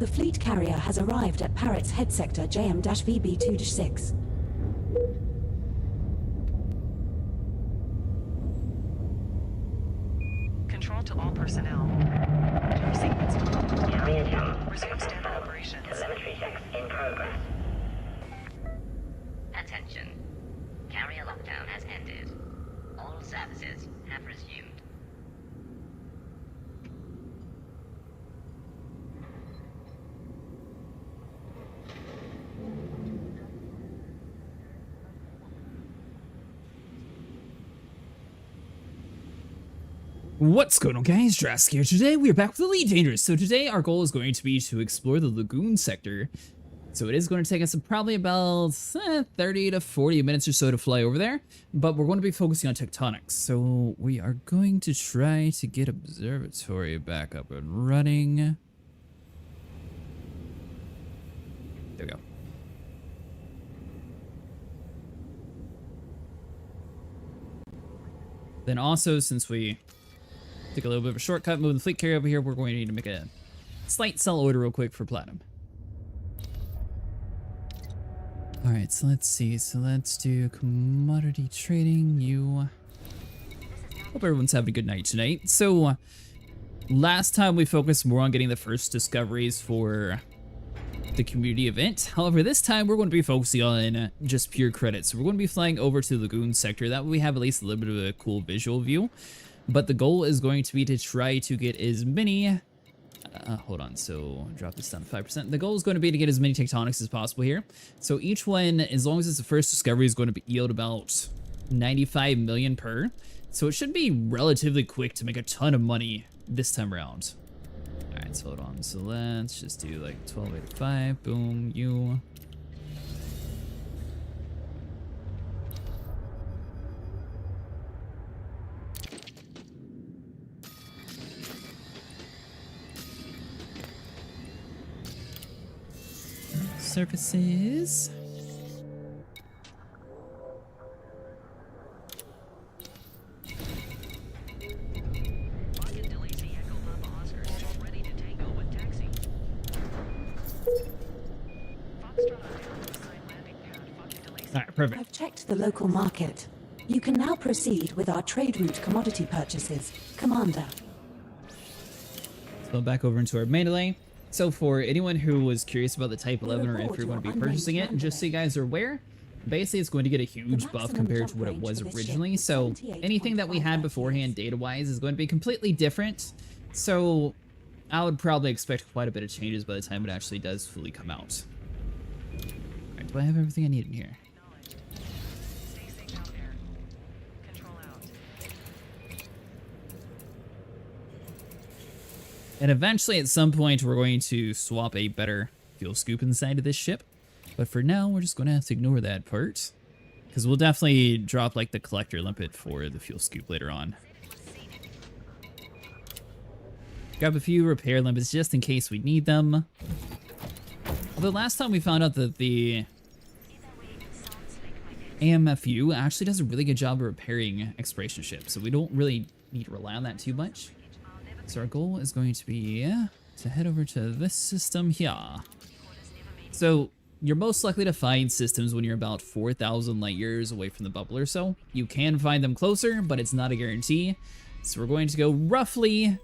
The fleet carrier has arrived at Parrot's head sector JM-VB2-6. Control to all personnel. Sequence developed. Resume standard operations. Telemetry checks in progress. Attention. Carrier lockdown has ended. All services have resumed. What's going on, guys? Drask here. Today we are back with Elite Dangerous. So today our goal is going to be to explore the Lagoon Sector. So it is going to take us probably about 30 to 40 minutes or so to fly over there, but we're going to be focusing on tectonics. So we are going to try to get observatory back up and running. There we go. Then also, since we took a little bit of a shortcut moving the fleet carrier over here, we're going to need to make a slight sell order real quick for platinum. Alright, so let's see. So let's do commodity trading. Hope everyone's having a good night tonight. So last time we focused more on getting the first discoveries for the community event. However, this time we're going to be focusing on just pure credits. So we're going to be flying over to the Lagoon Sector. That way we have at least a little bit of a cool visual view. But the goal is going to be to try to get as many... hold on, so drop this down to 5%. The goal is going to be to get as many tectonics as possible here. So each one, as long as it's the first discovery, is going to yield about 95 million per. So it should be relatively quick to make a ton of money this time around. Alright, so hold on. So let's just do like 1285. Boom, you. Services. Alright, perfect. I've checked the local market. You can now proceed with our trade route commodity purchases, Commander. Let's go back over into our melee. So for anyone who was curious about the Type 11 or if you're going to be purchasing it, just so you guys are aware, basically it's going to get a huge buff compared to what it was originally. So anything that we had beforehand data-wise is going to be completely different. So I would probably expect quite a bit of changes by the time it actually does fully come out. Alright, do I have everything I need in here? And eventually, at some point, we're going to swap a better fuel scoop inside of this ship. But for now, we're just going to have to ignore that part. Because we'll definitely drop, like, the collector limpet for the fuel scoop later on. Grab a few repair limpets just in case we need them. Although last time we found out that the AMFU actually does a really good job of repairing exploration ships. So we don't really need to rely on that too much. So our goal is going to be to head over to this system here. So you're most likely to find systems when you're about 4,000 light years away from the bubble or so. You can find them closer, but it's not a guarantee. So we're going to go roughly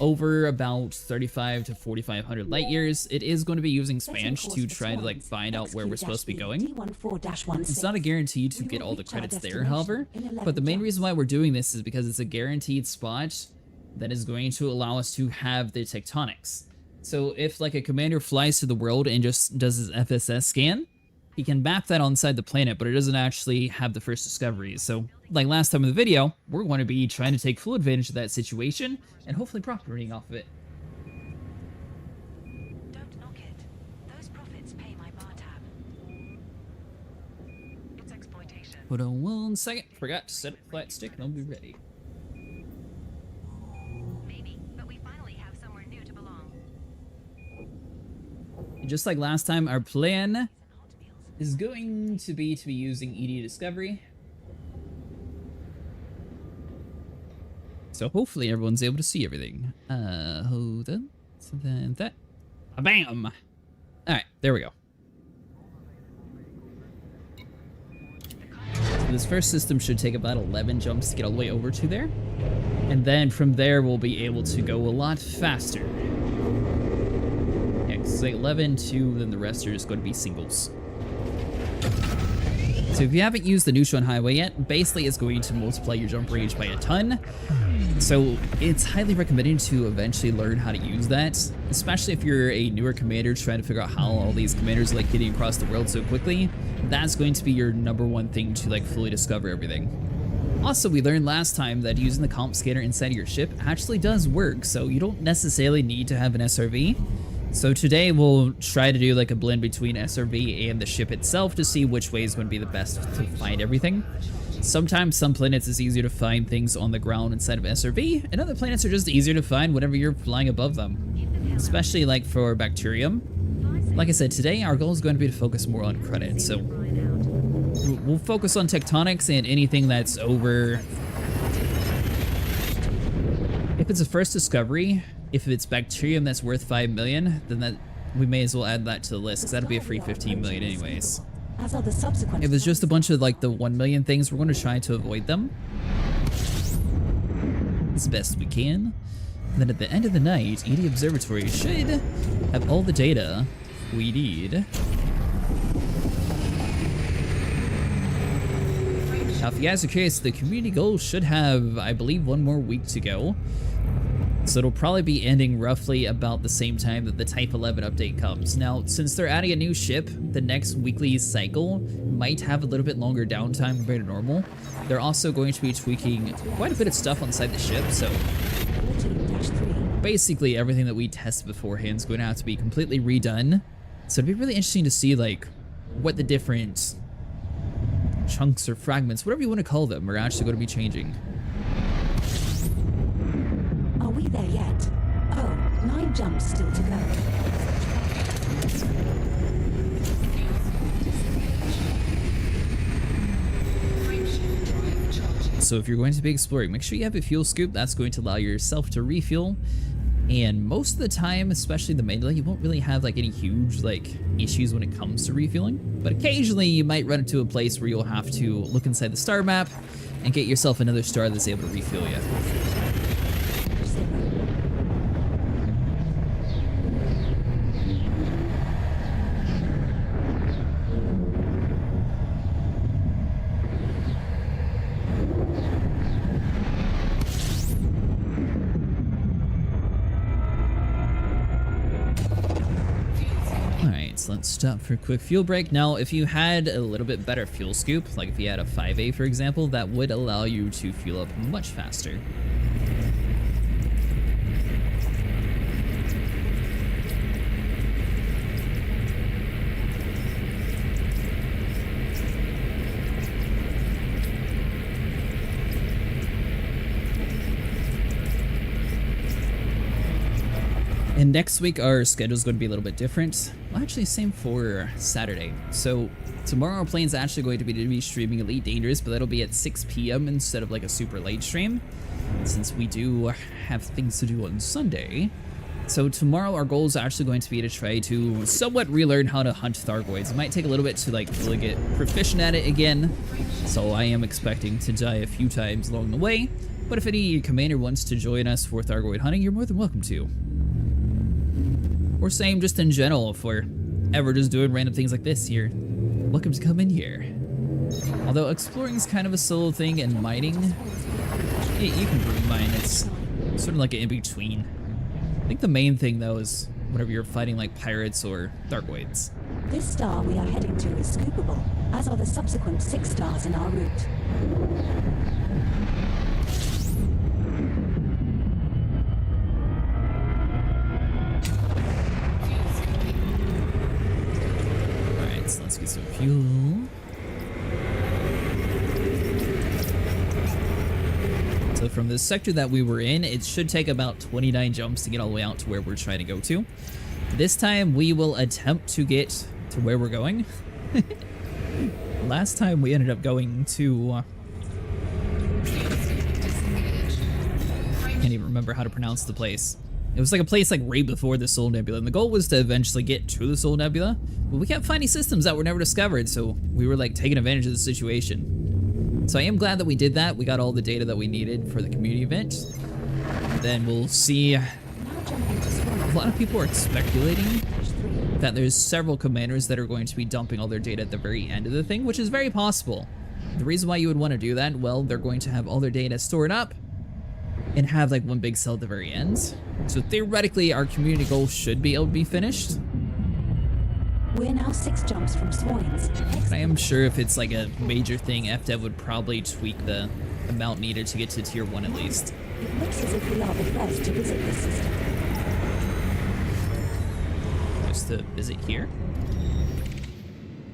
over about 35 to 4,500 light years. It is going to be using Spanish to try to like find out where we're supposed to be going. It's not a guarantee to get all the credits there, however, but the main reason why we're doing this is because it's a guaranteed spot that is going to allow us to have the tectonics. So if like a commander flies to the world and just does his FSS scan, he can map that on inside the planet, but it doesn't actually have the first discoveries. So like last time in the video, we're going to be trying to take full advantage of that situation and hopefully profiting off of it. Don't knock it. Those profits pay my bar tab. It's exploitation. Hold on 1 second. Forgot to set up flat stick and I'll be ready. Just like last time, our plan is going to be using ED Discovery. So hopefully everyone's able to see everything. Hold on. So then that. Bam! Alright, there we go. So this first system should take about 11 jumps to get all the way over to there. And then from there, we'll be able to go a lot faster. Yeah, 'cause it's like 11, 2, then the rest are just going to be singles. So if you haven't used the Neutron Highway yet, basically it's going to multiply your jump range by a ton. So it's highly recommended to eventually learn how to use that, especially if you're a newer commander trying to figure out how all these commanders are like getting across the world so quickly. That's going to be your #1 thing to like fully discover everything. Also, we learned last time that using the comp scanner inside of your ship actually does work, so you don't necessarily need to have an SRV. So today we'll try to do like a blend between SRV and the ship itself to see which way is going to be the best to find everything. Sometimes some planets it's easier to find things on the ground inside of SRV, and other planets are just easier to find whenever you're flying above them. Especially like for bacterium. Like I said, today our goal is going to be to focus more on credit, so we'll focus on tectonics and anything that's over. If it's a first discovery, if it's bacterium that's worth 5 million, then that we may as well add that to the list, because that'll be a free 15 million anyways. As are the subsequent. If it's just a bunch of like the 1 million things, we're going to try to avoid them as best we can. And then at the end of the night, ED Observatory should have all the data we need. Now, if you guys are curious, the community goal should have, I believe, 1 more week to go. So it'll probably be ending roughly about the same time that the Type 11 update comes. Now, since they're adding a new ship, the next weekly cycle might have a little bit longer downtime compared to normal. They're also going to be tweaking quite a bit of stuff inside the ship, so basically everything that we tested beforehand is going to have to be completely redone. So it'd be really interesting to see like what the different chunks or fragments, whatever you want to call them, are actually going to be changing. Are we there yet? Oh, 9 jumps still to go. So if you're going to be exploring, make sure you have a fuel scoop. That's going to allow yourself to refuel. And most of the time, especially the main, you won't really have like any huge like issues when it comes to refueling. But occasionally you might run into a place where you'll have to look inside the star map and get yourself another star that's able to refuel you. Let's stop for a quick fuel break. Now, if you had a little bit better fuel scoop, like if you had a 5A for example, that would allow you to fuel up much faster. And next week, our schedule is going to be a little bit different. Well, actually, same for Saturday. So tomorrow, our plan's actually going to be streaming Elite Dangerous, but that'll be at 6 p.m. instead of like a super late stream, since we do have things to do on Sunday. So tomorrow, our goal is actually going to be to try to somewhat relearn how to hunt Thargoids. It might take a little bit to like really get proficient at it again, so I am expecting to die a few times along the way. But if any commander wants to join us for Thargoid hunting, you're more than welcome to. Or same just in general, if we're ever just doing random things like this, you're welcome to come in here. Although exploring is kind of a solo thing, and mining, you can group mine. It's sort of like an in-between. I think the main thing though is whenever you're fighting like pirates or Thargoids. This star we are heading to is scoopable, as are the subsequent 6 stars in our route. So let's get some fuel. So from the sector that we were in, it should take about 29 jumps to get all the way out to where we're trying to go to. This time we will attempt to get to where we're going. Last time we ended up going to... can't even remember how to pronounce the place. It was like a place like right before the Soul Nebula, and the goal was to eventually get to the Soul Nebula, but we kept finding systems that were never discovered, so we were like taking advantage of the situation. So I am glad that we did that. We got all the data that we needed for the community event. Then we'll see. A lot of people are speculating that there's several commanders that are going to be dumping all their data at the very end of the thing, which is very possible. The reason why you would want to do that, well, they're going to have all their data stored up and have like one big cell at the very end. So theoretically, our community goal should be able to be finished. We're now 6 jumps from Swoins. But I am sure if it's like a major thing, FDev would probably tweak the amount needed to get to tier 1 at least. It looks as if we are the first to visit this system. Just to visit here.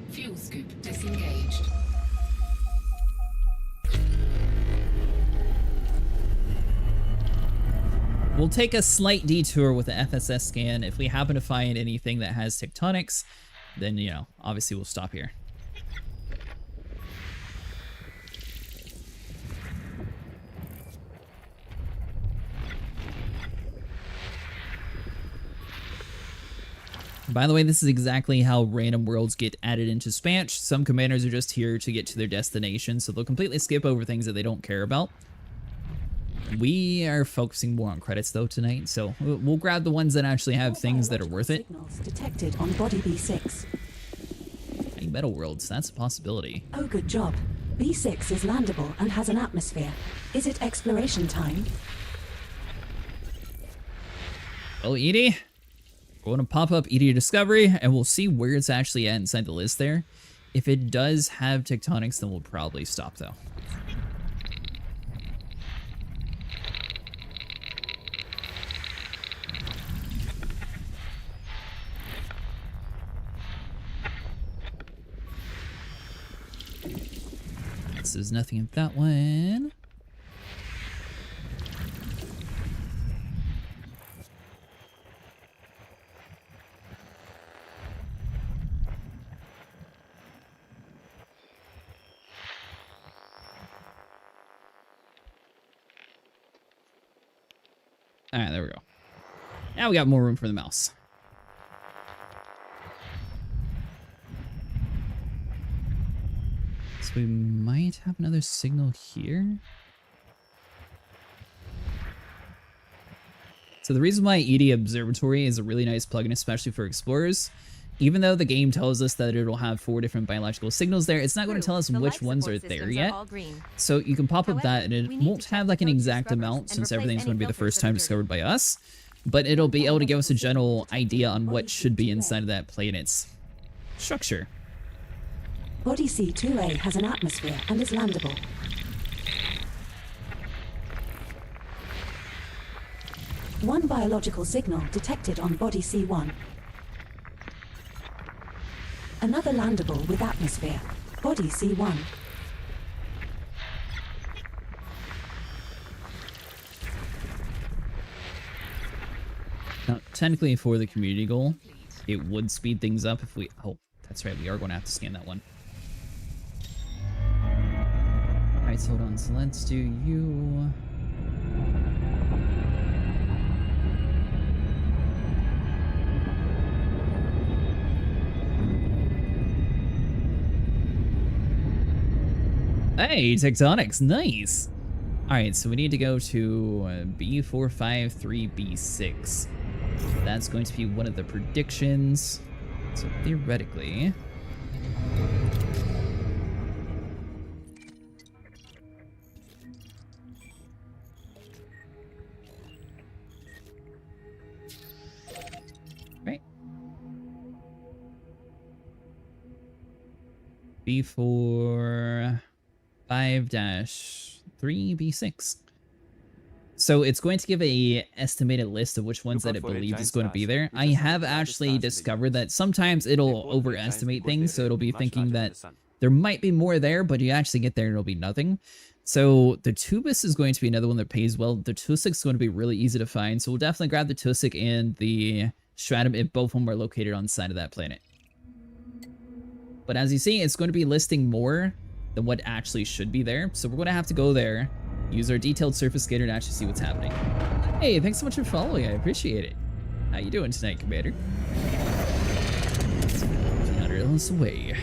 Fuel scoop disengaged. We'll take a slight detour with the FSS scan. If we happen to find anything that has tectonics, then, you know, obviously we'll stop here. By the way, this is exactly how random worlds get added into Spanch. Some commanders are just here to get to their destination, so they'll completely skip over things that they don't care about. We are focusing more on credits though tonight, so we'll grab the ones that actually have things that are worth it. Signals detected on body B6. Hey, metal worlds, that's a possibility. Oh, good job. B6 is landable and has an atmosphere. Is it exploration time? Well, Edie, we're going to pop up Edie Discovery, and we'll see where it's actually at inside the list there. If it does have tectonics, then we'll probably stop though. There's nothing in that one. All right, there we go. Now we got more room for the mouse. We might have another signal here. So the reason why ED Observatory is a really nice plugin, especially for explorers, even though the game tells us that it'll have 4 different biological signals there, it's not going to tell us which ones are there yet. So you can pop up that, and it won't have like an exact amount since everything's going to be the first time discovered by us, but it'll be able to give us a general idea on what should be inside of that planet's structure. Body C2A has an atmosphere and is landable. One biological signal detected on body C1. Another landable with atmosphere. Body C1. Now, technically for the community goal, it would speed things up if we... Oh, that's right, we are going to have to scan that one. Alright, so hold on, so let's do you... Hey, tectonics, nice! Alright, so we need to go to B453B6. That's going to be one of the predictions. So theoretically... Right. B4... 5-3B6. So it's going to give a estimated list of which ones that it believes is going to be there. I have actually discovered that sometimes it'll overestimate things, so it'll be thinking that there might be more there, but you actually get there and it'll be nothing. So the Tubus is going to be another one that pays well. The Tusik is going to be really easy to find, so we'll definitely grab the Tusik and the Stratum if both of them are located on the side of that planet. But as you see, it's going to be listing more than what actually should be there. So we're going to have to go there, Use our detailed surface scanner to actually see what's happening. Hey, thanks so much for following. I appreciate it. How you doing tonight, Commander? 200 illness away.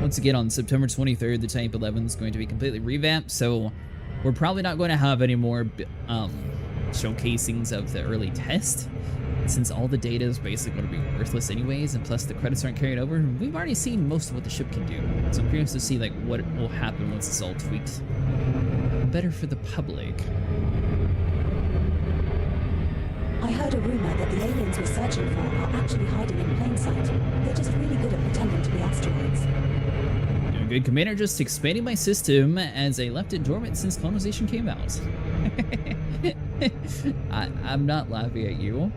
Once again, on September 23rd, the Type 11 is going to be completely revamped, so we're probably not going to have any more showcasings of the early test, since all the data is basically going to be worthless anyways, and plus the credits aren't carried over. We've already seen most of what the ship can do, so I'm curious to see like what will happen once it's all tweaked better for the public. I heard a rumor that the aliens we're searching for are actually hiding in plain sight. They're just really good at pretending to be asteroids. Doing good, Commander. Just expanding my system as I left it dormant since colonization came out. I'm not laughing at you,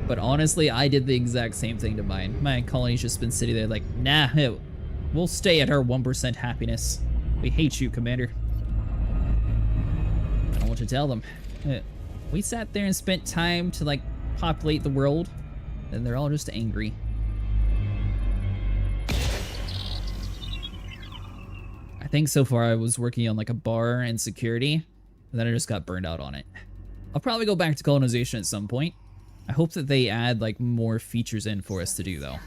but honestly, I did the exact same thing to mine. My colony's just been sitting there like, nah, we'll stay at our 1% happiness. We hate you, Commander. I don't want to tell them. We sat there and spent time to like populate the world, and they're all just angry. I think so far I was working on like a bar and security, and then I just got burned out on it. I'll probably go back to colonization at some point. I hope that they add like more features in for us to do though.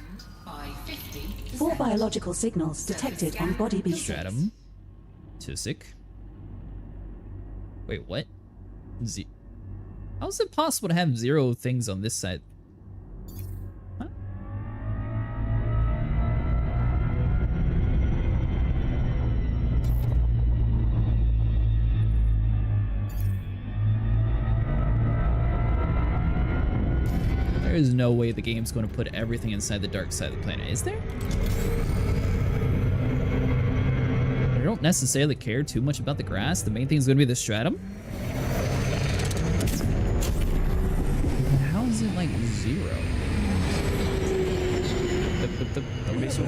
4 biological signals detected on body B6. Stratum Tectonicas. Wait, what? How is it possible to have 0 things on this side? Huh? There is no way the game's going to put everything inside the dark side of the planet, is there? I don't necessarily care too much about the grass. The main thing is going to be the stratum. How is it like 0? It is a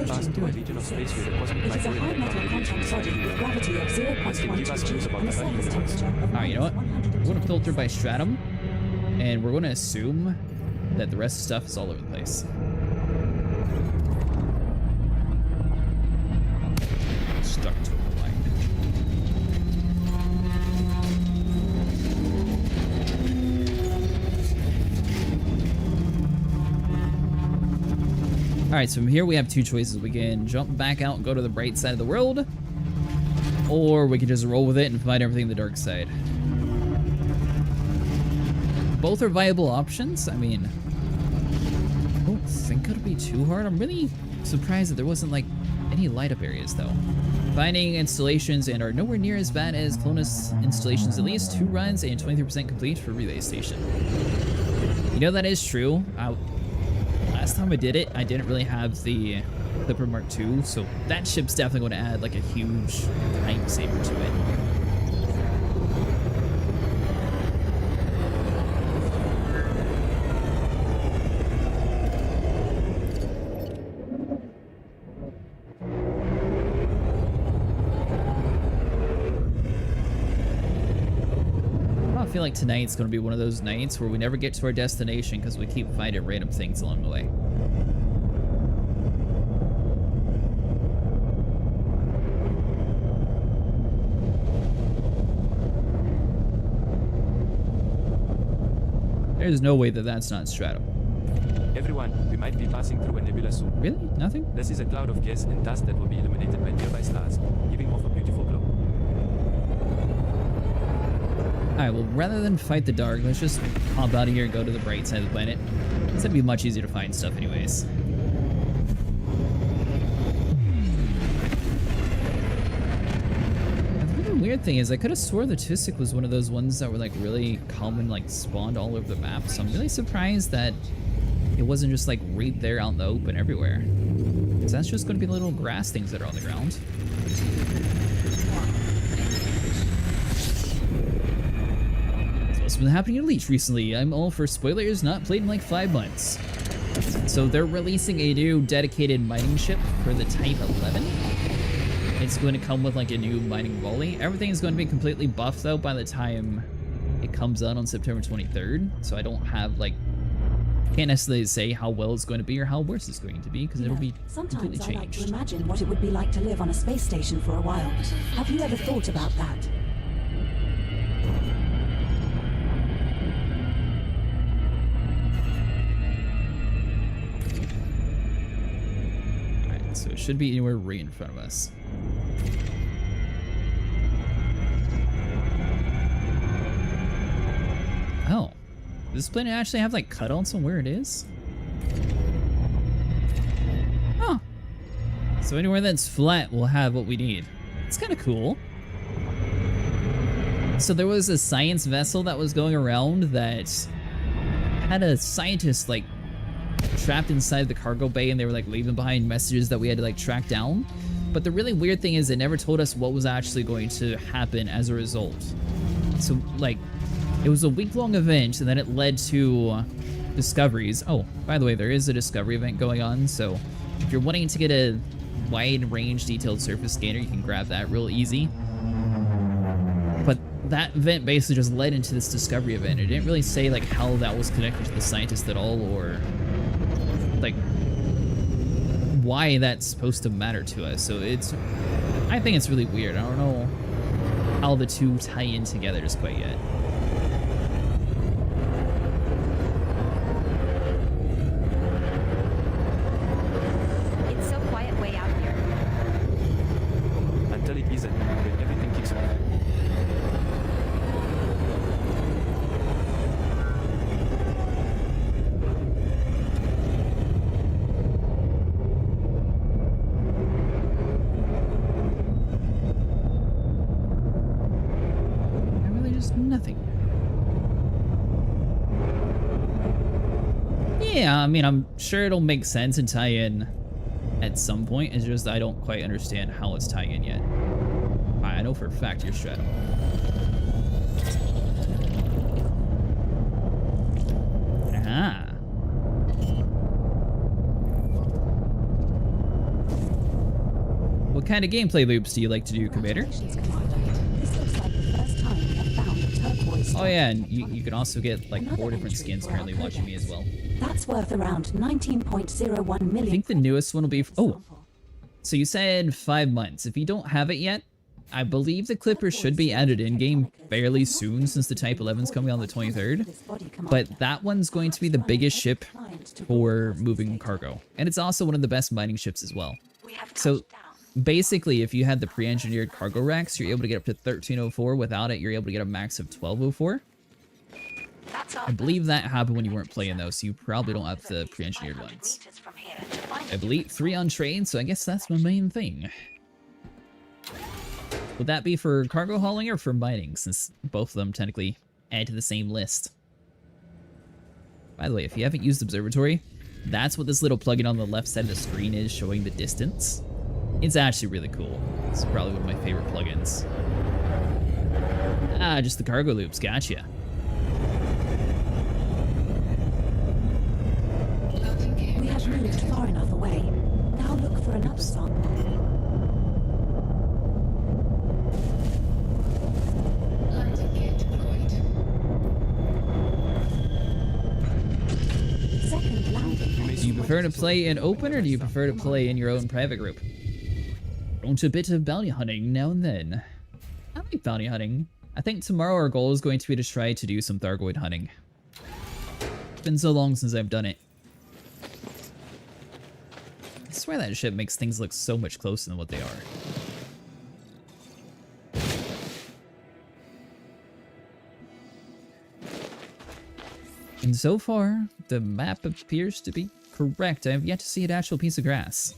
high metal contact body with gravity of 0.12 and a surface temperature of Alright, you know what? We're going to filter by stratum, and we're going to assume that the rest of the stuff is all over the place. Stuck to a line. Alright, so from here we have 2 choices. We can jump back out and go to the bright side of the world, or we can just roll with it and find everything in the dark side. Both are viable options. I mean, I don't think it'll be too hard. I'm really surprised that there wasn't like any light up areas though. Finding installations and are nowhere near as bad as Clonus installations. At least 2 runs and 23% complete for Relay Station. You know, that is true. Last time I did it, I didn't really have the Clipper Mark II, so that ship's definitely going to add like a huge time saver to it. I feel like tonight's going to be one of those nights where we never get to our destination because we keep finding random things along the way. There's no way that that's not Stratum. Everyone, we might be passing through a nebula soon. Really? Nothing? This is a cloud of gas and dust that will be illuminated by nearby stars, giving off a beautiful glow. Alright, well, rather than fight the dark, let's just hop out of here and go to the bright side of the planet. It's gonna be much easier to find stuff anyways. The really weird thing is, I could have swore the Tusik was one of those ones that were like really common, like spawned all over the map, so I'm really surprised that it wasn't just like right there out in the open everywhere. Because that's just gonna be little grass things that are on the ground. What's been happening in Leech recently? I'm all for spoilers, not played in like 5 months. So they're releasing a new dedicated mining ship for the Type 11. It's going to come with like a new mining volley. Everything is going to be completely buffed though by the time it comes out on September 23rd. So I don't have like Can't necessarily say how well it's going to be or how worse it's going to be, because it'll be completely Sometimes I like to changed. imagine what it would be like to live on a space station for a while. Have you ever thought about that? Alright, so it should be anywhere right in front of us. Oh. Does this planet actually have like cutouts on where it is? Huh. So anywhere that's flat will have what we need. It's kind of cool. So there was a science vessel that was going around that had a scientist like trapped inside the cargo bay, and they were like leaving behind messages that we had to like track down. But the really weird thing is it never told us what was actually going to happen as a result. So like it was a week-long event, and then it led to discoveries. Oh, by the way, there is a discovery event going on, so if you're wanting to get a wide-range detailed surface scanner, you can grab that real easy. But that event basically just led into this discovery event. It didn't really say like how that was connected to the scientist at all, or like why that's supposed to matter to us. So I think it's really weird. I don't know how the two tie in together just quite yet. It's so quiet way out here. Until it isn't, when everything kicks off. Really just nothing. Yeah, I mean, I'm sure it'll make sense and tie in at some point. It's just I don't quite understand how it's tying in yet. I know for a fact you're Stratum. Ah. What kind of gameplay loops do you like to do, Commander? Congratulations, Commander. This looks like the first time we have found a turquoise Oh star. yeah, and you can also get like Another 4 different entry skins for our currently watching me codex. as well. That's worth around 19.01 million. I think the newest one will be... Oh, sample. so you said 5 months. If you don't have it yet, I believe the Clipper should be added in-game fairly soon, since the Type 11's coming on the 23rd. But that one's going to be the biggest ship for moving cargo. And it's also one of the best mining ships as well. We have So touched down. basically, if you had the pre-engineered cargo racks, you're able to get up to 1304. Without it, you're able to get a max of 1204. That's our I believe that happened when you weren't playing though, so you probably don't have the pre-engineered 500 ones. meters from here to find I believe 3 on trade, so I guess that's my main thing. Would that be for cargo hauling or for mining, since both of them technically add to the same list? By the way, if you haven't used Observatory, that's what this little plugin on the left side of the screen is, showing the distance. It's actually really cool. It's probably one of my favorite plugins. Ah, just the cargo loops, gotcha. We have moved far enough away. Now look for another sample. Second landing. Do you prefer to play in open, or do you prefer to play in your own private group? Want a bit of bounty hunting now and then. I like bounty hunting. I think tomorrow our goal is going to be to try to do some Thargoid hunting. It's been so long since I've done it. I swear that ship makes things look so much closer than what they are. And so far, the map appears to be correct. I have yet to see an actual piece of grass.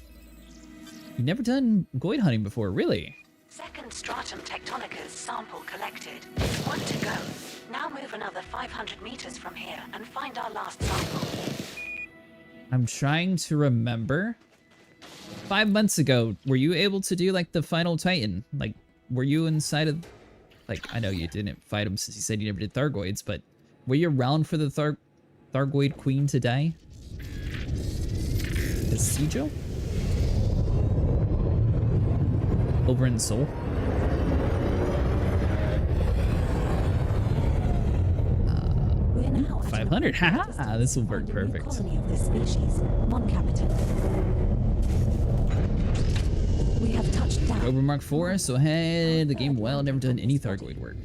You've never done goid hunting before, really? second Stratum Tectonicas sample collected. 1 to go. Now move another 500 meters from here and find our last sample. I'm trying to remember. 5 months ago, were you able to do like the final Titan? Like, were you inside of... Like, I know you didn't fight him since you said you never did Thargoids, but were you around for the Thargoid Queen to die? Is Sijo? Over in Seoul? We're now at 500. Haha, this will work perfect. Colony of this species, Mon Capitan. We have touched down. Over Mark 4, so ahead. The game well, never done any Thargoid work.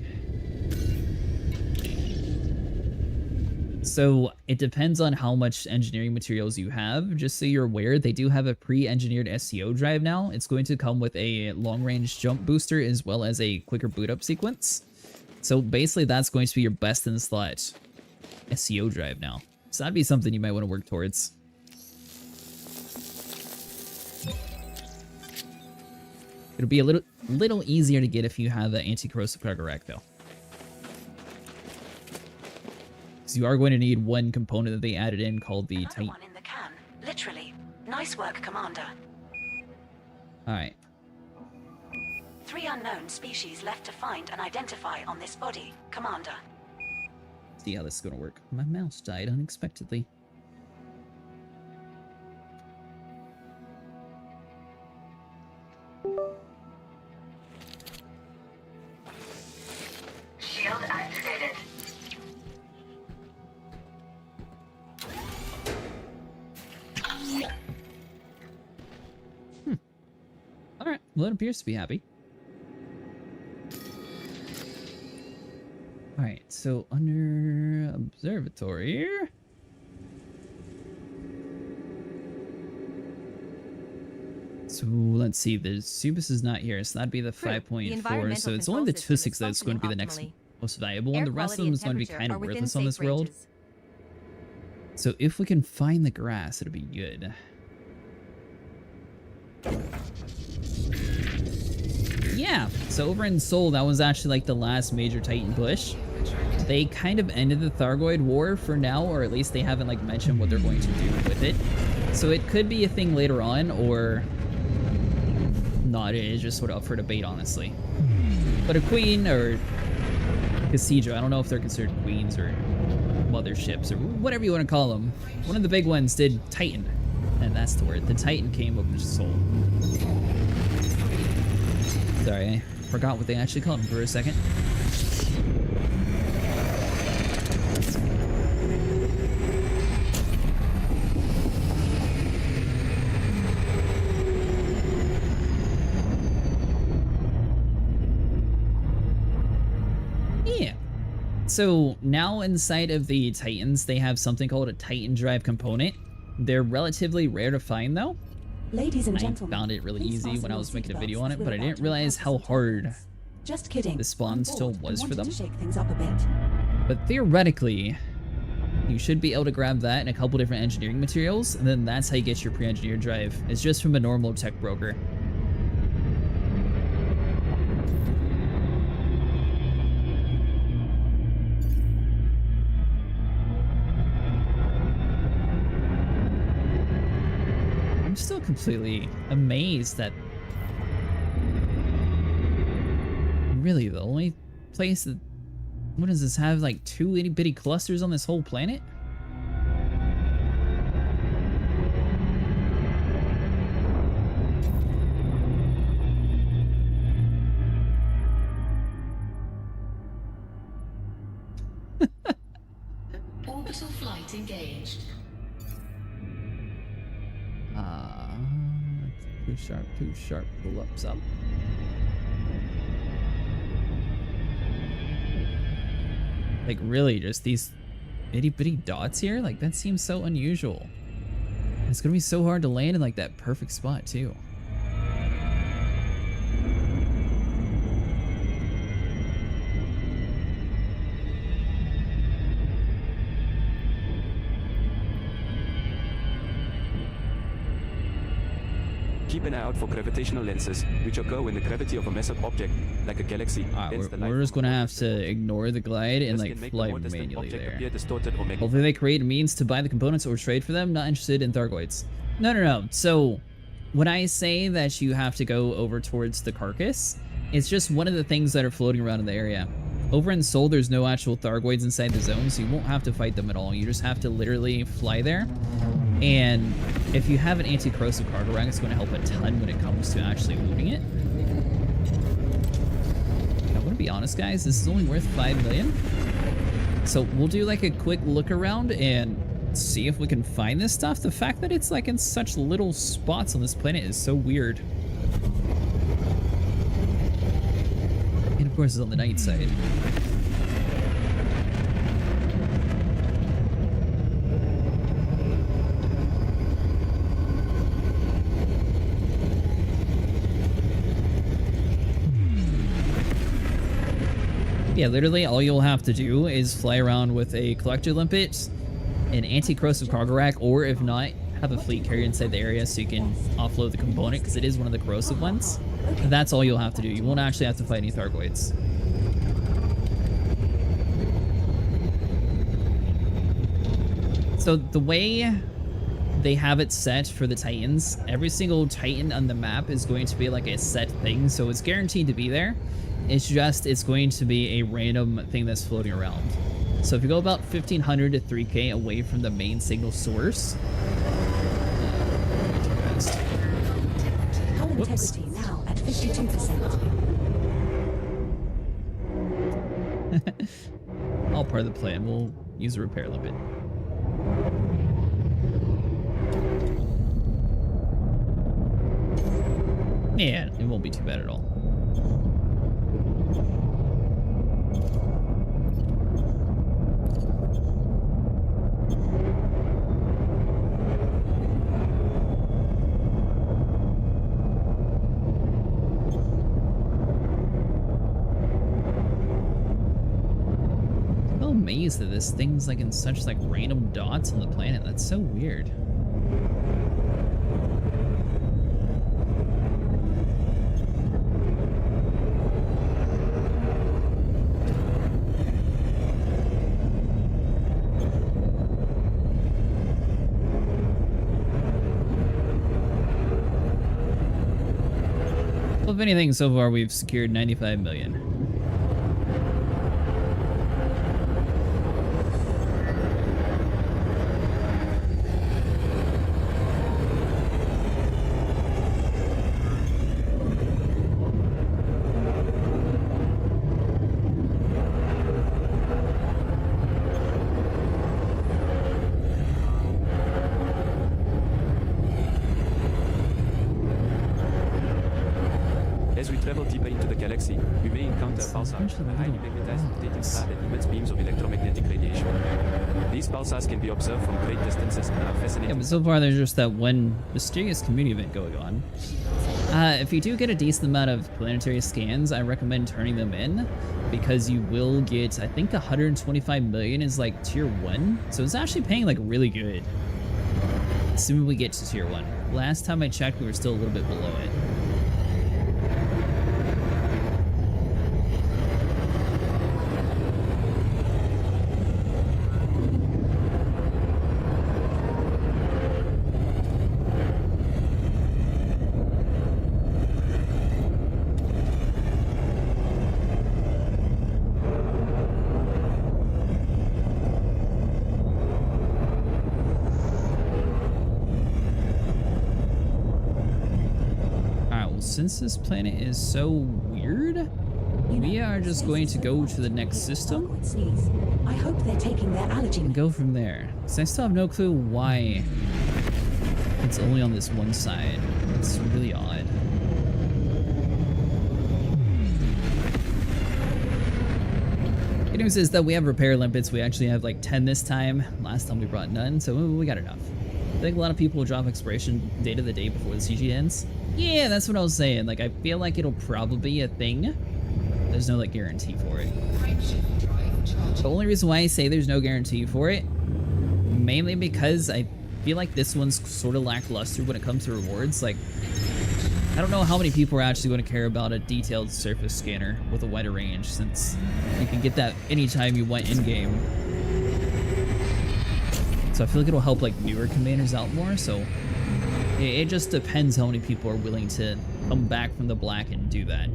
So it depends on how much engineering materials you have. Just so you're aware, they do have a pre-engineered SCO drive now. It's going to come with a long-range jump booster as well as a quicker boot-up sequence. So basically, that's going to be your best-in-slot SCO drive now. So that'd be something you might want to work towards. It'll be a little easier to get if you have the anti-corrosive cargo rack, though. So you are going to need one component that they added in called the Another Titan. one in the can. Literally. Nice work, Commander. Alright. 3 unknown species left to find and identify on this body, Commander. See how this is going to work. My mouse died unexpectedly. Shield activated. Alright, well, it appears to be happy. Alright, so under observatory. So let's see, the Subis is not here, so that'd be the 5.4. So it's only the 2.6 that's going to be the next most valuable one. The rest of them is going to be kind of worthless on this world. So if we can find the grass, it'll be good. Yeah, so over in Seoul, that was actually like the last major Titan push. They kind of ended the Thargoid War for now, or at least they haven't like mentioned what they're going to do with it. So it could be a thing later on, or not. It is just sort of up for debate, honestly. But a queen or cathedral, I don't know if they're considered queens or motherships or whatever you want to call them. One of the big ones did Titan, and that's the word. The Titan came over to Seoul. Sorry, I forgot what they actually called him for a second. Yeah. So now inside of the Titans, they have something called a Titan drive component. They're relatively rare to find though. Ladies and I gentlemen, found it really please easy fasten when I your was making a seatbelts video on as it, we're but I about didn't to realize embark how on some hard turbulence. Just kidding. the spawn On still board, was I for wanted them. to shake things up a bit. But theoretically, you should be able to grab that and a couple different engineering materials, and then that's how you get your pre-engineered drive. It's just from a normal tech broker. I'm still completely amazed that really the only place that, what does this have, like 2 itty bitty clusters on this whole planet? Orbital flight engaged. Too sharp, pull ups up. Like really, just these itty bitty dots here? Like that seems so unusual. It's gonna be so hard to land in like that perfect spot too. Keep an eye out for gravitational lenses, which occur when the gravity of a massive object, like a galaxy, Alright, bends the light we're just from gonna one have to the to other. ignore the glide and This like can make the fly more distant manually object there. appear distorted or magnified. Hopefully they create a means to buy the components or trade for them. Not interested in Thargoids. No. So when I say that you have to go over towards the carcass, it's just one of the things that are floating around in the area. Over in Seoul, there's no actual Thargoids inside the zone, so you won't have to fight them at all. You just have to literally fly there. And if you have an anti-corrosive cargo rack, it's going to help a ton when it comes to actually looting it. I'm going to be honest, guys, this is only worth 5 million. So we'll do like a quick look around and see if we can find this stuff. The fact that it's like in such little spots on this planet is so weird. And of course it's on the night side. Yeah, literally all you'll have to do is fly around with a collector limpet, an anti-corrosive cargo rack, or if not, have a fleet carrier inside the area so you can offload the component because it is one of the corrosive ones. And that's all you'll have to do. You won't actually have to fight any Thargoids. So the way they have it set for the Titans, every single Titan on the map is going to be like a set thing, so it's guaranteed to be there. It's just, it's going to be a random thing that's floating around. So if you go about 1500 to 3k away from the main signal source, too fast. Hull integrity now at 52%. All part of the plan. We'll use a repair limpet. Yeah, it won't be too bad at all. Amazed that this thing's like in such like random dots on the planet. That's so weird. Well, if anything, so far we've secured 95 million. As we travel deeper into the galaxy, we may encounter pulsars, a highly magnetized rotating star that emits beams of electromagnetic radiation. These pulsars can be observed from great distances and are fascinating. Yeah, but so far there's just that one mysterious community event going on. If you do get a decent amount of planetary scans, I recommend turning them in because you will get, I think 125 million is like tier 1. So it's actually paying like really good. Assuming we get to tier 1. Last time I checked, we were still a little bit below it. Since this planet is so weird, we are just going to go to the next system I hope they're taking their allergy and go from there. So I still have no clue why it's only on this one side. It's really odd. Good news is that we have repair limpets. We actually have like 10 this time. Last time we brought none, so we got enough. I think a lot of people will drop expiration data the day before the CG ends. Yeah, that's what I was saying. Like, I feel like it'll probably be a thing. There's no, like, guarantee for it. The only reason why I say there's no guarantee for it, mainly because I feel like this one's sort of lackluster when it comes to rewards. Like, I don't know how many people are actually going to care about a detailed surface scanner with a wider range, since you can get that anytime you want in-game. So I feel like it'll help, like, newer commanders out more, so it just depends how many people are willing to come back from the black and do that.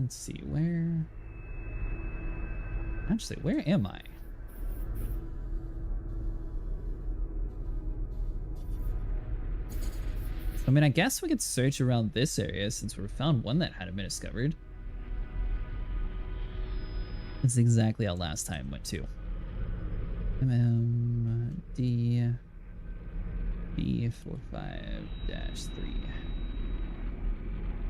Let's see, where... Actually, where am I? I mean, I guess we could search around this area since we found one that hadn't been discovered. That's exactly how last time went too. D B45-3.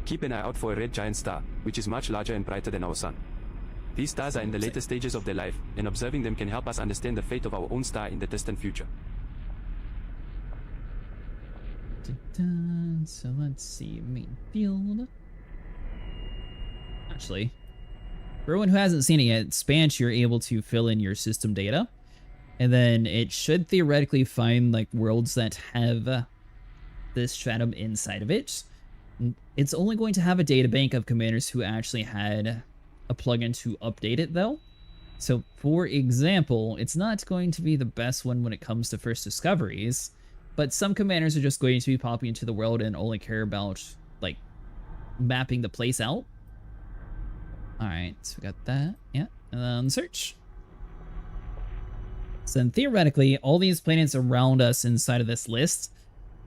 Keep an eye out for a red giant star, which is much larger and brighter than our sun. These stars are in the later stages of their life, and observing them can help us understand the fate of our own star in the distant future. So let's see, main field. Actually, for everyone who hasn't seen it yet, Spanch, you're able to fill in your system data, and then it should theoretically find like worlds that have this stratum inside of it. It's only going to have a data bank of commanders who actually had a plugin to update it though. So for example, it's not going to be the best one when it comes to first discoveries, but some commanders are just going to be popping into the world and only care about like mapping the place out. Alright, so we got that, yeah, and then search. So then theoretically, all these planets around us inside of this list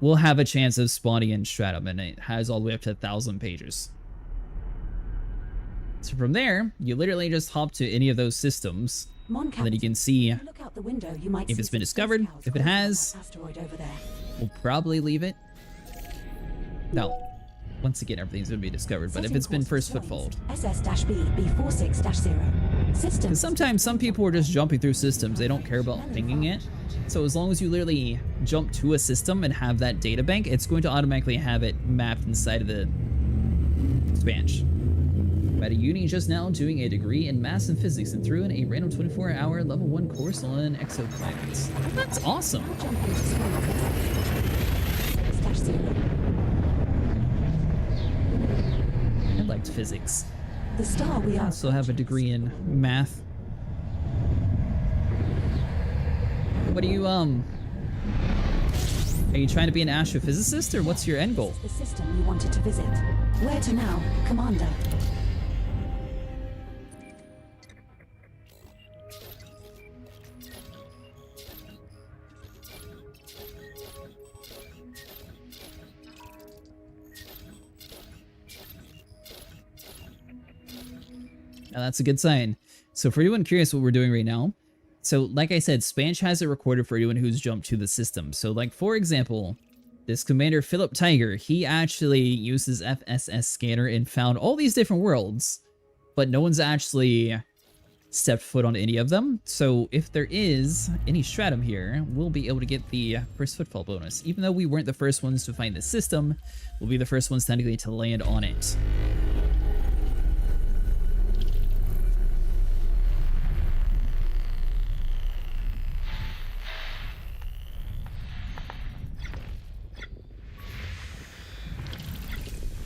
will have a chance of spawning in Stratum, and it has all the way up to 1,000 pages. So from there, you literally just hop to any of those systems, and then you can see Look out the window, you might if see it's been some discovered. space cows If it over has, that asteroid over there. we'll probably leave it. No, once again, everything's going to be discovered, but if Setting it's been course first for footfalled. SS-B B46-0. System. Because sometimes some people are just jumping through systems, they don't care about pinging it. So as long as you literally jump to a system and have that data bank, it's going to automatically have it mapped inside of the Spanch. I'm at a uni just now doing a degree in maths and physics and threw in a random 24-hour level 1 course on exoplanets. That's awesome. Jump into space-0. I liked physics. The star we I are. also have a degree in math. What are you, are you trying to be an astrophysicist, or what's your end goal? This is the system you wanted to visit. Where to now, Commander? Now that's a good sign. So for anyone curious what we're doing right now, so like I said, Spanch has it recorded for anyone who's jumped to the system. So like for example, this Commander Philip Tiger, he actually used his FSS scanner and found all these different worlds, but no one's actually stepped foot on any of them. So if there is any stratum here, we'll be able to get the first footfall bonus. Even though we weren't the first ones to find the system, we'll be the first ones technically to land on it.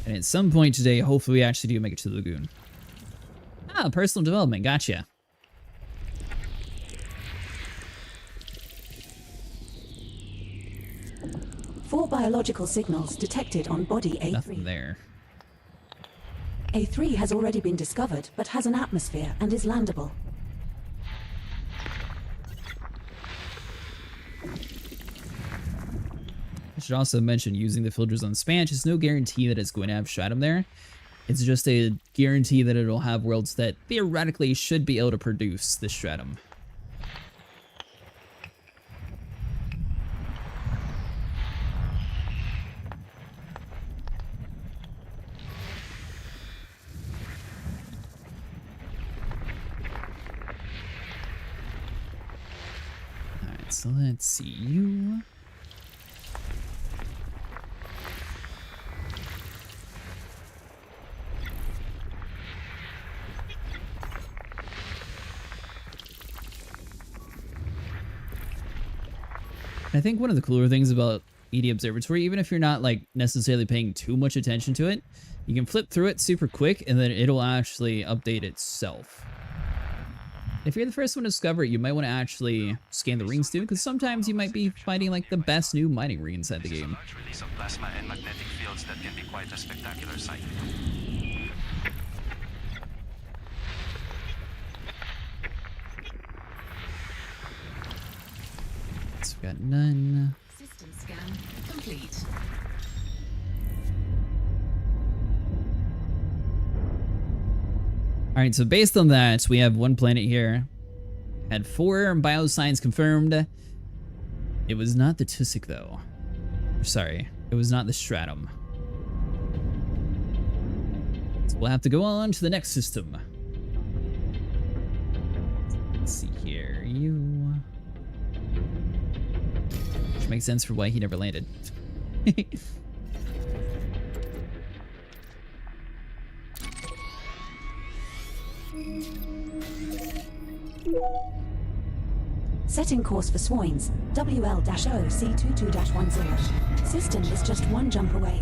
And at some point today, hopefully we actually do make it to the lagoon. Ah, personal development, gotcha. Four biological signals detected on body A3. Nothing there. A3 has already been discovered, but has an atmosphere and is landable. I should also mention using the filters on Spanch is no guarantee that it's going to have stratum there. It's just a guarantee that it'll have worlds that theoretically should be able to produce this stratum. Alright, so let's see you. I think one of the cooler things about ED Observatory, even if you're not like necessarily paying too much attention to it, you can flip through it super quick and then it'll actually update itself. If you're the first one to discover it, you might want to actually scan the rings too, because sometimes you might be finding like the best new mining ring inside the game. Large release of plasma and magnetic fields that can be quite a spectacular sight. So we got none. System scan complete. Alright, so based on that, we have one planet here. Had 4 biosigns confirmed. It was not the Tusik, though. Sorry, it was not the Stratum. So we'll have to go on to the next system. Let's see here. Which makes sense for why he never landed. Setting course for Swoins, WL-0C22-10. System is just 1 jump away.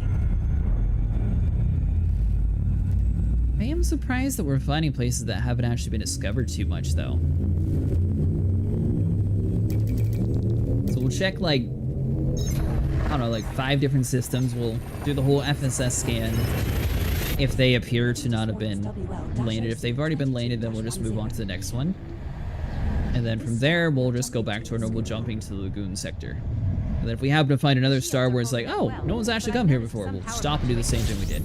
I am surprised that we're finding places that haven't actually been discovered too much, though. So we'll check, like, I don't know, like 5 different systems. We'll do the whole FSS scan. If they appear to not have been landed. If they've already been landed, then we'll just move on to the next one. And then from there, we'll just go back to our normal jumping to the Lagoon Sector. And then if we happen to find another star where it's like, oh, no one's actually come here before, we'll stop and do the same thing we did.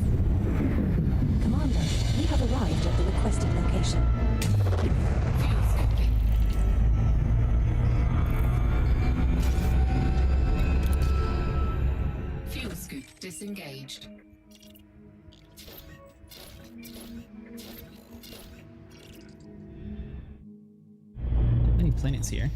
Commander, we have arrived at the requested location. Fuel scoop disengaged. Many planets here.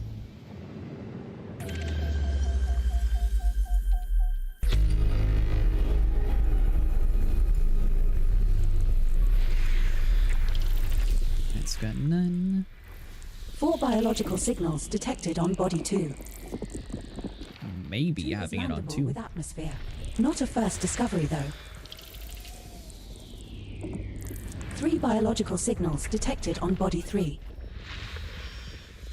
It's got none. 4 biological signals detected on body 2. Maybe having it on Landable 2. with atmosphere. Not a first discovery, though. 3 biological signals detected on body 3.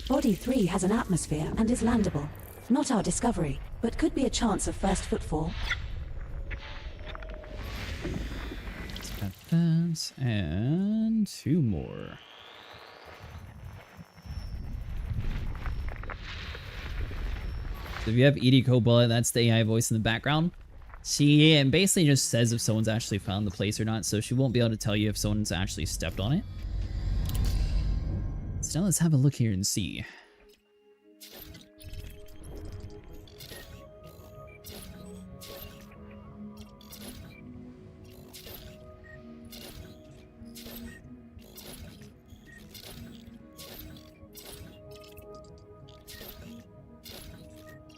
Body 3 has an atmosphere and is landable. Not our discovery, but could be a chance of first footfall. It's got that, and 2 more. So if you have Edie Cobalt, that's the AI voice in the background. She basically just says if someone's actually found the place or not, so she won't be able to tell you if someone's actually stepped on it. So now let's have a look here and see.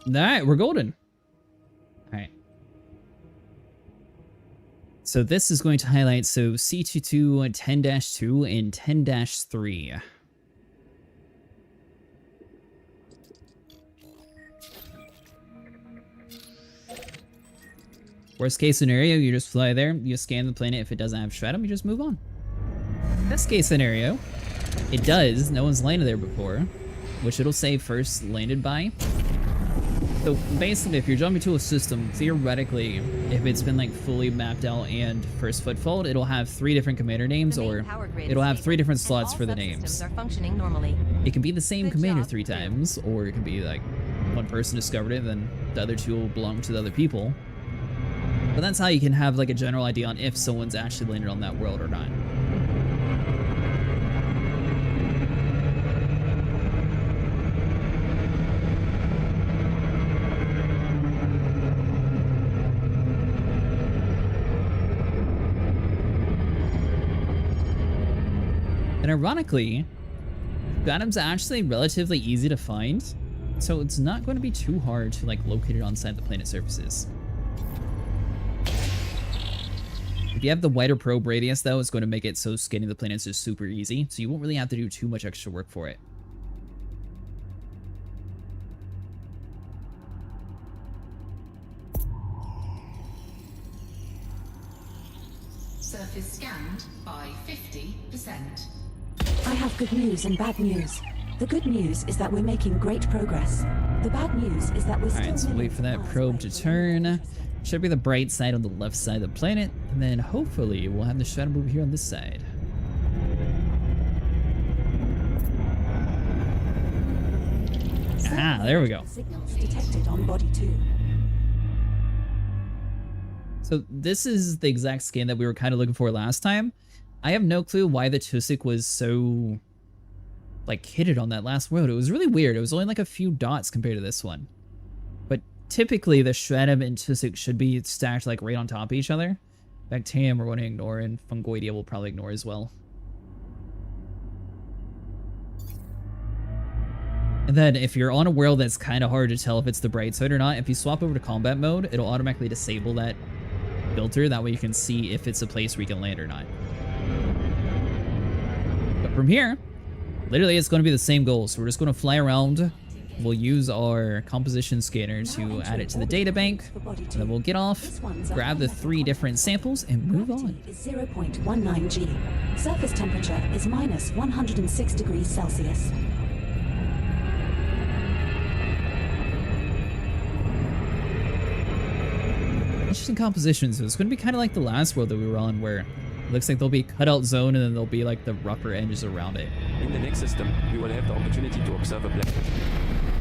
Alright, we're golden. Alright. So this is going to highlight, so C22, 10-2, and 10-3. Worst case scenario, you just fly there, you scan the planet. If it doesn't have stratum, you just move on. Best case scenario, it does, no one's landed there before, which it'll say first landed by. So basically, if you're jumping to a system, theoretically, if it's been like fully mapped out and first footfall, it'll have 3 different commander names, or it'll have 3 different slots for the names. Are functioning normally. It can be the same commander 3 times, or it can be like one person discovered it, then the other 2 will belong to the other people. But that's how you can have like a general idea on if someone's actually landed on that world or not. And ironically, Stratum's actually relatively easy to find, so it's not going to be too hard to like locate it on site of the planet surfaces. If you have the wider probe radius, though, it's going to make it so scanning the planets is super easy, so you won't really have to do too much extra work for it. Surface scanned by 50%. I have good news and bad news. The good news is that we're making great progress. The bad news is that we're still Alright, so wait for that probe to turn. Should be the bright side on the left side of the planet, and then hopefully we'll have the shadow move here on this side. Ah, there we go. Signals detected on body 2. So this is the exact scan that we were kind of looking for last time. I have no clue why the Tusik was so, like, hidden on that last world. It was really weird. It was only like a few dots compared to this one. But typically, the Stratum and Tusik should be stacked, like, right on top of each other. Bacterium we're going to ignore, and Fungoidia we'll probably ignore as well. And then, if you're on a world that's kind of hard to tell if it's the bright side or not, if you swap over to combat mode, it'll automatically disable that filter. That way you can see if it's a place where you can land or not. But from here, literally it's going to be the same goal. So we're just going to fly around. We'll use our composition scanner to add it to the data bank. And then we'll get off, grab the 3 different samples, and move on. Is 0.19 G. Surface temperature is minus 106 degrees Celsius. Interesting compositions. So it's going to be kind of like the last world that we were on, where it looks like there'll be a cutout zone and then there'll be like the rougher edges around it. In the next system, we will have the opportunity to observe a black.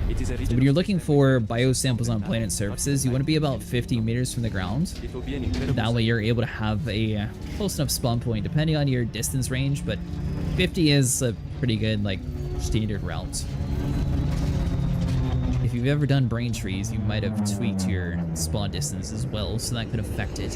It is a region So when you're looking for biosamples on planet surfaces, you want to be about 50 meters from the ground. It will be an incredible That way you're able to have a close enough spawn point, depending on your distance range, but 50 is a pretty good, like, standard route. If you've ever done brain trees, you might have tweaked your spawn distance as well, so that could affect it.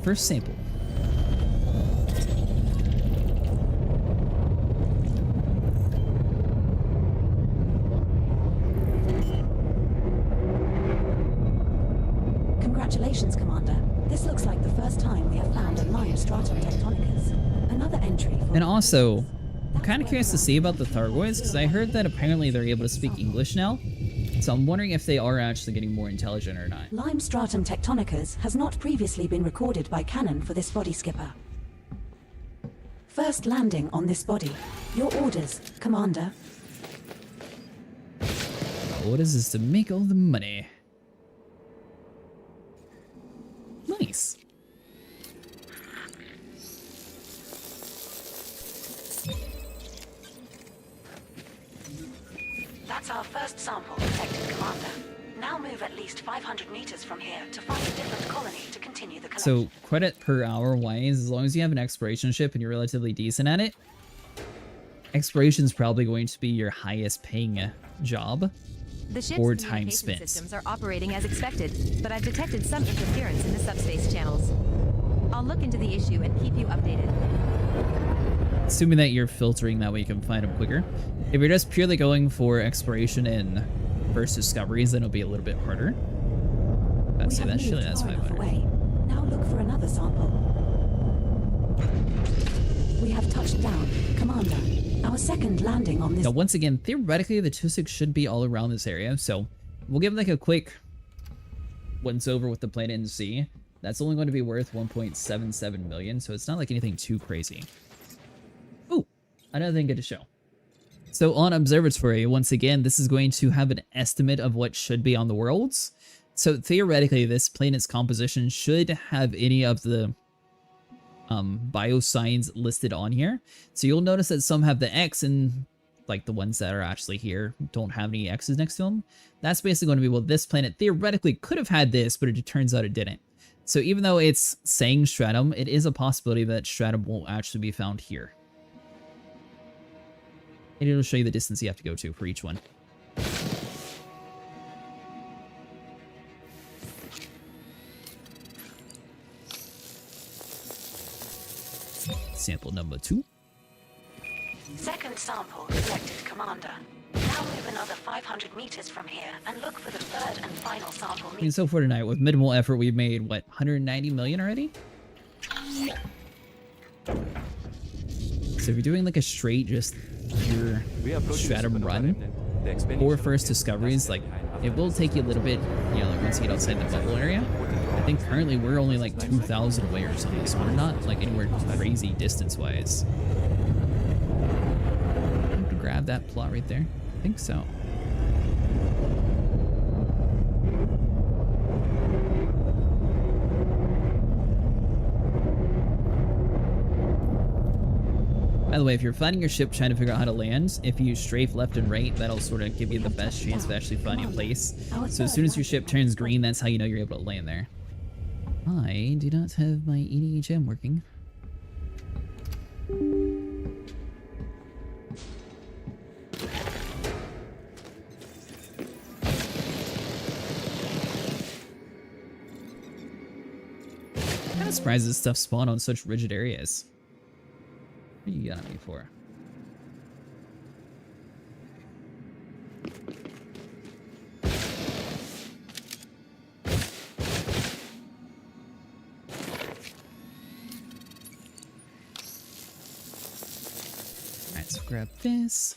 First sample. Congratulations, Commander. This looks like the first time we have found a lime Stratum Tectonicas. Another entry for... And also, I'm kind of curious to see about the Thargoids, because I heard that apparently they're able to speak English now. So I'm wondering if they are actually getting more intelligent or not. Lime Stratum Tectonicas has not previously been recorded by Canon for this body, Skipper. First landing on this body. Your orders, Commander. What is this to make all the money? Nice. That's our first sample detected, Commander. Now move at least 500 meters from here to find a different colony to continue the collection. So, credit per hour wise, as long as you have an exploration ship and you're relatively decent at it, exploration's probably going to be your highest paying job. The ship's or time communication spent. systems are operating as expected, but I've detected some interference in the subspace channels. I'll look into the issue and keep you updated. Assuming that you're filtering, that way you can find them quicker. If you're just purely going for exploration and first discoveries, then it'll be a little bit harder. I'd say that's 500. Away. Now look for another sample. We have touched down, Commander. Our second landing on this... Now, once again, theoretically, the Tusik should be all around this area, so we'll give like a quick once over with the planet and see. That's only going to be worth 1.77 million, so it's not like anything too crazy. Ooh, another thing good to show. So on Observatory, once again, this is going to have an estimate of what should be on the worlds. So theoretically, this planet's composition should have any of the biosigns listed on here. So you'll notice that some have the X, and like the ones that are actually here don't have any X's next to them. That's basically going to be, well, this planet theoretically could have had this, but it turns out it didn't. So even though it's saying Stratum, it is a possibility that Stratum won't actually be found here. And it'll show you the distance you have to go to for each one. Sample number 2. Second sample detected, Commander. Now move another 500 meters from here and look for the third and final sample. And so for tonight, with minimal effort, we've made, what, 190 million already? So if you're doing like a straight, just pure Stratum run, or first discoveries, like, it will take you a little bit, you know, like once you get outside the bubble area. I think currently we're only like 2,000 away or something, so we're not like anywhere crazy distance-wise. Grab that plot right there. think so. By the way, if you're finding your ship trying to figure out how to land, if you strafe left and right, that'll sort of give you the best chance of actually finding a place. So as soon as your ship turns green, that's how you know you're able to land there. I do not have my EDHM working. I'm kind of surprised this stuff spawned on such rigid areas. What do you got on me for? Alright, so grab this.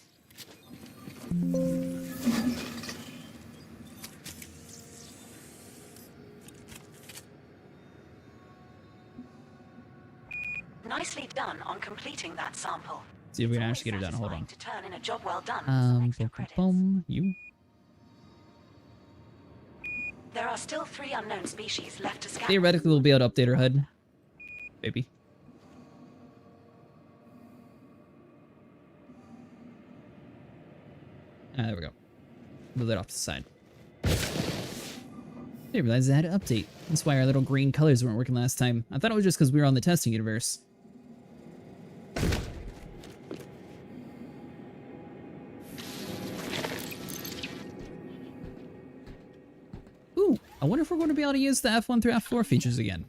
Nicely done on completing that sample. See if we can It's actually get it done. Hold always on. satisfying to turn in a job well done for some extra credits. You. There are still 3 unknown species left to scout. Theoretically, we'll be able to update our HUD. Maybe. There we go. Move that off to the side. I didn't realize I had to update. That's why our little green colors weren't working last time. I thought it was just because we were on the testing universe. Ooh, I wonder if we're going to be able to use the F1 through F4 features again.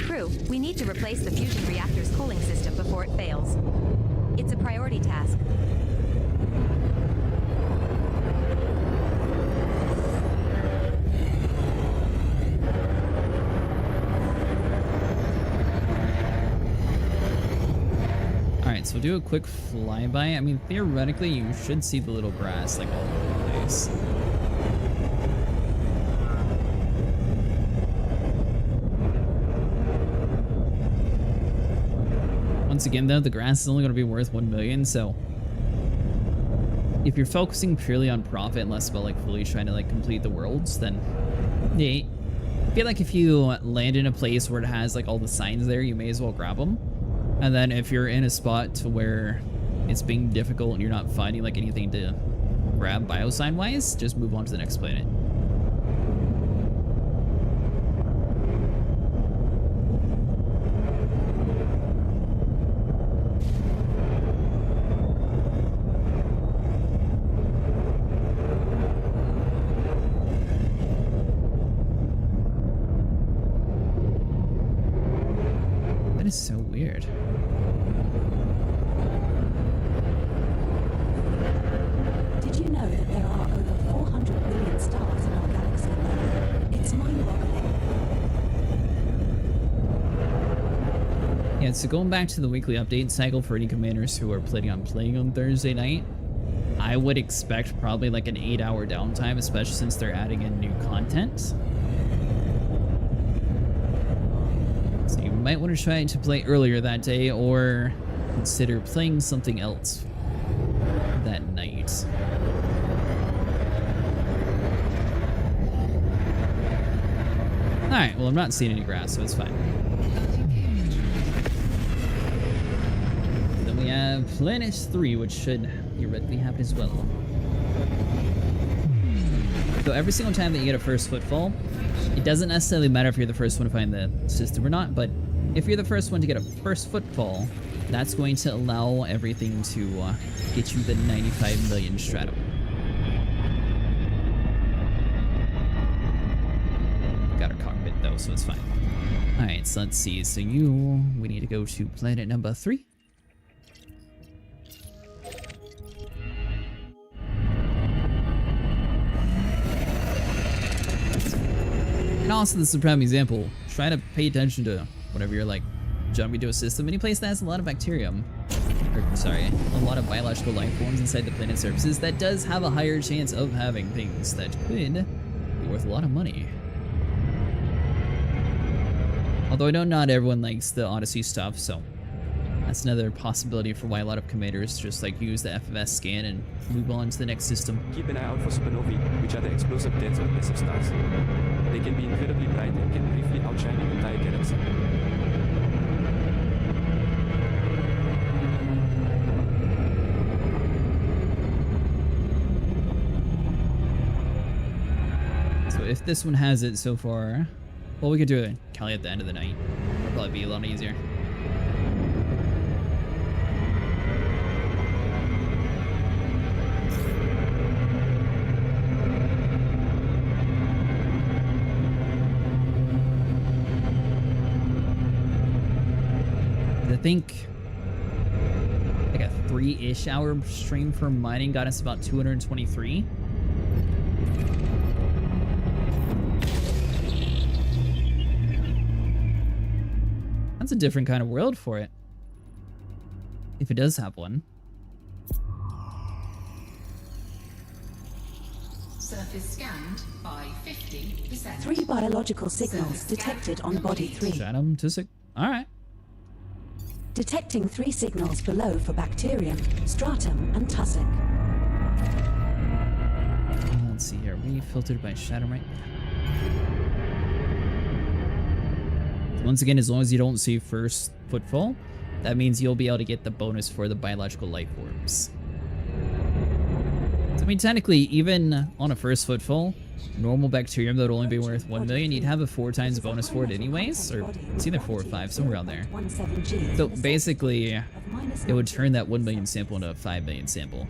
Crew, we need to replace the fusion reactor's cooling system before it fails. It's a priority task. Alright, so we'll do a quick flyby. I mean, theoretically, you should see the little grass, like, all over the place. Once again, though, the grass is only going to be worth 1 million, so if you're focusing purely on profit and less about, like, fully trying to, like, complete the worlds, then yeah, I feel like if you land in a place where it has, like, all the signs there, you may as well grab them. And then if you're in a spot to where it's being difficult and you're not finding like anything to grab biosign wise, just move on to the next planet. That is so weird. Did you know that there are over 400 billion stars in our galaxy alone? It's mind-boggling. Yeah, so going back to the weekly update cycle for any commanders who are planning on playing on Thursday night, I would expect probably like an 8-hour downtime, especially since they're adding in new content. So you might want to try to play earlier that day or consider playing something else that night. Alright, well I'm not seeing any grass, so it's fine. Then we have Planet 3, which should theoretically happen as well. So every single time that you get a first footfall, it doesn't necessarily matter if you're the first one to find the system or not, but if you're the first one to get a first footfall, that's going to allow everything to get you the 95 million stratum. Got our cockpit though, so it's fine. Alright, so let's see. So we need to go to planet number 3. And also, this is a prime example. Try to pay attention to whenever you're like jumping to a system. Any place that has a lot of bacterium, or sorry, a lot of biological life forms inside the planet surfaces, that does have a higher chance of having things that could be worth a lot of money. Although I know not everyone likes the Odyssey stuff, so That's another possibility for why a lot of commanders just like use the FFS scan and move on to the next system. Keep an eye out for supernovae, which are the explosive deaths of massive stars. They can be incredibly bright and can briefly outshine an entire galaxy. So if this one has it so far, well, we could do it Cali at the end of the night. It'll probably be a lot easier. I think like a 3-ish hour stream for mining got us about 223. That's a different kind of world for it. If it does have one. Surface scanned by 50%. 3 biological signals detected on body 3. Stratum Tectonicas. Alright. Detecting 3 signals below for bacterium, stratum, and tussock. Let's see here. We filtered by shadow, right? Once again, as long as you don't see first footfall, that means you'll be able to get the bonus for the biological life forms. So, I mean, technically, even on a first footfall, normal bacterium that would only be worth 1 million, you'd have a 4 times bonus for it anyways, or it's either 4 or 5, somewhere around there. So basically, it would turn that 1 million sample into a 5 million sample.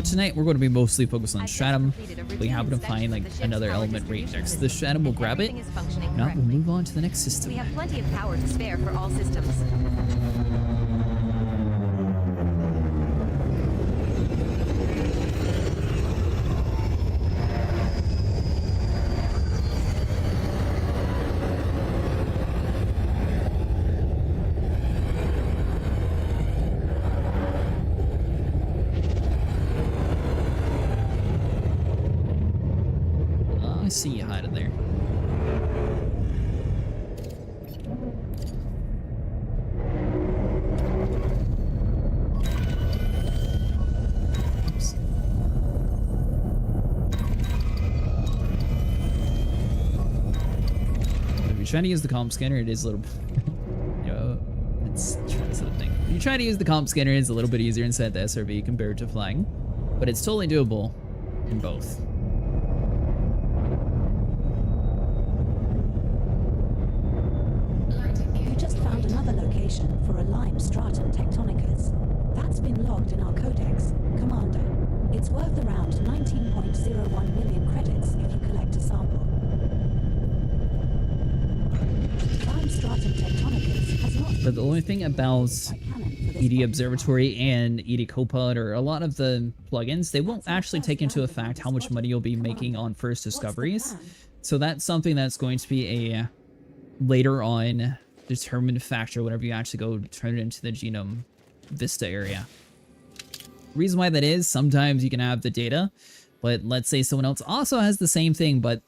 Tonight we're going to be mostly focused on stratum. We happen to find like another element right next to the stratum, we'll grab it. If not, we'll move on to the next system. We have plenty of power to spare for all systems. I see you hiding there. Oops. If you're trying to use the comm scanner, it is a little you know, it's this other thing. If you try to use the comm scanner, it's a little bit easier inside the SRV compared to flying, but it's totally doable in both. For a lime Stratum Tectonicas. That's been logged in our codex, Commander. It's worth around 19.01 million credits if you collect a sample. Lime Stratum Tectonicas has not... But the only thing about ED Observatory and ED Copilot or a lot of the plugins, they won't actually take into effect how much money you'll be making on first discoveries. So that's something that's going to be a later on determined factor whenever you actually go turn it into the genome vista area. Reason why that is, sometimes you can have the data, but let's say someone else also has the same thing, but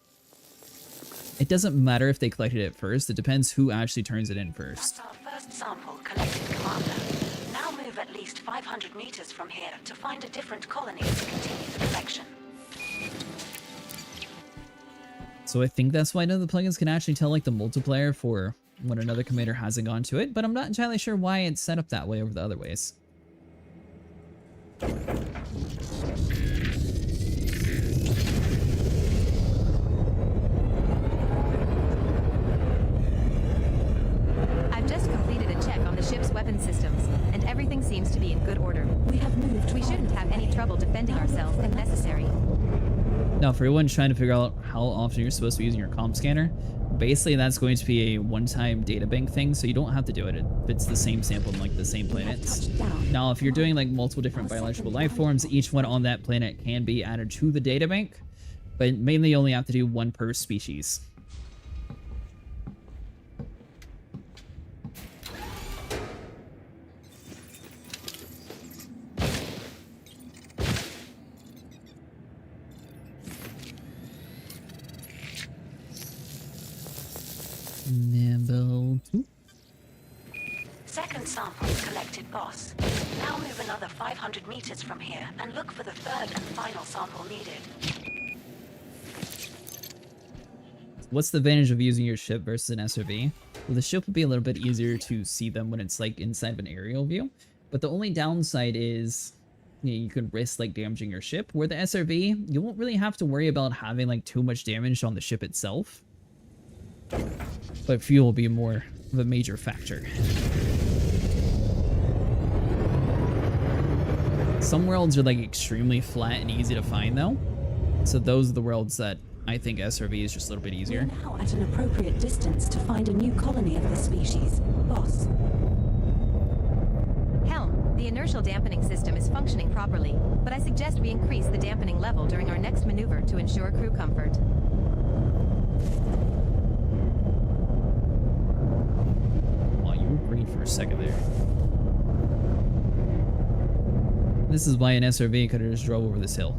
it doesn't matter if they collected it first. It depends who actually turns it in first. That's our first sample collected, Commander. Now move at least 500 meters from here to find a different colony to continue the collection. So I think that's why none of the plugins can actually tell like the multiplier for when another commander hasn't gone to it, but I'm not entirely sure why it's set up that way over the other ways. I've just completed a check on the ship's weapon systems, and everything seems to be in good order. We have moved. We shouldn't have any trouble defending ourselves if necessary. Now, for everyone trying to figure out how often you're supposed to be using your comm scanner, basically that's going to be a one-time data bank thing, so you don't have to do it if it's the same sample in like the same planets. Now, if you're doing like multiple different biological life forms, each one on that planet can be added to the data bank, but mainly you only have to do one per species. samples collected, boss. Now move another 500 meters from here and look for the third and final sample needed. What's the advantage of using your ship versus an SRV? Well, the ship will be a little bit easier to see them when it's like inside of an aerial view, but the only downside is you could risk like damaging your ship. Where the SRV, you won't really have to worry about having like too much damage on the ship itself, but fuel will be more of a major factor. Some worlds are like extremely flat and easy to find though, so those are the worlds that I think SRV is just a little bit easier. We're now at an appropriate distance to find a new colony of this species. Boss. Helm, the inertial dampening system is functioning properly, but I suggest we increase the dampening level during our next maneuver to ensure crew comfort. Oh, you were green for a second there. This is why an SRV could have just drove over this hill.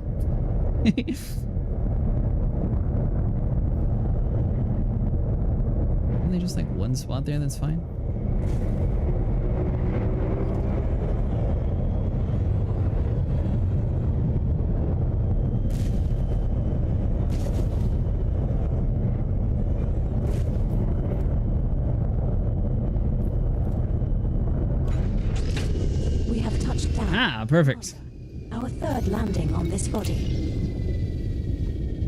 They just like one spot there, that's fine. We have touched down. Ah, perfect. Our third landing on this body.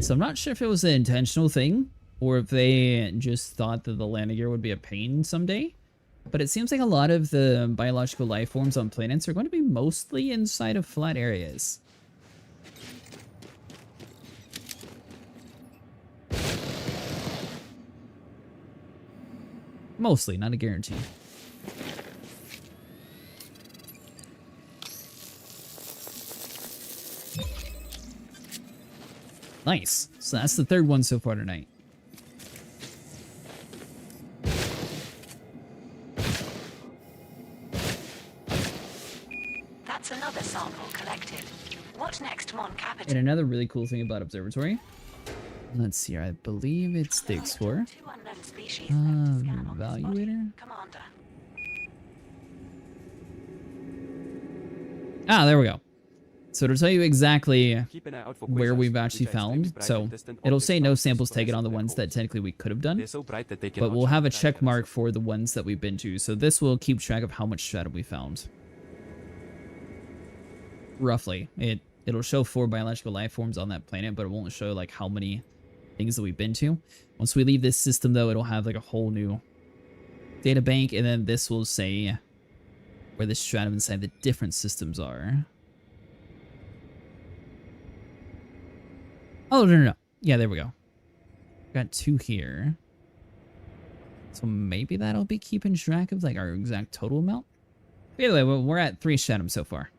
So I'm not sure if it was an intentional thing, or if they just thought that the landing gear would be a pain someday. But it seems like a lot of the biological life forms on planets are going to be mostly inside of flat areas. Mostly, not a guarantee. Nice. So that's the third one so far tonight. That's another sample collected. What next, Mon Capital? And another really cool thing about Observatory. Let's see here. I believe it's the Explorer. Two unknown species left to scan on this body. Evaluator. Commander. Ah, there we go. So it'll tell you exactly Keep an eye out for where quasars, we've which actually are extremely found. bright So and distant it'll objects say no found samples in taken on the black ones that holes. technically we could have done. They're so bright that they But we'll cannot have a shine check bright mark enough. for the ones that we've been to. So this will keep track of how much stratum we found. Roughly. It'll show 4 biological life forms on that planet, but it won't show like how many things that we've been to. Once we leave this system though, it'll have like a whole new data bank, and then this will say where the stratum inside the different systems are. Oh, no. Yeah, there we go. Got 2 here. So maybe that'll be keeping track of like our exact total amount. But either way, we're at 3 stratum so far.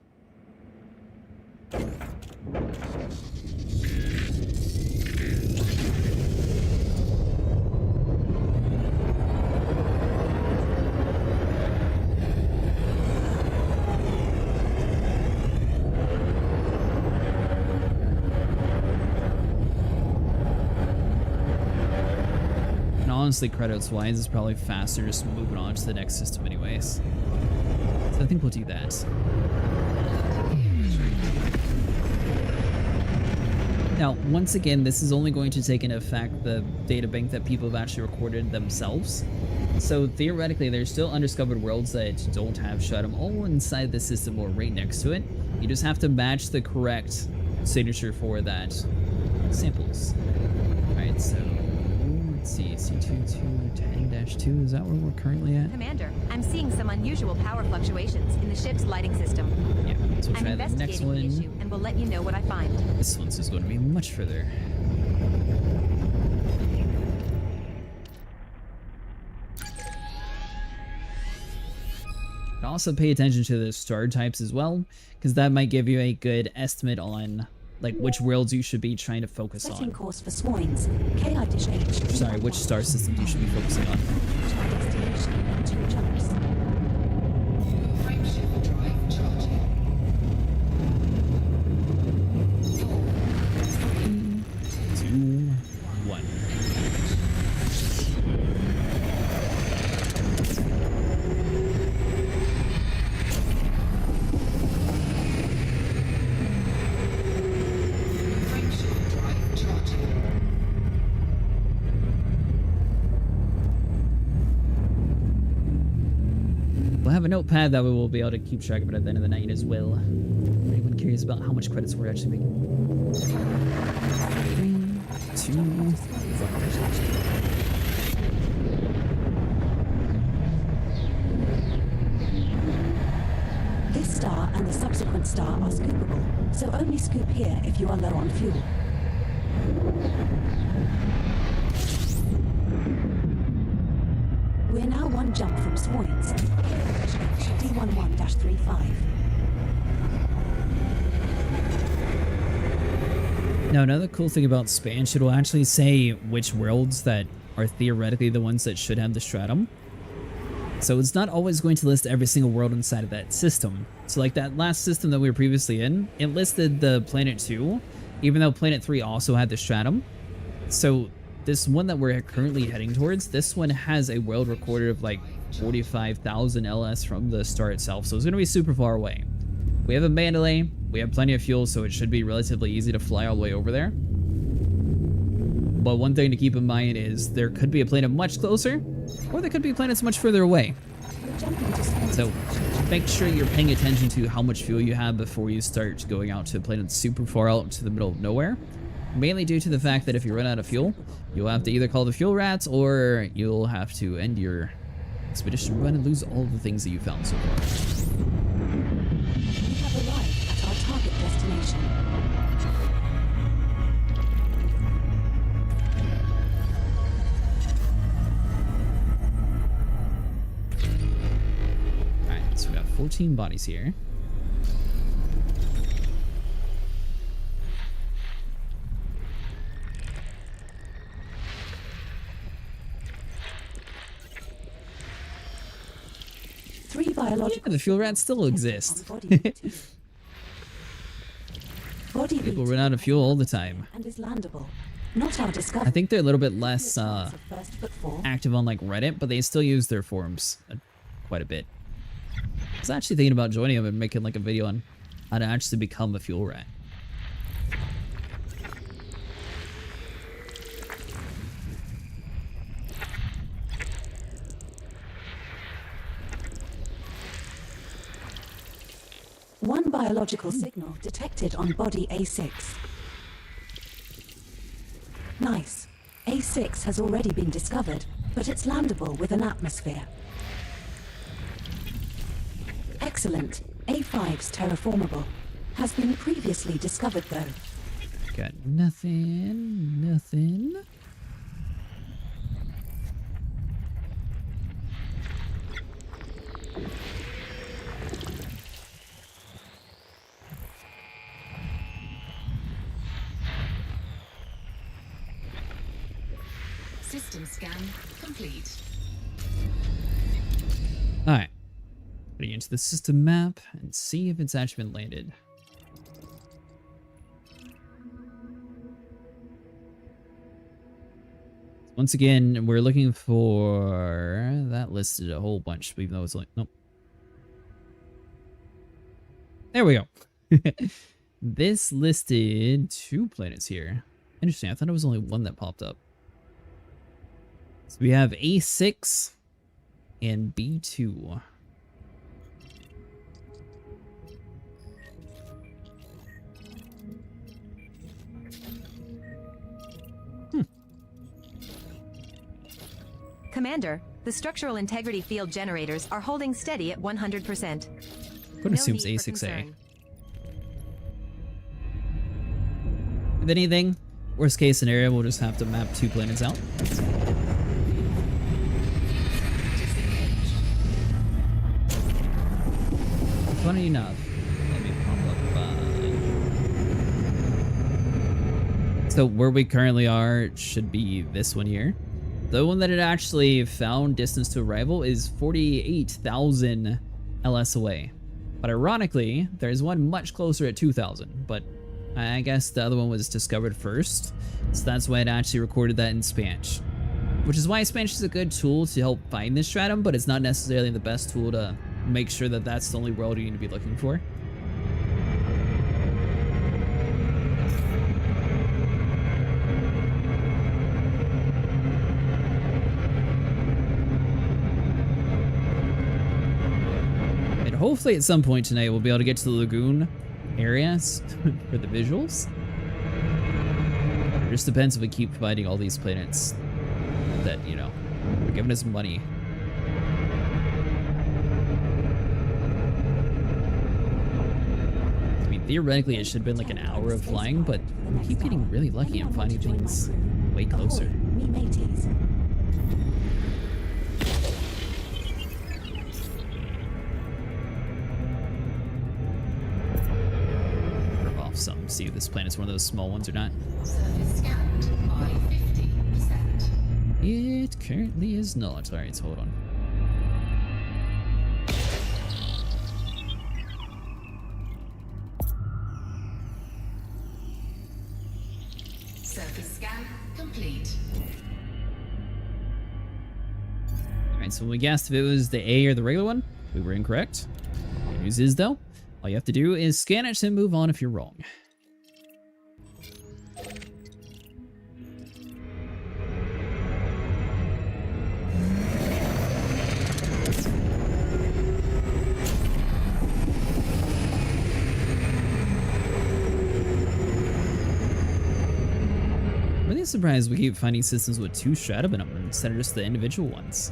And honestly, credits-wise, it's probably faster just moving on to the next system anyways. So I think we'll do that. Now, once again, this is only going to take into effect the data bank that people have actually recorded themselves. So theoretically, there's still undiscovered worlds that don't have stratum all inside the system or right next to it. You just have to match the correct signature for that samples. Alright, so let's see, C2210-2, is that where we're currently at? Commander, I'm seeing some unusual power fluctuations in the ship's lighting system. Yeah, so we'll I'm try the next investigating one. the issue and will let you know what I find. This one's just going to be much further. Also pay attention to the star types as well, because that might give you a good estimate on like which worlds you should be trying to focus Setting on. course for Swoins. KI-H. Sorry, which star systems you should be focusing on. Our destination in 2 jumps. Frameshift drive charging. 2, 1. a notepad that we will be able to keep track of it at the end of the night as well. If anyone cares about how much credits we're actually making. 3, 2, 1. This star and the subsequent star are scoopable, so only scoop here if you are low on fuel. We're now one jump from Swoynes. D11-35. Now, another cool thing about Spanch, it'll actually say which worlds that are theoretically the ones that should have the stratum. So it's not always going to list every single world inside of that system. So like that last system that we were previously in, it listed the Planet 2, even though Planet 3 also had the stratum. So this one that we're currently heading towards, this one has a world recorded of like 45,000 LS from the star itself, so it's going to be super far away. We have a Mandalay, we have plenty of fuel, so it should be relatively easy to fly all the way over there. But one thing to keep in mind is there could be a planet much closer, or there could be planets much further away. So make sure you're paying attention to how much fuel you have before you start going out to planets super far out into the middle of nowhere. Mainly due to the fact that if you run out of fuel, you'll have to either call the fuel rats or you'll have to end your expedition run and lose all the things that you found so far. We have arrived at our target destination. Alright, so we got 14 bodies here. Biological the fuel rats still exist. People run out of fuel all the time. And is landable. Not our discovery. I think they're a little bit less active on like Reddit, but they still use their forums quite a bit. I was actually thinking about joining them and making like a video on how to actually become a fuel rat. One biological signal detected on body A6. Nice. A6 has already been discovered, but it's landable with an atmosphere. Excellent. A5's terraformable. Has been previously discovered though. Got nothing. System scan complete. Alright. Putting into the system map and see if it's actually been landed. Once again, we're looking for... That listed a whole bunch, even though it's like... Nope. There we go. This listed 2 planets here. Interesting, I thought it was only one that popped up. So we have A6 and B2. Commander, the structural integrity field generators are holding steady at 100%. What assumes need for A6A? concern. If anything, worst case scenario, we'll just have to map 2 planets out. Funny enough, let me pop up. So where we currently are should be this one here. The one that it actually found distance to arrival is 48,000 LS away. But ironically, there's one much closer at 2,000, but I guess the other one was discovered first, so that's why it actually recorded that in Spanch. Which is why Spanch is a good tool to help find this stratum, but it's not necessarily the best tool to make sure that that's the only world you need to be looking for. hopefully at some point tonight we'll be able to get to the lagoon areas for the visuals. It just depends if we keep finding all these planets that, you know, are giving us money. I mean, theoretically it should have been like an hour of flying, but we keep getting really lucky and finding things way closer. Me mateys. Rip off some, see if this planet's one of those small ones or not. Surface scanned by 50%. It currently is not. Alright, so hold on. Surface scan complete. Alright, so when we guessed if it was the A or the regular one, we were incorrect. Good news is, though, all you have to do is scan it and move on if you're wrong. I'm really surprised we keep finding systems with 2 stratum in them instead of just the individual ones.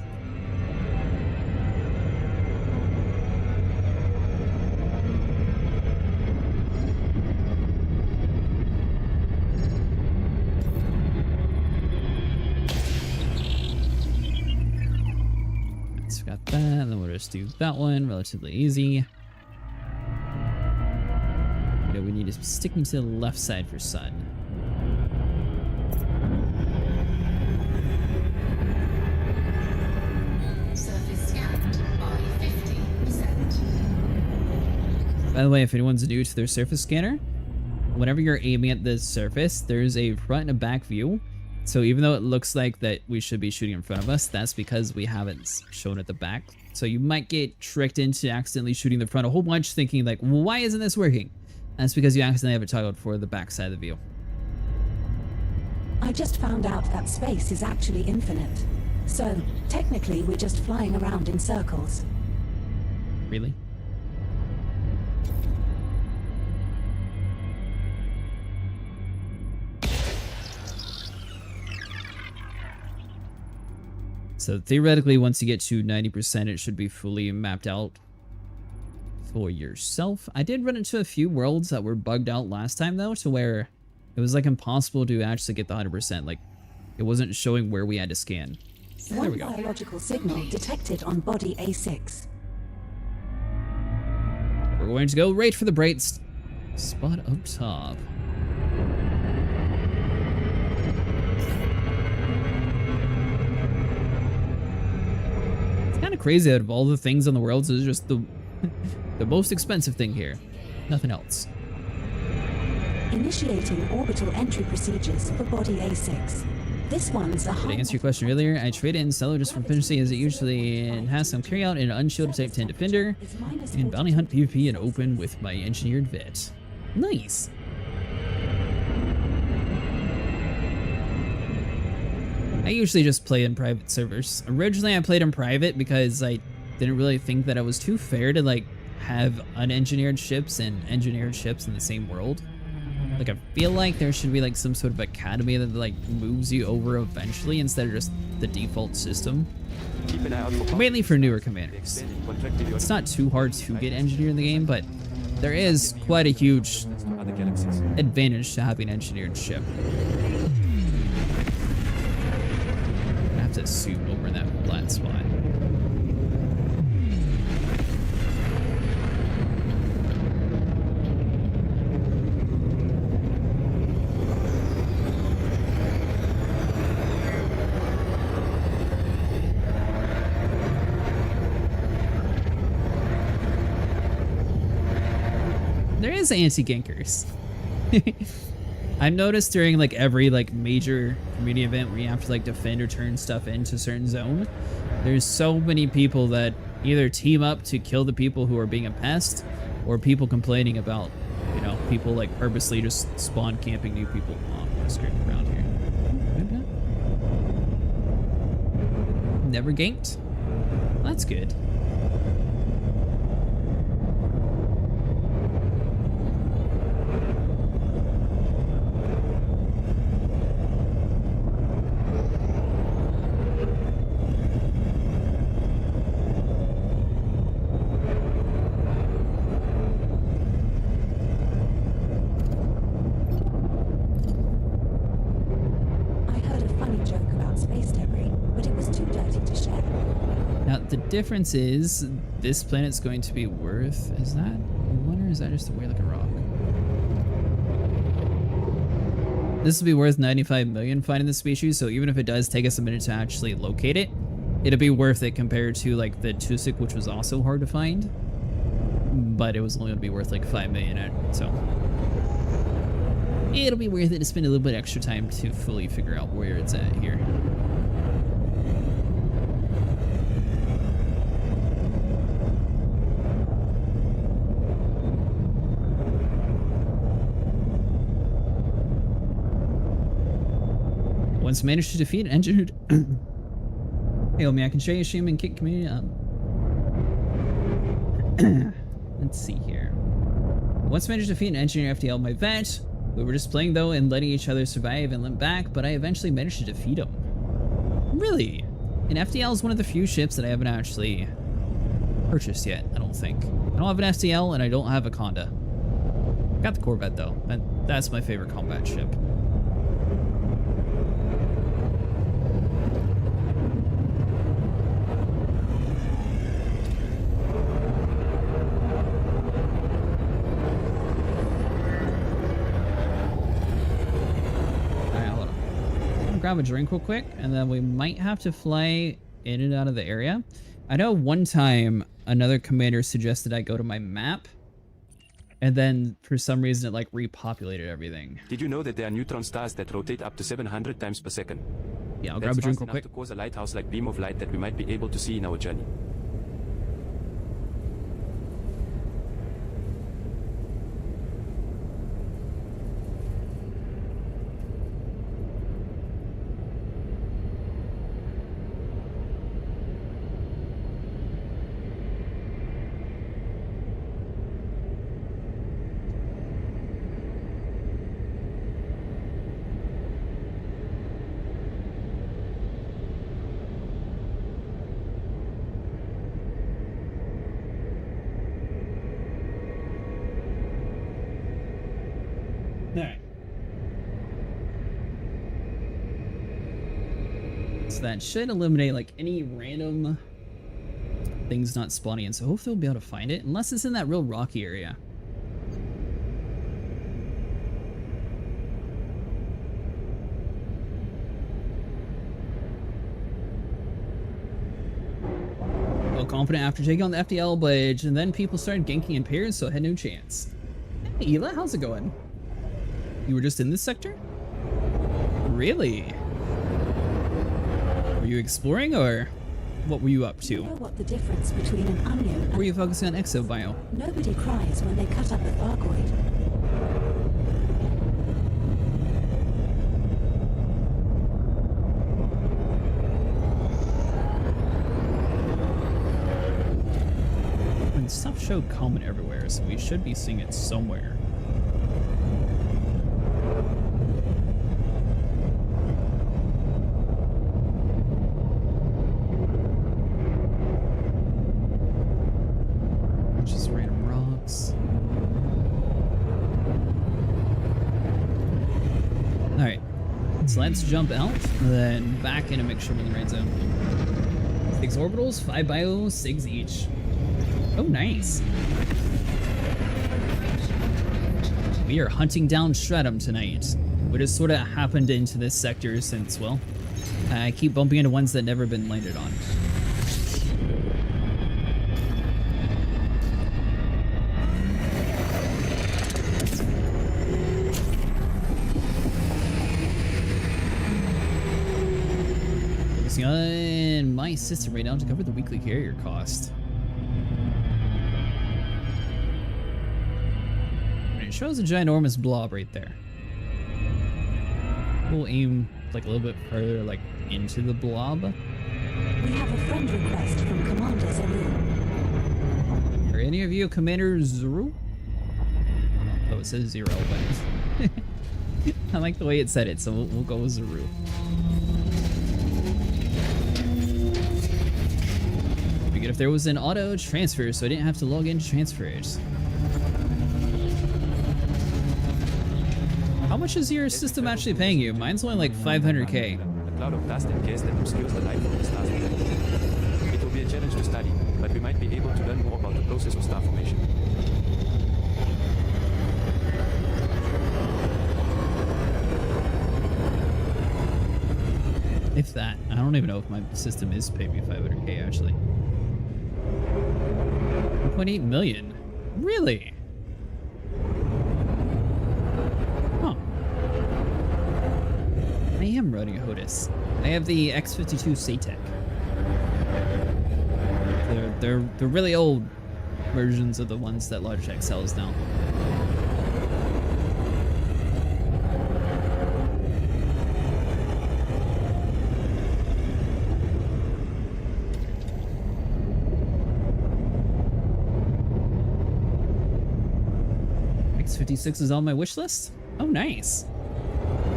So we got that, and then we'll just do that one, relatively easy. You know, we need to stick me to the left side for sun. Surface scanned by 50%. By the way, if anyone's new to their surface scanner, whenever you're aiming at the surface, there's a front and a back view. So even though it looks like that we should be shooting in front of us, that's because we haven't shown at the back. So you might get tricked into accidentally shooting the front a whole bunch, thinking like, well, why isn't this working? That's because you accidentally have it toggled for the back side of the view. I just found out that space is actually infinite. So, technically, we're just flying around in circles. Really? So theoretically, once you get to 90%, it should be fully mapped out for yourself. I did run into a few worlds that were bugged out last time, though, to where it was like impossible to actually get the 100%. Like, it wasn't showing where we had to scan. There we go. One biological signal detected on body A6. We're going to go right for the bright spot up top. It's kind of crazy out of all the things on the world, so it's just the most expensive thing here. Nothing else. Initiating orbital entry procedures for body A6. This one's a To high... answer your question earlier, I traded in Cello just for efficiency as it usually has some carry out in an unshielded type 10 defender and bounty hunt PvP and open with my engineered vet. Nice. I usually just play in private servers. Originally I played in private because I didn't really think that it was too fair to like have unengineered ships and engineered ships in the same world. Like, I feel like there should be like some sort of academy that like moves you over eventually instead of just the default system. Keep an eye out for Mainly for newer commanders. It's not too hard to get engineered in the game, but there is quite a huge other galaxies. advantage to having an engineered ship. I have to zoom over in that flat spot. There is anti-gankers. I've noticed during like every like major community event where you have to like defend or turn stuff into a certain zone, there's so many people that either team up to kill the people who are being a pest, or people complaining about, you know, people like purposely just spawn camping new people around here. Never ganked? Well, that's good. difference is this planet's going to be worth, is that one or is that just a weird looking rock? This will be worth 95 million finding the species, so even if it does take us a minute to actually locate it, it'll be worth it compared to like the Tusik, which was also hard to find, but it was only going to be worth like 5 million, so it'll be worth it to spend a little bit extra time to fully figure out where it's at here. Once managed to defeat an engineered hey, homie, I can show you a stream and kick community up. Let's see here. Once managed to defeat an engineer FTL my vet. We were just playing though and letting each other survive and limp back, but I eventually managed to defeat him. Really? And FTL is one of the few ships that I haven't actually purchased yet, I don't think. I don't have an FTL and I don't have a Conda. Got the Corvette though. That's my favorite combat ship. Grab a drink real quick, and then we might have to fly in and out of the area. I know one time another commander suggested I go to my map, and then for some reason it like repopulated everything. Did you know that there are neutron stars that rotate up to 700 times per second? Yeah, I'll grab a drink real quick. To cause a lighthouse-like beam of light that we might be able to see in our journey. Alright. So that should eliminate like any random things not spawning in. So hopefully we'll be able to find it, unless it's in that real rocky area. Felt confident after taking on the FDL Bridge, and then people started ganking in pairs, so I had no chance. Hey Ela, how's it going? You were just in this sector? Really? Were you exploring, or what were you up to? You know what the difference between an onion and... Were you focusing on exobio? Nobody cries when they cut up a Thargoid. And stuff showed common everywhere, so we should be seeing it somewhere. Just random rocks. Alright, so let's jump out, and then back in and make sure we're in the right zone. 6 orbitals, 5 bio, 6 each. Oh, nice. We are hunting down Stratum tonight. We just sort of happened into this sector since, well, I keep bumping into ones that never been landed on. Focusing on my system right now to cover the weekly carrier cost. It shows a ginormous blob right there. We'll aim like a little bit further, like into the blob. We have a friend request from Commander Zuru. Are any of you Commander Zuru? Oh, it says 0, but I like the way it said it, so we'll go with Zuru. It'd be good if there was an auto transfer, so I didn't have to log in to transfer it. How much is your system actually paying you? Mine's only like 500k. A cloud of dust and gas that obscures the light from the stars. It will be a challenge to study, but we might be able to learn more about the process of star formation. If that. I don't even know if my system is paying me 500k actually. 1.8 million? Really? Huh. I am running a HOTUS. I have the X52 SATEC. They're really old versions of the ones that Logitech sells now. X56 is on my wish list? Oh, nice.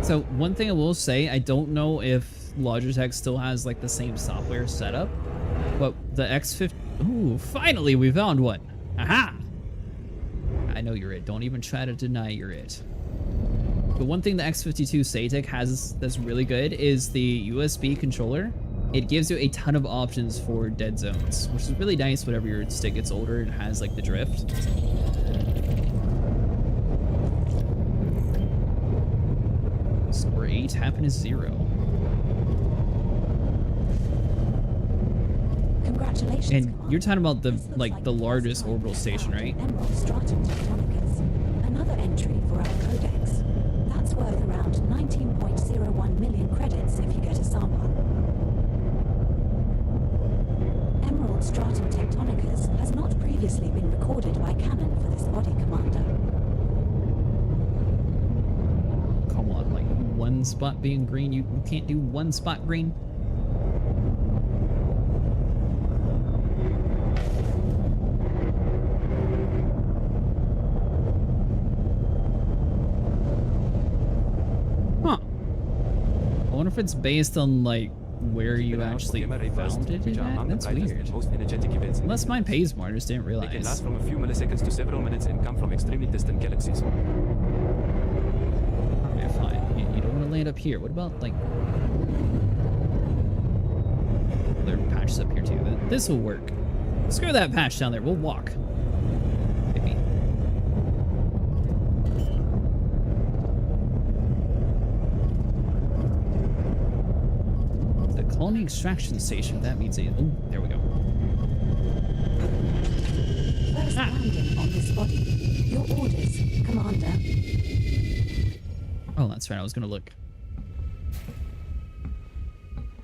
So one thing I will say, I don't know if Logitech still has like the same software setup, but the X50, ooh, finally we found one. Aha! I know you're it. Don't even try to deny you're it. The one thing the X52 SATEC has that's really good is the USB controller. It gives you a ton of options for dead zones, which is really nice whenever your stick gets older and has like the drift. Score 8, happiness 0. Congratulations, And Commander. you're talking about the This looks like the first largest time orbital we've station, found right? Emerald Stratum Tectonicas. Another entry for our codex. That's worth around 19.01 million credits if you get a sample. Emerald Stratum Tectonicas has not previously been recorded by Canon for this body, Commander. Come on, like one spot being green, you can't do one spot green? Huh. I wonder if it's based on like where you actually found it at? That's weird. Most energetic events. Unless mine pays more, I just didn't They can realize. last from a few milliseconds to several minutes and come from extremely distant galaxies. Okay, fine. You don't want to land up here. What about like... There are patches up here too. This will work. Screw that patch down there. We'll walk. Maybe. The colony extraction station. That means a... Oh, there we go. First landing on this body. Your orders, Commander. Oh, that's right. I was going to look.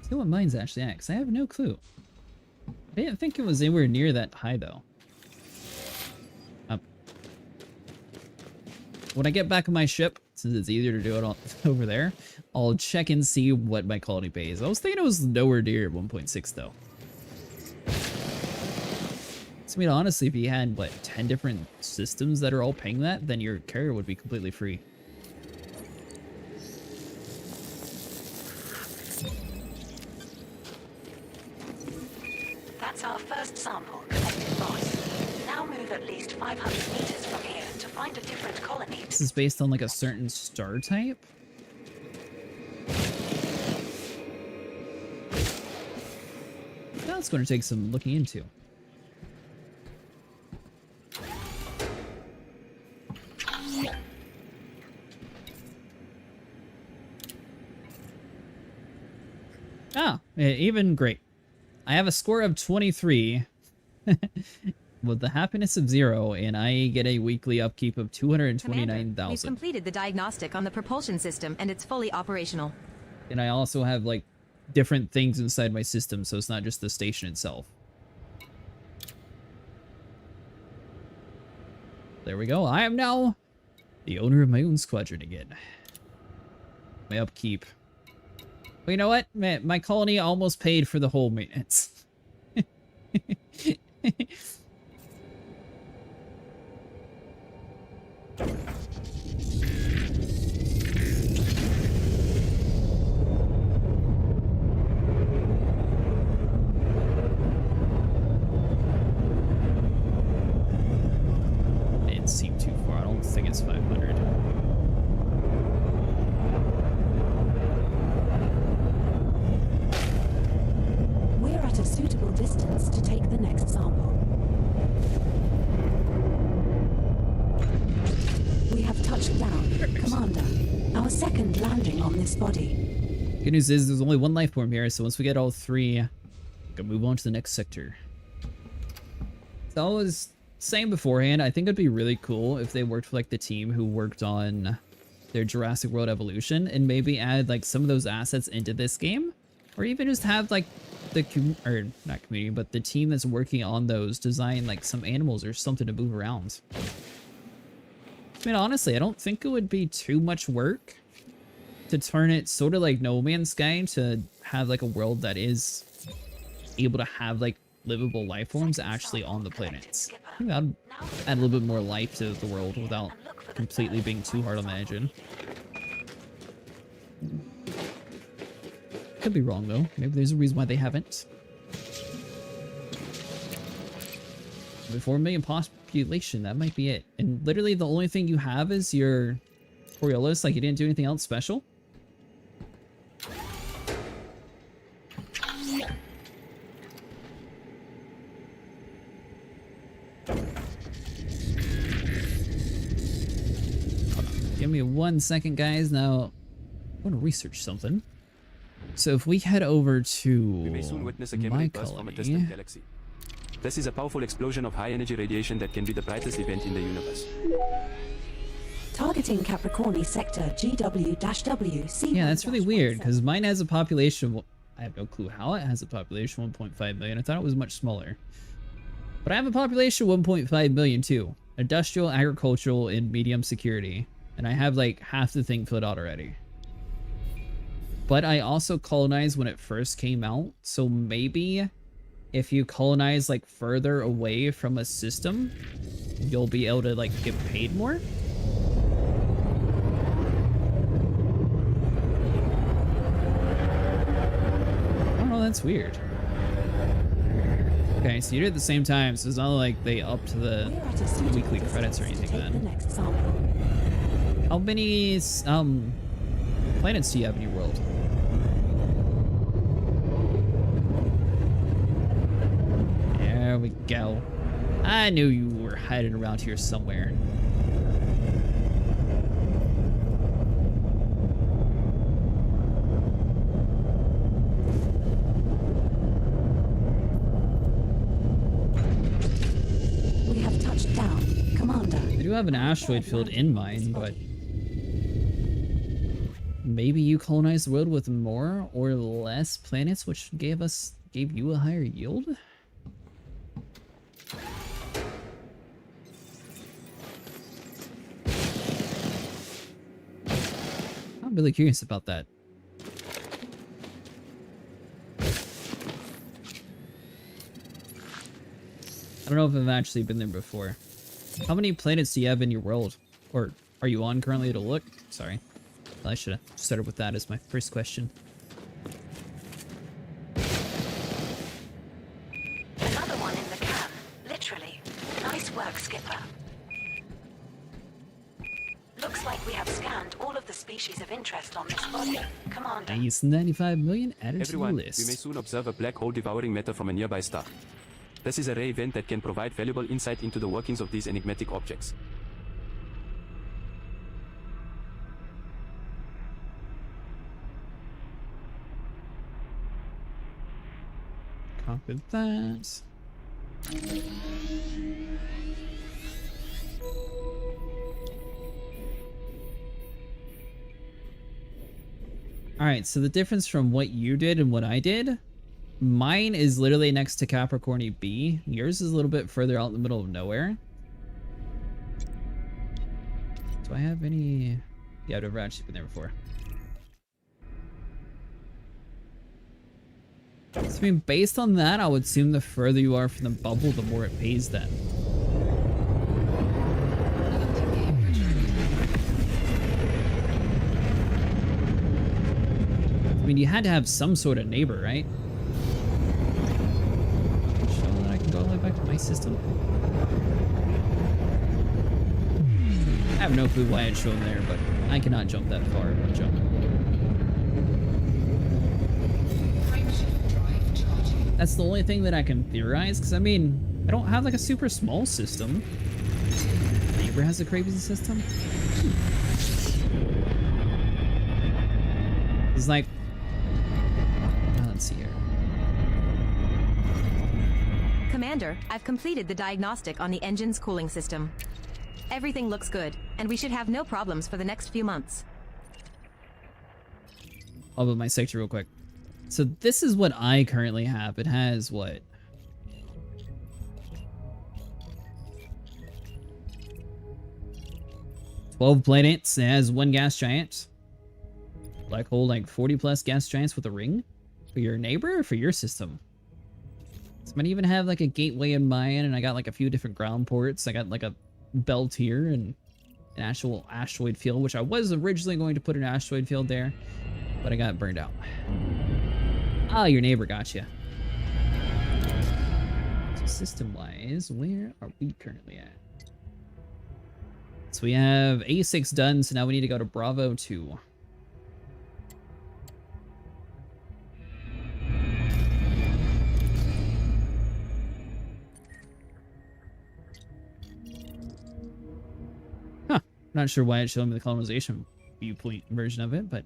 See what mine's actually at, 'cause I have no clue. I didn't think it was anywhere near that high, though. When I get back on my ship, since it's easier to do it over there, I'll check and see what my colony pays. I was thinking it was nowhere near 1.6, though. So, I mean, honestly, if you had, what, 10 different systems that are all paying that, then your carrier would be completely free. That's our first sample collected, boss. Now move at least 500 meters from here to find a different colony. This is based on, like, a certain star type? That's going to take some looking into. Ah, even great. I have a score of 23 with the happiness of 0, and I get a weekly upkeep of Commander, we've 229,000. completed the diagnostic on the propulsion system, and it's fully operational. And I also have, like, different things inside my system, so it's not just the station itself. There we go. I am now the owner of my own squadron again. My upkeep. But you know what? My colony almost paid for the whole maintenance. Didn't seem too far. I don't think it's 500. We're at a suitable distance to have touched down. Commander, our second landing on this body. Good news is there's only one life form here, so once we get all three, we can move on to the next sector. So I was saying beforehand, I think it'd be really cool if they worked with like the team who worked on their Jurassic World Evolution and maybe add like some of those assets into this game, or even just have like the not community, but the team that's working on those design like some animals or something to move around. I mean, honestly, I don't think it would be too much work to turn it sort of like No Man's Sky to have like a world that is able to have like livable life forms actually on the planets. I think that would add a little bit more life to the world without completely being too hard on the engine. Could be wrong though. Maybe there's a reason why they haven't. 4 million population, that might be it. And literally the only thing you have is your Coriolis, like you didn't do anything else special. Give me 1 second, guys. Now, I want to research something. So if we head over to We may soon witness a my chemical burst from a distant colony, galaxy. This is a powerful explosion of high-energy radiation that can be the brightest event in the universe. Targeting Capricorni Sector GW-W. yeah, that's really weird because mine has a population of, I have no clue how it has a population of 1.5 million. I thought it was much smaller. But I have a population of 1.5 million too. Industrial, agricultural, and medium security. And I have like half the thing filled out already. But I also colonized when it first came out, so maybe if you colonize like further away from a system, you'll be able to like get paid more. Oh, that's weird. Okay, so you did it at the same time, so it's not like they upped the weekly credits or anything then. How many planets do you have in your world? There we go. I knew you were hiding around here somewhere. We have touched down. Commander. I do have an asteroid field in mine, but maybe you colonized the world with more or less planets, which gave you a higher yield? I'm really curious about that. I don't know if I've actually been there before. How many planets do you have in your world? Or are you on currently to look? Sorry. I should have started with that as my first question. Another one in the can, literally. Nice work, Skipper. Looks like we have scanned all of the species of interest on this body. Commander. Nice, 95 million added Everyone, to the we may list. soon observe a black hole devouring matter from a nearby star. This is a rare event that can provide valuable insight into the workings of these enigmatic objects. Copy that. Alright, so the difference from what you did and what I did, mine is literally next to Capricorni B. Yours is a little bit further out in the middle of nowhere. Do I have any... Yeah, I've never actually been there before. So, I mean, based on that, I would assume the further you are from the bubble, the more it pays then. I mean, you had to have some sort of neighbor, right? Show that I can go all the way back to my system. I have no clue why I'd show them there, but I cannot jump that far. I'll jump. That's the only thing that I can theorize, because I mean, I don't have like a super small system. Neighbor has a crazy system. It's like, let's see here. Commander, I've completed the diagnostic on the engine's cooling system. Everything looks good, and we should have no problems for the next few months. I'll build my sector real quick. So this is what I currently have. It has what? $12 planets. It has 1 gas giant. Black hole, like 40 plus gas giants with a ring? For your neighbor or for your system? So I might even have like a gateway in mine, and I got like a few different ground ports. I got like a belt here and an actual asteroid field, which I was originally going to put an asteroid field there, but I got burned out. Oh, your neighbor got you. So system-wise, where are we currently at? So we have A6 done, so now we need to go to Bravo 2. Huh. Not sure why it's showing me the colonization viewpoint version of it, but...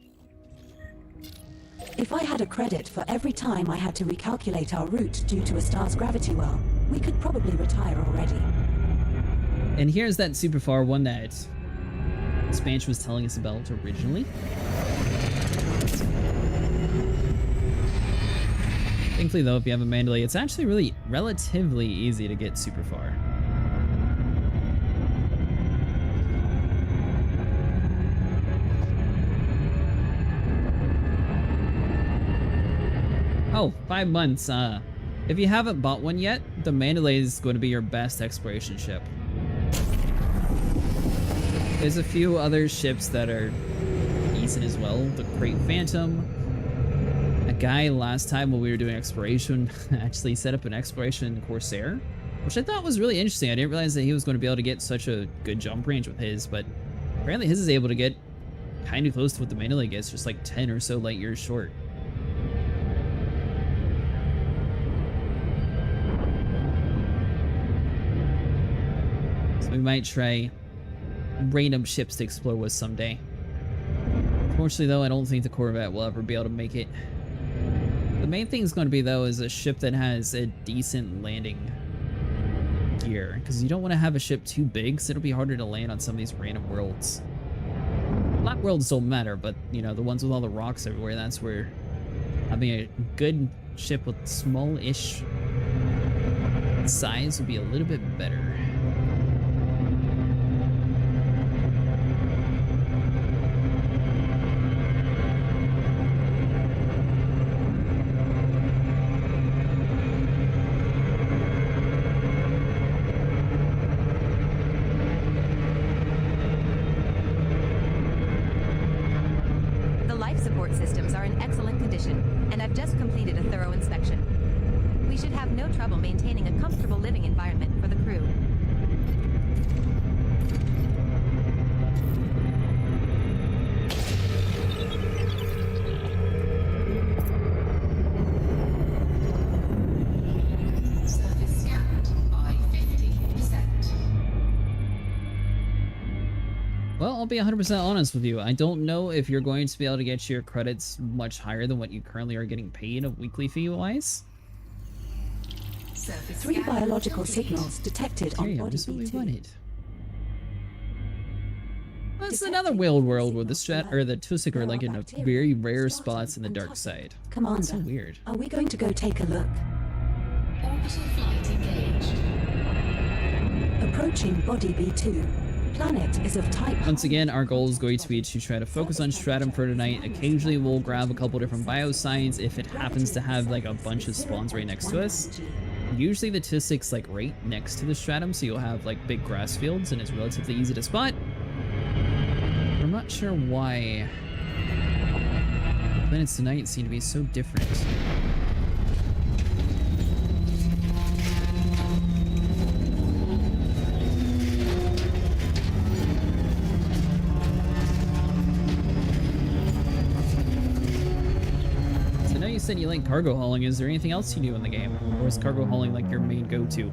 If I had a credit for every time I had to recalculate our route due to a star's gravity well, we could probably retire already. And here's that super far one that Spanch was telling us about originally. Thankfully though, if you have a Mandalay, it's actually really relatively easy to get super far. Oh, 5 months. If you haven't bought one yet, the Mandalay is going to be your best exploration ship. There's a few other ships that are decent as well. The Great Phantom. A guy last time when we were doing exploration actually set up an exploration Corsair, which I thought was really interesting. I didn't realize that he was going to be able to get such a good jump range with his, but apparently his is able to get kind of close to what the Mandalay gets, just like 10 or so light years short. So we might try random ships to explore with someday. Unfortunately though, I don't think the Corvette will ever be able to make it. The main thing is going to be though is a ship that has a decent landing gear, because you don't want to have a ship too big, because it'll be harder to land on some of these random worlds. Flat worlds don't matter, but you know, the ones with all the rocks everywhere, that's where having a good ship with small-ish size would be a little bit better. I'll be 100% honest with you. I don't know if you're going to be able to get your credits much higher than what you currently are getting paid a weekly fee-wise. 3 biological signals detected on body B2. That's another wild world where the Tusik are like in a very rare spots in the dark side. Commander, that's so weird. Are we going to go take a look? Orbital flight engaged. Approaching body B2. Planet is of type. Once again, our goal is going to be to try to focus on Stratum for tonight. Occasionally we'll grab a couple different biosigns if it happens to have like a bunch of spawns right next to us. Usually the Tusik's like right next to the Stratum, so you'll have like big grass fields and it's relatively easy to spot. I'm not sure why planets tonight seem to be so different. You said you like cargo hauling. Is there anything else you do in the game? Or is cargo hauling like your main go-to?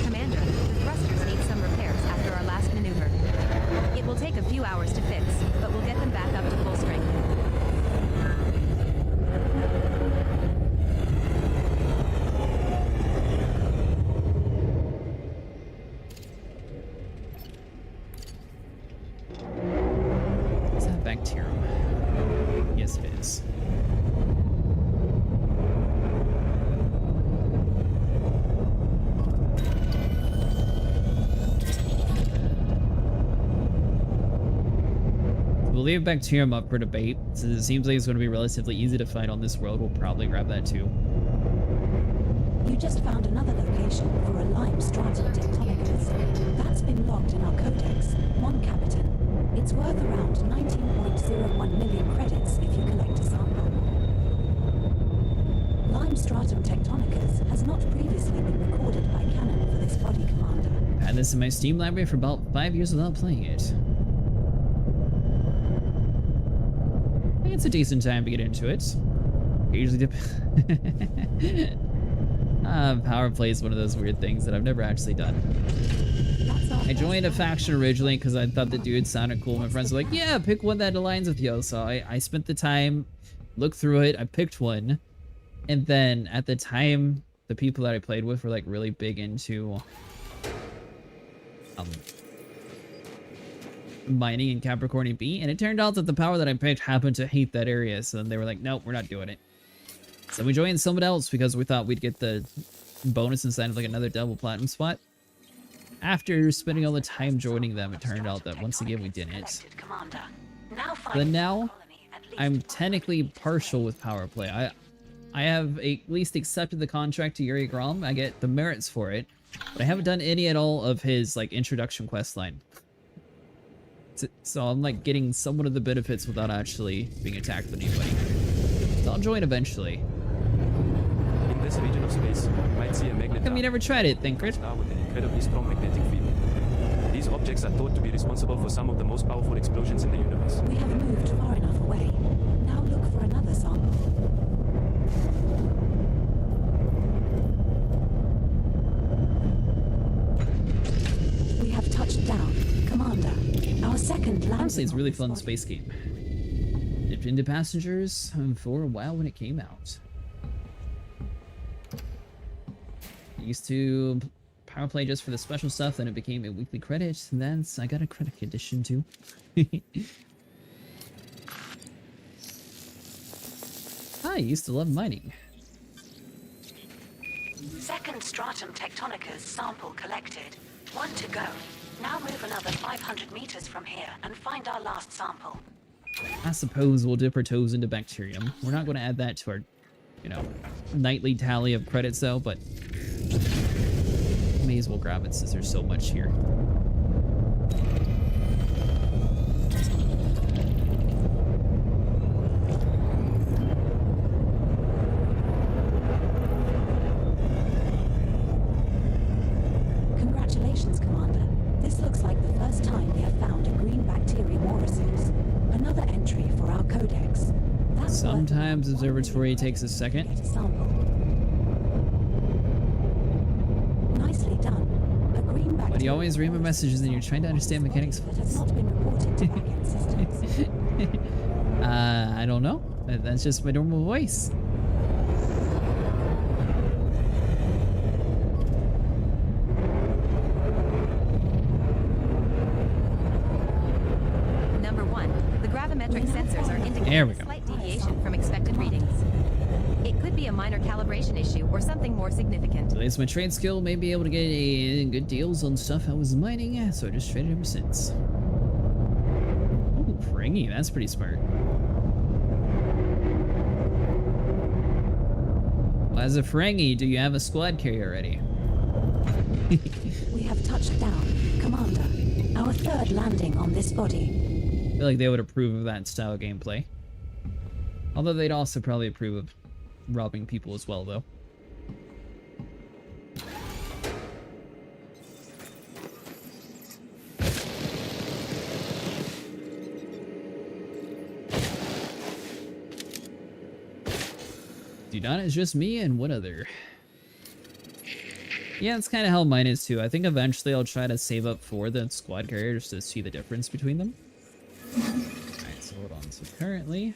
Commander, the thrusters need some repairs after our last Yes, it is. We'll leave bacterium up for debate, since it seems like it's going to be relatively easy to find on this world. We'll probably grab that too. You just found another location for a lime stratum tectonicas. That's been logged in our codex, Mon Capitan. It's worth around 19.01 million credits if you collect a sample. Lime stratum tectonicas has not previously been recorded by Canon for this body, Commander. I had this in my Steam library for about 5 years without playing it. I think it's a decent time to get into it. Usually power play is one of those weird things that I've never actually done. I joined a faction originally because I thought the dude sounded cool. My friends were like, yeah, pick one that aligns with you. So I spent the time, looked through it, I picked one. And then at the time, the people that I played with were like really big into mining in Capricorn B. And it turned out that the power that I picked happened to hate that area. So then they were like, nope, we're not doing it. So we joined someone else because we thought we'd get the bonus inside of like another double platinum spot. After spending all the time joining them, it turned out that once again we didn't. Then now, I'm technically partial with power play. I have at least accepted the contract to Yuri Grom. I get the merits for it, but I haven't done any at all of his like introduction quest line. So I'm like getting somewhat of the benefits without actually being attacked with anybody. So I'll join eventually. In this region of space, you might see a magnet. How come you never tried it, Thinkrit? Star with an incredibly strong magnetic field. These objects are thought to be responsible for some of the most powerful explosions in the universe. We have moved far enough away. Now look for another sample. We have touched down, Commander. Our second landing. Honestly, it's a really fun space game. Dipped into Passengers for a while when it came out. Used to power play just for the special stuff, then it became a weekly credit, and then I got a credit condition too. I used to love mining. Second Stratum Tectonicas sample collected. 1 to go. Now move another 500 meters from here and find our last sample. I suppose we'll dip our toes into bacterium. We're not going to add that to our, you know, nightly tally of credits though, but may as well grab it since there's so much here. Congratulations, Commander. This looks like the first time we have found a green bacteria morphosis. Another entry for our codex. That's Sometimes observatory takes a second. Get a sample. Nicely done. A green bacteria. But you always read my messages and you're trying to understand mechanics. That has not been reported to backend systems. I don't know. That's just my normal voice. Number 1, the gravimetric sensors are There indicating we a go. slight deviation from expected readings. It could be a minor calibration issue or something more significant. So at least my trade skill may be able to get good deals on stuff I was mining, so I just traded ever since. Oh, Pringy, that's pretty smart. Well, as a Ferengi, do you have a squad carrier already? We have touched down, Commander. Our third landing on this body. I feel like they would approve of that style of gameplay. Although they'd also probably approve of robbing people as well, though. Dude, not it's just me and one other. Yeah, that's kind of how mine is too. I think eventually I'll try to save up for the squad carrier just to see the difference between them. Alright, so hold on. So currently...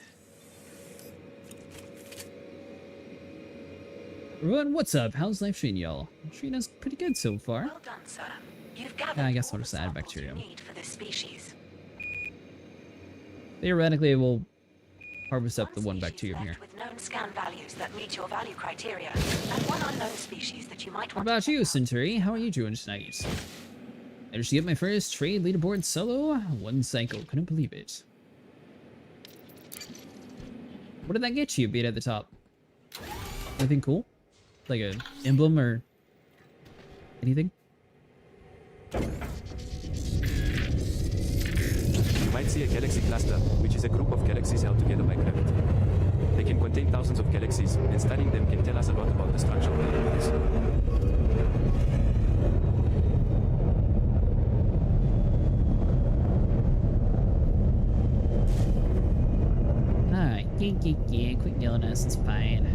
Everyone, what's up? How's life treating y'all? Treating us pretty good so far. Well done, sir. You've gathered Yeah, I guess all I'll the just add samples you bacterium. need for this species. Theoretically, we'll harvest up the one species bacterium here. left with known scan values that meet your value criteria, and one unknown species that you might What want about to you, check out. Centauri? How are you doing tonight? I just get my first trade leaderboard solo. One cycle. Couldn't believe it. What did that get you, beat at the top? Anything cool? Like a emblem or anything? You might see a galaxy cluster, which is a group of galaxies held together by gravity. They can contain thousands of galaxies, and studying them can tell us a lot about the structure of the universe. Alright, yeah, quit yelling at us, it's fine.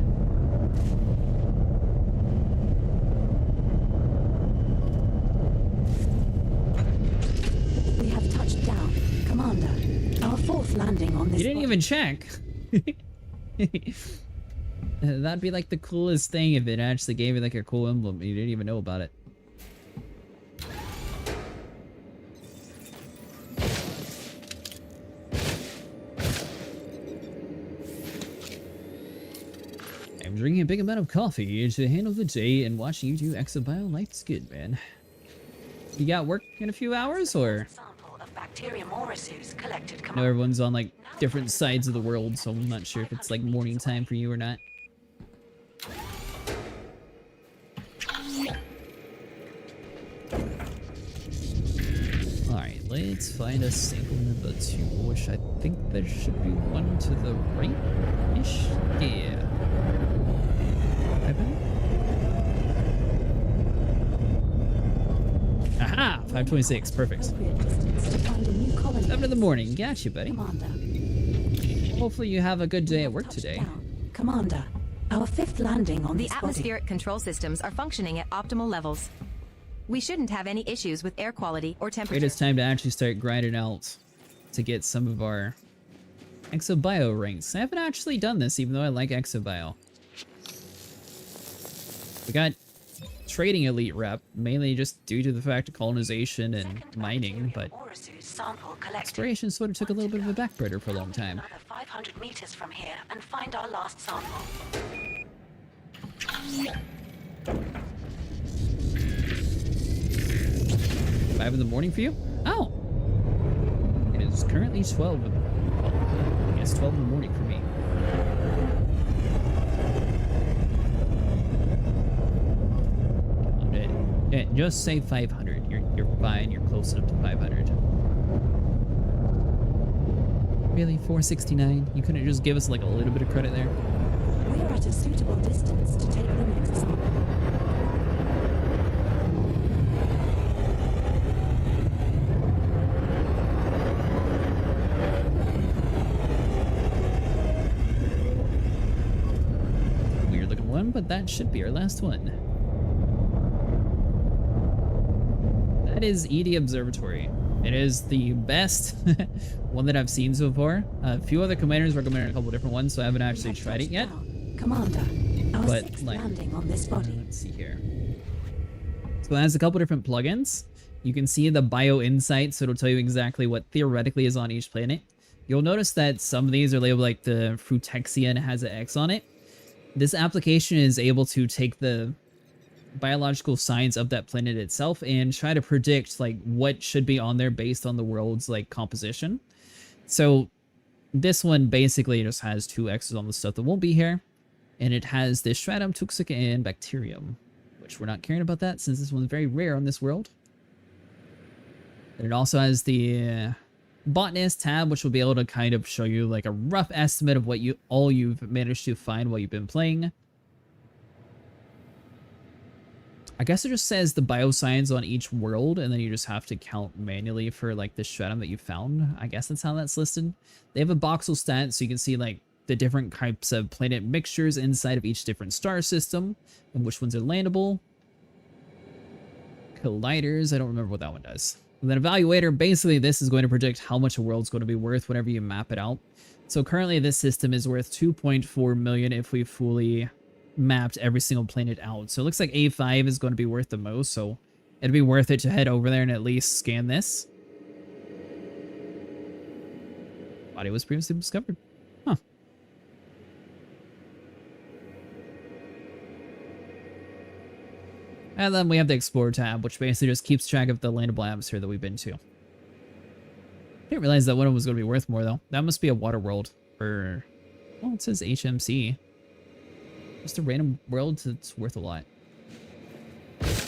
We have touched down. Commander, our fourth landing on this You didn't even check! That'd be like the coolest thing if it actually gave you like a cool emblem and you didn't even know about it. I'm drinking a big amount of coffee to handle the day, and watching you do exobio, life's good, man. You got work in a few hours, or? Sample of Bacterium aureus collected, I know Commander. everyone's on like different sides of the world, so I'm not sure if it's like morning time for you or not. Alright, let's find a sample number 2, which I think there should be one to the right-ish? Yeah. Aha! 526, perfect. appropriate distance to find a new colony. 7 in the morning, gotcha, buddy. Commander. Hopefully you have a good day at work Touched today. down. Commander, our fifth landing on The this body. atmospheric control systems are functioning at optimal levels. We shouldn't have any issues with air quality or Great, temperature. it's time to actually start grinding out to get some of our exobio ranks. I haven't actually done this, even though I like exobio. We got trading elite rep, mainly just due to the fact of colonization and mining, but Aureus sample collected. exploration sort of took a little bit of a backburner for a long time. Another 500 meters from here and find our last sample. 5 in the morning for you? Oh! It is currently 12. Well, it's 12 in the morning for me. Yeah, just say 500. You're fine. You're close enough to 500. Really? 469? You couldn't just give us like a little bit of credit there? We are at a suitable distance to take the next sample. Weird looking one, but that should be our last one. That is ED Observatory. It is the best one that I've seen so far. A few other commanders recommended a couple different ones, so I haven't actually tried it yet. Commander, our But, sixth like, landing on this body. Let's see here. So it has a couple different plugins. You can see the bio insight, so it'll tell you exactly what theoretically is on each planet. You'll notice that some of these are labeled like the Fruitexia and has an X on it. This application is able to take the biological science of that planet itself and try to predict like what should be on there based on the world's like composition. So this one basically just has 2 X's on the stuff that won't be here, and it has the Stratum Tectonicas and Bacterium, which we're not caring about that since this one's very rare on this world. And it also has the botanist tab, which will be able to kind of show you like a rough estimate of what you've managed to find while you've been playing. I guess it just says the bioscience on each world, and then you just have to count manually for like the stratum that you found. I guess that's how that's listed. They have a voxel stat, so you can see like the different types of planet mixtures inside of each different star system, and which ones are landable. Colliders, I don't remember what that one does. And then evaluator, basically this is going to predict how much a world's going to be worth whenever you map it out. So currently this system is worth 2.4 million if we fully mapped every single planet out. So it looks like A5 is going to be worth the most, so it'd be worth it to head over there and at least scan this. Body was previously discovered. Huh. And then we have the Explore tab, which basically just keeps track of the landable atmosphere that we've been to. Didn't realize that one was going to be worth more, though. That must be a water world for... Oh, it says HMC. Just a random world that's worth a lot. But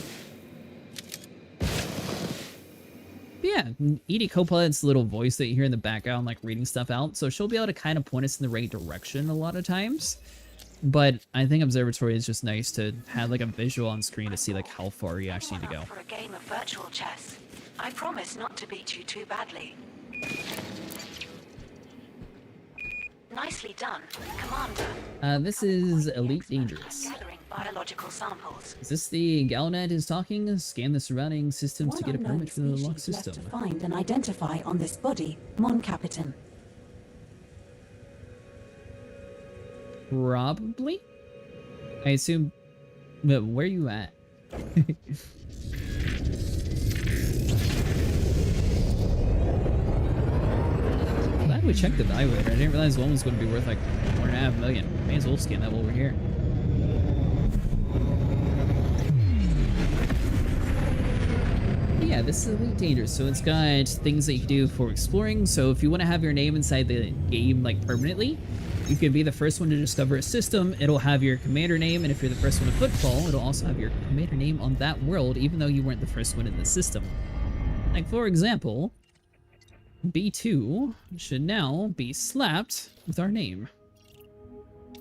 yeah, Edie Copilot's little voice that you hear in the background, like reading stuff out, so she'll be able to kind of point us in the right direction a lot of times. But I think Observatory is just nice to have like a visual on screen to see like how far you actually need to go. For a game of virtual chess. I promise not to beat you too badly. Nicely done, Commander. This is Elite Dangerous. Gathering biological samples. Is this the Galnet is talking? Scan the surrounding systems to get a permit for the lock system. To find and identify on this body, Mon Capitan. Probably? I assume... But where are you at? Glad we checked the evaluator. I didn't realize one was going to be worth like 1.5 million. May as well scan that while we're here. Yeah, this is Elite Dangerous, so it's got things that you can do for exploring. So if you want to have your name inside the game like permanently, you can be the first one to discover a system, it'll have your commander name, and if you're the first one to footfall, it'll also have your commander name on that world, even though you weren't the first one in the system. Like, for example, B2 should now be slapped with our name.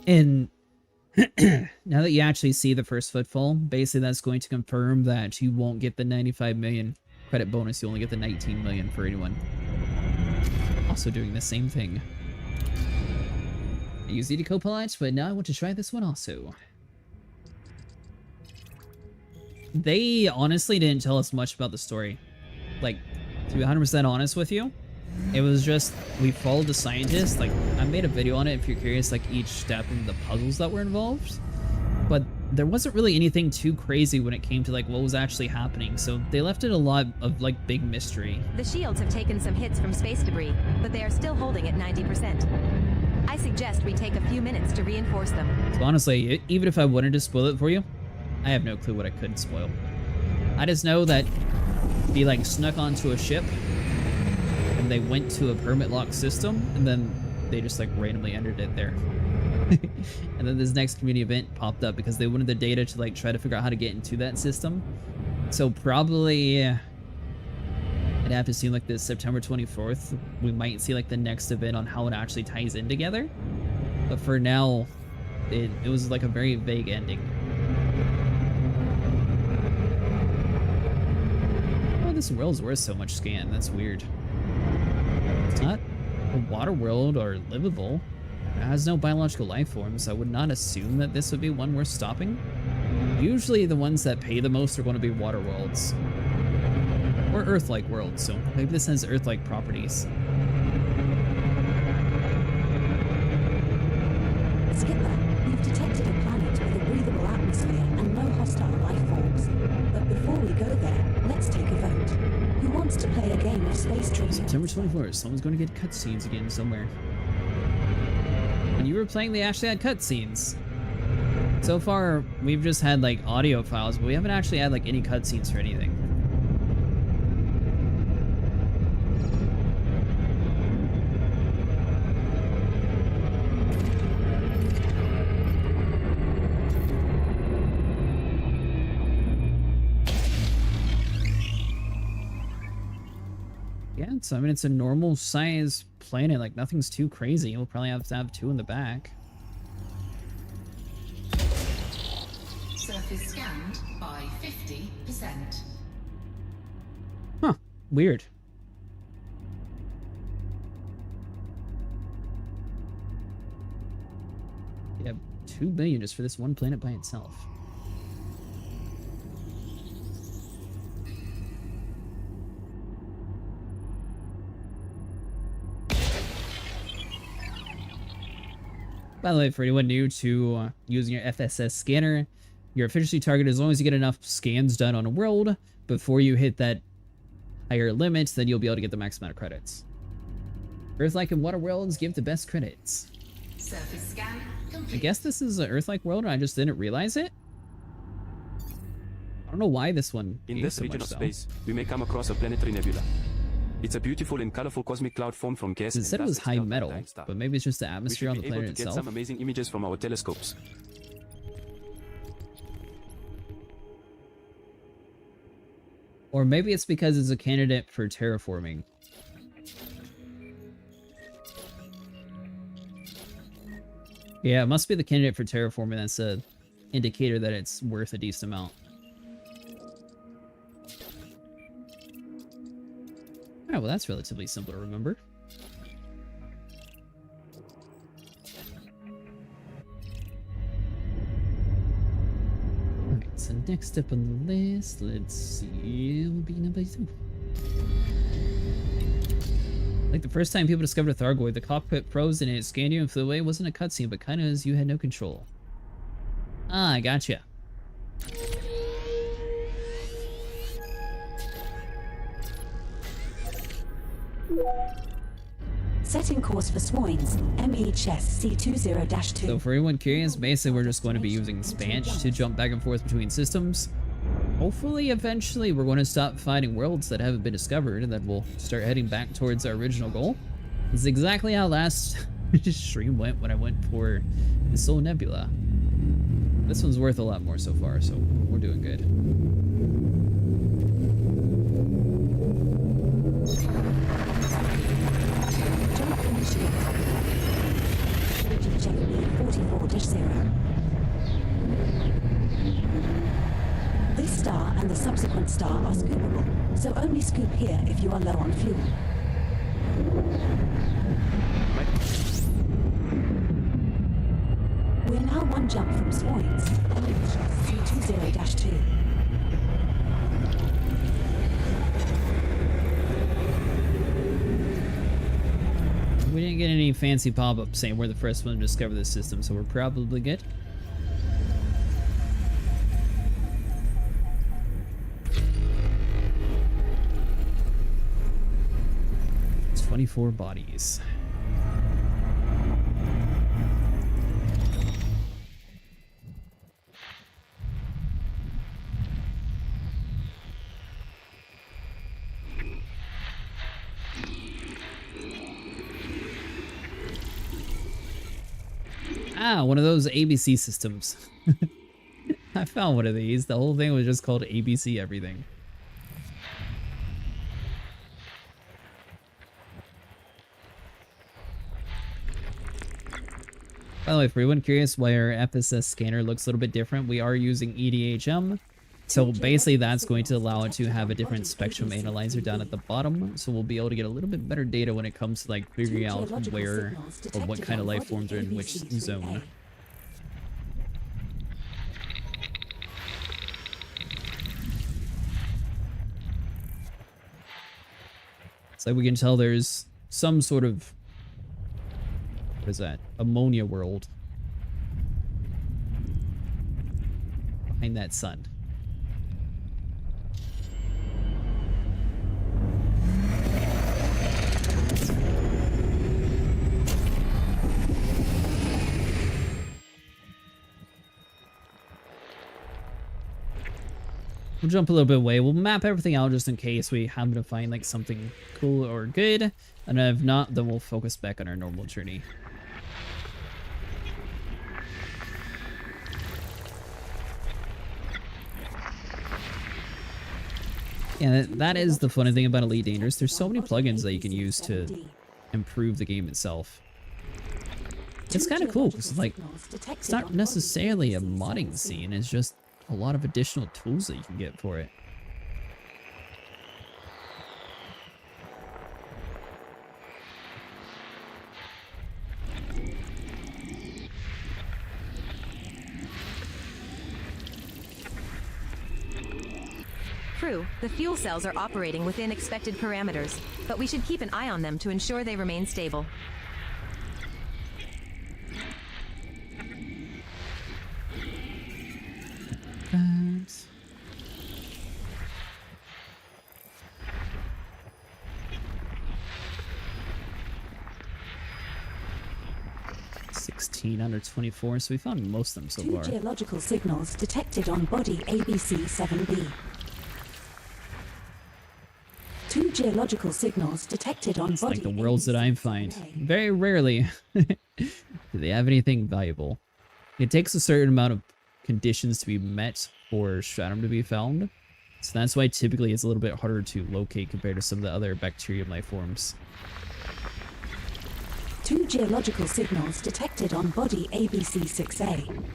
And now that you actually see the first footfall, basically that's going to confirm that you won't get the 95 million credit bonus, you only get the 19 million for anyone. Also doing the same thing. I use Edie Copilot, but now I want to try this one also. They honestly didn't tell us much about the story. Like, to be 100% honest with you, it was just, we followed the scientist. Like, I made a video on it if you're curious, like, each step in the puzzles that were involved. But there wasn't really anything too crazy when it came to, like, what was actually happening. So they left it a lot of, like, big mystery. The shields have taken some hits from space debris, but they are still holding at 90%. I suggest we take a few minutes to reinforce them. So honestly, even if I wanted to spoil it for you, I have no clue what I could spoil. I just know that he like snuck onto a ship and they went to a permit lock system and then they just like randomly entered it there. And then this next community event popped up because they wanted the data to like try to figure out how to get into that system. So probably I'd have to assume like this September 24th, we might see like the next event on how it actually ties in together. But for now, it was like a very vague ending. Oh, this world's worth so much scan. That's weird. It's not a water world or livable. It has no biological life forms, so I would not assume that this would be one worth stopping. Usually the ones that pay the most are going to be water worlds. Or Earth-like worlds, so maybe this has Earth-like properties. Skipper, you've detected a planet with a breathable atmosphere and no hostile life forms. But before we go there, let's take a vote. Who wants to play a game of space trivia? September 24th, someone's going to get cutscenes again somewhere. When you were playing, they actually had cutscenes. So far, we've just had like audio files, but we haven't actually had like any cutscenes for anything. Yeah, so I mean, it's a normal size planet, like nothing's too crazy. We'll probably have to have 2 in the back. Surface scanned by 50%. Huh, weird. Yeah, 2 billion just for this one planet by itself. By the way, for anyone new to using your FSS scanner, your efficiency target, as long as you get enough scans done on a world before you hit that higher limit, then you'll be able to get the max amount of credits. Earth-like and water worlds give the best credits. Surface scan complete. I guess this is an Earth-like world and I just didn't realize it. I don't know why this one In gave this so region much, of though. space, we may come across a planetary nebula. It's a beautiful and colorful cosmic cloud formed from gas It and said it dust was high expelled by a metal, dying star. but maybe it's just the We atmosphere should on the be able planet to get itself. some amazing images from our telescopes. Or maybe it's because it's a candidate for terraforming. Yeah, it must be the candidate for terraforming that's a indicator that it's worth a decent amount. Alright, well that's relatively simple to remember. Alright, so next up on the list, let's see, will be number 2. Like the first time people discovered a Thargoid, the cockpit froze and it scanned you and flew away. It wasn't a cutscene, but kind of as you had no control. Ah, I gotcha. Setting course for Swoins, ME Chess C20-2. So for anyone curious, basically we're just going to be using Spanch to jump back and forth between systems. Hopefully, eventually, we're going to stop finding worlds that haven't been discovered, and then we'll start heading back towards our original goal. This is exactly how last stream went when I went for the Soul Nebula. This one's worth a lot more so far, so we're doing good. Jump initiated. Check 44-0. This star and the subsequent star are scoopable, so only scoop here if you are low on fuel. We're now one jump from Swoins, C20-2. We didn't get any fancy pop-ups saying we're the first one to discover this system, so we're probably good. It's 24 bodies. Ah, one of those ABC systems. I found one of these. The whole thing was just called ABC everything. By the way, for anyone curious why our FSS scanner looks a little bit different, we are using EDHM. So basically that's going to allow it to have a different spectrum analyzer down at the bottom. So we'll be able to get a little bit better data when it comes to like figuring out where or what kind of life forms are in which zone. So we can tell there's some sort of, what is that? Ammonia world behind that sun. We'll jump a little bit away. We'll map everything out just in case we happen to find like something cool or good. And if not, then we'll focus back on our normal journey. Yeah, that is the funny thing about Elite Dangerous. There's so many plugins that you can use to improve the game itself. It's kind of cool because like it's not necessarily a modding scene. It's just a lot of additional tools that you can get for it. True, the fuel cells are operating within expected parameters, but we should keep an eye on them to ensure they remain stable. Thanks. 16 under 24, so we found most of them so 2 far. geological signals detected on body ABC-7B. 2 geological signals detected on It's body like the worlds that I find. ABC-7A. Very rarely do they have anything valuable. It takes a certain amount of conditions to be met for stratum to be found. So that's why typically it's a little bit harder to locate compared to some of the other bacterium life forms. 2 geological signals detected on body ABC-6A.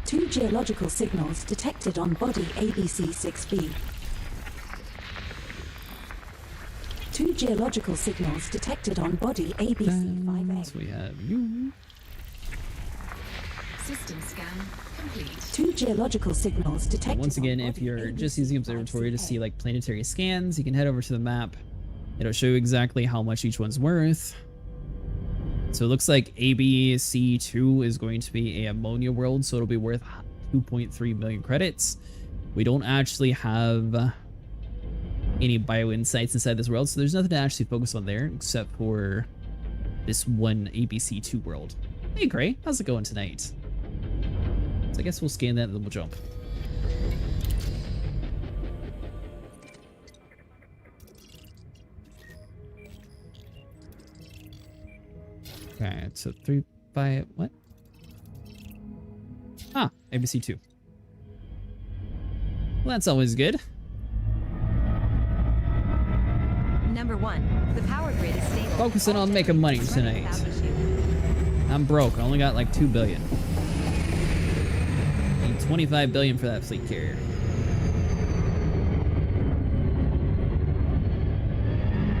2 geological signals detected on body ABC-6B. 2 geological signals detected on body ABC-5A. So we have you. System scan complete. 2 geological signals detected. Once again, on if body you're just using Observatory to ABC-5CA. see like planetary scans, you can head over to the map. It'll show you exactly how much each one's worth. So it looks like ABC2 is going to be a ammonia world, so it'll be worth 2.3 million credits. We don't actually have any bio insights inside this world, so there's nothing to actually focus on there except for this one ABC2 world. Hey Gray, how's it going tonight? So I guess we'll scan that and then we'll jump. Okay, so 3 by what? Ah, ABC2. Well, that's always good. Number 1. The power grid is stable. Focusing on making money tonight. Without issue. I'm broke. I only got like 2 billion. Need 25 billion for that fleet carrier.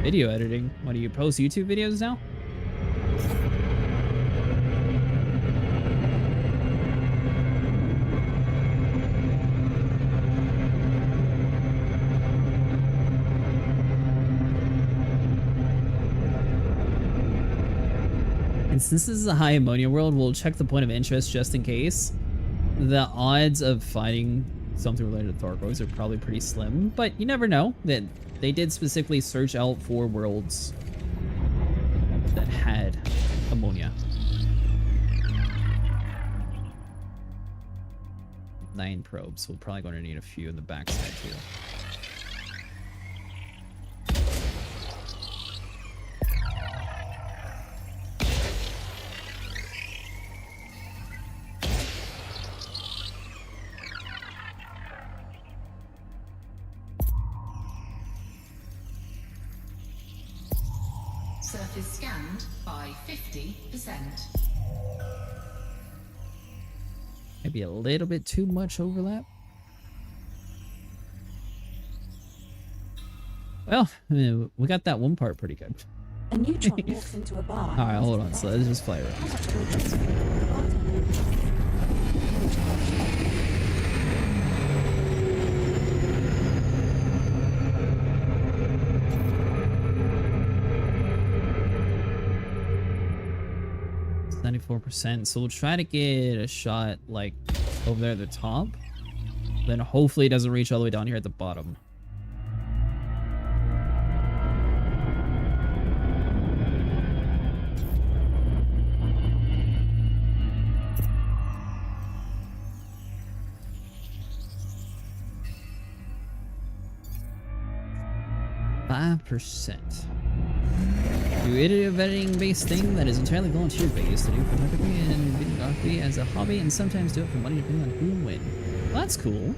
Video editing. What do you post YouTube videos now? And since this is a high ammonia world, we'll check the point of interest just in case. The odds of finding something related to Thargoids are probably pretty slim, but you never know. That they did specifically search out for worlds that had ammonia. 9 probes, so we're probably going to need a few in the backside too. Surface scanned by 50%. Maybe a little bit too much overlap. Well, I mean, we got that one part pretty good. A neutron walks into a bar. All right, hold on. So let's just play around. How much will it cost? The bartender insists. No charge. 94%, so we'll try to get a shot like over there at the top, then hopefully it doesn't reach all the way down here at the bottom. %. Do editing editing-based thing that is entirely volunteer-based. I do photography and videography as a hobby, and sometimes do it for money depending on who and when. Well, that's cool.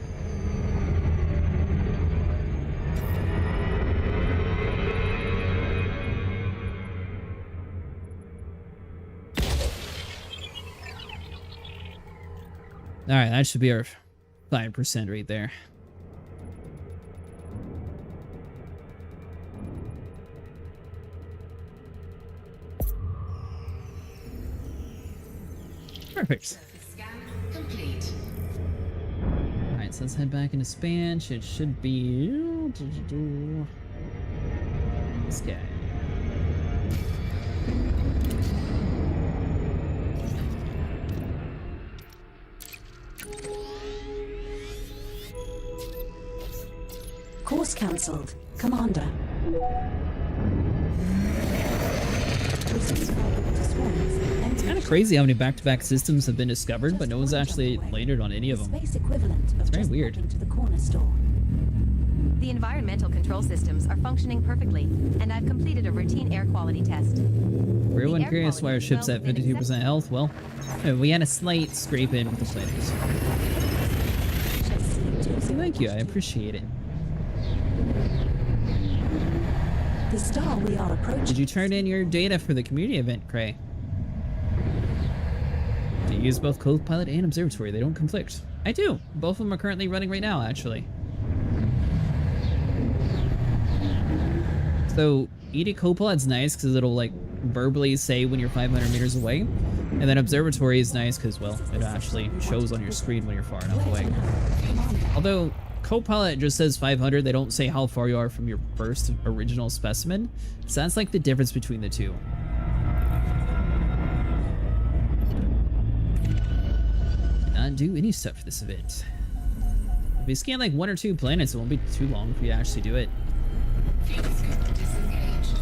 All right, that should be our 5% right there. Perfect. Scan complete. Alright, so let's head back into Spanch. It should be this guy. Course cancelled. Commander. Receive cargo It's kind of crazy how many back-to-back systems have been discovered, but no one's actually landed on any of them. Space equivalent of very just weird. walking to the corner store. The environmental control systems are functioning perfectly, and I've completed a routine air quality test. For everyone air curious why our quality is ship's well at within 52% health, well, we had a slight scrape in with the planet. So thank you, I appreciate it. The star we are approaching. Did you turn in your data for the community event, Cray? Do you use both Copilot and Observatory? They don't conflict. I do. Both of them are currently running right now, actually. So, ED Copilot's nice because it'll, like, verbally say when you're 500 meters away. And then Observatory is nice because, well, it actually shows on your screen when you're far enough away. Although, Copilot just says 500, they don't say how far you are from your first original specimen. So that's like the difference between the two. Not do any stuff for this event. If we scan like 1 or 2 planets, it won't be too long for you to actually do it. Fuel scope disengaged.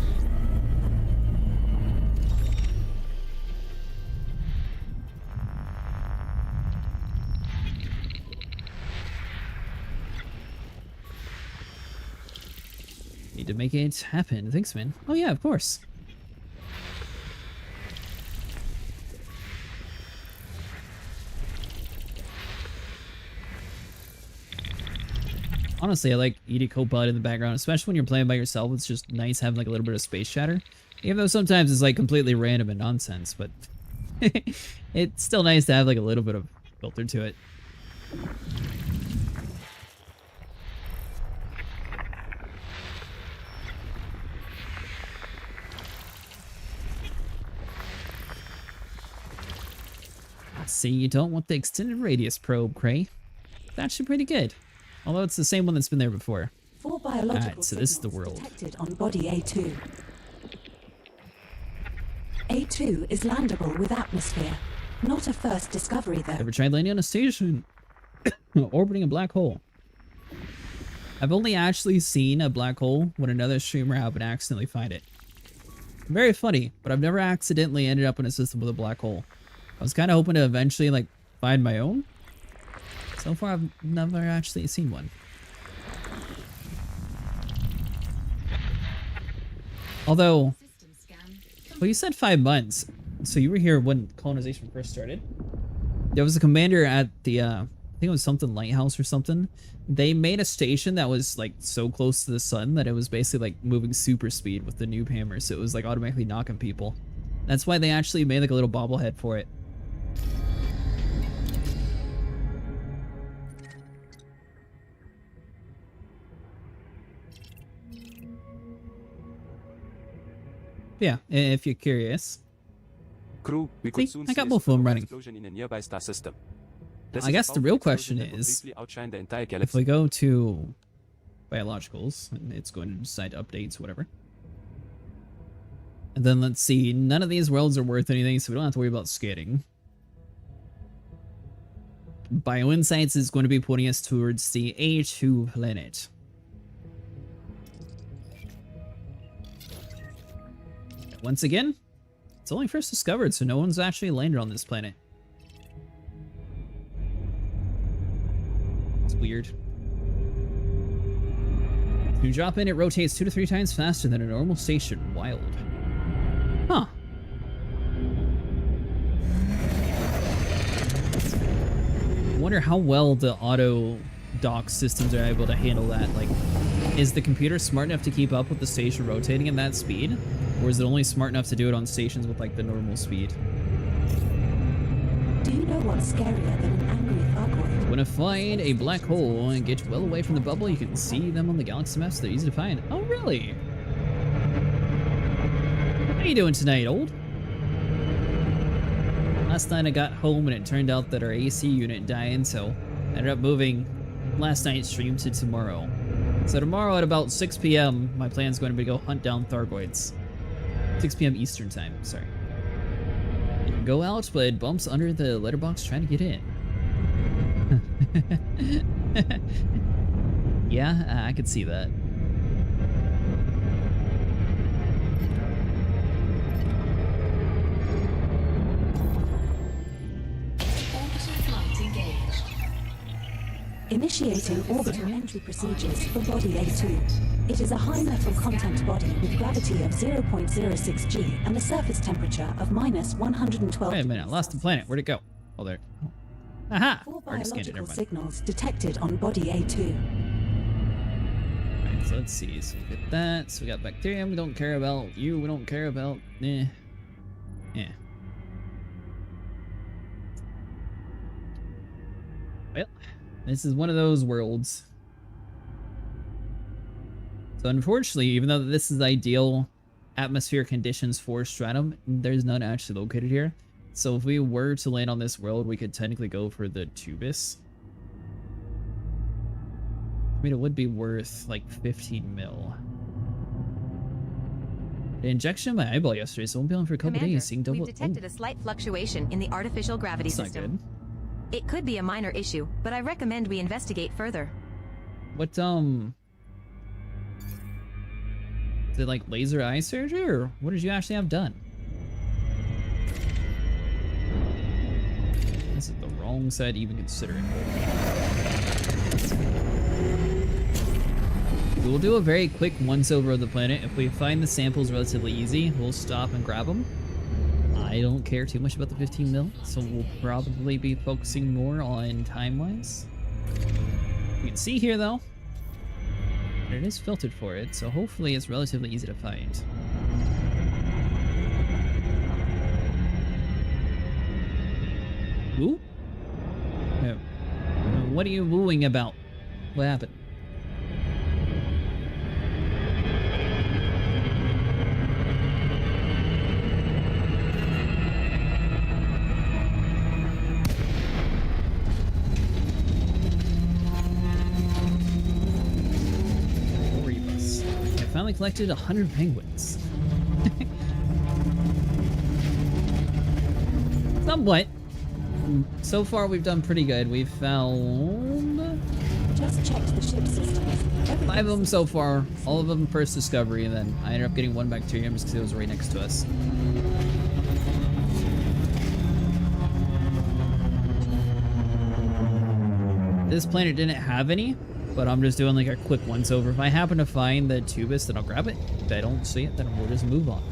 Need to make it happen. Thanks, man. Oh yeah, of course. Honestly, I like ED Copilot in the background, especially when you're playing by yourself. It's just nice having like a little bit of space chatter. Even though sometimes it's like completely random and nonsense, but it's still nice to have like a little bit of filter to it. See, you don't want the extended radius probe, Cray. It's actually pretty good. Although it's the same one that's been there before. 4 biological Alright, so this is the signals world. detected on body A2. A2 is landable with atmosphere. Not a first discovery, though. Ever tried landing on a station? Orbiting a black hole. I've only actually seen a black hole when another streamer happened to accidentally find it. Very funny, but I've never accidentally ended up in a system with a black hole. I was kind of hoping to eventually, like, find my own. So far, I've never actually seen one. Although, System scan. well, you said 5 months. So you were here when colonization first started. There was a commander at the, I think it was something lighthouse or something. They made a station that was, like, so close to the sun that it was basically, like, moving super speed with the noob hammer. So it was, like, automatically knocking people. That's why they actually made, like, a little bobblehead for it. Yeah, if you're curious. Crew, we could See, soon I got see a both of them supernova running. explosion in a nearby star system. This I is a guess the powerful real explosion question that will is, briefly outshine the entire if galaxy. we go to biologicals, and it's going to decide updates, whatever. And then let's see, none of these worlds are worth anything, so we don't have to worry about skating. Bioinsights is going to be putting us towards the A2 planet. Once again, it's only first discovered, so no one's actually landed on this planet. It's weird. When you drop in, it rotates 2 to 3 times faster than a normal station. Wild. Huh. I wonder how well the auto dock systems are able to handle that. Like, is the computer smart enough to keep up with the station rotating at that speed? Or is it only smart enough to do it on stations with, like, the normal speed? Do you know what's scarier than an angry Thargoid? When you find a black hole and get well away from the bubble, you can see them on the galaxy maps. They're easy to find. Oh, really? How you doing tonight, old? Last night I got home and it turned out that our AC unit died, so I ended up moving last night's stream to tomorrow. So tomorrow at about 6 p.m., my plan's going to be to go hunt down Thargoids. 6 p.m. Eastern time, sorry. You can go out, but it bumps under the letterbox trying to get in. Yeah, I could see that. Initiating orbital entry procedures for body A2. It is a high metal content body with gravity of 0.06 G and a surface temperature of minus 112 Wait a minute, I lost the planet. Where'd it go? Oh, there. Aha! Four Already scanned it, biological never mind. signals detected on body A2. Alright, so let's see. So we get that. So we got bacterium. We don't care about you. We don't care about. Yeah. Well, this is one of those worlds. So unfortunately, even though this is ideal atmospheric conditions for Stratum, there's none actually located here. So if we were to land on this world, we could technically go for the Tubus. I mean, it would be worth like 15 mil. The injection in my eyeball yesterday, so I won't be on for a couple Commander, days. Seeing double. we've detected a slight fluctuation in the artificial gravity That's not system. good. It could be a minor issue, but I recommend we investigate further. What is it like laser eye surgery, or what did you actually have done? This is the wrong side to even consider it. We'll do a very quick once-over of the planet. If we find the samples relatively easy, we'll stop and grab them. I don't care too much about the 15 mil, so we'll probably be focusing more on time-wise. You can see here, though, it is filtered for it, so hopefully it's relatively easy to find. Woo? What are you wooing about? What happened? Finally collected 100 penguins. Somewhat. So far we've done pretty good. We've found Just checked the ship systems. 5 of them so far. All of them first discovery, and then I ended up getting 1 bacterium just because it was right next to us. This planet didn't have any, but I'm just doing like a quick once over. If I happen to find the Tubus, then I'll grab it. If I don't see it, then we'll just move on.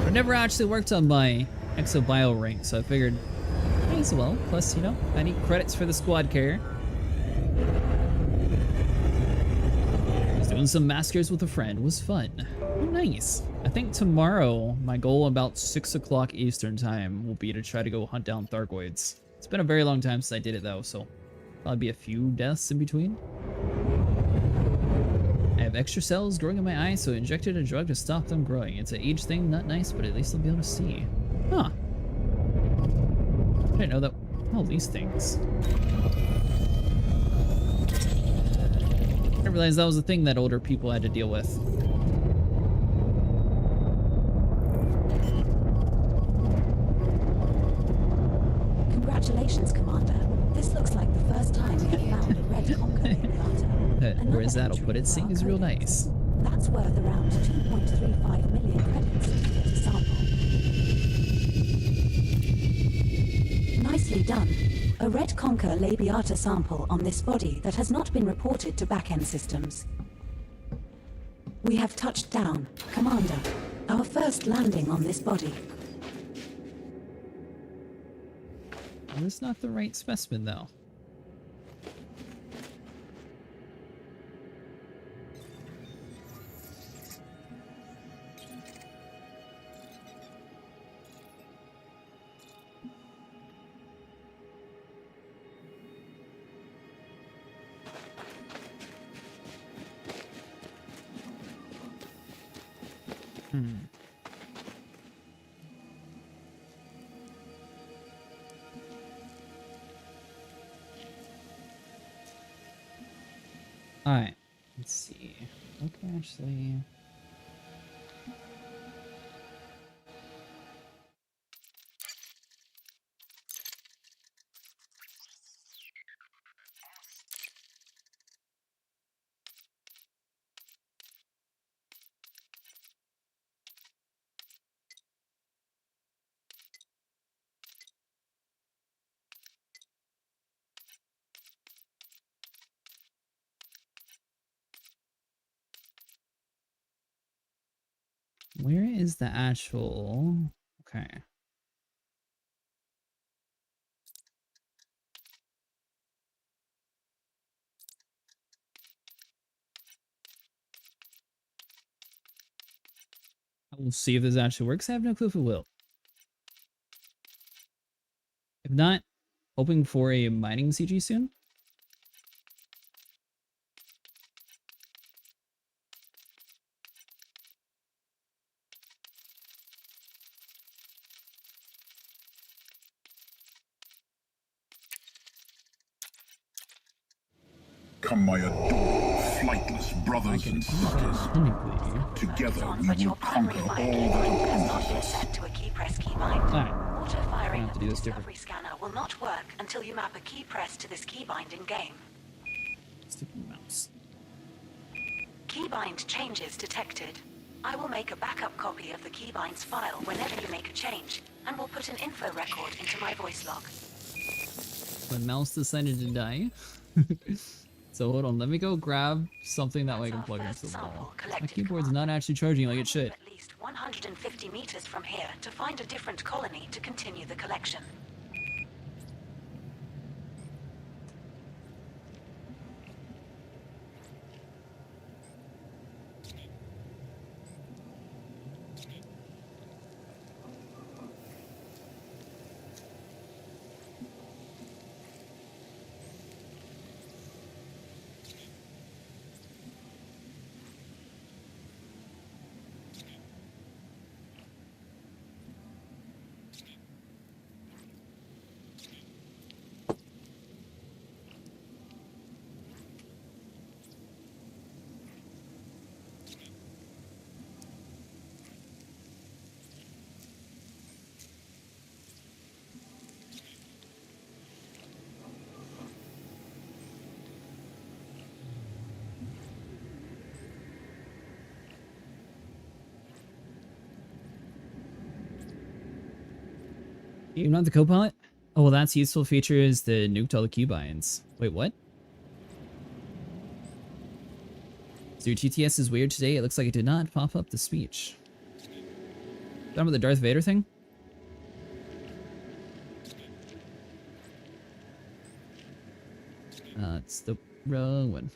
I've never actually worked on my exobio rank, so I figured might as well. Plus, you know, I need credits for the squad carrier. Just doing some maskers with a friend was fun. Oh, nice. I think tomorrow, my goal about 6 o'clock Eastern time will be to try to go hunt down Thargoids. It's been a very long time since I did it though, so probably be a few deaths in between. I have extra cells growing in my eye, so I injected a drug to stop them growing. It's an age thing, not nice, but at least I'll be able to see. Huh. I didn't know that. All these things. I didn't realize that was a thing that older people had to deal with. Congratulations, Commander. This looks like the first time we have found a red conker in Beata. Whereas that'll put it, seeing is real nice. That's worth around 2.35 million credits to get a sample. Nicely done. A red conker labiata sample on this body that has not been reported to back-end systems. We have touched down, Commander. Our first landing on this body. That's not the right specimen, though. Alright, let's see. Okay, actually. Where is the actual... Okay. I will see if this actually works. I have no clue if it will. If not, hoping for a mining CG soon. Come, my adored, flightless brothers and sisters. Together we will conquer all that has not opposes been us. set to a key press keybind. Alright. Auto-firing have to of do the this different. Discovery scanner will not work until you map a key press to this keybind in game. Stupid mouse. Keybind changes detected. I will make a backup copy of the keybind's file whenever you make a change, and will put an info record into my voice log. My mouse decided to die. So hold on, let me go grab something that way I can plug into the wall. My keyboard's not actually charging like it should. At least 150 meters from here to find a different colony to continue the collection. You're not the co-pilot? Oh, well, that's useful feature is the nuked all the keybinds. Wait, what? So your TTS is weird today. It looks like it did not pop up the speech. Talking about the Darth Vader thing? It's the wrong one.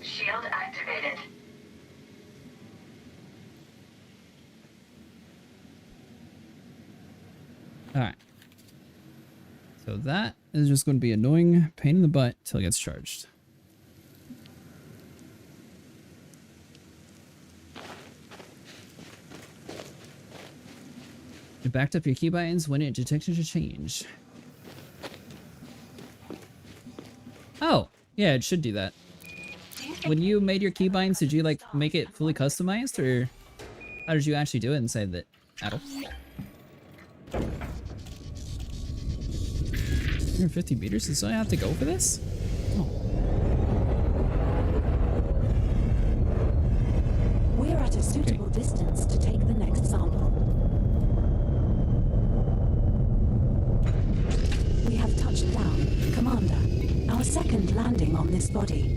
Shield activated. Alright. So that is just going to be annoying pain in the butt till it gets charged. It backed up your keybinds when it detected a change. Oh, yeah, it should do that. When you made your keybinds, did you like make it fully customized, or how did you actually do it inside that Adel? 150 meters? Does I have to go for this? Oh. We're at a suitable distance to take the next sample. We have touched down, Commander. Our second landing on this body.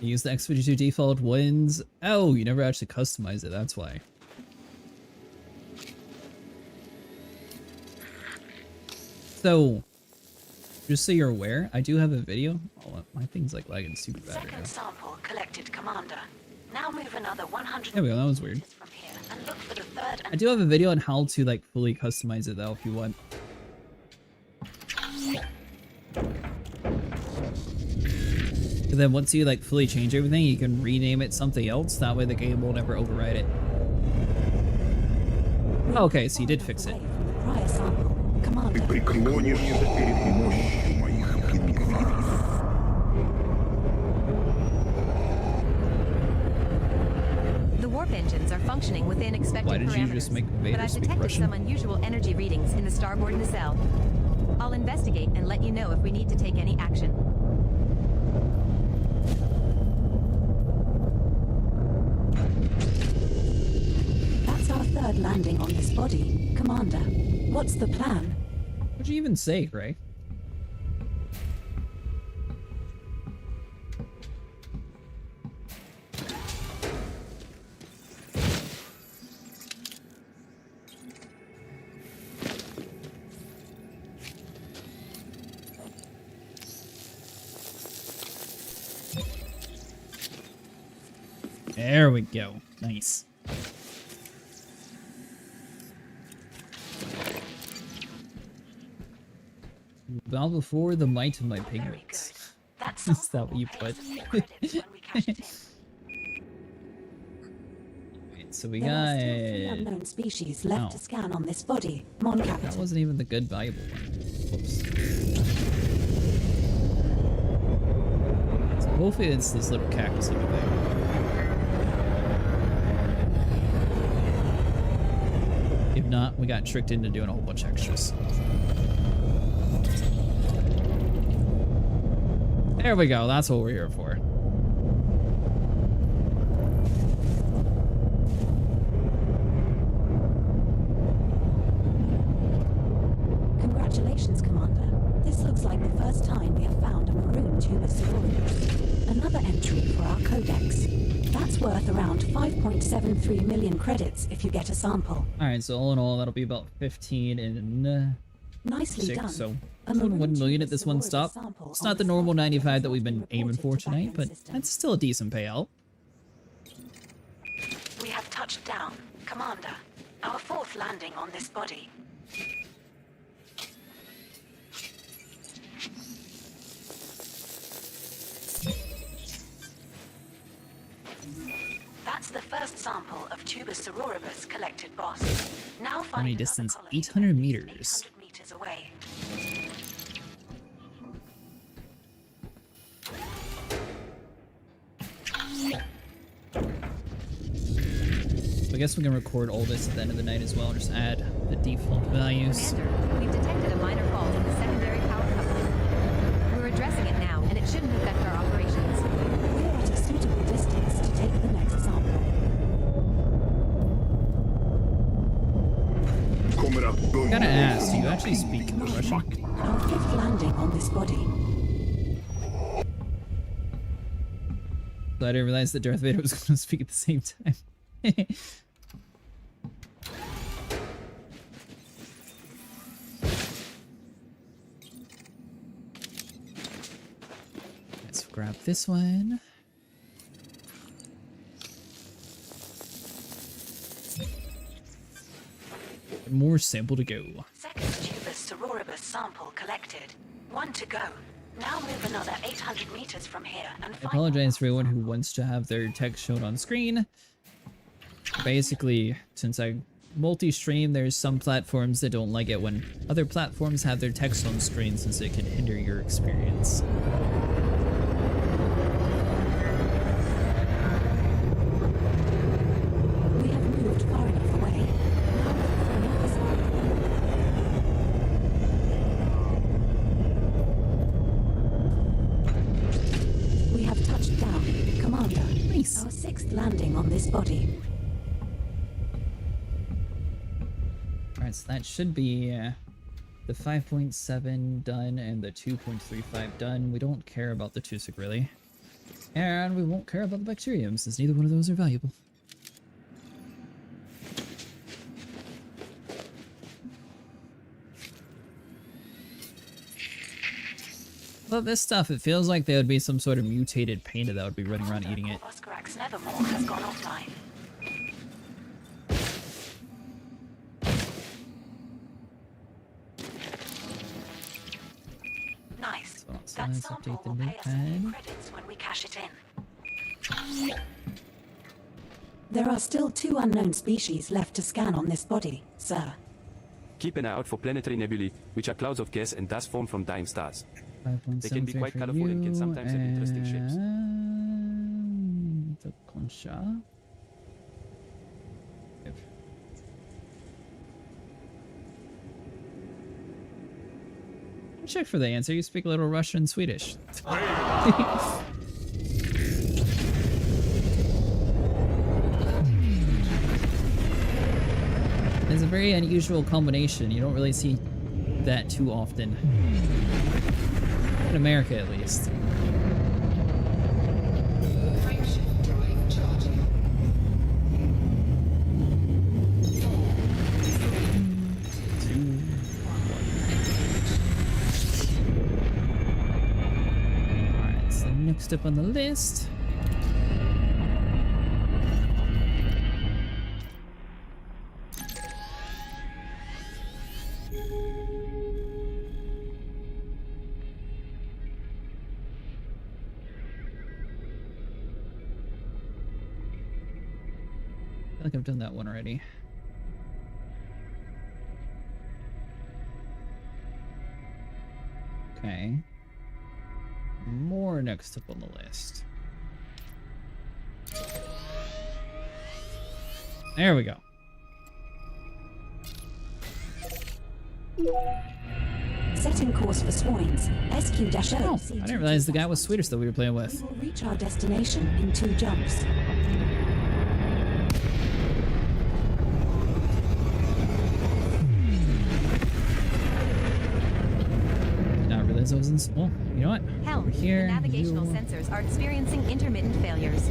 Use the X52 default wins. Oh, you never actually customize it, that's why. So, just so you're aware, I do have a video. Oh, my thing's like lagging super bad right now. Second sample collected, Commander. Now move another 100 There we go, that was weird. meters from here and look for the third I and do have a video on how to like fully customize it though, if you want. And then once you like fully change everything, you can rename it something else. That way the game will never override it. Okay, so you did fix it. Away from the prior sample, Commander. Преклонишься перед мощью моих пингвинов. The warp engines are functioning within expected Why did you parameters, just make Vader but I've speak detected Russian? some unusual energy readings in the starboard nacelle. I'll investigate and let you know if we need to take any action. That's our third landing on this body. Commander, what's the plan? What'd you even say, Greg? There we go. Nice. Bow before the might of my pigments. Is that what you put? Right, so we There got... are still 3 unknown species left to scan on this body. Mon That Captain. wasn't even the good valuable one. Whoops. So hopefully it's this little cactus over there. If not, we got tricked into doing a whole bunch of extras. There we go. That's what we're here for. Congratulations, Commander. This looks like the first time we have found a maroon Tubersaurus. Another entry for our codex. That's worth around 5.73 million credits if you get a sample. Alright, so all in all, that'll be about 15 and Nicely 6, done. so A maroon 1 million at this one Tubersaurus stop. sample It's on not the the normal sample 95 that we've has been been aiming for reported to tonight, backend but system. that's still a decent payout. We have touched down. Commander, our 4th landing on this body. That's the first sample of Tubersaurus collected, boss. Now find many another distance? colony 800 meters. 800 meters away. So I guess we can record all this at the end of the night as well, and just add the default values. Commander, we've detected a minor fault in the secondary power coupling. We're addressing it now, and it shouldn't affect our operations. We're at a suitable distance to take the next sample. Gotta ask, do you actually speak Russian? Our 5th landing on this body. So I didn't realize that Darth Vader was going to speak at the same time. Let's grab this one. More sample to go. Second Tubersaurus sample collected. 1 to go. Now move another 800 meters from here and I find apologize for anyone who wants to have their text shown on screen. Basically, since I multi-stream, there's some platforms that don't like it when other platforms have their text on screen since it can hinder your experience. We have moved far enough away. Now look for another sample. We have touched down. Commander, Nice. our 6th landing on this body. Alright, so that should be the 5.7 done and the 2.35 done. We don't care about the Tusik really. And we won't care about the bacterium since neither one of those are valuable. But this stuff, it feels like there would be some sort of mutated panda that would be running around eating it. Oscarax Nevermore has gone offline. Nice. So That let's sample update the will pay us a few notepad. credits when we cash it in. There are still 2 unknown species left to scan on this body, sir. Keep an eye out for planetary nebulae, which are clouds of gas and dust formed from dying stars. They can be 5.73 quite for colorful and can you, sometimes have interesting shapes. and the concha. Check for the answer. You speak a little Russian and Swedish. a very unusual combination. You don't really see that too often. In America, at least. Frameshift drive charging. 4, 2, 1. Alright, so next up on the list. I feel like I've done that one already. Okay. More next up on the list. There we go. Setting course for Swoins. SQ-0. Oh, I didn't realize the guy was Swedish that we were playing with. We will reach our destination in 2 jumps. Not realize I was in. Oh, you know what? Helm, Over here. the navigational you- sensors are experiencing intermittent failures.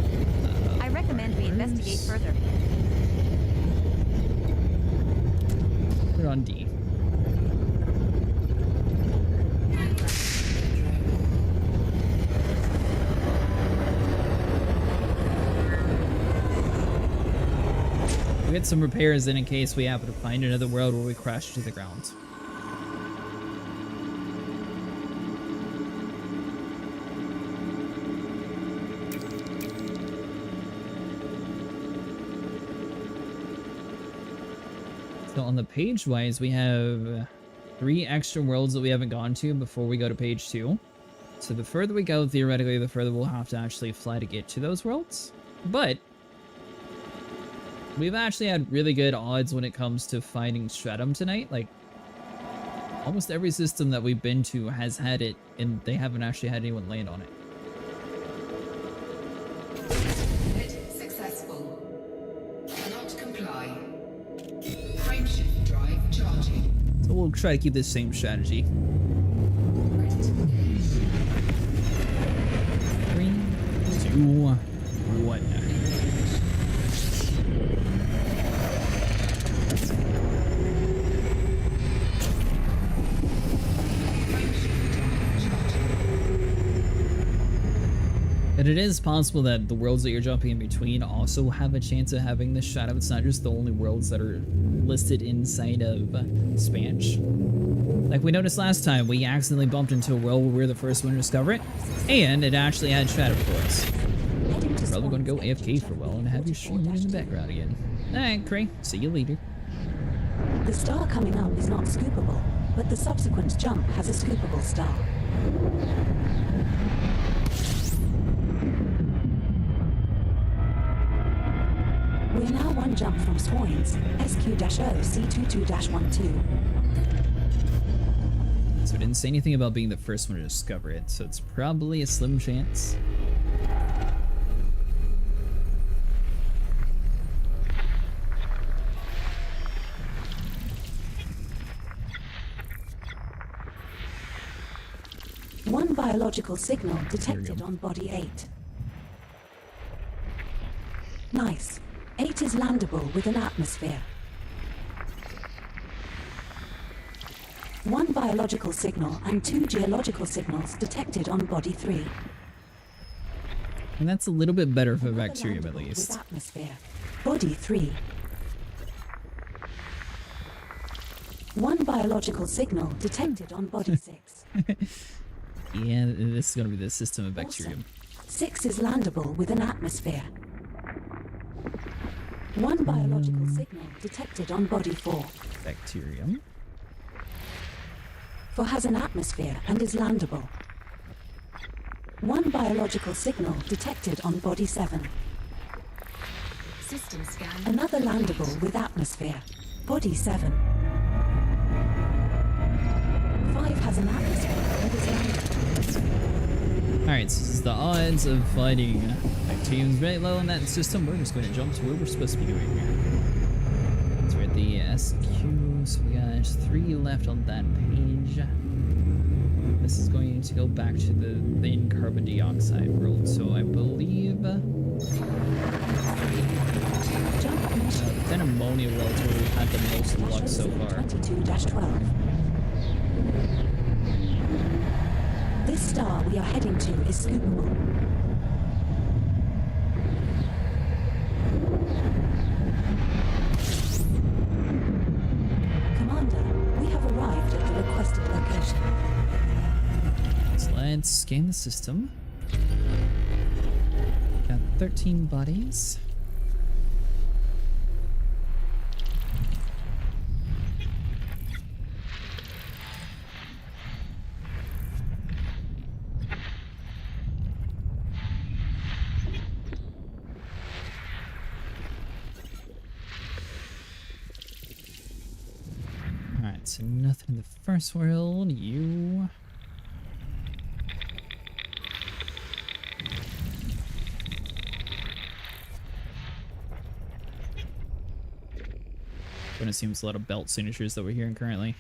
I recommend we investigate further. Put it on D. We'll get some repairs in case we happen to find another world where we crash to the ground. So on the page wise, we have 3 extra worlds that we haven't gone to before we go to page 2. So the further we go, theoretically, the further we'll have to actually fly to get to those worlds. But we've actually had really good odds when it comes to finding Stratum tonight. Like, almost every system that we've been to has had it, and they haven't actually had anyone land on it. Hit successful. Cannot comply. Frameshift drive charging. So we'll try to keep this same strategy. Ready to engage. 3, 2, 1. And it is possible that the worlds that you're jumping in between also have a chance of having this shadow. It's not just the only worlds that are listed inside of Spanch. Like we noticed last time, we accidentally bumped into a world where we were the first one to discover it, and it actually had shadow for us. Probably going to go AFK for a while and have your stream in the background again. Alright, Cray, see you later. The star coming up is not scoopable, but the subsequent jump has a scoopable star. We're now 1 jump from Swoins, SQ-0 C22-12. So it didn't say anything about being the first one to discover it, so it's probably a slim chance. One biological signal detected on body 8. Nice. 8 is landable with an atmosphere. 1 biological signal and 2 geological signals detected on body 3. And that's a little bit better for Another bacterium at landable least. with atmosphere. Body 3. 1 biological signal detected on body 6. Yeah, this is going to be the system of bacterium. 6 is landable with an atmosphere. 1 biological signal detected on body 4. Bacterium. 4 has an atmosphere and is landable. 1 biological signal detected on body 7. System scan. Another landable with atmosphere. Body 7. 5 has an atmosphere and is landable. Alright, so the odds of finding bacterium is very low in that system. We're just going to jump to where we're supposed to be going here. So we're at the SQ, so we got 3 left on that page. This is going to go back to the thin carbon dioxide world, so I believe thin ammonia world is where we've had the most luck so far. 22-12. This star we are heading to is scoopable. Commander, we have arrived at the requested location. So let's scan the system. Got 13 bodies. Alright, so nothing in the first world. You. I'm gonna assume it's a lot of belt signatures that we're hearing currently.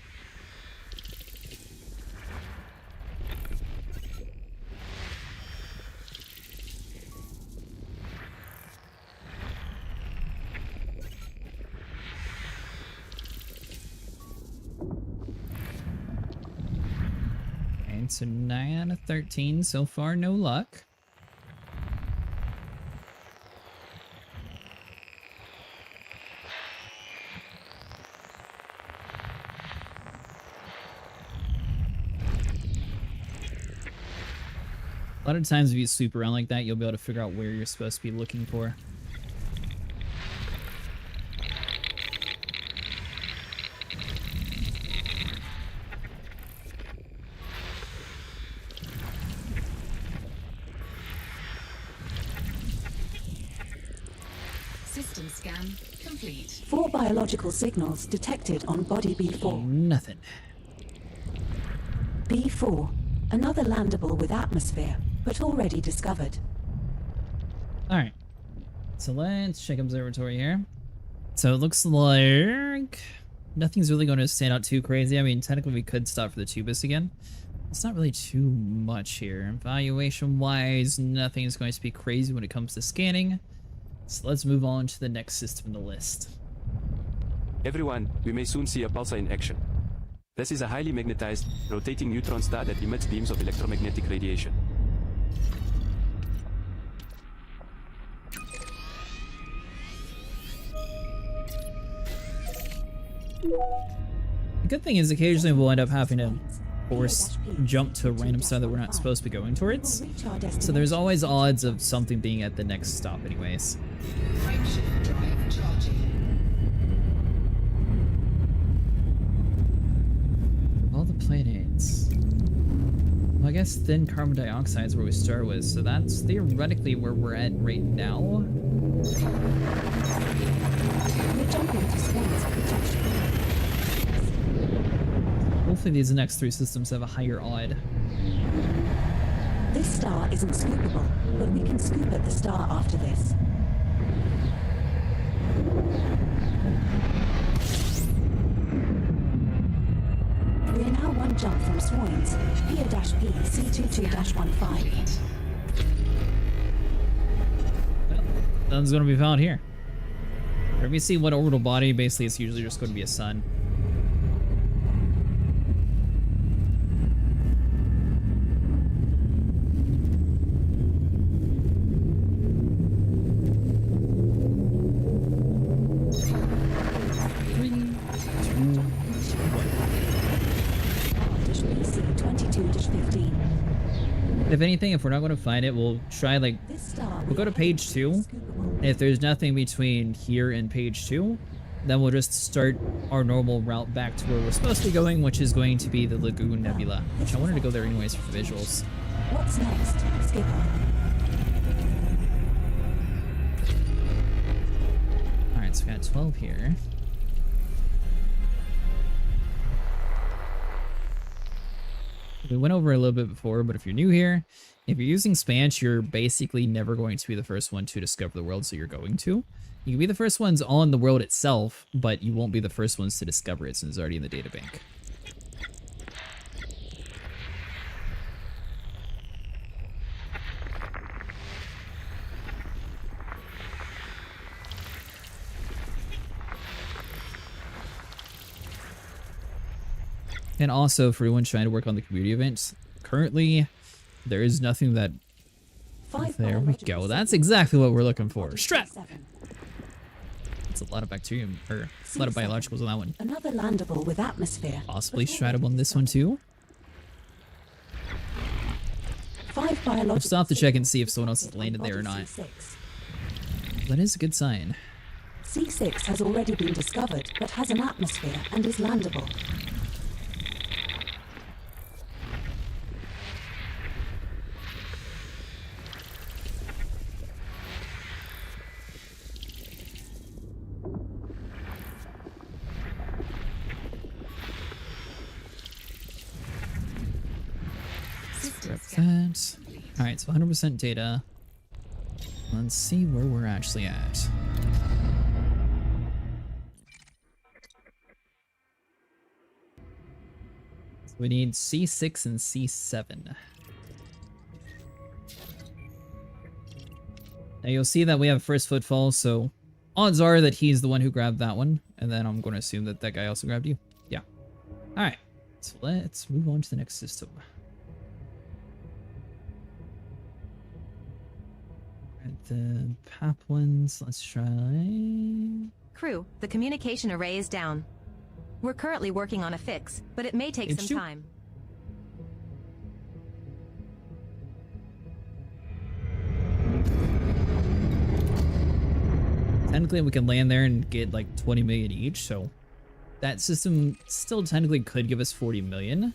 And so 9 out of 13 so far, no luck. A lot of times if you sweep around like that, you'll be able to figure out where you're supposed to be looking for. System scan complete. 4 biological signals detected on body B4. Nothing. B4, another landable with atmosphere, but already discovered. Alright. So let's check observatory here. So it looks like nothing's really going to stand out too crazy. I mean, technically we could stop for the Tubus again. It's not really too much here. Evaluation-wise, nothing is going to be crazy when it comes to scanning. So let's move on to the next system in the list. Everyone, we may soon see a pulsar in action. This is a highly magnetized, rotating neutron star that emits beams of electromagnetic radiation. The good thing is occasionally we'll end up having to force jump to a random star that we're not supposed to be going towards. So there's always odds of something being at the next stop anyways. Frameshift drive charging. All the planets. Well, I guess thin carbon dioxide is where we start with, so that's theoretically where we're at right now. We're jumping to swans protection. Hopefully these next 3 systems have a higher odd. This star isn't scoopable, but we can scoop at the star after this. We are now 1 jump from Swans, P-P C22-15. Well, nothing's going to be found here. Whenever you see one orbital body, basically it's usually just going to be a sun. If anything, if we're not going to find it, we'll try we'll go to page 2. And if there's nothing between here and page 2, then we'll just start our normal route back to where we're supposed to be going, which is going to be the Lagoon Nebula, which I wanted to go there anyways for the visuals. What's next, Skipper? Alright, so we got 12 here. We went over a little bit before, but if you're new here, if you're using Spanch, you're basically never going to be the first one to discover the world, so you're going to. You can be the first ones on the world itself, but you won't be the first ones to discover it since it's already in the databank. And also, for everyone trying to work on the community events, currently, there is nothing that... There we go. That's exactly what we're looking for. Strap! That's a lot of bacterium, or a lot of biologicals on that one. Another landable with atmosphere. Possibly stratum on this one too. 5 biological. We'll stop to check and see if someone else has landed there or not. That is a good sign. C6 has already been discovered, but has an atmosphere and is landable. That. Alright, so 100% data. Let's see where we're actually at. So we need C6 and C7. Now you'll see that we have first footfall, so odds are that he's the one who grabbed that one, and then I'm going to assume that that guy also grabbed you. Yeah. Alright, so let's move on to the next system. The PAP ones, let's try. Crew, the communication array is down. We're currently working on a fix, but it may take some time. Technically, we can land there and get like 20 million each, so that system still technically could give us 40 million.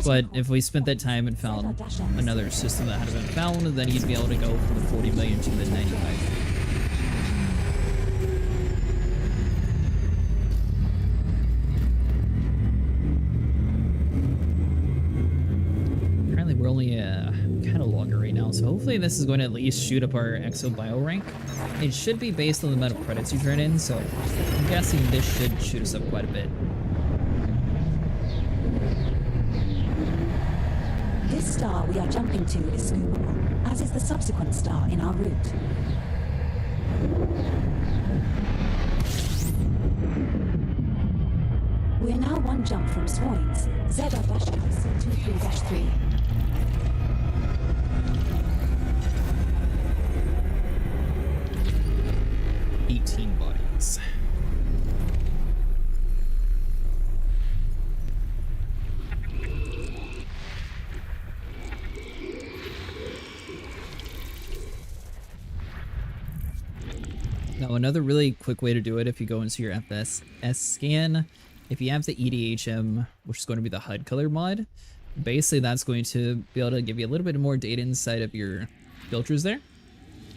But if we spent that time and found another system that had been found, then you'd be able to go from the 40 million to the 95. Apparently we're only kind of longer right now, so hopefully this is going to at least shoot up our exobio rank. It should be based on the amount of credits you turn in, so I'm guessing this should shoot us up quite a bit. This star we are jumping to is scoopable, as is the subsequent star in our route. We are now one jump from Swoins, ZR-23-3. 18 bodies. Now, another really quick way to do it, if you go into your FSS scan, if you have the EDHM, which is going to be the HUD color mod, basically that's going to be able to give you a little bit more data inside of your filters there.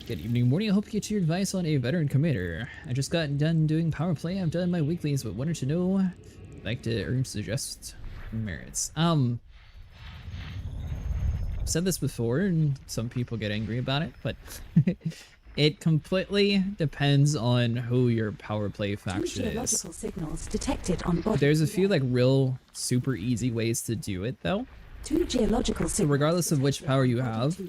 Good evening, morning. I hope you get your advice on a veteran commander. I just got done doing power play. I've done my weeklies, but wanted to know, I'd like to earn suggest merits. I've said this before, and some people get angry about it, but it completely depends on who your power play faction is. Signals detected on body. There's a few like real super easy ways to do it though. 2 geological signals. So regardless of which power you have,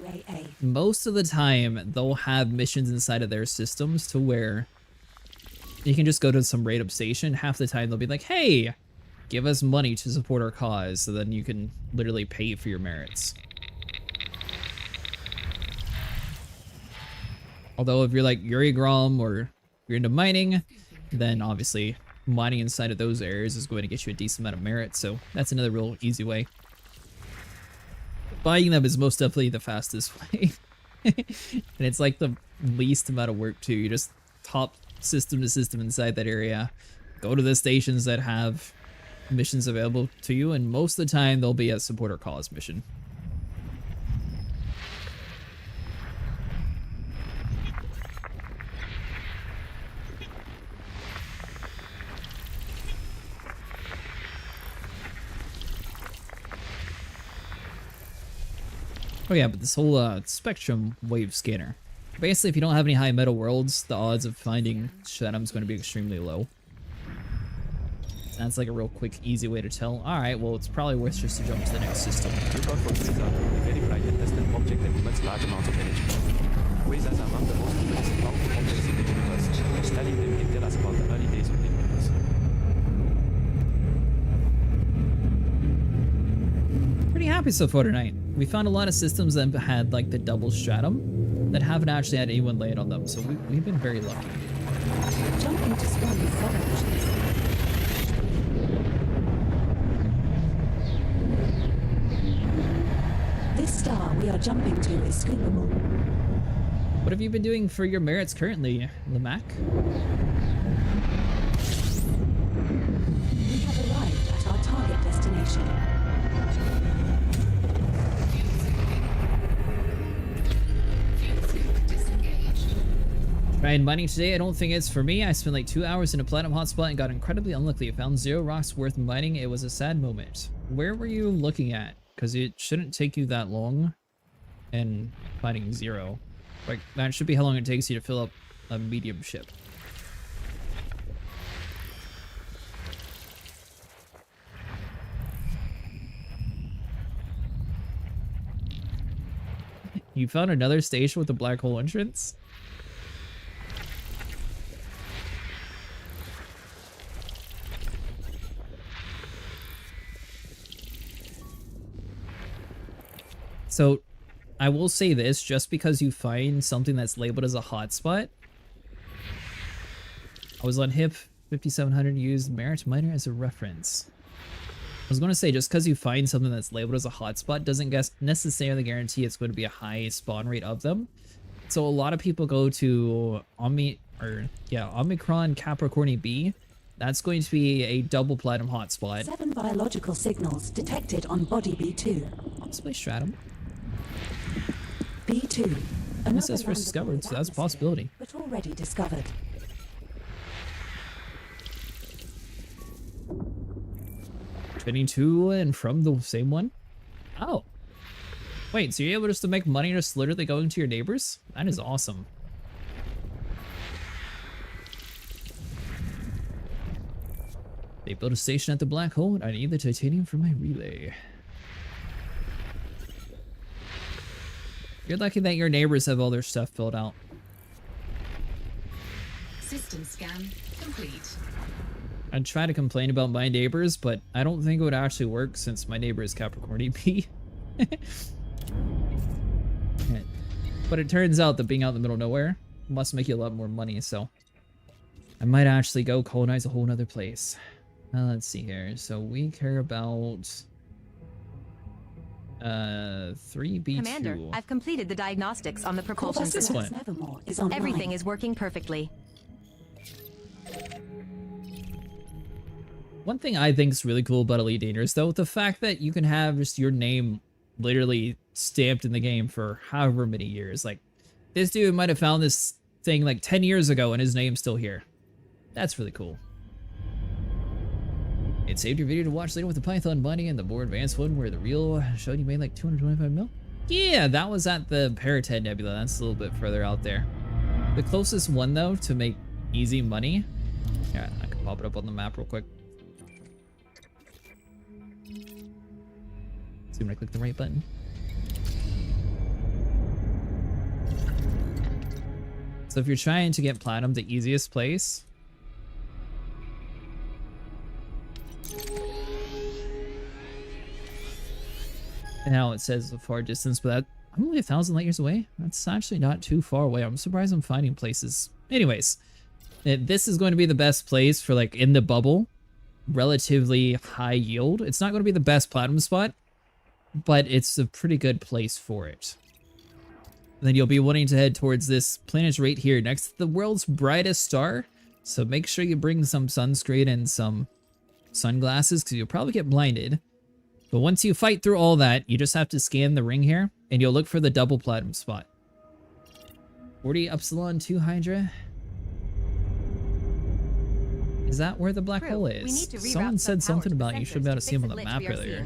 most of the time they'll have missions inside of their systems to where you can just go to some random station. Half the time they'll be like, hey, give us money to support our cause, so then you can literally pay for your merits. Although if you're like Yuri Grom or you're into mining, then obviously mining inside of those areas is going to get you a decent amount of merit, so that's another real easy way. Buying them is most definitely the fastest way. And it's like the least amount of work too. You just top system to system inside that area, go to the stations that have missions available to you, and most of the time they'll be a support or cause mission. Oh yeah, but this whole spectrum wave scanner. Basically, if you don't have any high metal worlds, the odds of finding Stratum's going to be extremely low. That's like a real quick, easy way to tell. Alright, well, it's probably worth just to jump to the next system. Look out for quasars, a very bright and distant object that emits large amounts of energy. Quasars are among the most numerous and powerful objects in the universe, and studying them can tell us about the early days of the universe. Pretty happy so far tonight. We found a lot of systems that had like the double stratum that haven't actually had anyone land on them, so we've been very lucky. Jumping to swarming subdivisions. This star we are jumping to is scoopable. What have you been doing for your merits currently, Lamac? We have arrived at our target destination. Trying mining today, I don't think it's for me. I spent like 2 hours in a platinum hotspot and got incredibly unlucky. I found 0 rocks worth mining. It was a sad moment. Where were you looking at? Because it shouldn't take you that long. And finding 0. Like, that should be how long it takes you to fill up a medium ship. You found another station with a black hole entrance? So, I will say this, just because you find something that's labeled as a hotspot. I was on HIP 5700, used Merit Miner as a reference. I was going to say, just because you find something that's labeled as a hotspot doesn't necessarily guarantee it's going to be a high spawn rate of them. So a lot of people go to Omicron Capricorni B. That's going to be a double platinum hotspot. 7 biological signals detected on body B2. Possibly Stratum. B2. This is first discovered, so that's a possibility. But already discovered. Spinning to and from the same one? Oh. Wait, so you're able just to make money just literally going to your neighbors? That is awesome. They built a station at the black hole and I need the titanium for my relay. You're lucky that your neighbors have all their stuff filled out. System scan complete. I'd try to complain about my neighbors, but I don't think it would actually work since my neighbor is Capricorn EP. But it turns out that being out in the middle of nowhere must make you a lot more money, so I might actually go colonize a whole nother place. Let's see here. So we care about 3B2. Commander, I've completed the diagnostics on the propulsion system. This one? Everything is working perfectly. One thing I think is really cool about Elite Dangerous, though, the fact that you can have just your name literally stamped in the game for however many years. Like, this dude might have found this thing like 10 years ago and his name's still here. That's really cool. It saved your video to watch later with the Python mining and the more advanced one where the reel showed you made like 225 mil? Yeah, that was at the Parated Nebula. That's a little bit further out there. The closest one, though, to make easy money... Yeah, I can pop it up on the map real quick. See when I click the right button. So if you're trying to get platinum, the easiest place... And now it says a far distance, but that, I'm only 1,000 light years away. That's actually not too far away. I'm surprised I'm finding places. Anyways, this is going to be the best place for like in the bubble, relatively high yield. It's not going to be the best platinum spot, but it's a pretty good place for it. And then you'll be wanting to head towards this planet right here next to the world's brightest star. So make sure you bring some sunscreen and some sunglasses because you'll probably get blinded. But once you fight through all that, you just have to scan the ring here, and you'll look for the double platinum spot. 40 Upsilon 2 Hydra. Is that where the black hole is? Someone said something about you should be able to see him on the map earlier.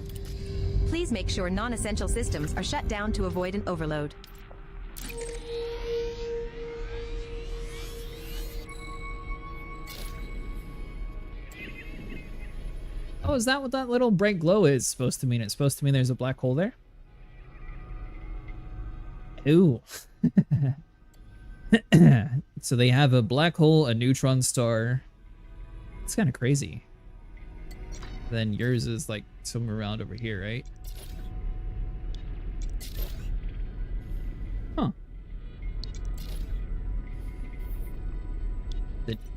Please make sure non-essential systems are shut down to avoid an overload. Oh, is that what that little bright glow is supposed to mean? It's supposed to mean there's a black hole there? Ooh. So they have a black hole, a neutron star. It's kind of crazy. Then yours is like somewhere around over here, right? Huh.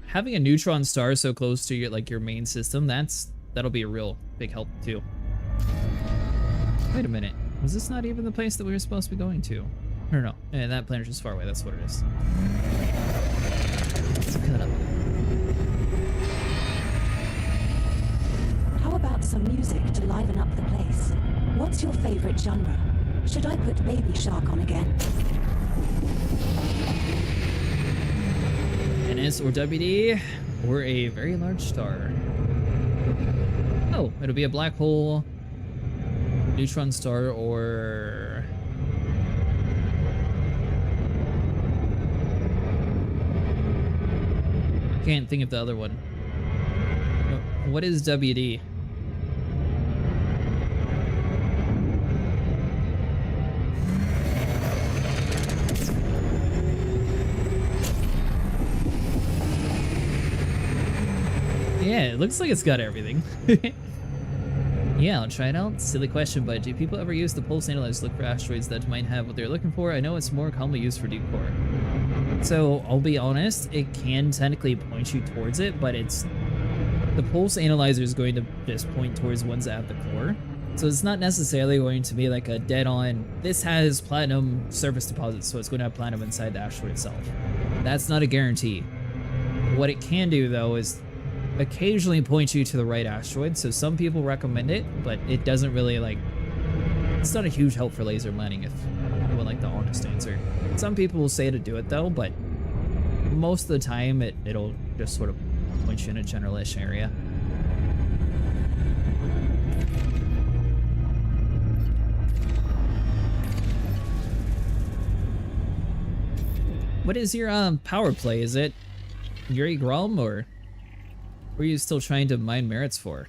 Having a neutron star so close to your main system, that'll be a real big help too. Wait a minute. Was this not even the place that we were supposed to be going to? No. Yeah, that planet's just far away. That's what it is. Let's look that up. How about some music to liven up the place? What's your favorite genre? Should I put Baby Shark on again? NS or WD, or a very large star. Oh, it'll be a black hole, neutron star, or... I can't think of the other one. What is WD? Yeah, it looks like it's got everything. Yeah, I'll try it out. Silly question, but do people ever use the pulse analyzer to look for asteroids that might have what they're looking for? I know it's more commonly used for deep core. So, I'll be honest, it can technically point you towards it, but the pulse analyzer is going to just point towards ones that have the core. So it's not necessarily going to be like a dead-on, this has platinum surface deposits, so it's going to have platinum inside the asteroid itself. That's not a guarantee. What it can do, though, is occasionally point you to the right asteroid, so some people recommend it, but it doesn't really, it's not a huge help for laser mining if you want, the honest answer. Some people will say to do it, though, but most of the time, it'll just sort of point you in a general-ish area. What is your power play? Is it Yuri Grom, or were you still trying to mine merits for?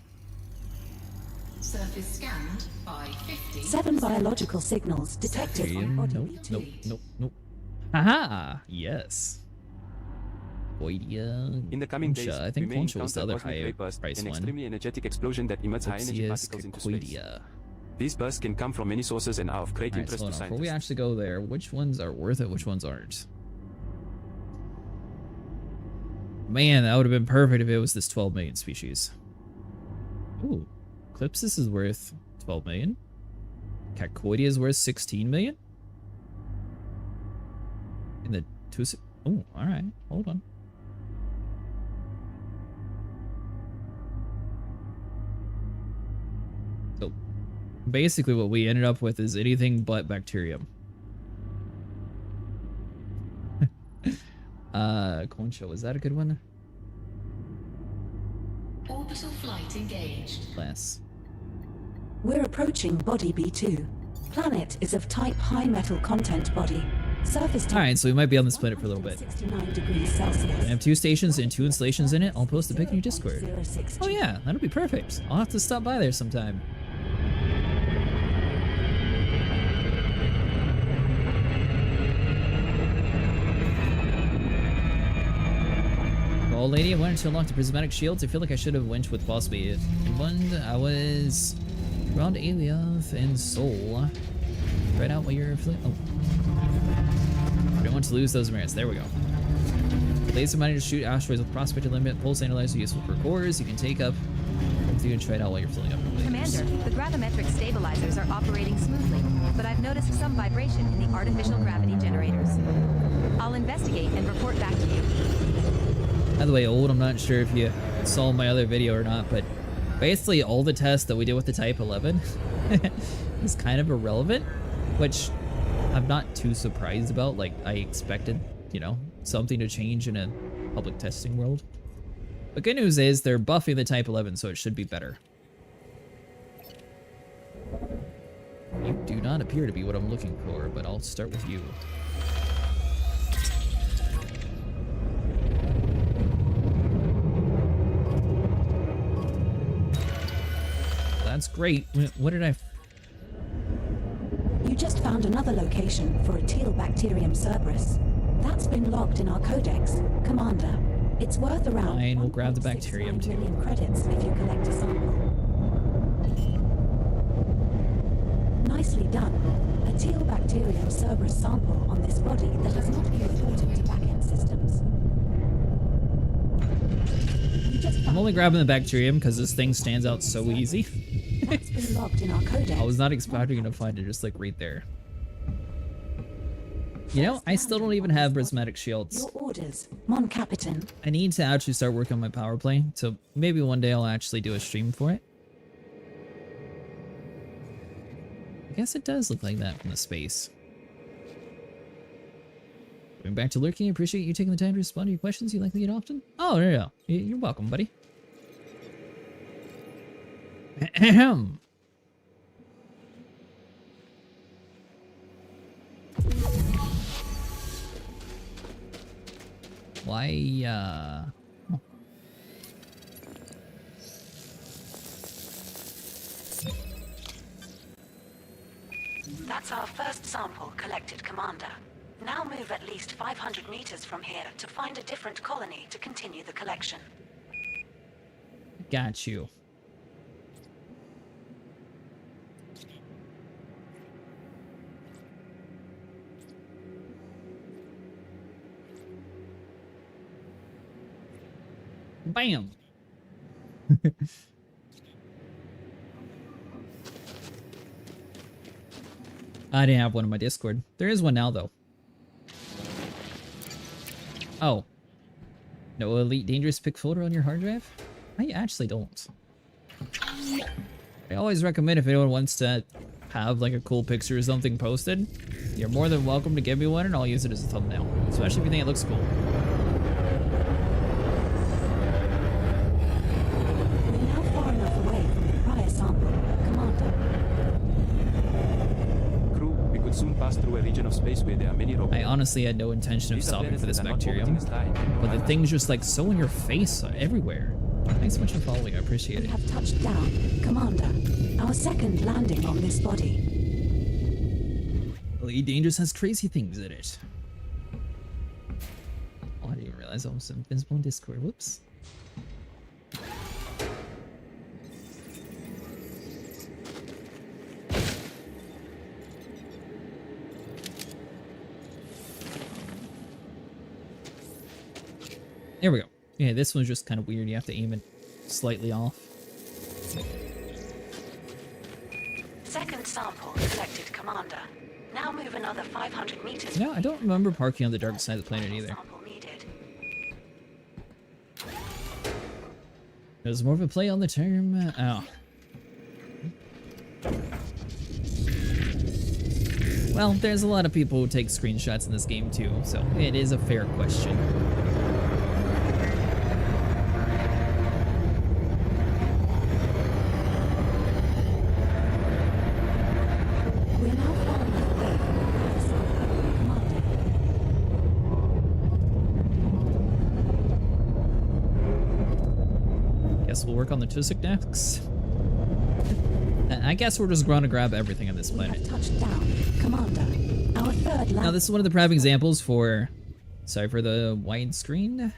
Surface scanned by 50. 7 biological signals detected on body B2. Nope. Haha! Yes. In the coming days, I think we may Concha was the encounter other cosmic high vapors, price an one. extremely energetic explosion that emits high-energy particles into space. These bursts can come from many sources and are of great Alright, interest so to before scientists. we actually go there, which ones are worth it, which ones aren't? Man, that would have been perfect if it was this 12 million species. Ooh, Eclipsis is worth 12 million. Caccoidia is worth 16 million. In the two... Oh, alright, hold on. So, basically what we ended up with is anything but bacterium. Concha, was that a good one? Orbital flight engaged. Less. We're approaching body B2. Planet is of type high metal content body. Surface temperature. Alright, so we might be on this planet for a little bit. 69 degrees Celsius. I have 2 stations and 2 installations in it. I'll post a pic in your Discord. Oh yeah, that'll be perfect. I'll have to stop by there sometime. Old lady, I wanted to unlock the prismatic shields. I feel like I should have went with possibly one. I was around Aliev and Soul. Right out while you're oh. I don't want to lose those merits. There we go. Laser mining to shoot asteroids with prospector limit. Pulse analyzer useful for cores. You can take up. You can try it out while you're filling up. Commander, the gravimetric stabilizers are operating smoothly, but I've noticed some vibration in the artificial gravity generators. I'll investigate and report back to you. By the way, Old, I'm not sure if you saw my other video or not, but basically all the tests that we did with the Type 11 is kind of irrelevant, which I'm not too surprised about. Like, I expected, something to change in a public testing world. But good news is they're buffing the Type 11, so it should be better. You do not appear to be what I'm looking for, but I'll start with you. That's great. What did I... You just found another location for a teal bacterium Cerberus. That's been logged in our codex, Commander. It's worth around Fine, we'll grab the 1.69 bacterium too. million credits if you collect a sample. Nicely done. A teal bacterium Cerberus sample on this body that has not been reported to back-end systems. I'm only grabbing the bacterium because this thing stands out so easy. That's been logged in our codex. I was not expecting to find it just like right there. You know, I still don't even have prismatic shields. Your orders, Mon Capitan. I need to actually start working on my power play, so maybe one day I'll actually do a stream for it. I guess it does look like that from the space. Going back to lurking, I appreciate you taking the time to respond to your questions. You like me often? Oh, no. You're welcome, buddy. Ahem. Why, oh. That's our first sample collected, Commander. Now move at least 500 meters from here to find a different colony to continue the collection. Got you. Bam! I didn't have one in my Discord. There is one now, though. Oh. No Elite Dangerous pick folder on your hard drive? I actually don't. I always recommend if anyone wants to have like a cool picture or something posted, you're more than welcome to give me one and I'll use it as a thumbnail. Especially if you think it looks cool. We're now far enough away from the prior sample, Commander. Crew, we could soon pass through a region of space where there are many robots. I honestly had no intention of These are stopping planets for this that are not bacterium, orbiting a star. but the thing's just like so in your face everywhere. Thanks so much for following, I appreciate We it. have touched down, Commander. Our second landing on this body. Elite Dangerous has crazy things in it. Oh, I didn't realize I was invisible in Discord. Whoops. There we go. Yeah, this one's just kind of weird. You have to aim it slightly off. Second sample collected, Commander. Now move another 500 meters. No, I don't remember parking on the dark side of the planet either. Sample needed. It was more of a play on the term. Oh. Well, there's a lot of people who take screenshots in this game too, so it is a fair question. We're now far enough away from the prior sample, Commander. Guess we'll work on the Tusik next. I guess we're just going to grab everything on this We have planet. touched down, Commander. Our third Now, land. this is one of the prime examples for... Sorry for the widescreen.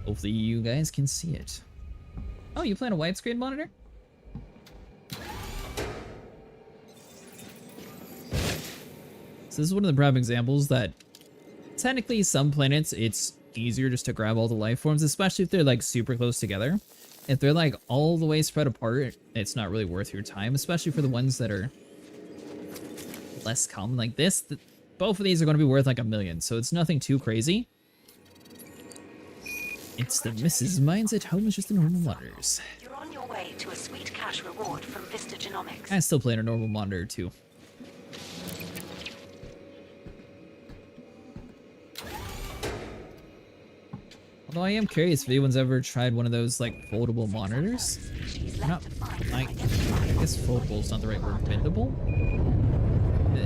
Hopefully you guys can see it. Oh, you play on a widescreen monitor? So this is one of the prime examples that technically some planets it's easier just to grab all the life forms, especially if they're like super close together. If they're like all the way spread apart, it's not really worth your time, especially for the ones that are less common like this. Both of these are going to be worth like 1 million, so it's nothing too crazy. It's the Mrs. Minds at home is just the normal monitors. You're on your way to a sweet cash reward from Vista Genomics. I still play on a normal monitor too. Although I am curious if anyone's ever tried one of those like foldable monitors. Not like, I guess foldable is not the right word. Bendable.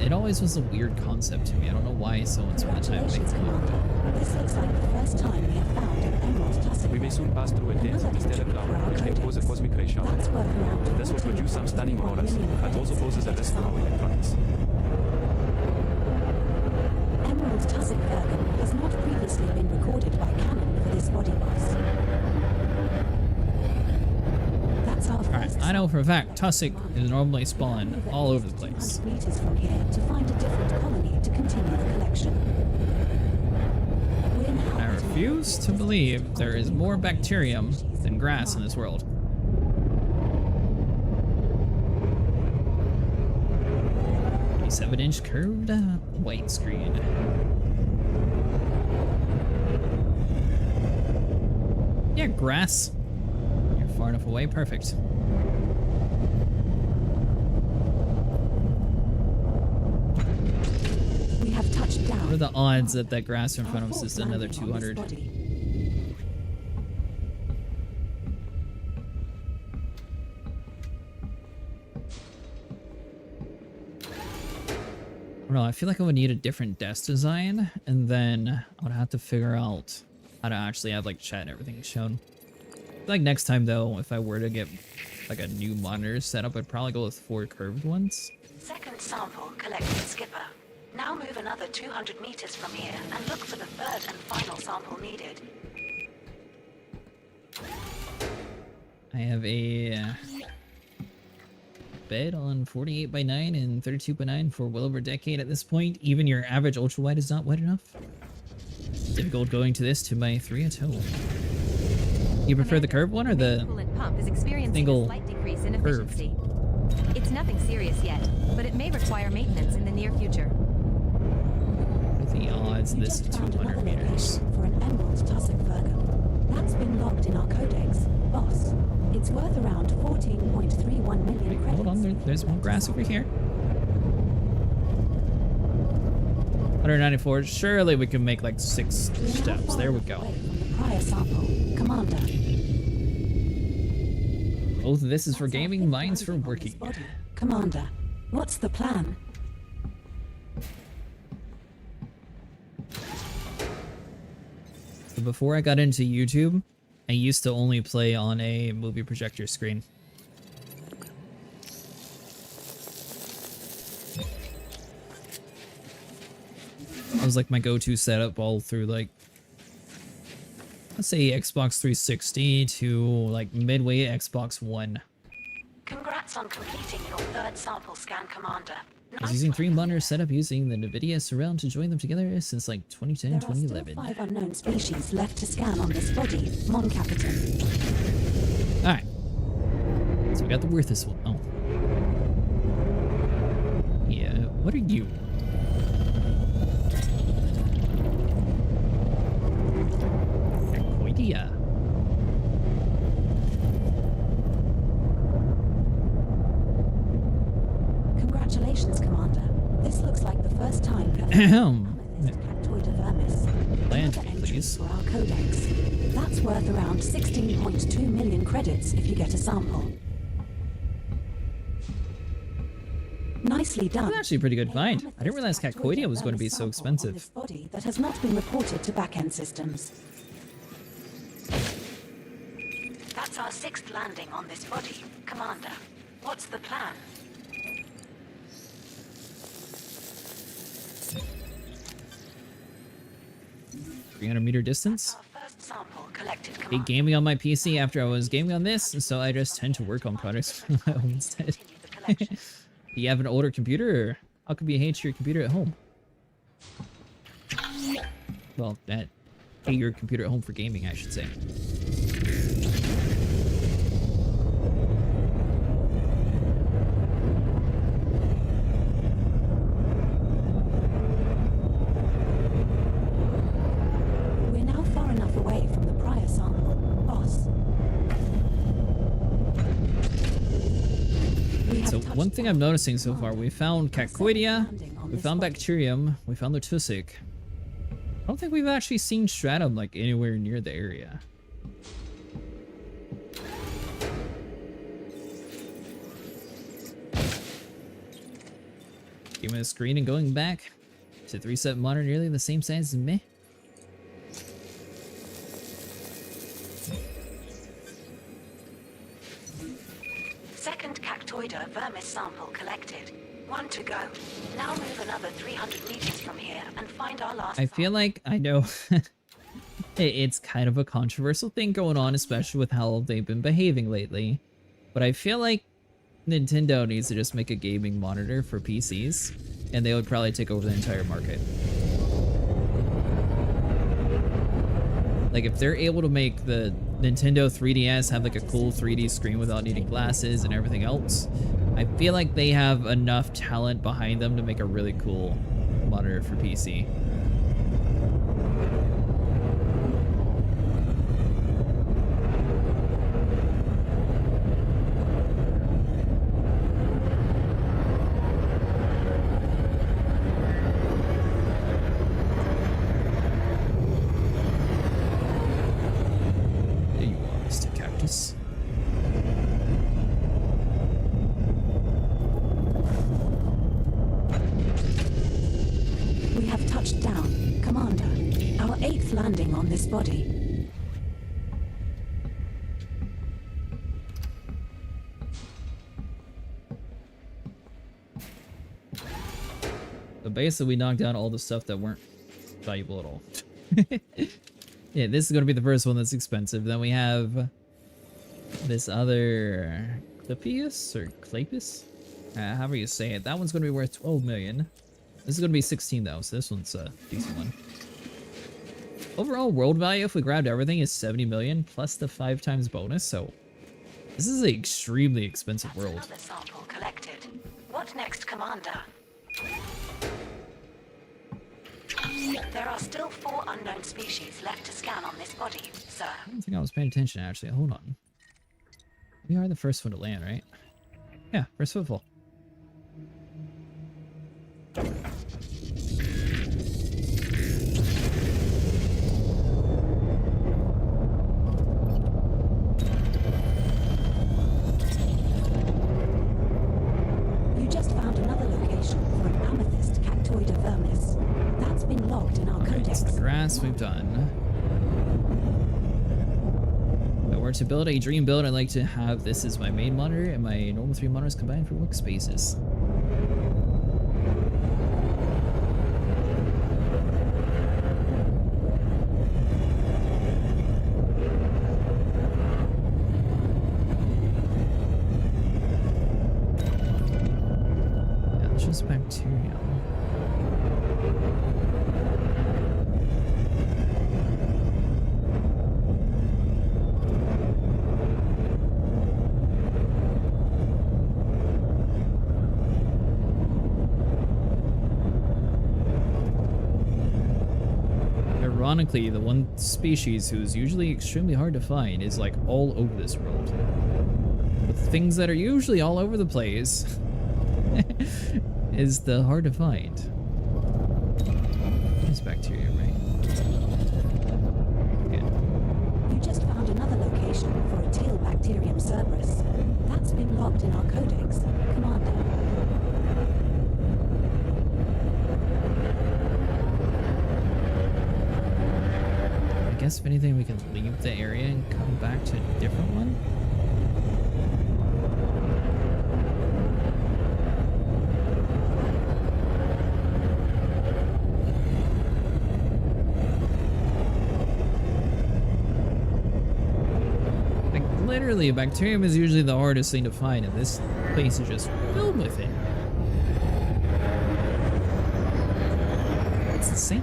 It always was a weird concept to me. I don't know why someone spent the time making one. This looks like the first time we have found an emerald tussock. We may soon pass through a dense stellar cloud which may pose a cosmic ray shower. That's worth around This will produce some stunning auroras, 14.1 but also poses a risk for our electronics. Emerald tussock Virgin has not previously been recorded by Canon for this body boss. That's our Alright, I know for a fact tussock is normally spawned all over the place. meters from here to find a different colony to continue the collection. We're now I refuse to believe there is more bacterium than grass in this world. A 7-inch curved white screen. Yeah, grass. You're far enough away, perfect. we have touched down. What are the odds that that grass in front of us is another 200? I don't know, I feel like I would need a different desk design, and then I would have to figure out how to actually have like chat and everything shown. I feel like next time though, if I were to get like a new monitor setup, I'd probably go with 4 curved ones. Second sample collected, Skipper. Now move another 200 meters from here and look for the third and final sample needed. I have a bed on 48 by 9 and 32 by 9 for well over a decade at this point. Even your average ultra wide is not wide enough. Difficult going to this to my 3 at home. You prefer the curved one or the coolant pump is experiencing single a slight decrease in curved? efficiency. It's nothing serious yet, but it may require maintenance in the near future. What are the odds You this is just found 200 another meters? location for an emerald tussock Virgo. That's been logged in our codex, boss. It's worth around 14.31 million Wait, credits. hold on, there's more grass over here. 194. Surely we can make like 6 steps. There we go. Away from the prior sample, Commander. Both of this is for That's our gaming, fifth mine's for landing on working. this body. Commander, what's the plan? So before I got into YouTube, I used to only play on a movie projector screen. That was like my go-to setup all through like, let's say Xbox 360 to like midway Xbox One. Congrats on completing your third sample scan, Commander. I was using 3 monitors set up using the NVIDIA Surround to join them together since like 2010, There are still 2011. 5 unknown species left to scan on this body, Mon Capitan. Alright. So we got the worthless one. Oh. Yeah, what are you? Aquatia. Congratulations, Commander. This looks like the first time we have Ahem. Cactoida vermis. Land, Another entry please. for our codex. That's worth around 16.2 million credits if you get a sample. Nicely done. That's actually a pretty good find. I didn't Amethyst realize Cactoida Cactoida was going to be vermis so sample on expensive. this body that has not been reported to back-end systems. That's our 6th landing on this body, Commander. What's the plan? .300-meter distance. Our first sample collected, Hate Commander. gaming on my PC after I was gaming on this, so I just tend to work on projects from my home instead. Continue the collection. Do you have an older computer, or how come you hate your computer at home? Well, hate your computer at home for gaming, I should say. We're now far enough away from the prior sample, boss. We have So touched one thing I'm down noticing so far, we found our second Cactoida, landing on we this found body. bacterium, we found the tussock. don't think we've actually seen Stratum like anywhere near the area. Giving a screen and going back to 3.7 monitor, nearly the same size as me. Second Cactoida vermis sample collected. 1 to go. Now move another 300 meters from here and find our last. I feel like I know it's kind of a controversial thing going on, especially with how they've been behaving lately. But I feel like Nintendo needs to just make a gaming monitor for PCs, and they would probably take over the entire market. Like, if they're able to make the Nintendo 3DS have like a cool 3D screen without needing glasses and everything else, I feel like they have enough talent behind them to make a really cool monitor for PC. We have touched down. Commander, our 8th landing on this body. So basically we knocked down all the stuff that weren't valuable at all. Yeah, this is going to be the first one that's expensive. Then we have this other Clipius or Clapus? However you say it. That one's going to be worth 12 million. This is going to be 16 though, so this one's a decent one. Overall world value, if we grabbed everything, is 70 million plus the 5 times bonus, so this is an extremely expensive world. Another sample collected. What next, Commander? There are still 4 unknown species left to scan on this body, sir. I don't think I was paying attention, actually. Hold on. We are the first one to land, right? Yeah, first footfall. You just found another location for an amethyst Cactoida vermis. That's been logged in our codex. The grass we've done. If I were to build a dream build, I'd like to have this as my main monitor and my normal 3 monitors combined for workspaces. Yeah, that's just bacteria. Ironically, the one species who's usually extremely hard to find is like all over this world. But the things that are usually all over the place is the hard to find. There's bacteria, right? Yeah. You just found another location for a teal bacterium Cerberus. That's been logged in our codex, Commander. I guess if anything, we can leave the area and come back to a different one. Like, literally, a bacterium is usually the hardest thing to find, and this place is just filled with it. It's insane.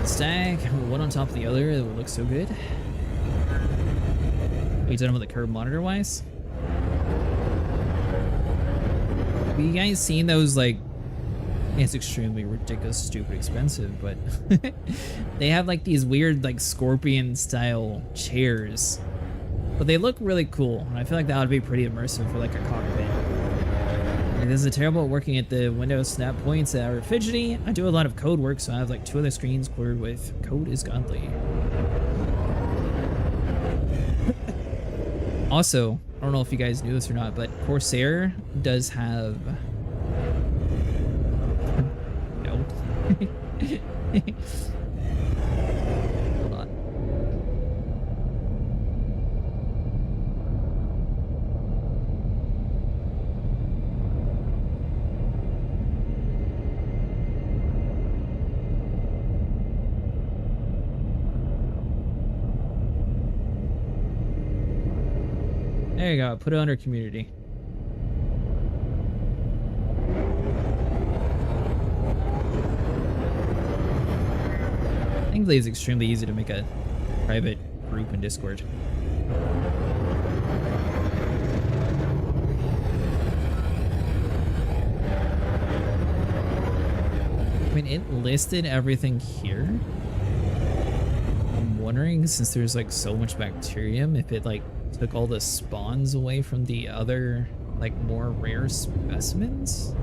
Stack, one on top of the other, it would look so good. Are you done with the curved monitor wise? Have you guys seen those, like, it's extremely ridiculous, stupid, expensive, but they have like these weird, like, scorpion style chairs, but they look really cool, and I feel like that would be pretty immersive for like a cockpit. This is terrible at working at the Windows snap points that are fidgety. I do a lot of code work, so I have like 2 other screens cluttered with code is godly. Also, I don't know if you guys knew this or not, but Corsair does have... No. Hold on. There you go, put it under community. Thankfully, it's extremely easy to make a private group in Discord. I mean, it listed everything here. I'm wondering, since there's like so much bacterium, if it like took all the spawns away from the other, like, more rare specimens?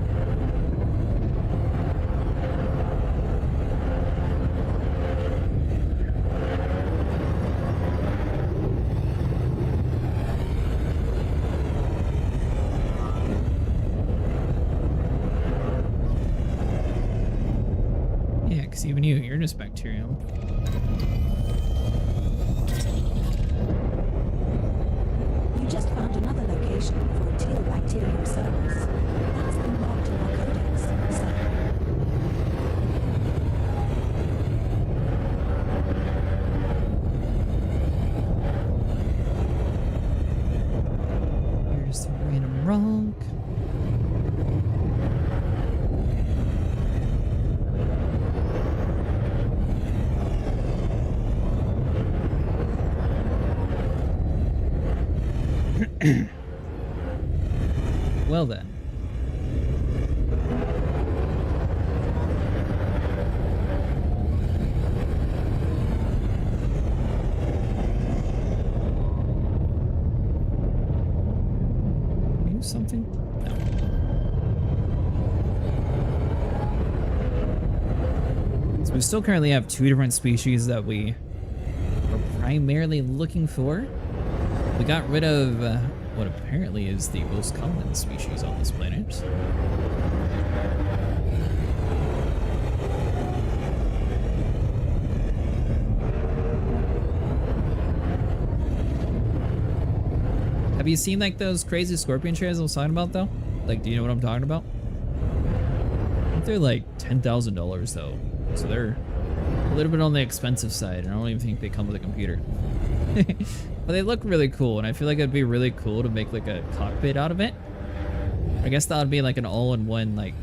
Yeah, because even you're just bacterium. Just found another location for a teal bacterium service. That's been marked in our codex, sir. Here's the random rock. Well then. Use something? No. So we still currently have 2 different species that we are primarily looking for. We got rid of what apparently is the most common species on this planet. Have you seen like those crazy scorpion trails I was talking about though? Like, do you know what I'm talking about? I think they're like $10,000 though. So they're a little bit on the expensive side. And I don't even think they come with a computer. But they look really cool, and I feel like it'd be really cool to make like a cockpit out of it. I guess that would be like an all-in-one, like,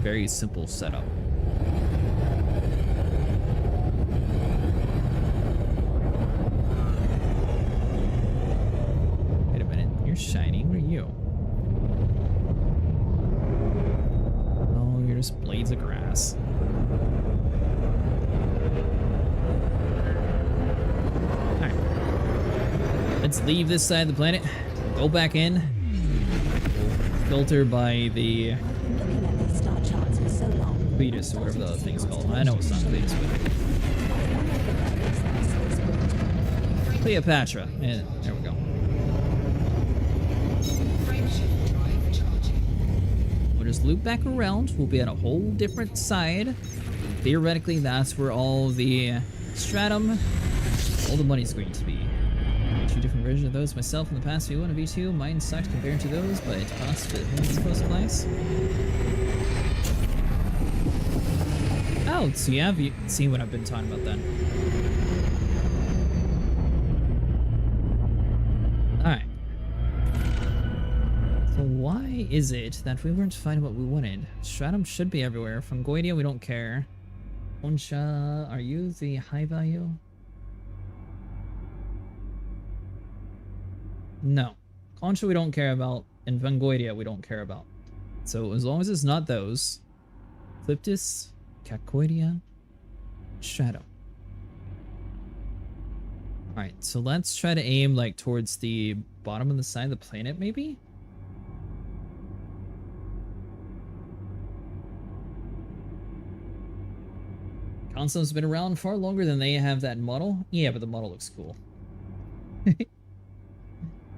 very simple setup. Wait a minute, you're shiny. What are you? Oh, you're just blades of grass. Let's leave this side of the planet, go back in, filter by the Cletus or whatever the other thing's called. I know it's not Cletus, but Cleopatra. And there we go. We'll just loop back around. We'll be at a whole different side. Theoretically, that's where all the stratum, all the money's going to be. 2 different versions of those myself in the past V1 and V2. Mine sucked compared to those, but cost for most supplies. Oh, so you have seen what I've been talking about then. Alright. So why is it that we weren't finding what we wanted? Stratum should be everywhere. Fungoidia, we don't care. Concha, are you the high value? No. Concha we don't care about, and Fungoidia we don't care about. So as long as it's not those. Cliptis, Cacoidia, Shadow. Alright, so let's try to aim like towards the bottom of the side of the planet maybe? Console's been around far longer than they have that model. Yeah, but the model looks cool.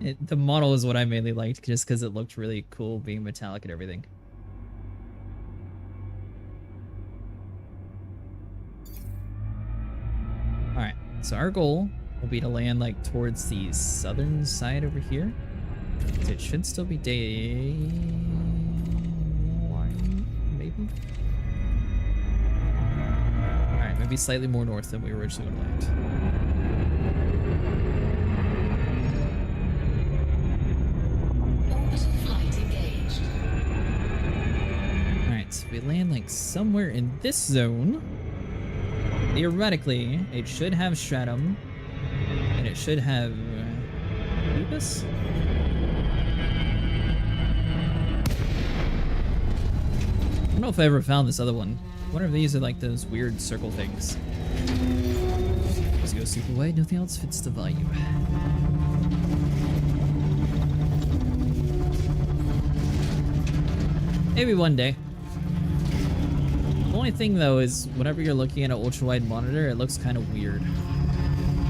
The model is what I mainly liked, just because it looked really cool being metallic and everything. Alright, so our goal will be to land like towards the southern side over here. So it should still be day... maybe? Alright, maybe slightly more north than we were originally going to land. Orbital flight engaged. Alright, so if we land like somewhere in this zone, theoretically, it should have Stratum, and it should have Lupus? I don't know if I ever found this other one. I wonder if these are like those weird circle things. Let's go super wide, nothing else fits the value. Maybe one day. The only thing though is whenever you're looking at an ultra wide monitor, it looks kind of weird.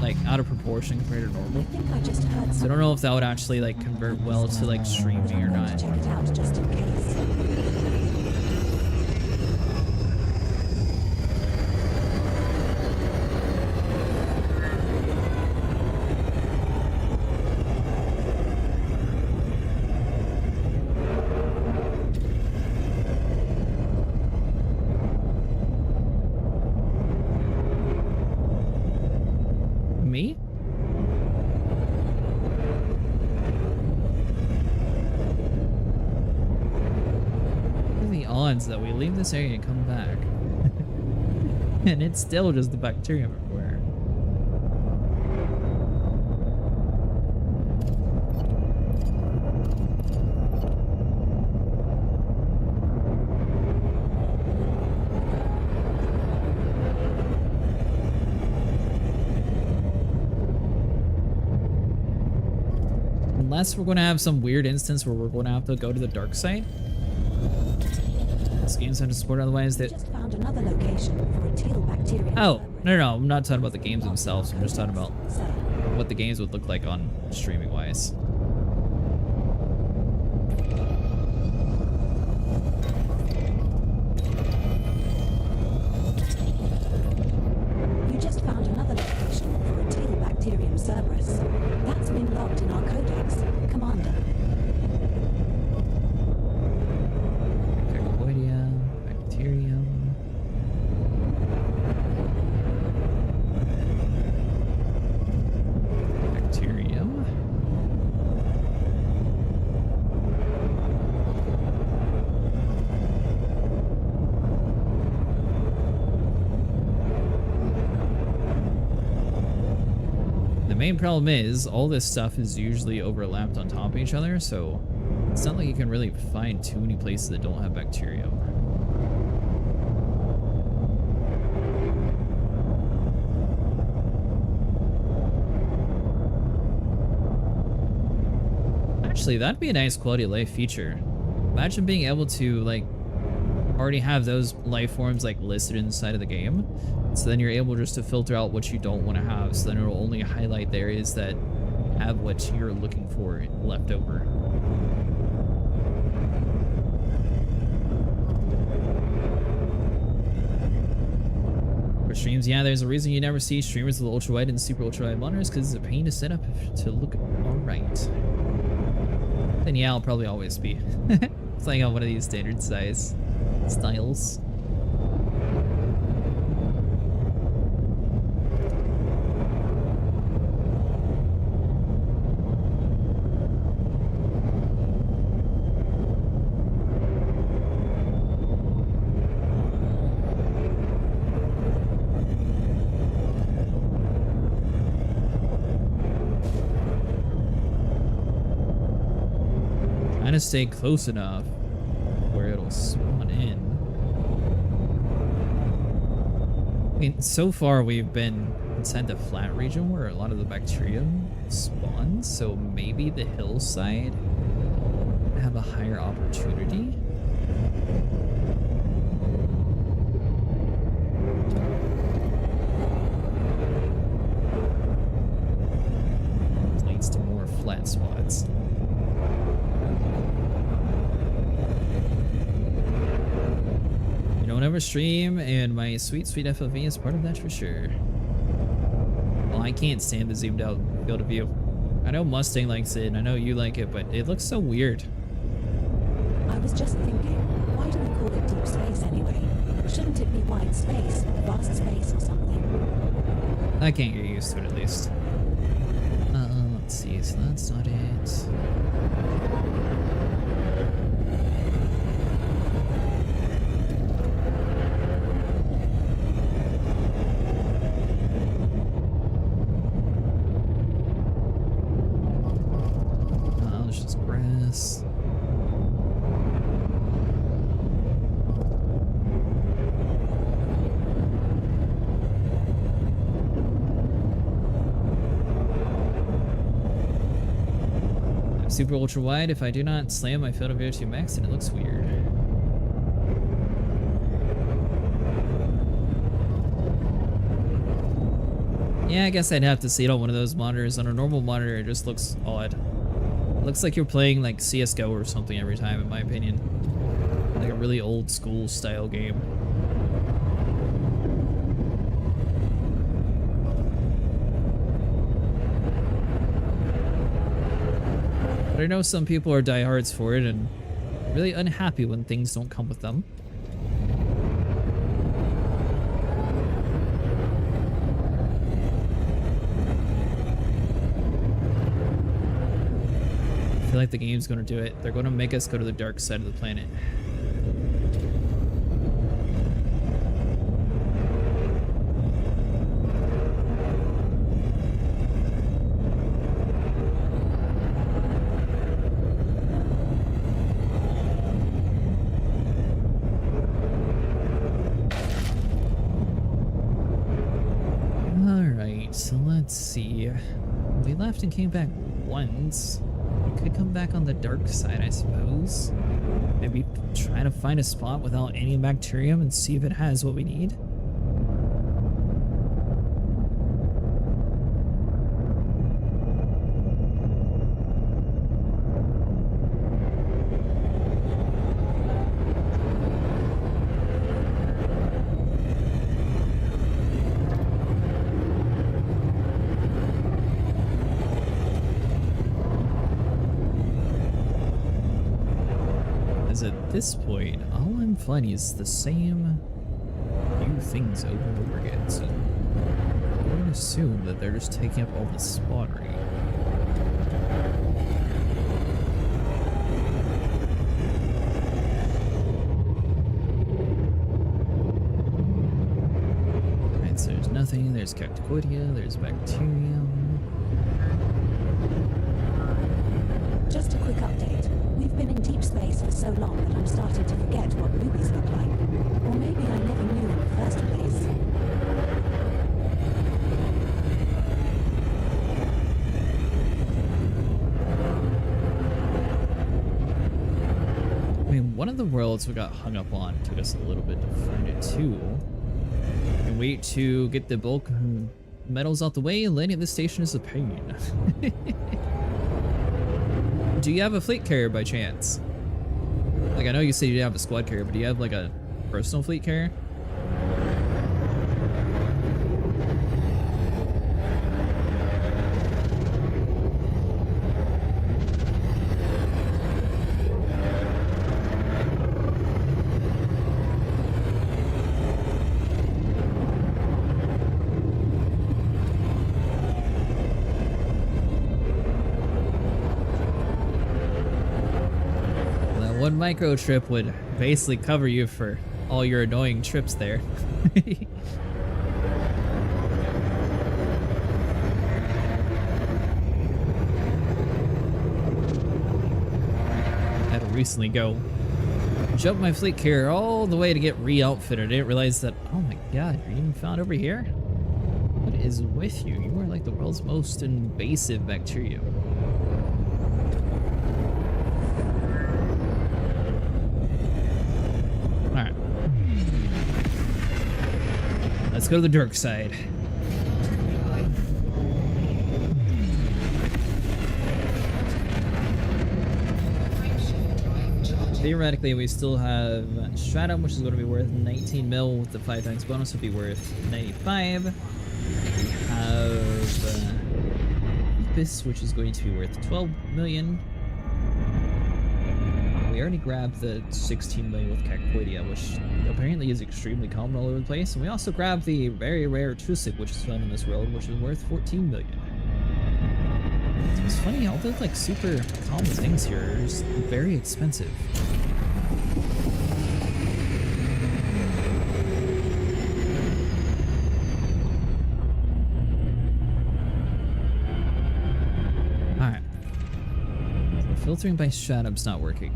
Like out of proportion compared to normal. So I don't know if that would actually like convert well to like streaming or not. Check it out just in case. Me? What are the odds that we leave this area and come back? And it's still just the bacterium everywhere. Unless we're going to have some weird instance where we're going to have to go to the dark side. This game's not to support otherwise that... Just found another location for a teal bacterium. Oh, no, I'm not talking about the games themselves. I'm just talking about what the games would look like on streaming wise. You just found another location for a teal bacterium Cerberus. That's been logged in our codex, Commander. Bacteria, bacterium. Bacterium. The main problem is all this stuff is usually overlapped on top of each other, so it's not like you can really find too many places that don't have bacterium. Actually, that'd be a nice quality of life feature. Imagine being able to like already have those life forms like listed inside of the game. So then you're able just to filter out what you don't want to have. So then it'll only highlight the areas that have what you're looking for left over. For streams, yeah, there's a reason you never see streamers with ultra wide and super ultra wide monitors because it's a pain to set up to look alright. Then yeah, I'll probably always be playing on one of these standard size styles. Trying to stay close enough where it'll spawn in. I mean, so far we've been inside the flat region where a lot of the bacterium spawns, so maybe the hillside would have a higher opportunity. bad spots. You don't ever stream, and my sweet FOV is part of that for sure. Well, I can't stand the zoomed out field of view. I know Mustang likes it, and I know you like it, but it looks so weird. I was just thinking, why do we call it deep space anyway? Shouldn't it be wide space, vast space or something? I can't get used to it at least. Let's see, so that's not it. It's just grass. Super ultra wide. If I do not slam my field of view to max, then it looks weird. Yeah, I guess I'd have to see it on one of those monitors. On a normal monitor, it just looks odd. It looks like you're playing like CSGO or something every time, in my opinion. Like a really old school style game. But I know some people are diehards for it and really unhappy when things don't come with them. I feel like the game's gonna do it. They're gonna make us go to the dark side of the planet. So let's see. We left and came back once. We could come back on the dark side, I suppose. Maybe try to find a spot without any bacterium and see if it has what we need. At this point, all I'm finding is the same few things over and over again, so I'm going to assume that they're just taking up all the spawn rate. Alright, so there's nothing, there's cacticoidea, there's bacterium. Just a quick update. We've been in deep space for so long that I'm starting to forget what rubies look like. Or maybe I never knew in the first place. I mean, one of the worlds we got hung up on took us a little bit to find it too. And wait to get the bulk metals out the way, and landing at this station is a pain. Do you have a fleet carrier by chance? Like, I know you said you didn't have a squad carrier, but do you have like a personal fleet carrier? One micro trip would basically cover you for all your annoying trips there. I had to recently go jump my fleet carrier all the way to get re-outfitted. I didn't realize that, oh my god, you're even found over here? What is with you? You are like the world's most invasive bacterium. Let's go to the dark side. theoretically, we still have Stratum, which is going to be worth 19 mil with the 5 times bonus, would be worth 95. We have Epis, which is going to be worth 12 million. We already grabbed the 16 million with Cacquoidia, which apparently is extremely common all over the place. And we also grabbed the very rare Trusip, which is found in this world, which is worth 14 million. It's funny, all the like super common things here are just very expensive. Alright. So filtering by Stratum's not working.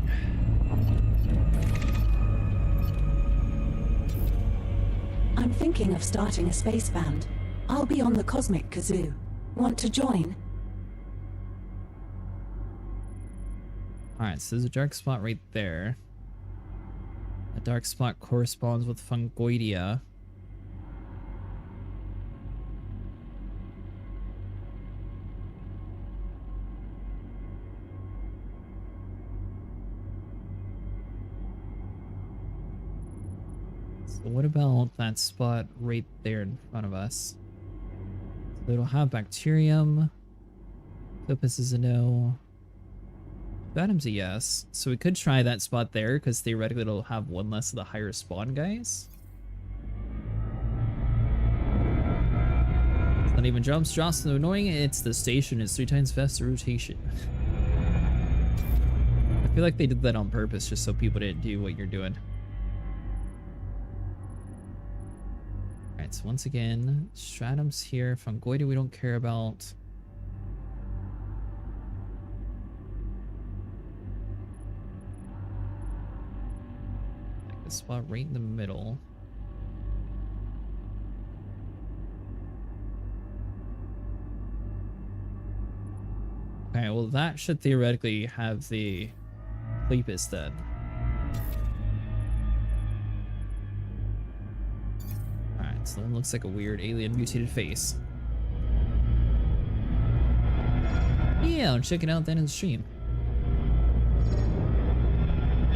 I'm thinking of starting a space band. I'll be on the Cosmic Kazoo. Want to join? Alright, so there's a dark spot right there. A dark spot corresponds with Fungoidia. So what about that spot right there in front of us? So it'll have bacterium. Opus is a no. Stratum's a yes. So we could try that spot there, because theoretically it'll have one less of the higher spawn guys. It's not even jumps, just annoying. It's the station is 3 times faster rotation. I feel like they did that on purpose just so people didn't do what you're doing. Alright, so once again, Stratum's here. Fungoidia we don't care about. Like the spot right in the middle. Okay, well that should theoretically have the Clepus then. Alright, so that one looks like a weird alien mutated face. Yeah, I'll check it out then in the stream.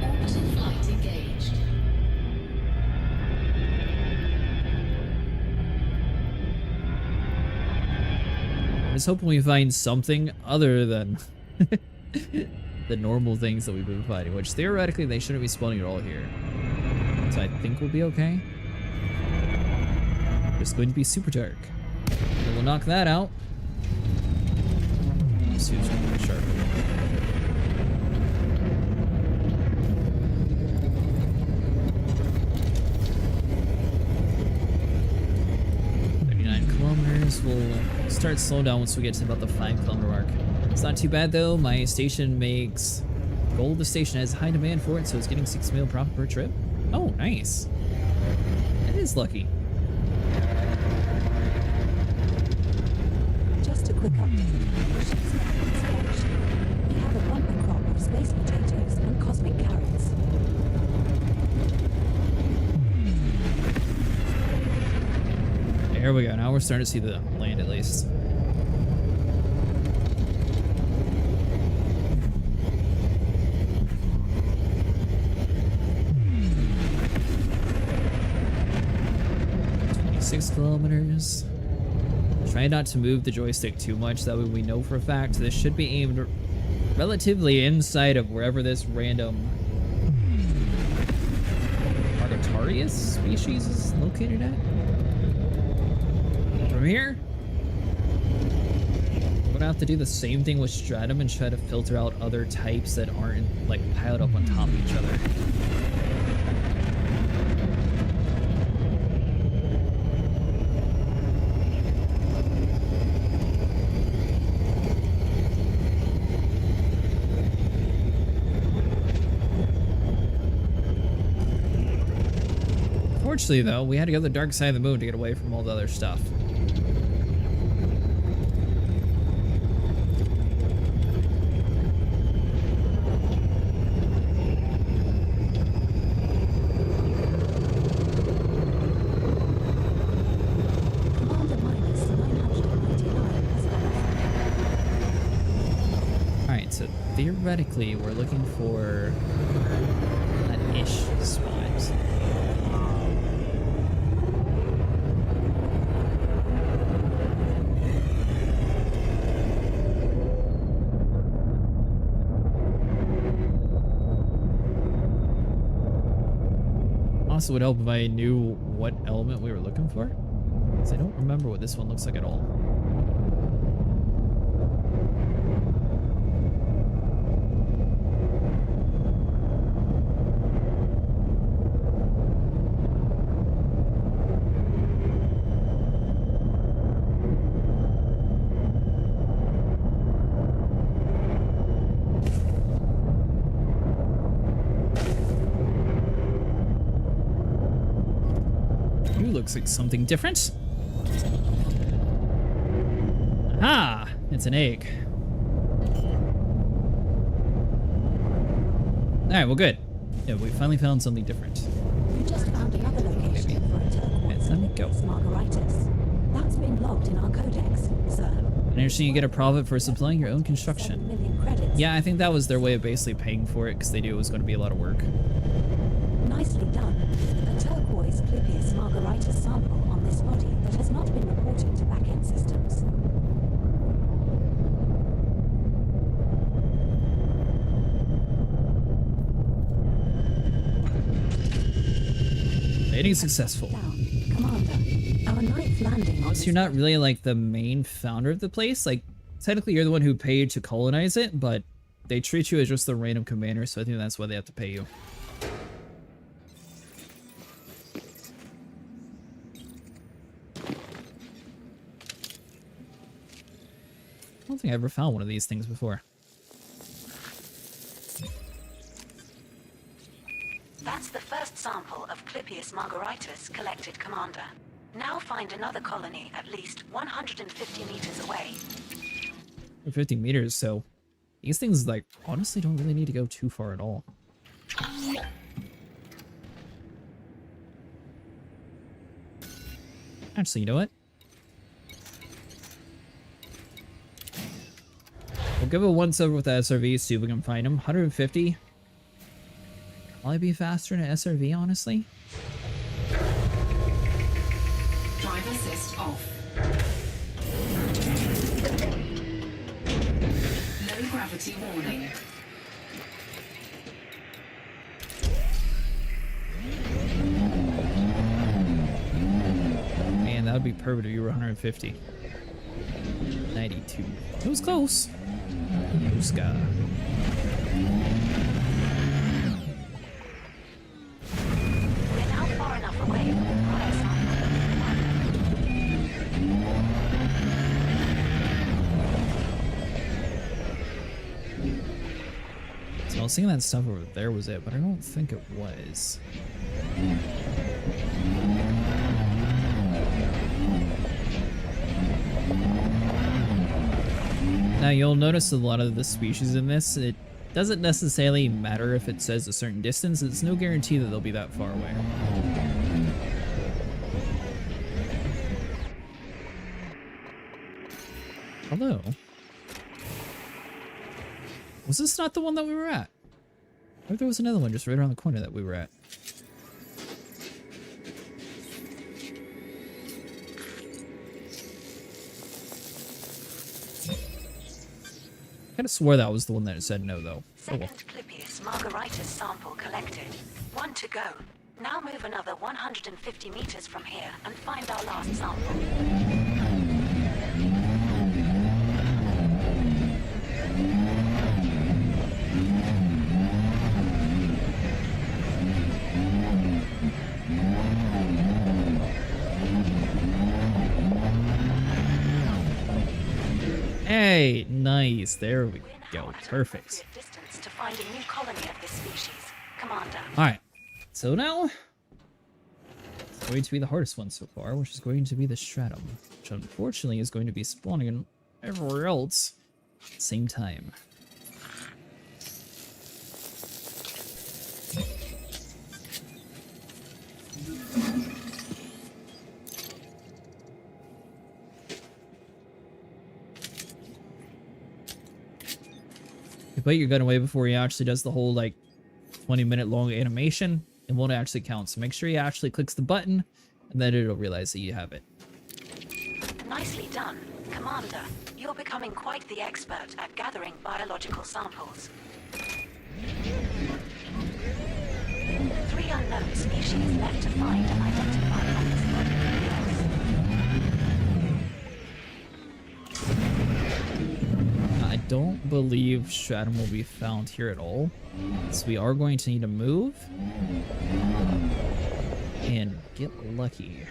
Orbital flight engaged. I'm just hoping we find something other than the normal things that we've been fighting, which theoretically they shouldn't be spawning at all here. So I think we'll be okay. It's going to be super dark. And we'll knock that out. As soon as we get sharp. We'll start slowing down once we get to about the 5-kilometer mark. It's not too bad though. My station makes gold. The station has high demand for it, so it's getting 6 mil profit per trip. Oh, nice. That is lucky. Just a quick update. We have a bumper crop of space potatoes and cosmic carrots. There we go. Now we're starting to see the land at least. "26 kilometers. Try not to move the joystick too much. That way we know for a fact this should be aimed relatively inside of wherever this random Argotarius species is located at. From here, we're gonna have to do the same thing with Stratum and try to filter out other types that aren't like piled up on top of each other. Fortunately though, we had to go to the dark side of the moon to get away from all the other stuff. theoretically, we're looking for an ish spot. Also would help if I knew what element we were looking for, because I don't remember what this one looks like at all. Looks like something different. Aha! It's an egg. Alright, well good. Yeah, we finally found something different. You just found another location for a turquoise Let me go. Margaritis. That's been logged in our codex, sir. Interesting, you get a profit for supplying your own construction. 7 million credits. Yeah, I think that was their way of basically paying for it, because they knew it was going to be a lot of work. Nicely done. A turquoise Clippius margaritis sample on this body that has not been reported to back-end systems. Landing successful. Commander, our ninth landing on So you're not really like the main founder of the place. Like, technically you're the one who paid to colonize it, but they treat you as just the random commander, so I think that's why they have to pay you. I don't think I ever found one of these things before. That's the first sample of Clippius margaritis collected, Commander. Now find another colony at least 150 meters away. 50 meters, so these things, like, honestly don't really need to go too far at all. Actually, you know what? We'll give it once over with the SRV, see if we can find them. 150. Probably be faster than an SRV, honestly. Drive assist off. Low gravity warning. Man, that would be perfect if you were 150. 92. It was close. Uska. We're now far enough away from the prior So I was thinking that stuff over there was it, but I don't think it was. Now you'll notice a lot of the species in this, it doesn't necessarily matter if it says a certain distance, it's no guarantee that they'll be that far away. Although, was this not the one that we were at? Or there was another one just right around the corner that we were at. I kinda swore that was the one that said no, though. Second Clippius margaritis sample collected. 1 to go. Now move another 150 meters from here and find our last sample. Hey, nice. There we go. Perfect. Distance to find a new colony of this species, Commander. Alright. So now, it's going to be the hardest one so far, which is going to be the Stratum, which unfortunately is going to be spawning everywhere else at the same time. put your gun away before he actually does the whole like 20-minute long animation, it won't actually count. So make sure he actually clicks the button, and then it'll realize that you have it. Nicely done, Commander. You're becoming quite the expert at gathering biological samples. 3 unknown species left to find and identify on this body. I don't believe Stratum will be found here at all, so we are going to need to move and get lucky.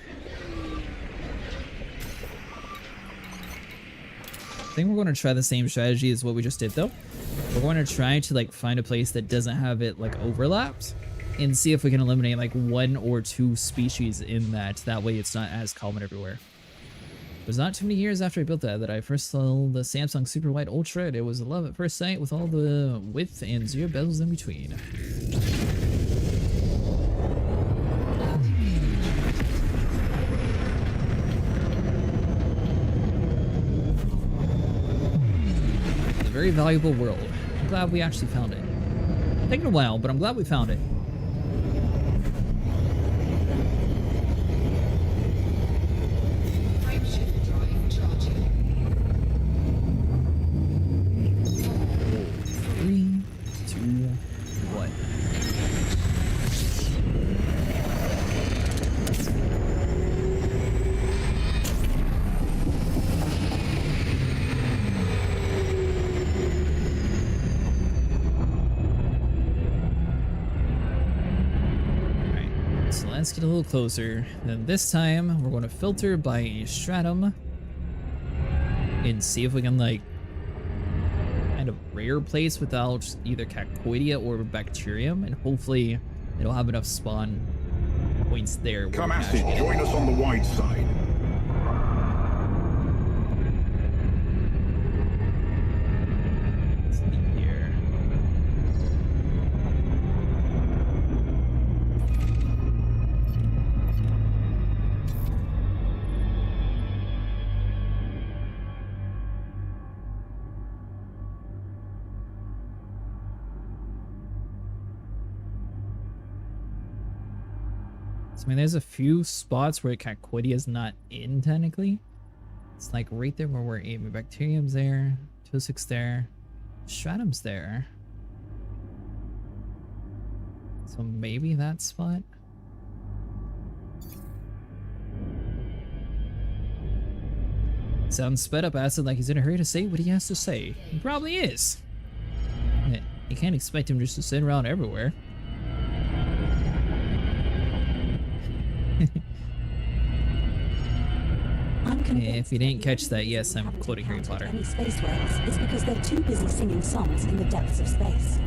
I think we're going to try the same strategy as what we just did though. We're going to try to like find a place that doesn't have it like overlapped and see if we can eliminate like 1 or 2 species in that. That way it's not as common everywhere. It was not too many years after I built that I first saw the Samsung Super Wide Ultra. It was a love at first sight with all the width and 0 bezels in between. It's a very valuable world. I'm glad we actually found it. It's taken a while, but I'm glad we found it. Let's get a little closer. Then this time we're going to filter by a stratum and see if we can like kind of rare place without either Caccoidia or bacterium, and hopefully it'll have enough spawn points there. Come acid, join us on the wide side. I mean, there's a few spots where Caccoidia is not in, technically. It's like right there where we're aiming. Bacterium's there, 206 there, Stratum's there. So maybe that spot? Sounds sped up acid like he's in a hurry to say what he has to say. He probably is. You can't expect him just to sit around everywhere. If you didn't catch that, yes, I'm quoting Harry Potter. Any space whales is because they're too busy singing songs in the depths of space.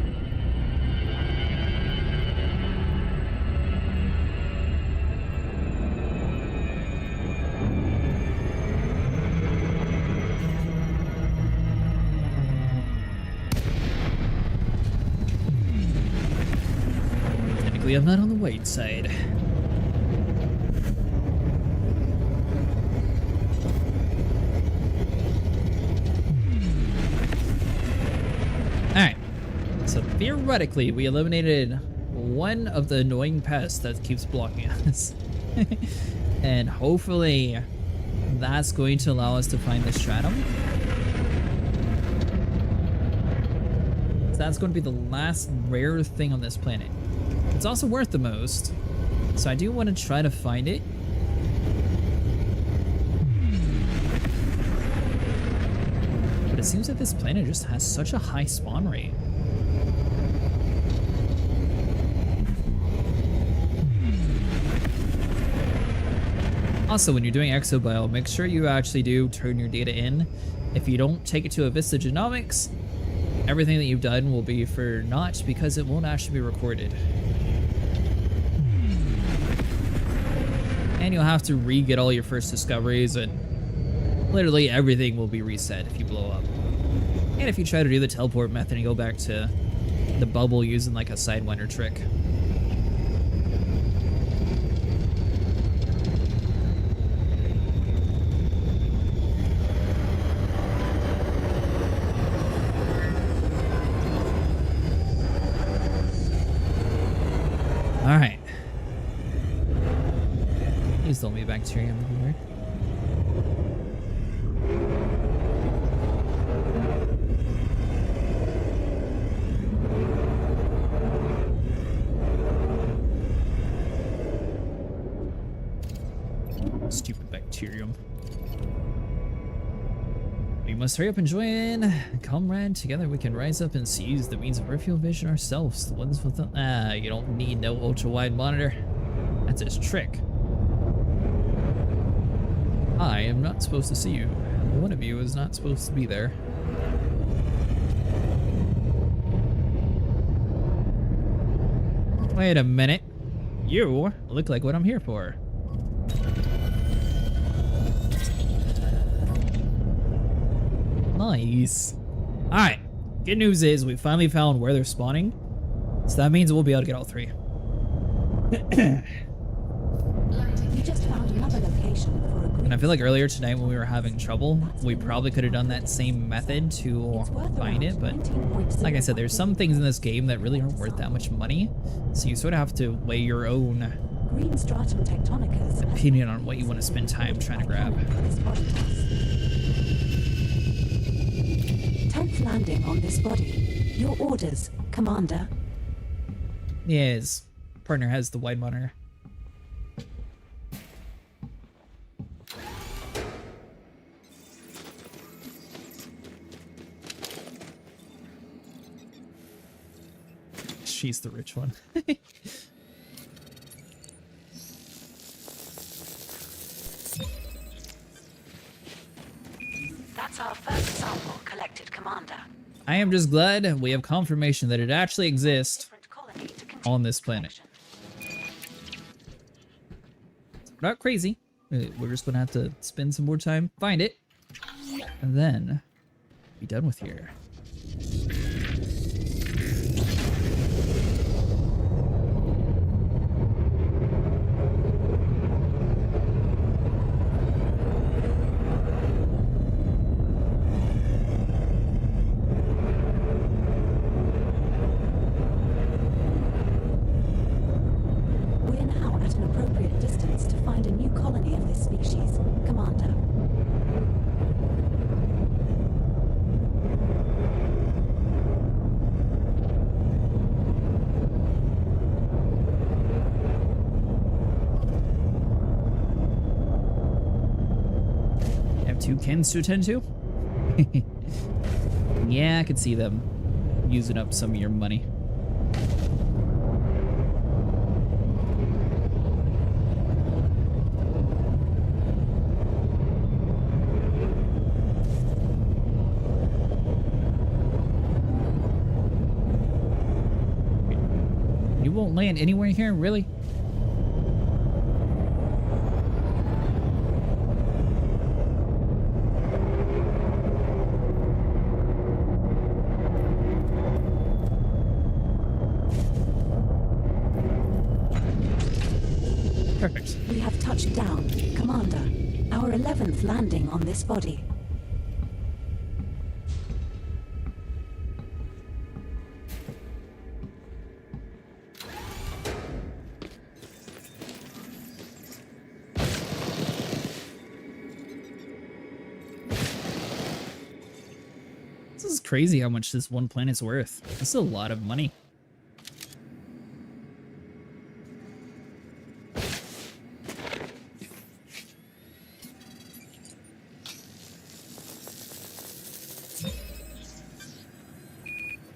Technically, I'm not on the white side. Alright, so theoretically we eliminated one of the annoying pests that keeps blocking us. And hopefully that's going to allow us to find the stratum. So that's going to be the last rare thing on this planet. It's also worth the most, so I do want to try to find it. It seems that this planet just has such a high spawn rate. Also, when you're doing exobio, make sure you actually do turn your data in. If you don't take it to a Vista Genomics, everything that you've done will be for naught because it won't actually be recorded. And you'll have to re-get all your first discoveries, and literally everything will be reset if you blow up. And if you try to do the teleport method and go back to the bubble using like a Sidewinder trick. Alright. Please don't be bacterium everywhere. Stupid bacterium. We must hurry up and join. Comrade, together we can rise up and seize the means of peripheral vision ourselves. The ones with the... you don't need no ultra-wide monitor. That's his trick. I am not supposed to see you. One of you is not supposed to be there. Wait a minute. You look like what I'm here for. Nice. Alright. Good news is we finally found where they're spawning. So that means we'll be able to get all three. You just found another location for a group. And I feel like earlier tonight when we were having trouble, we probably could have done that same method to find it, but like I said, there's some things in this game that really aren't worth that much money, so you sort of have to weigh your own Green Stratum Tectonicas opinion on what you want to spend time trying to grab. 10th landing on this body. Your orders, Commander. Yeah, his partner has the wide monitor. She's the rich one. That's our first sample collected, Commander. I am just glad we have confirmation that it actually exists on this planet. Not crazy. We're just gonna have to spend some more time, find it, and then be done with here. We're now at an appropriate distance to find a new colony of this species, Commander. You have two Kens to attend to? Yeah, I could see them using up some of your money. You won't land anywhere here, really? Perfect. We have touched down, Commander. Our 11th landing on this body. This is crazy how much this one planet's worth. This is a lot of money.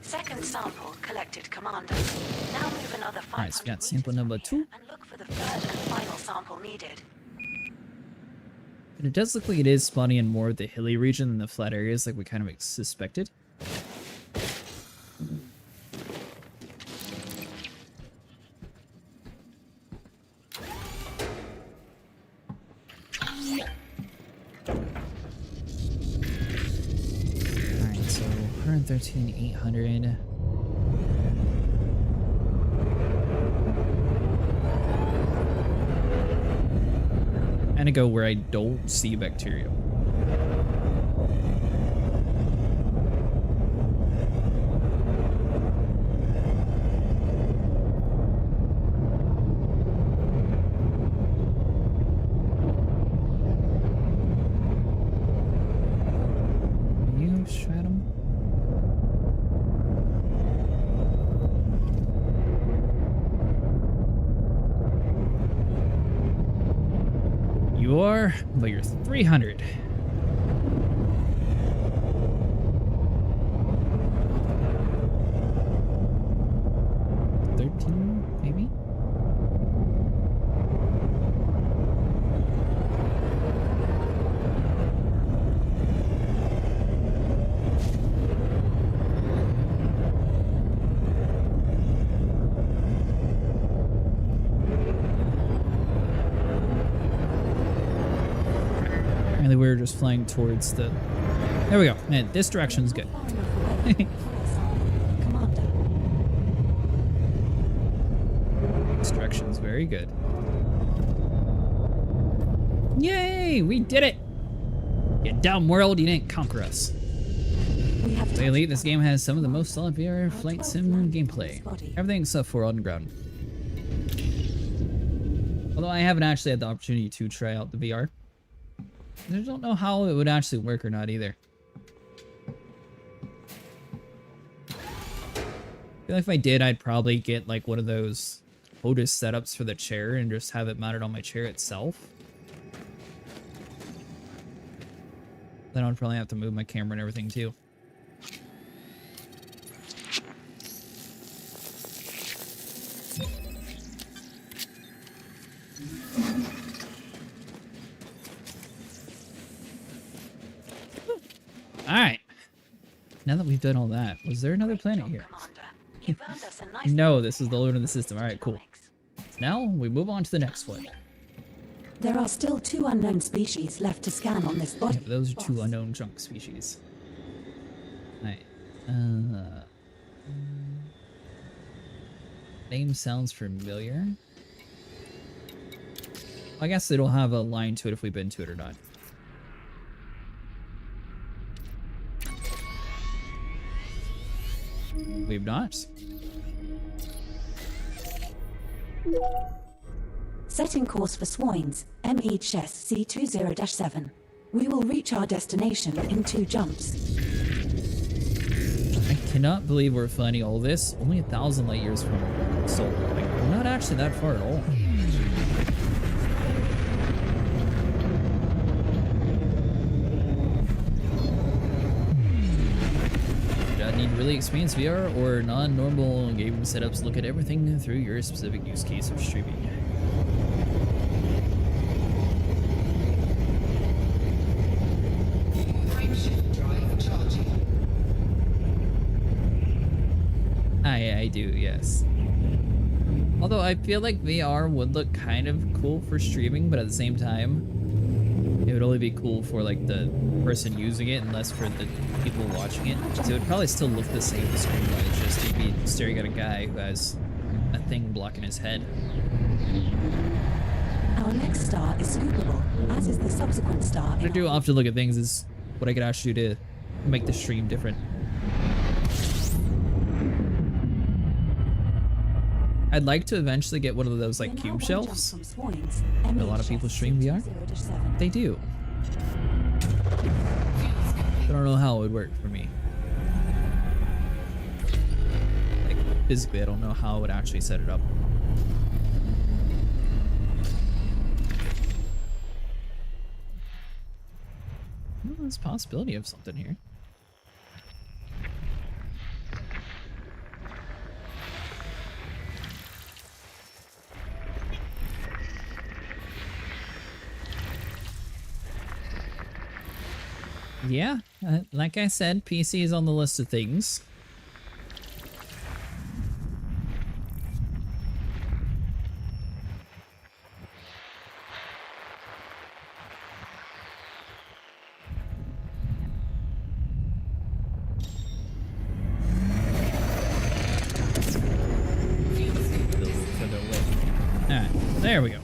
Second sample collected, Commander. Now move another 500 Alright, so we got meters sample from number here 2. and look for the third and final sample needed. And it does look like it is spawning in more of the hilly region than the flat areas like we kind of suspected. Alright, so 113, 800. I'm gonna go where I don't see bacteria. about your 300? Maybe? Apparently we were just flying towards the... There we go. Man, this direction's good. This direction's very good. Yay! We did it! You dumb world, you didn't conquer us. Say Elite, this game has some of the most solid VR flight sim gameplay. Everything except for on ground. Although I haven't actually had the opportunity to try out the VR. I don't know how it would actually work or not either. I feel like if I did, I'd probably get like one of those POTUS setups for the chair and just have it mounted on my chair itself. Then I'd probably have to move my camera and everything too. Alright. Now that we've done all that, was there another planet here? No, this is the load of the system. Alright, cool. Now we move on to the next one. There are still 2 unknown species left to scan on this body. Yeah, those are 2 unknown junk species. Alright. Name sounds familiar. I guess it'll have a line to it if we've been to it or not. We've not. Setting course for Swains, ME Chess C20-7. We will reach our destination in 2 jumps. I cannot believe we're finding all this only 1,000 light years from Sol. Like, we're not actually that far at all. Need really experienced VR or non-normal gaming setups? Look at everything through your specific use case of streaming. I do, yes. Although I feel like VR would look kind of cool for streaming, but at the same time, it would only be cool for like the person using it and less for the people watching it. So it would probably still look the same screen-wise, just you'd be staring at a guy who has a thing blocking his head. Our next star is scoopable, as is the subsequent star. What I do often look at things is what I could actually do to make the stream different. I'd like to eventually get one of those like cube shelves. A lot of people stream VR. They do. I don't know how it would work for me. Like physically, I don't know how I would actually set it up. Well, there's a possibility of something here. Yeah, like I said, PC is on the list of things. Alright, there we go.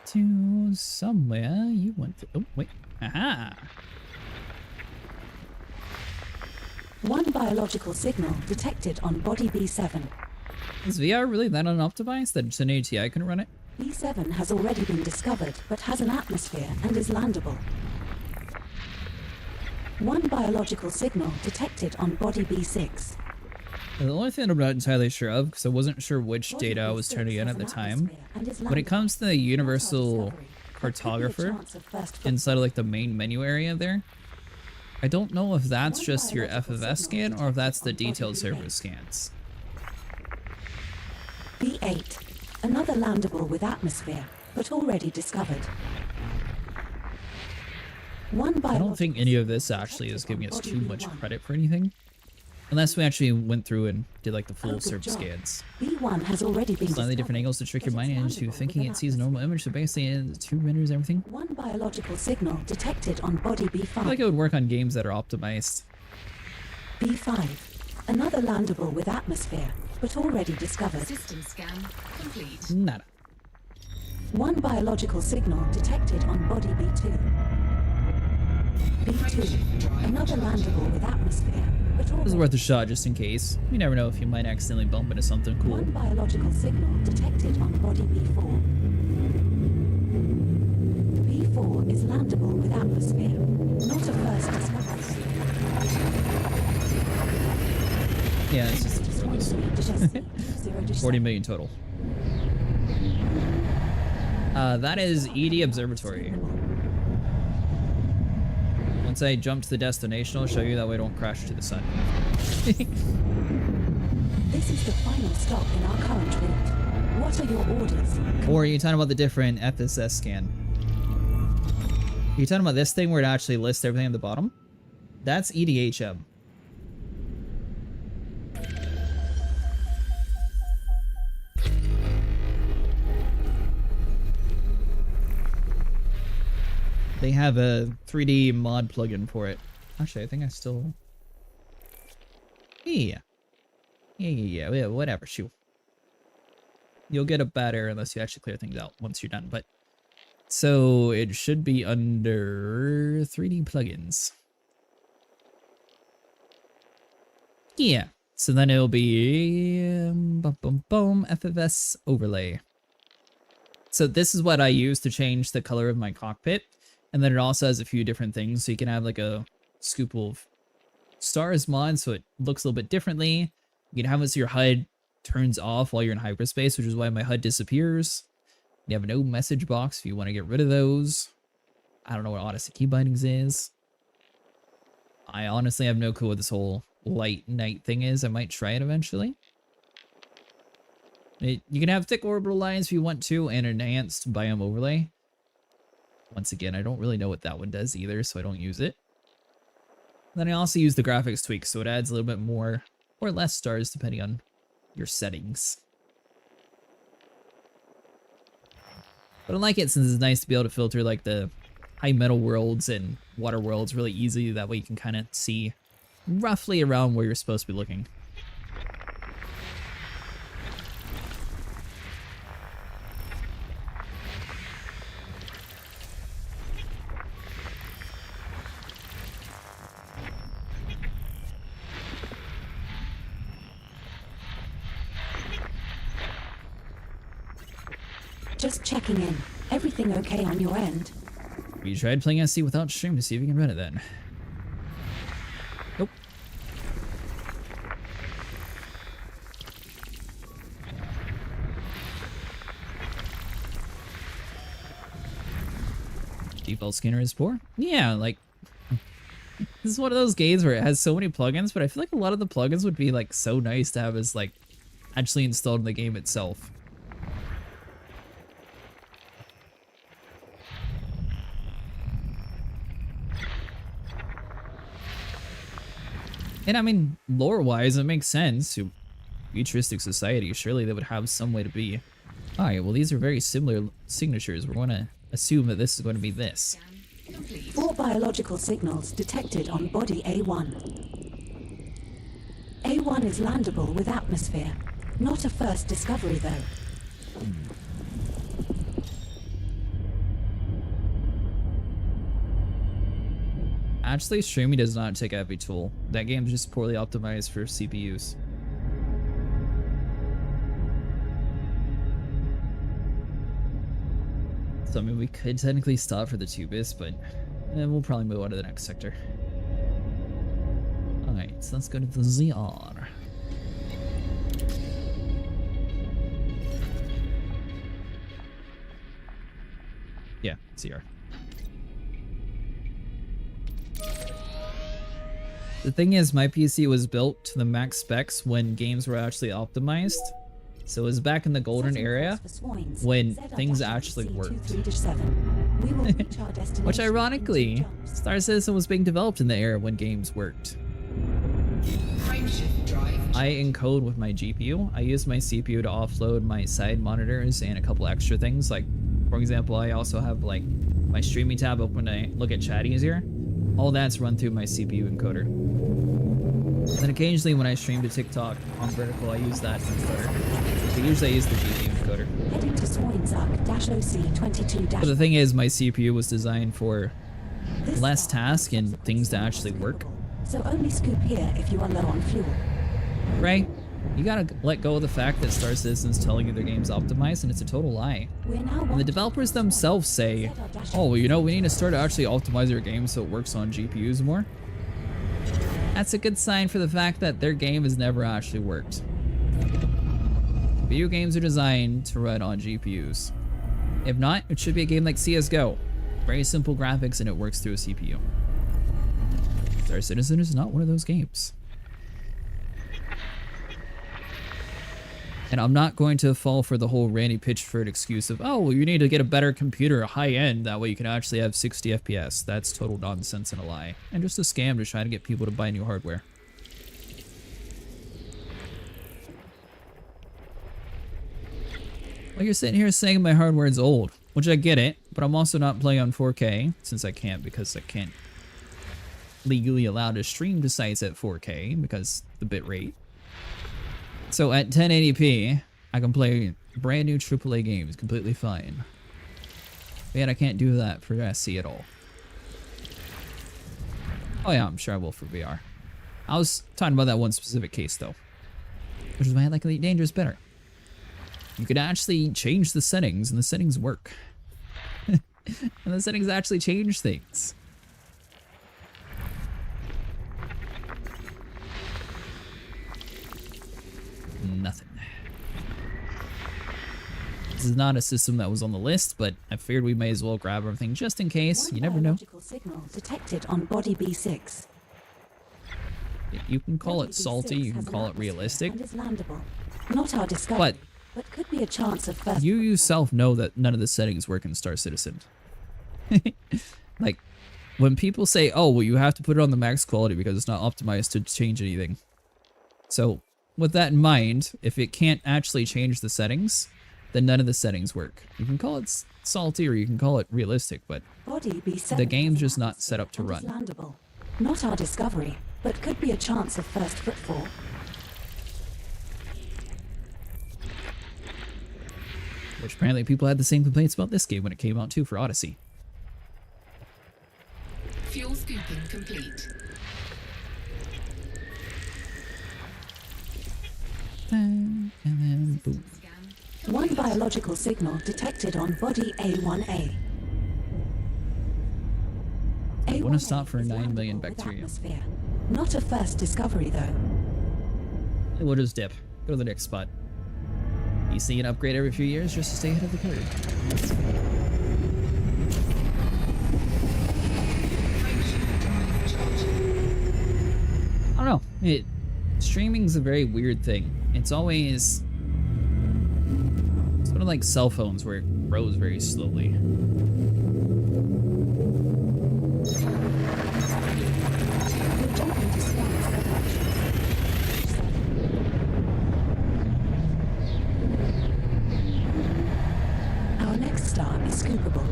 To somewhere you went to. Oh, wait. Aha! One biological signal detected on body B7. Is VR really that unoptimized that an ATI couldn't run it? B7 has already been discovered, but has an atmosphere and is landable. One biological signal detected on body B6. The only thing I'm not entirely sure of, because I wasn't sure which data I was turning in at the time, when it comes to the universal cartographer inside of like the main menu area there, I don't know if that's just your FFS scan or if that's the detailed surface scans. B8. Another landable with atmosphere, but already discovered. I don't think any of this actually is giving us too much credit for anything. Unless we actually went through and did like the full surface scans. B1 has already been slightly different angles to trick your mind into thinking it sees a normal image, so basically it two renders everything. One biological signal detected on body B5. I feel like it would work on games that are optimized. B5. Another landable with atmosphere, but already discovered. System scan complete. Nada. One biological signal detected on body B2. B2. Another landable with atmosphere. It was worth a shot just in case. You never know if you might accidentally bump into something cool. One biological signal detected on body B4. B4 is landable with atmosphere. Not a first discovery. Yeah, it's just 40 million total. That is ED Observatory. Once I jump to the destination, I'll show you that way I don't crash to the sun. This is the final stop in our current route. What are your orders? Or are you talking about the different FSS scan? Are you talking about this thing where it actually lists everything at the bottom? That's EDHM. They have a 3D mod plugin for it. Actually, I think I still... Yeah, whatever, shoot. You'll get a bad error unless you actually clear things out once you're done, but... So, it should be under 3D plugins. Yeah, so then it'll be... FFS overlay. So this is what I use to change the color of my cockpit. And then it also has a few different things, so you can have like a scoop of stars mod, so it looks a little bit differently. You can have it so your HUD turns off while you're in hyperspace, which is why my HUD disappears. You have no message box if you want to get rid of those. I don't know what Odyssey key bindings is. I honestly have no clue what this whole light night thing is. I might try it eventually. You can have thick orbital lines if you want to, and enhanced biome overlay. Once again, I don't really know what that one does either, so I don't use it. Then I also use the graphics tweak, so it adds a little bit more or less stars depending on your settings. But I like it since it's nice to be able to filter like the high metal worlds and water worlds really easy. That way you can kind of see roughly around where you're supposed to be looking. Just checking in. Everything okay on your end? You tried playing SC without stream to see if you can run it then. Nope. Default scanner is poor? Yeah, like... This is one of those games where it has so many plugins, but I feel like a lot of the plugins would be like so nice to have as like actually installed in the game itself. And I mean, lore-wise, it makes sense. To futuristic society, surely they would have some way to be. Alright, well these are very similar signatures. We're going to assume that this is going to be this. 4 biological signals detected on body A1. A1 is landable with atmosphere. Not a first discovery, though. Actually, streaming does not take every tool. That game's just poorly optimized for CPUs. So I mean, we could technically stop for the 2-bits, but we'll probably move on to the next sector. So let's go to the ZR. Yeah, ZR. The thing is, my PC was built to the max specs when games were actually optimized. So it was back in the golden era when things actually worked. Which ironically, Star Citizen was being developed in the era when games worked. I encode with my GPU. I use my CPU to offload my side monitors and a couple extra things. Like, for example, I also have like my streaming tab open to look at chat easier. All that's run through my CPU encoder. And then occasionally when I stream to TikTok on vertical, I use that as encoder. But usually I use the GPU encoder. Heading to Swainsuck-OC22- But the thing is, my CPU was designed for less tasks and things to actually work. So only scoop here if you are low on fuel. Ray, you gotta let go of the fact that Star Citizen's telling you their game's optimized, and it's a total lie. And the developers themselves say, oh, well, you know, we need to start to actually optimize our game so it works on GPUs more. That's a good sign for the fact that their game has never actually worked. Video games are designed to run on GPUs. If not, it should be a game like CSGO. Very simple graphics and it works through a CPU. Star Citizen is not one of those games. And I'm not going to fall for the whole Randy Pitchford excuse of, oh, well, you need to get a better computer, high end, that way you can actually have 60 FPS. That's total nonsense and a lie. And just a scam to try to get people to buy new hardware. Well, you're sitting here saying my hardware is old, which I get it, but I'm also not playing on 4K, since I can't, because I can't legally allowed to stream to sites at 4K because the bitrate. So at 1080p, I can play brand new AAA games completely fine. But yet I can't do that for SC at all. Oh yeah, I'm sure I will for VR. I was talking about that one specific case though, which is why I like Elite Dangerous better. You can actually change the settings and the settings work. And the settings actually change things. Nothing. This is not a system that was on the list, but I figured we may as well grab everything just in case. You never know. Signal detected on body B6. You can call it salty, you can call it realistic. Not our discovery, but could be a chance of first. You yourself know that none of the settings work in Star Citizen. Like, when people say, oh, well, you have to put it on the max quality because it's not optimized to change anything. So, with that in mind, if it can't actually change the settings, then none of the settings work. You can call it salty or you can call it realistic, but the game's just not set up to run. Landable. Not our discovery, but could be a chance of first footfall. Which apparently people had the same complaints about this game when it came out too for Odyssey. Fuel scooping complete. And then boom. One biological signal detected on body A1A. I want to stop for 9 million bacteria. Not a first discovery though. We'll just dip. Go to the next spot. You see an upgrade every few years just to stay ahead of the curve. I don't know. Streaming's a very weird thing. It's always sort of like cell phones where it grows very slowly. Our next star is scoopable.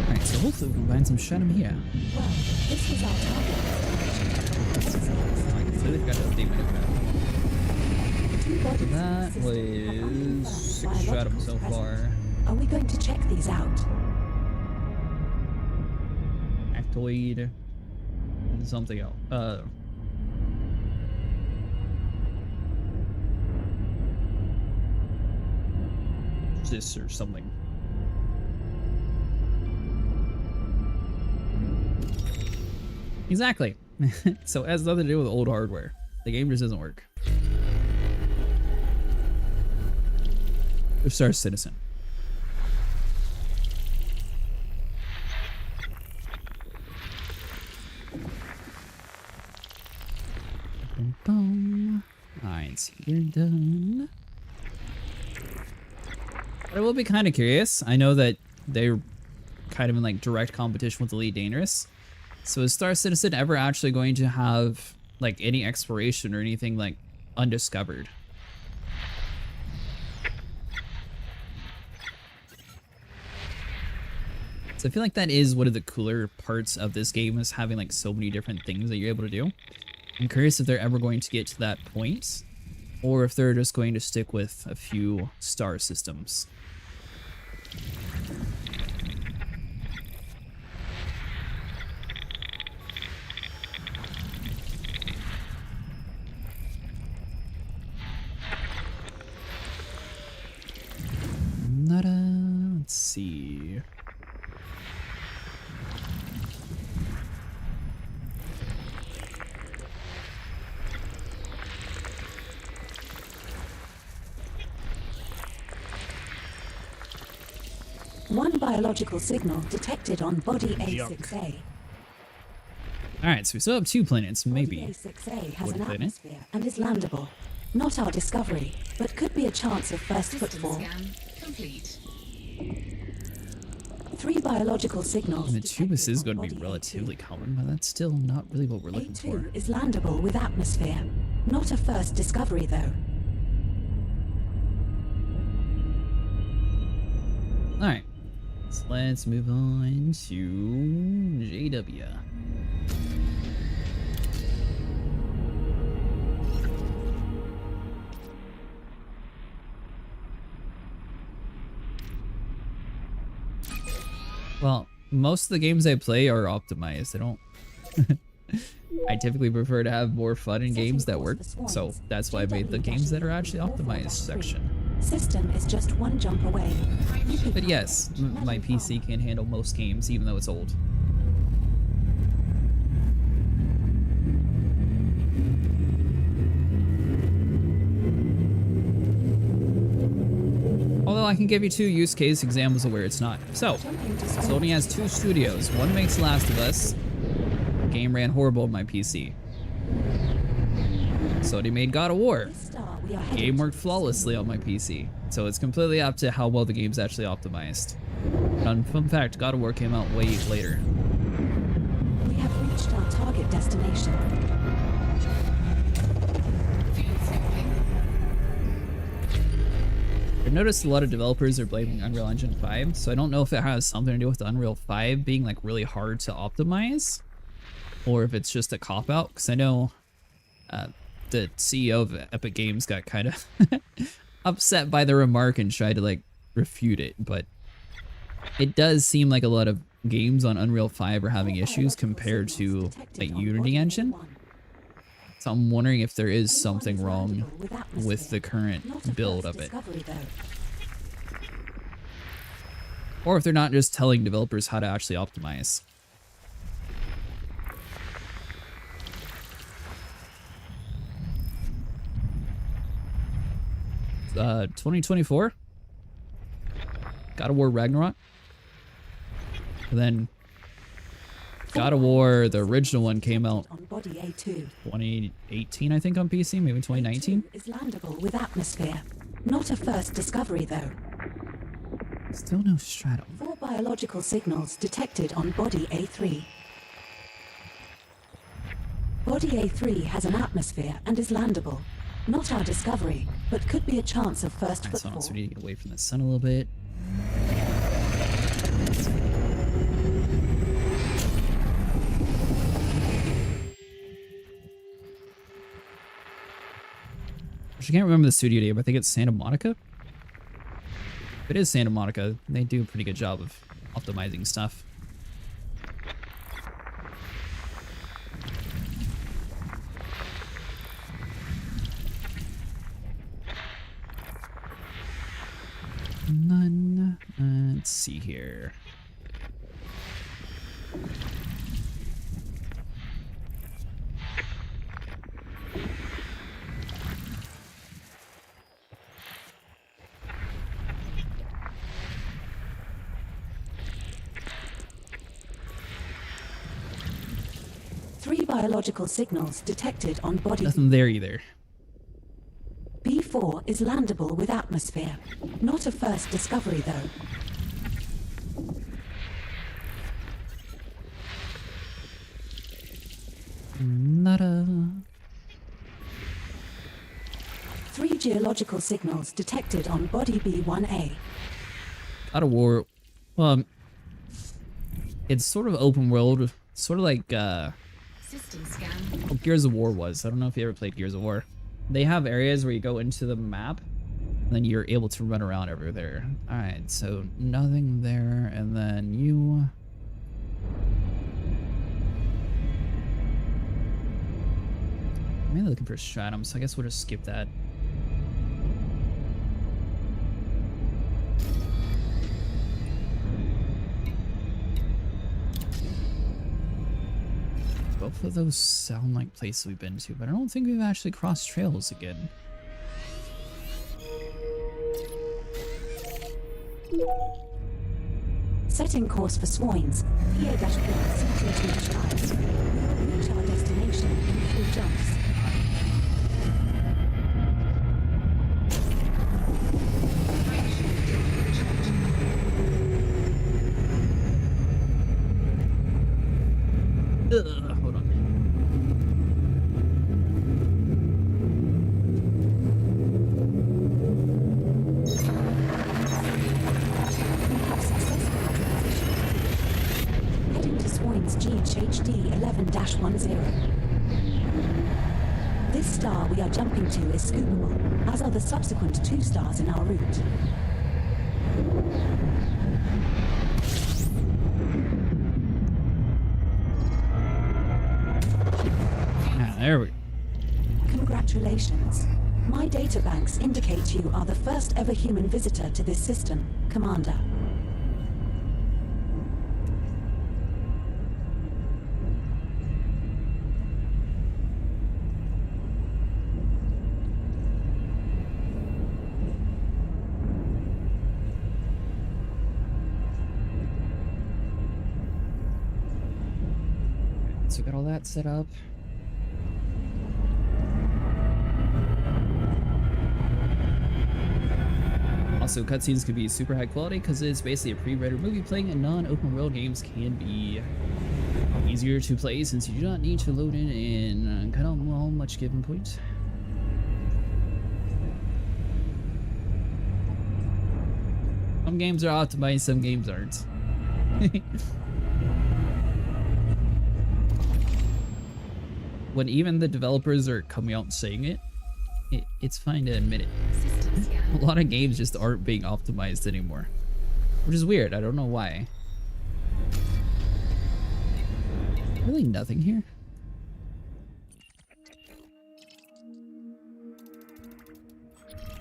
Alright, so hopefully we can find some Stratum here. Well, this was our target. I completely forgot to update my notepad. That was 6 Stratum so far. Are we going to check these out? Actoid and something else. This or something. Exactly. So it has nothing to do with old hardware. The game just doesn't work. Star Citizen. Boom, boom. Alright, so you're done. I will be kind of curious. I know that they're kind of in like direct competition with Elite Dangerous. So is Star Citizen ever actually going to have like any exploration or anything like undiscovered? So I feel like that is one of the cooler parts of this game, is having like so many different things that you're able to do. I'm curious if they're ever going to get to that point, or if they're just going to stick with a few star systems. Nada. Let's see. One biological signal detected on body A6A. Alright, so we still have 2 planets, maybe. Body A6A has What an planet? atmosphere and is landable. Not our discovery, but could be a chance of first System footfall. scan complete. 3 biological signals. And the Tubus detected is on going to be body relatively common, but that's still not really what we're looking for. A2 is landable with atmosphere. Not a first discovery, though. Alright, so let's move on to JW. Well, most of the games I play are optimized. I don't... I typically prefer to have more fun in games that work, so that's why I made the games that are actually optimized section. System is just one jump away. But yes, my PC can handle most games, even though it's old. Although I can give you 2 use case examples of where it's not. So, Sony has 2 studios. One makes Last of Us. The game ran horrible on my PC. Sony made God of War. The game worked flawlessly on my PC. So it's completely up to how well the game's actually optimized. Fun fact, God of War came out way later. We have reached our target destination. Fuel scooping. I've noticed a lot of developers are blaming Unreal Engine 5, so I don't know if it has something to do with Unreal 5 being like really hard to optimize, or if it's just a cop-out, because I know the CEO of Epic Games got kind of upset by the remark and tried to like refute it, but it does seem like a lot of games on Unreal 5 are having issues compared to like Unity Engine. So I'm wondering if there is something wrong with the current build of it. Or if they're not just telling developers how to actually optimize. 2024. God of War Ragnarok. And then God of War, the original one, came out 2018, I think, on PC, maybe 2019. Is landable with atmosphere. Not a first discovery, though. Still no Stratum. 4 biological signals detected on body A3. Body A3 has an atmosphere and is landable. Not our discovery, but could be a chance of first Alright, footfall. so we need to get away from the sun a little bit. I can't remember the studio name. I think it's Santa Monica. If it is Santa Monica, they do a pretty good job of optimizing stuff. None. Let's see here. biological signals detected on body. Nothing there either. B4 is landable with atmosphere. Not a first discovery, though. Nada. 3 geological signals detected on body B1A. God of War. Well, it's sort of open world, sort of like System scan. what Gears of War was. I don't know if you ever played Gears of War. They have areas where you go into the map, and then you're able to run around over there. All right, so nothing there, and then you. I'm mainly looking for Stratum, so I guess we'll just skip that. Both of those sound like places we've been to, but I don't think we've actually crossed trails again. Setting course for Swoins. PA-1C22-5. We'll reach our destination in 3 jumps. Hold on. Heading to Swoins GHD 11-10. This star we are jumping to is scoopable, as are the subsequent 2 stars in our route. There we go. Congratulations. My databanks indicate you are the first ever human visitor to this system, Commander. So we got all that set up. Also, cutscenes can be super high quality because it's basically a pre-rendered movie playing, and non-open world games can be easier to play since you do not need to load in kind of well much given point. Some games are optimized, some games aren't. When even the developers are coming out and saying it, it's fine to admit it. System scan. A lot of games just aren't being optimized anymore, which is weird. I don't know why. Really nothing here.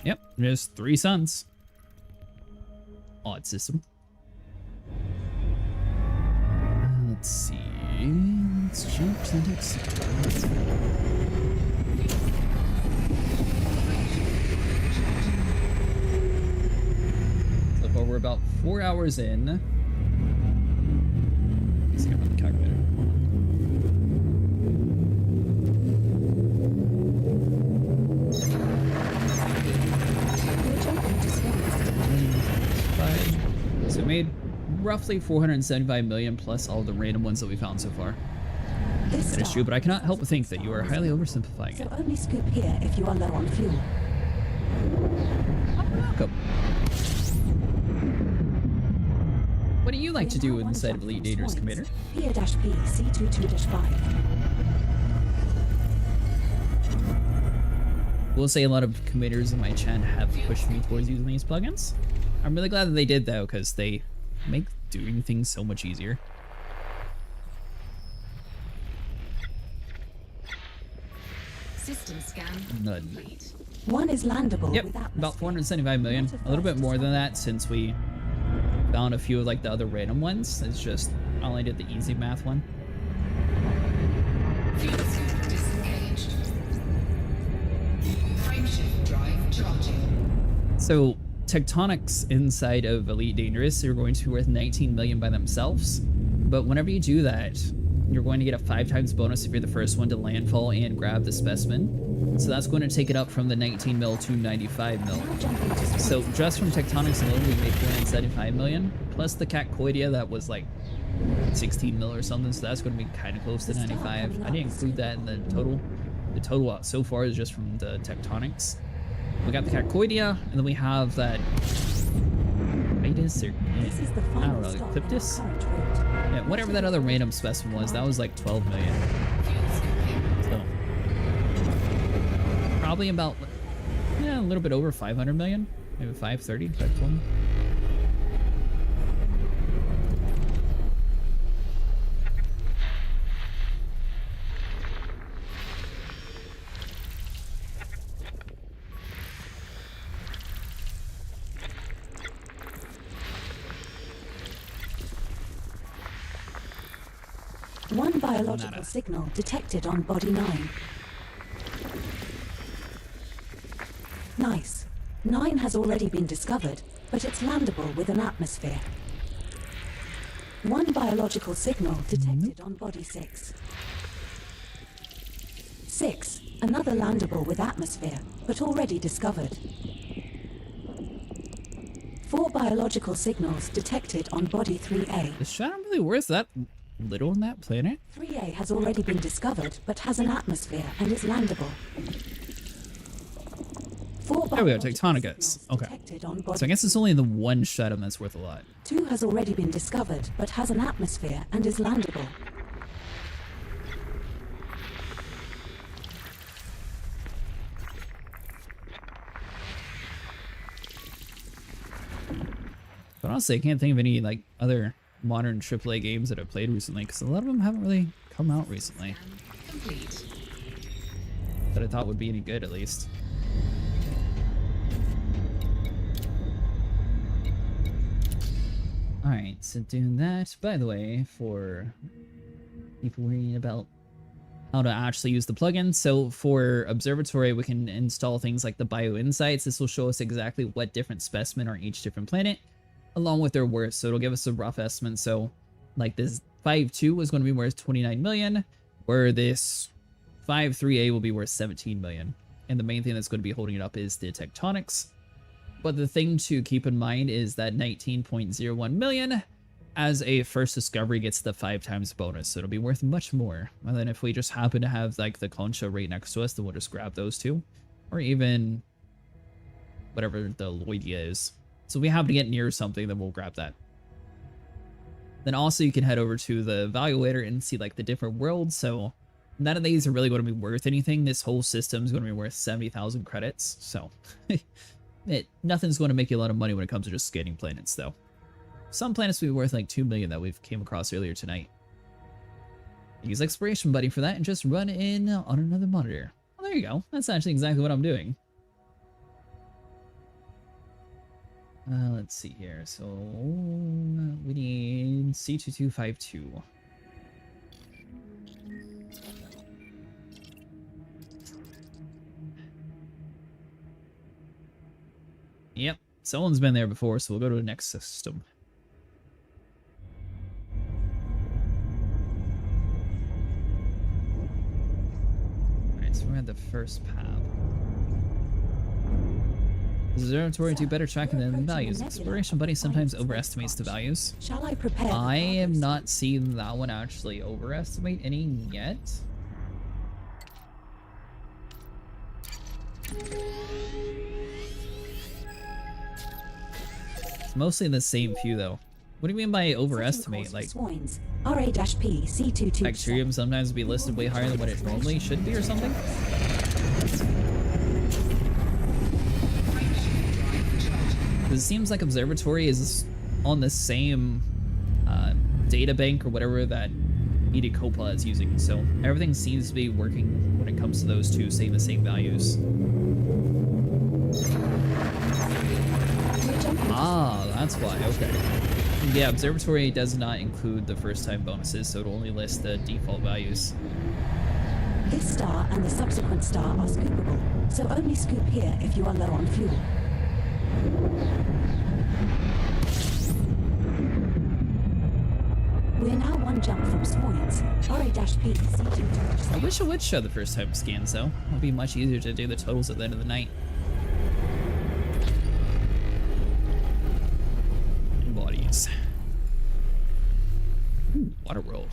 Yep, just 3 suns. Odd system. Let's see. Let's jump to the next sector. So far, we're about 4 hours in. Let's get on the calculator. So we made roughly 475 million plus all the random ones that we found so far. That is true, but I cannot help but think that you are highly oversimplifying So it. only scoop here if you are low on fuel. Welcome. What do you like to do inside of Elite Dangerous, Commander? P-P C22-5. We'll say a lot of commanders in my chat have pushed me towards using these plugins. I'm really glad that they did though, because they make doing things so much easier. System scan. None. Complete. One is landable Yep, with about atmosphere. 475 million. A little bit more than that since we found a few of like the other random ones. It's just I only did the easy math one. Fuel suit disengaged. Frameshift drive charging. So Tectonics inside of Elite Dangerous are going to be worth 19 million by themselves. But whenever you do that, you're going to get a 5 times bonus if you're the first one to landfall and grab the specimen. So that's going to take it up from the 19 mil to 95 mil. So just from Tectonics alone, we made 475 million, plus the Caccoidia that was like 16 mil or something, so that's going to be kind of close to 95. I didn't include that in the total. The total so far is just from the Tectonics. We got the Caccoidia, and then we have that Midas, or I don't know, Ecliptus? Yeah, whatever that other random specimen was, that was like 12 million. So probably about, yeah, a little bit over 500 million, maybe 530, 520. One biological signal detected on body 9. Nice. 9 has already been discovered, but it's landable with an atmosphere. One biological signal detected on body 6. 6. Another landable with atmosphere, but already discovered. 4 biological signals detected on body 3A. Is Stratum really worth that little on that planet? 3A has already been discovered, but has an atmosphere and is landable. 4 There we go, Tectonicas. Okay. So I guess it's only the one Stratum that's worth a lot. 2 has already been discovered, but has an atmosphere and is landable. But honestly, I can't think of any like other modern AAA games that I've played recently, because a lot of them haven't really come out recently. That I thought would be any good, at least. Alright, so doing that, by the way, for people worrying about how to actually use the plugin. So for Observatory, we can install things like the Bio Insights. This will show us exactly what different specimen are each different planet, along with their worth. So it'll give us a rough estimate. So like this 5.2 is going to be worth 29 million, where this 5.3A will be worth 17 million. And the main thing that's going to be holding it up is the Tectonics. But the thing to keep in mind is that 19.01 million as a first discovery gets the 5 times bonus. So it'll be worth much more. And then if we just happen to have like the Concha right next to us, then we'll just grab those two. Or even whatever the Lloydia is. So if we happen to get near something, then we'll grab that. Then also you can head over to the evaluator and see like the different worlds. So none of these are really going to be worth anything. This whole system is going to be worth 70,000 credits. So nothing's going to make you a lot of money when it comes to just scanning planets though. Some planets will be worth like 2 million that we've came across earlier tonight. Use Exploration Buddy for that and just run in on another monitor. Well, there you go. That's actually exactly what I'm doing. Let's see here. So we need C2252. Yep, someone's been there before, so we'll go to the next system. Alright, so we're at the first pab. Does Observatory do better tracking than values? Exploration Buddy sometimes overestimates the values. Shall I prepare? I have not seen that one actually overestimate any yet. It's mostly the same few though. What do you mean by overestimate? Like RA-P C22. Bacterium sometimes be listed way higher than what it normally should be or something? It seems like Observatory is on the same data bank or whatever that Edicopa is using, so everything seems to be working when it comes to those two, saying the same values. Ah, that's why, okay. Yeah, Observatory does not include the first time bonuses, so it'll only list the default values. This star and the subsequent star are scoopable, so only scoop here if you are low on fuel. We're now one jump from Smoyens. RA-P C2. I wish it would show the first time scans, though. It would be much easier to do the totals at the end of the night. Bodies. Ooh, water world.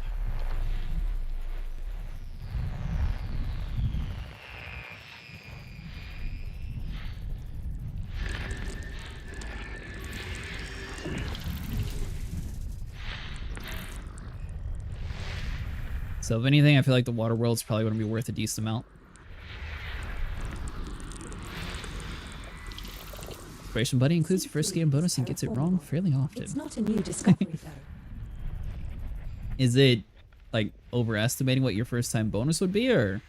So if anything, I feel like the water world's probably going to be worth a decent amount. Inspiration Buddy includes your first scan bonus and gets it wrong fairly often. It's not a new discovery, though. Is it, like, overestimating what your first time bonus would be, or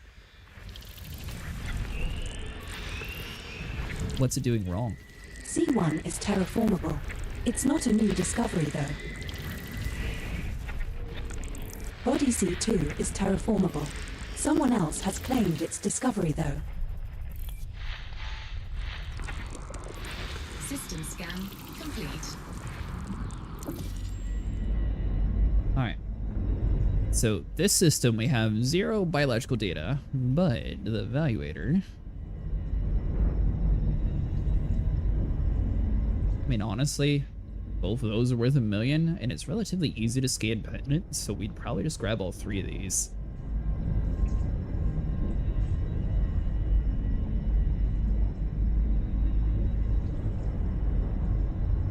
what's it doing wrong? C1 is terraformable. It's not a new discovery, though. Body C2 is terraformable. Someone else has claimed its discovery, though. System scan complete. Alright. So this system we have 0 biological data, but the evaluator... I mean, honestly, both of those are worth $1 million, and it's relatively easy to scan pendants, so we'd probably just grab all 3 of these.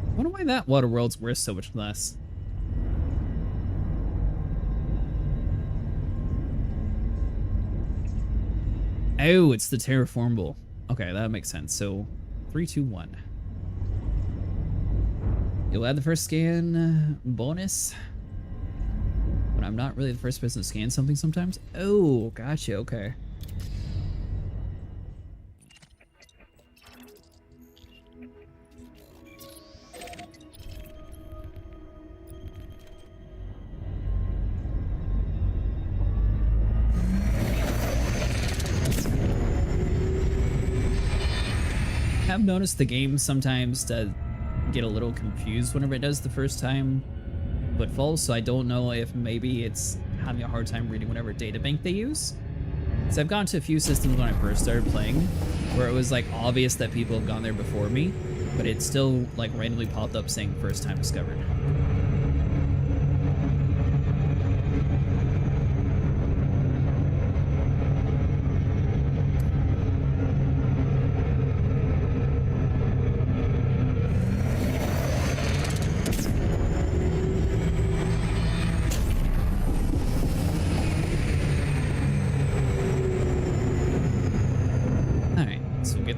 I wonder why that water world's worth so much less. Oh, it's the terraformable. Okay, that makes sense. So, 3, 2, 1. You'll add the first scan bonus. But I'm not really the first person to scan something sometimes. Oh, gotcha, okay. I've noticed the game sometimes does get a little confused whenever it does the first time footfalls, so I don't know if maybe it's having a hard time reading whatever databank they use. So I've gone to a few systems when I first started playing where it was like obvious that people have gone there before me, but it still like randomly popped up saying first time discovered.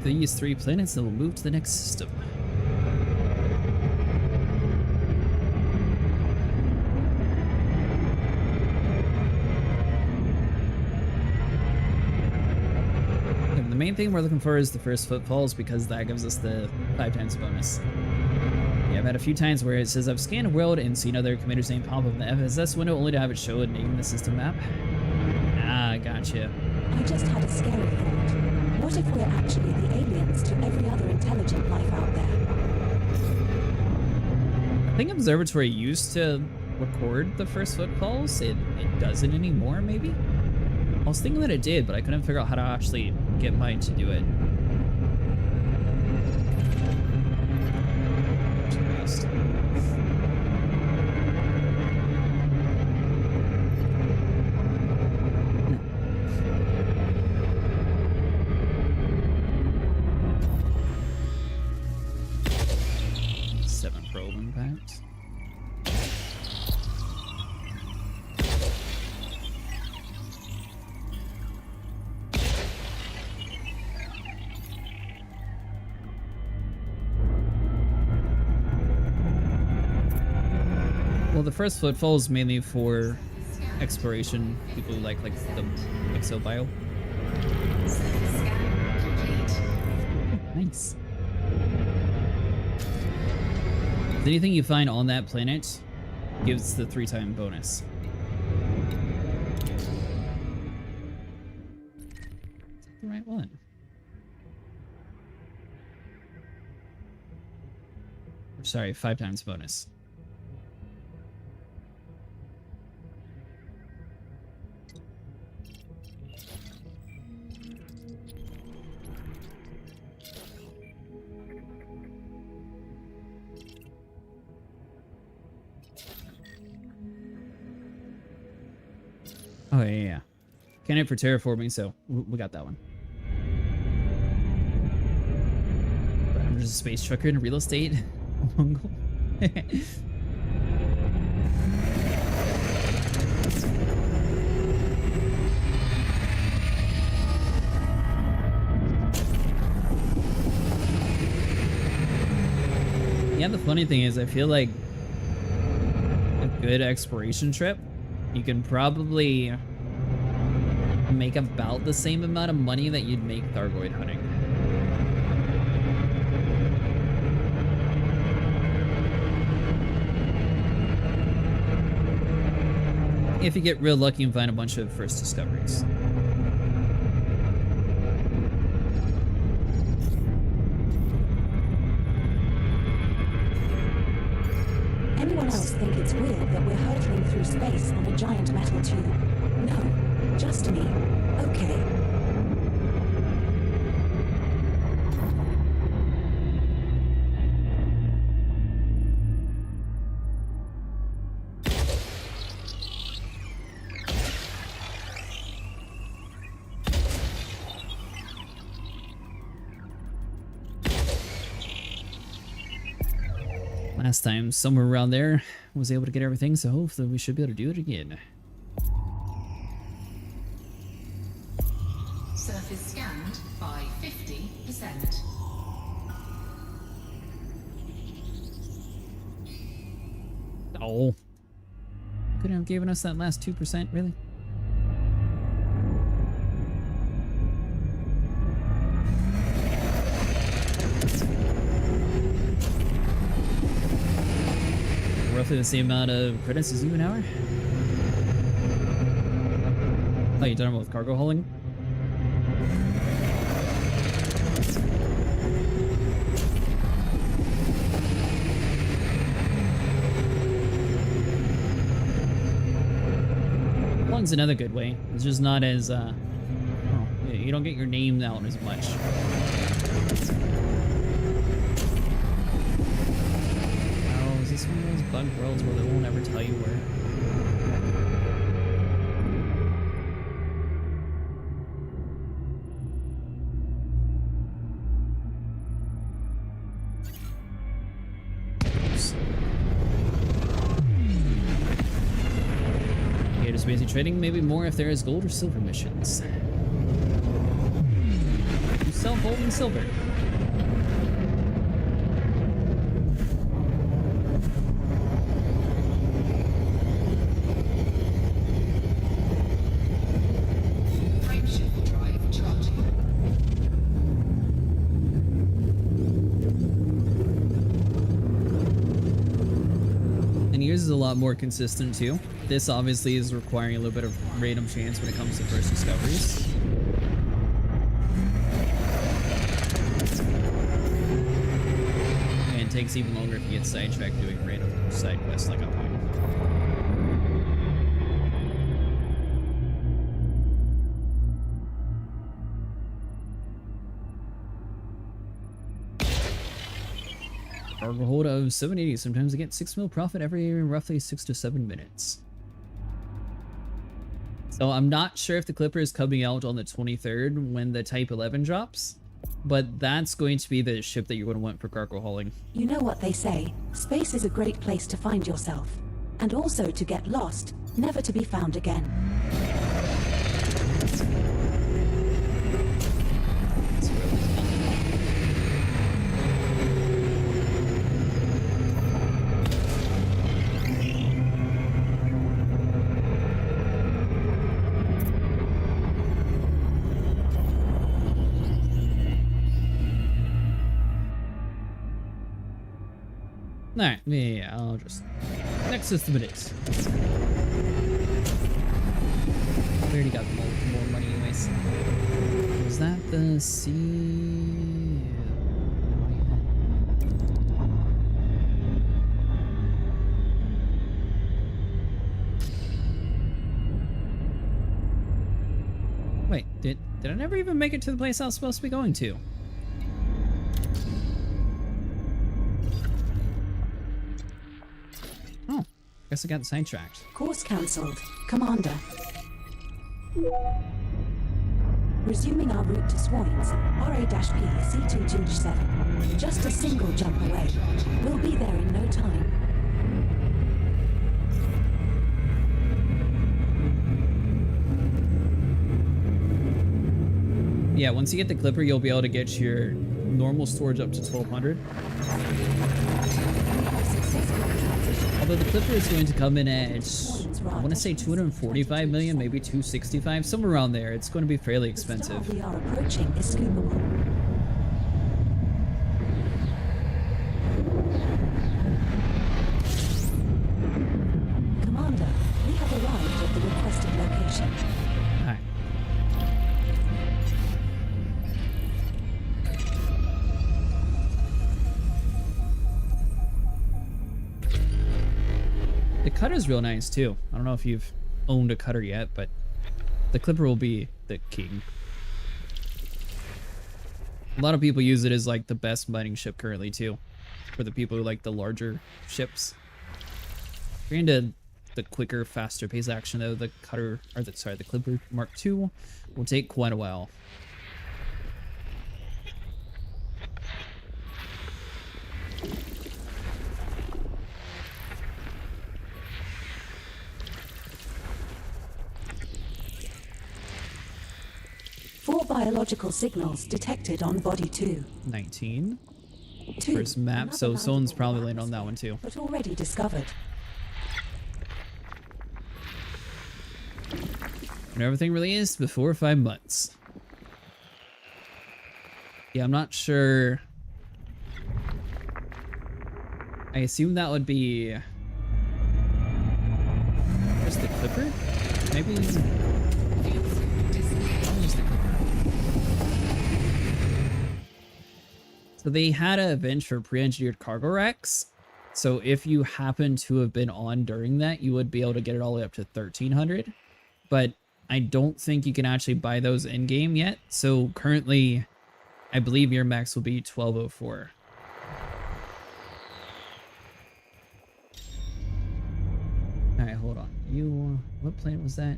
These 3 planets, and we'll move to the next system. And the main thing we're looking for is the first footfalls, because that gives us the 5 times bonus. Yeah, I've had a few times where it says I've scanned a world and seen other committer's name pop up in the FSS window only to have it show a name in the system map. Ah, gotcha. I just had a scary thought. What if we're actually the aliens to every other intelligent life out there? I think Observatory used to record the first footfalls. It doesn't anymore, maybe? I was thinking that it did, but I couldn't figure out how to actually get mine to do it. Well, the first footfall is mainly for exploration, people who like the exobio. Nice. If anything you find on that planet gives the 3-time bonus. The right one. Sorry, 5 times bonus. Oh, yeah. Candidate for terraforming, so we got that one. But there's a space trucker in real estate. Mongol. Yeah, the funny thing is, I feel like a good exploration trip, you can probably make about the same amount of money that you'd make Thargoid hunting. If you get real lucky and find a bunch of first discoveries. Anyone else think it's weird that we're hurtling through space on a giant metal tube? No, just me. Okay. Last time, somewhere around there, was able to get everything, so hopefully we should be able to do it again. Surface scanned by 50%. Oh. Couldn't have given us that last 2%, really? Roughly the same amount of credits as you an hour? Oh, you done with cargo hauling? Hauling's another good way. It's just not as, you don't get your name out as much. Is this one of those bug worlds where they won't ever tell you where? Oops. Yeah, just basically trading maybe more if there is gold or silver missions. You sell gold and silver. Is a lot more consistent too. This obviously is requiring a little bit of random chance when it comes to first discoveries. And it takes even longer if you get sidetracked doing random side quests like I'm doing. Cargo hold of 780. Sometimes I get 6 mil profit every roughly 6 to 7 minutes. So I'm not sure if the Clipper is coming out on the 23rd when the Type 11 drops, but that's going to be the ship that you're going to want for cargo hauling. You know what they say, space is a great place to find yourself, and also to get lost, never to be found again. Alright, yeah, I'll just... Next system it is. We already got more money anyways. Was that the sea? Wait, did I never even make it to the place I was supposed to be going to? Oh, guess I got sidetracked. Course cancelled. Commander. Resuming our route to Swoins, RA-P C227. Just a single jump away. We'll be there in no time. Yeah, once you get the Clipper, you'll be able to get your normal storage up to 1200. Although the Clipper is going to come in at, I want to say 245 million, maybe 265, somewhere around there. It's going to be fairly expensive. The star we are approaching is scoopable. Commander, we have arrived at the requested location. Hi. The cutter's real nice too. I don't know if you've owned a cutter yet, but the Clipper will be the king. A lot of people use it as like the best mining ship currently too, for the people who like the larger ships. If you're into the quicker, faster pace action though, the cutter, or the Clipper Mark II will take quite a while. Four biological signals detected on body 2. 19. Two. First map, so Another someone's valuable probably map, landed on that one too. but already discovered. And everything released before 5 months. Yeah, I'm not sure. I assume that would be just the Clipper? Maybe. Just the Clipper. So they had a bench for pre-engineered cargo racks. So if you happen to have been on during that, you would be able to get it all the way up to 1300. But I don't think you can actually buy those in game yet. So currently, I believe your max will be 1204. All right, hold on. What planet was that?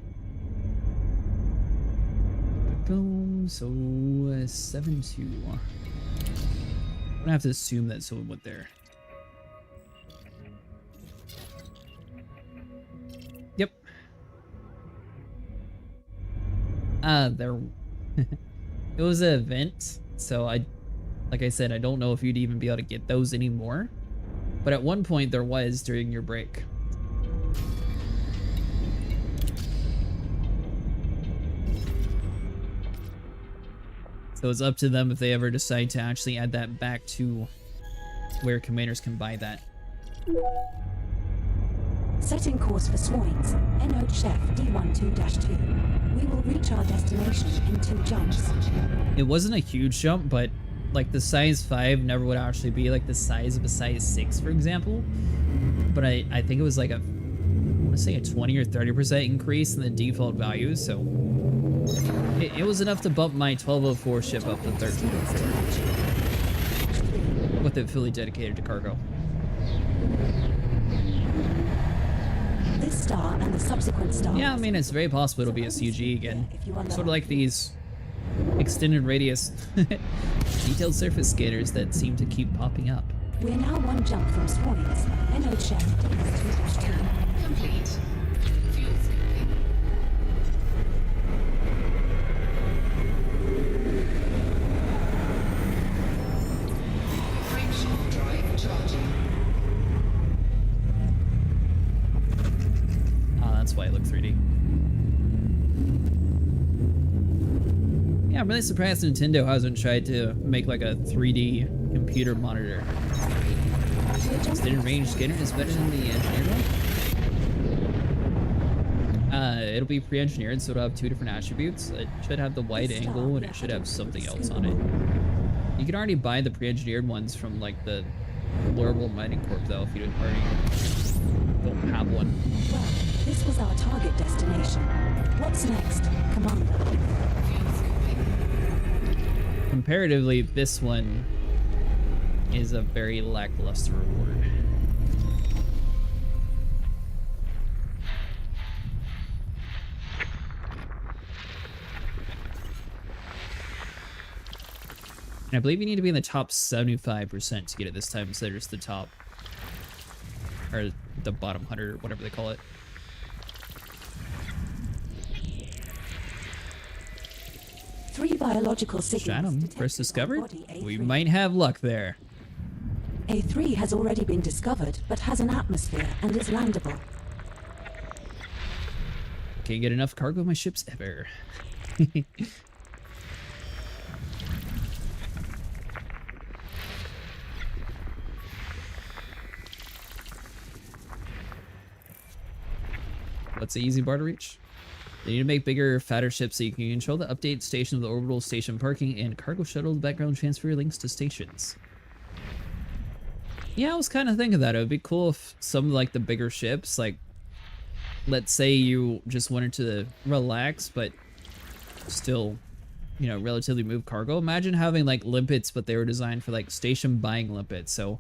Boom. So 7-2. I'm gonna have to assume that someone went there. Yep. There. It was an event, so like I said, I don't know if you'd even be able to get those anymore. But at one point there was during your break. So it's up to them if they ever decide to actually add that back to where commanders can buy that. Setting course for Swoins, NO Chef D12-2. We will reach our destination in 2 jumps. It wasn't a huge jump, but like the size 5 never would actually be like the size of a size 6, for example. But I think it was like I want to say a 20 or 30% increase in the default value, so it was enough to bump my 1204 ship up to 1304 with it fully dedicated to cargo. This star and the subsequent stars. Yeah, I mean, it's very possible it'll be a CG again. Sort of like these extended radius detailed surface scanners that seem to keep popping up. We're now 1 jump from Swoins, NO Chef D12-2. Complete. Fuel scooping. Frameshift drive charging. Ah, that's why it looked 3D. Yeah, I'm really surprised Nintendo hasn't tried to make like a 3D computer monitor. Extended range scanner is better than the engineered one. It'll be pre-engineered, so it'll have 2 different attributes. It should have the wide angle, and it should have something else on it. You can already buy the pre-engineered ones from like the Lorable Mining Corp, though, if you don't have one. Well, this was our target destination. What's next, Commander? Comparatively, this one is a very lackluster reward. And I believe you need to be in the top 75% to get it this time instead of just the top, or the bottom 100, or whatever they call it. Three biological signals. Stratum, detected first on discovered? body A3. We might have luck there. A3 has already been discovered, but has an atmosphere and is landable. Can't get enough cargo on my ships ever. What's the easy bar to reach? They need to make bigger, fatter ships so you can control the update station of the orbital station parking and cargo shuttle background transfer links to stations. Yeah, I was kind of thinking that. It would be cool if some like the bigger ships, like, let's say you just wanted to relax, but still, you know, relatively move cargo. Imagine having like limpets, but they were designed for like station buying limpets. So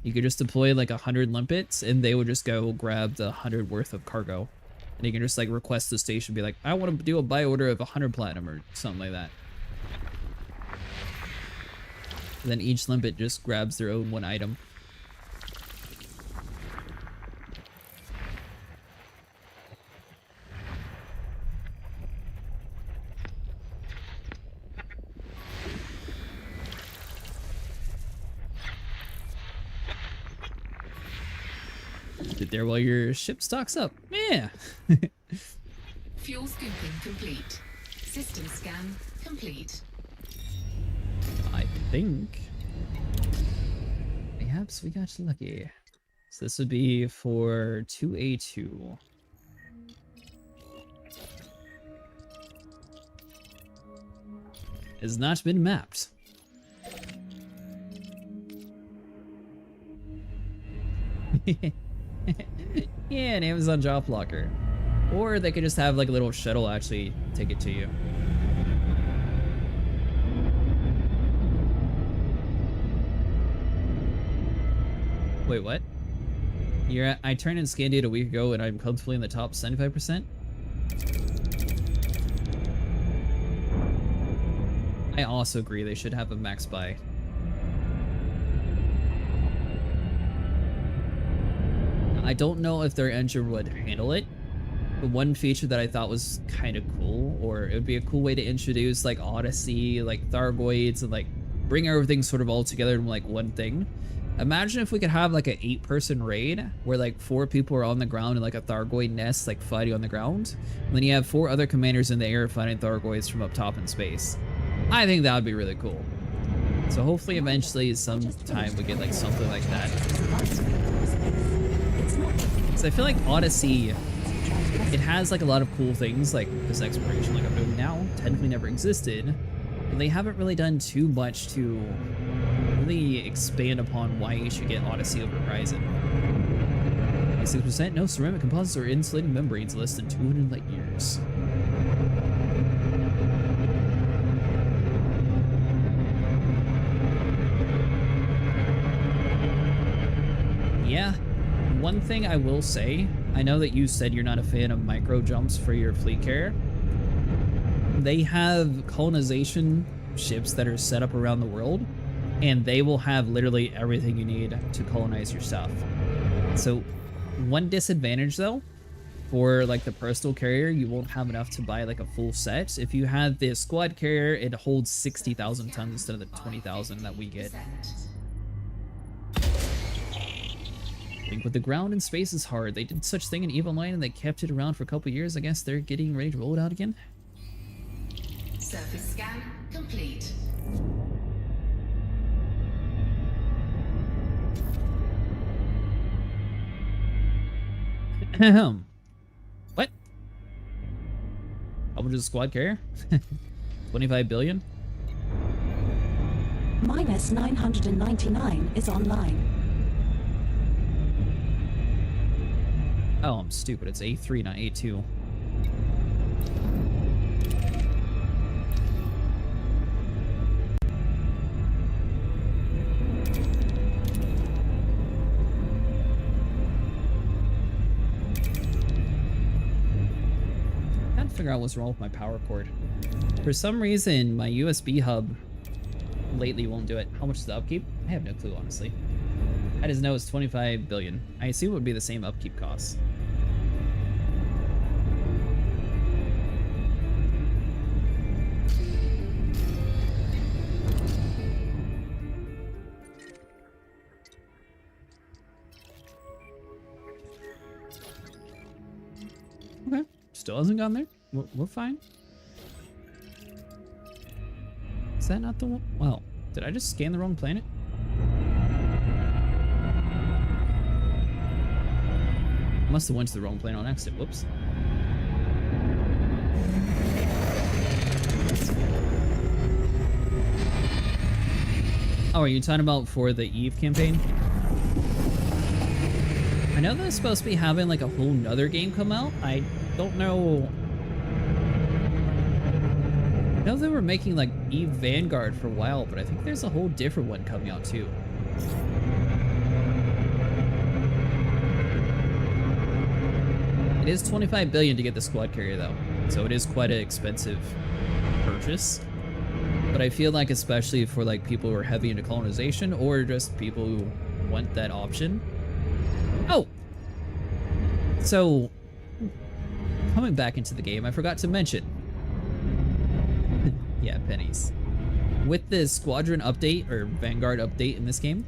you could just deploy like 100 limpets and they would just go grab the 100 worth of cargo. And you can just like request the station, be like, I want to do a buy order of 100 platinum or something like that. And then each limpet just grabs their own one item. Sit there while your ship stocks up. Yeah. Fuel scooping complete. System scan complete. I think perhaps we got lucky. So this would be for 2A2. Has not been mapped. Yeah, an Amazon job locker. Or they could just have like a little shuttle actually take it to you. Wait, what? I turned in scan data a week ago and I'm comfortably in the top 75%? I also agree they should have a max buy. I don't know if their engine would handle it, but one feature that I thought was kind of cool, or it would be a cool way to introduce like Odyssey, like Thargoids, and like bring everything sort of all together in like one thing. Imagine if we could have like an 8-person raid where like 4 people are on the ground in like a Thargoid nest, like fighting on the ground, and then you have 4 other commanders in the air fighting Thargoids from up top in space. I think that would be really cool. So hopefully eventually sometime we get like something like that. So I feel like Odyssey, it has like a lot of cool things like this exploration like I'm doing now technically never existed, but they haven't really done too much to really expand upon why you should get Odyssey over Horizon. 6% no ceramic composites or insulating membranes less than 200 light years. Yeah. One thing I will say, I know that you said you're not a fan of micro jumps for your fleet carrier. They have colonization ships that are set up around the world, and they will have literally everything you need to colonize your stuff. So one disadvantage though, for like the personal carrier, you won't have enough to buy like a full set. If you have the squad carrier, it holds 60,000 tons instead of the 20,000 that we get. Link with the ground and space is hard. They did such thing in EVE Online and they kept it around for a couple years. I guess they're getting ready to roll it out again. Surface scan complete. What? How much is a squad carrier? 25 billion? Minus 999 is online. Oh, I'm stupid. It's A3, not A2. Can't figure out what's wrong with my power cord. For some reason, my USB hub lately won't do it. How much is the upkeep? I have no clue, honestly. I just know it's 25 billion. I assume it would be the same upkeep costs. Okay, still hasn't gone there. We're fine. Is that not the one? Well, did I just scan the wrong planet? Must have went to the wrong planet on accident. Whoops. Oh, are you talking about for the Eve campaign? I know they're supposed to be having like a whole nother game come out. I don't know. I know they were making like Eve Vanguard for a while, but I think there's a whole different one coming out too. It is 25 billion to get the squad carrier though, so it is quite an expensive purchase. But I feel like especially for like people who are heavy into colonization or just people who want that option. Oh! So, coming back into the game, I forgot to mention. Yeah, pennies. With the Squadron update, or Vanguard update in this game,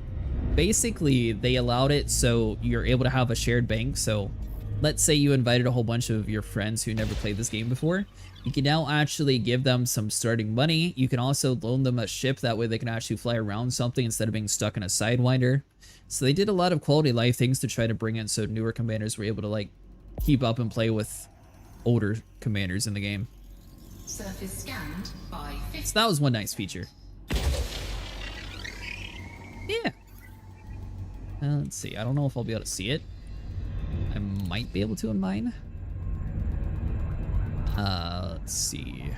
basically they allowed it so you're able to have a shared bank. So, let's say you invited a whole bunch of your friends who never played this game before. You can now actually give them some starting money. You can also loan them a ship, that way they can actually fly around something instead of being stuck in a Sidewinder. So they did a lot of quality of life things to try to bring in so newer commanders were able to like keep up and play with older commanders in the game. Surface scanned by 50. So that was one nice feature. Yeah. Let's see. I don't know if I'll be able to see it. I might be able to in mine. Let's see.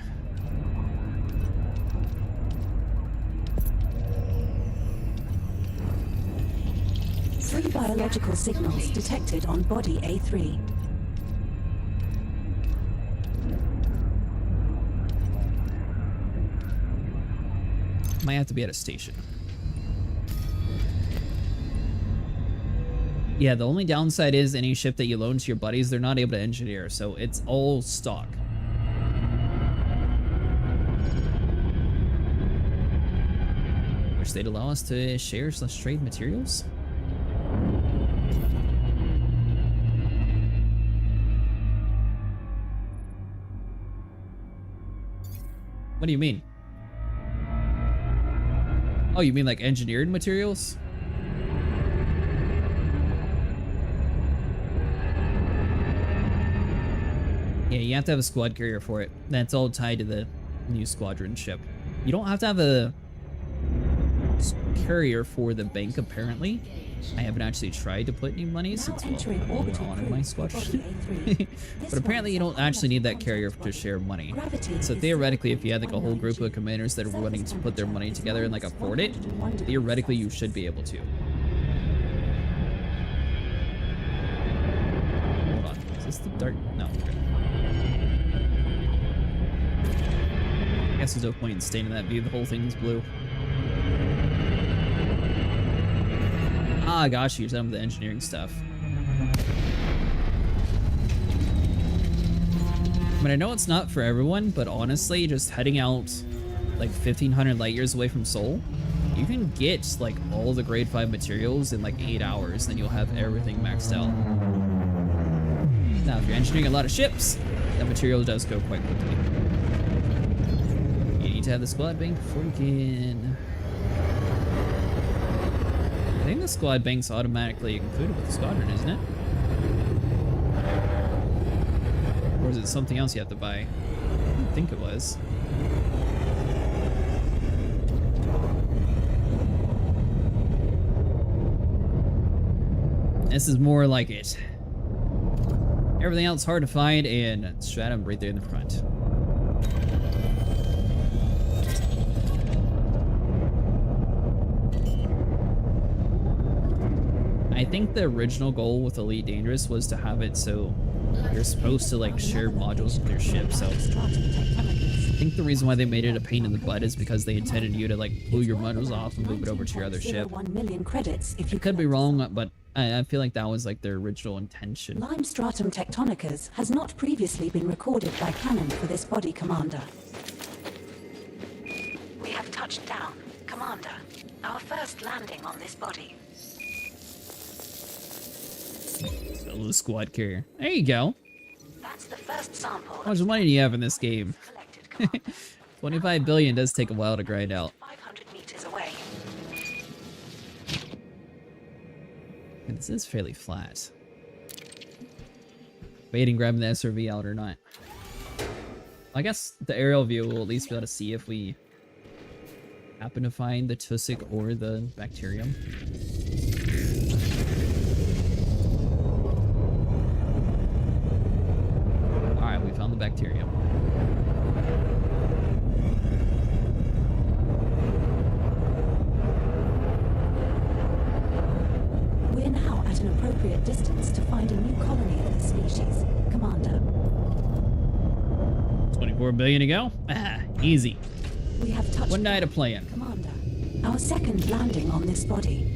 Three biological signals detected on body A3. Might have to be at a station. Yeah, the only downside is any ship that you loan to your buddies, they're not able to engineer, so it's all stock. Which they'd allow us to share/trade materials? What do you mean? Oh, you mean like engineered materials? Yeah, you have to have a squad carrier for it. That's all tied to the new squadron ship. You don't have to have a carrier for the bank, apparently. I haven't actually tried to put any money since well, on my squadron. But apparently you don't actually need that carrier to share money. So theoretically, if you had like a whole group of commanders that are wanting to put their money together and like afford it, theoretically you should be able to. Hold on, is this the dark? No. I guess there's no point in staying in that view. The whole thing's blue. Ah, gosh, you're done with the engineering stuff. I mean, I know it's not for everyone, but honestly, just heading out like 1,500 light years away from Sol, you can get like all the grade 5 materials in like 8 hours, then you'll have everything maxed out. Now, if you're engineering a lot of ships, that material does go quite quickly. You need to have the squad bank before you can... I think the squad bank's automatically included with the squadron, isn't it? Or is it something else you have to buy? I don't think it was. This is more like it. Everything else hard to find, and Stratum right there in the front. I think the original goal with Elite Dangerous was to have it so you're supposed to like share modules with your ship, so I think think the reason why they made it a pain in the butt is because they intended you to like pull your modules off and move it over to your other ship. 1 million credits if you Could be wrong, but I feel like that was like their original intention. Lime Stratum Tectonicas has not previously been recorded by Canon for this body, Commander. We have touched down, Commander. Our first landing on this body. Little squad carrier. There you go. That's the first sample. How much money do you have in this game? Collected, Commander. 25 billion does take a while to grind out. 500 meters away. And this is fairly flat. Waiting, grabbing the SRV out or not. I guess the aerial view will at least be able to see if we happen to find the Tusik or the bacterium. Alright, we found the bacterium. We're now at an appropriate distance to find a new colony of the species, Commander. 24 billion to go? Ah, easy. We have touched One night of playing. Commander. Our second landing on this body.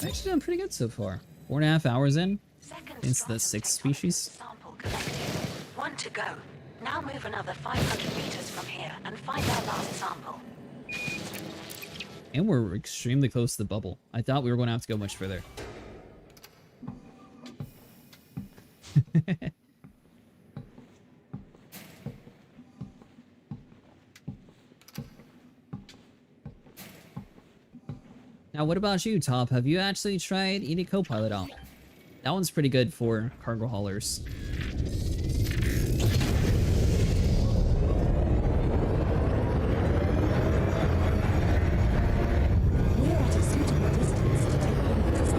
Actually done pretty good so far. 4.5 hours in. Second It's the 6th species. sample collected. 1 to go. Now move another 500 meters from here and find our last sample. And we're extremely close to the bubble. I thought we were going to have to go much further. Now, what about you, Top? Have you actually tried ED Copilot out? That one's pretty good for cargo haulers. We're at a suitable distance to take limits.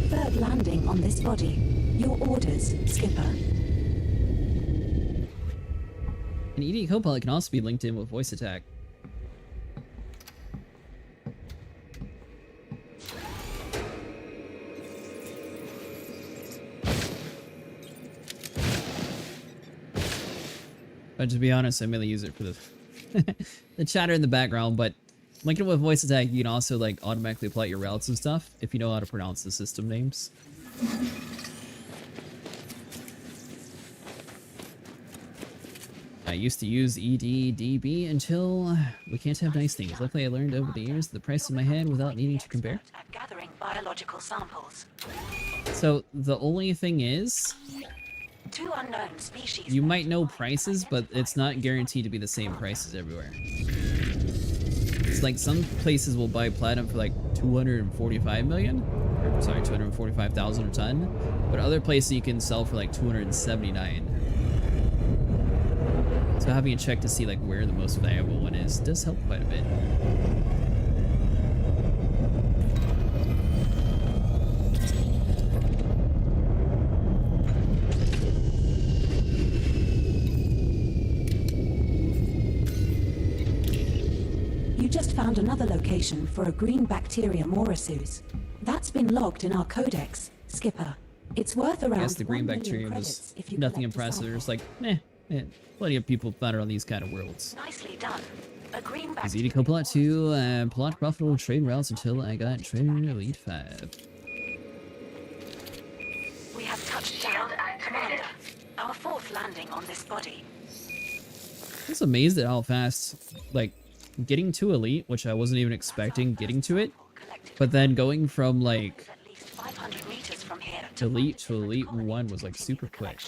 Third landing on this body. Your orders, Skipper. And ED Copilot can also be linked in with voice attack. But to be honest, I mainly use it for the the chatter in the background, but linking it with voice attack, you can also like automatically plot your routes and stuff if you know how to pronounce the system names. I used to use EDDB until we can't have nice things. Luckily, I learned over the years the price in my head without needing to compare. At gathering biological samples. So the only thing is, 2 unknown species. you might know prices, but it's not guaranteed to be the same prices everywhere. It's like some places will buy platinum for like 245 million, or sorry, 245,000 a ton, but other places you can sell for like 279. So having a check to see like where the most valuable one is does help quite a bit. You just found another location for a green bacteria Morrisus. That's been logged in our codex, Skipper. It's worth around I guess the green 1 million bacterium credits was if you nothing collect a impressive. sample. There's like, plenty of people found it on these kind of worlds. Nicely done. A green Use bacteria. ED Copilot to plot profitable trade routes until I got Trader Elite 5. We have touched down, Commander. Our 4th landing on this body. I was amazed at how fast, like, getting to Elite, which I wasn't even expecting getting to it, but then going from, like, At least 500 meters from here Elite to Elite 1 was, like, super quick.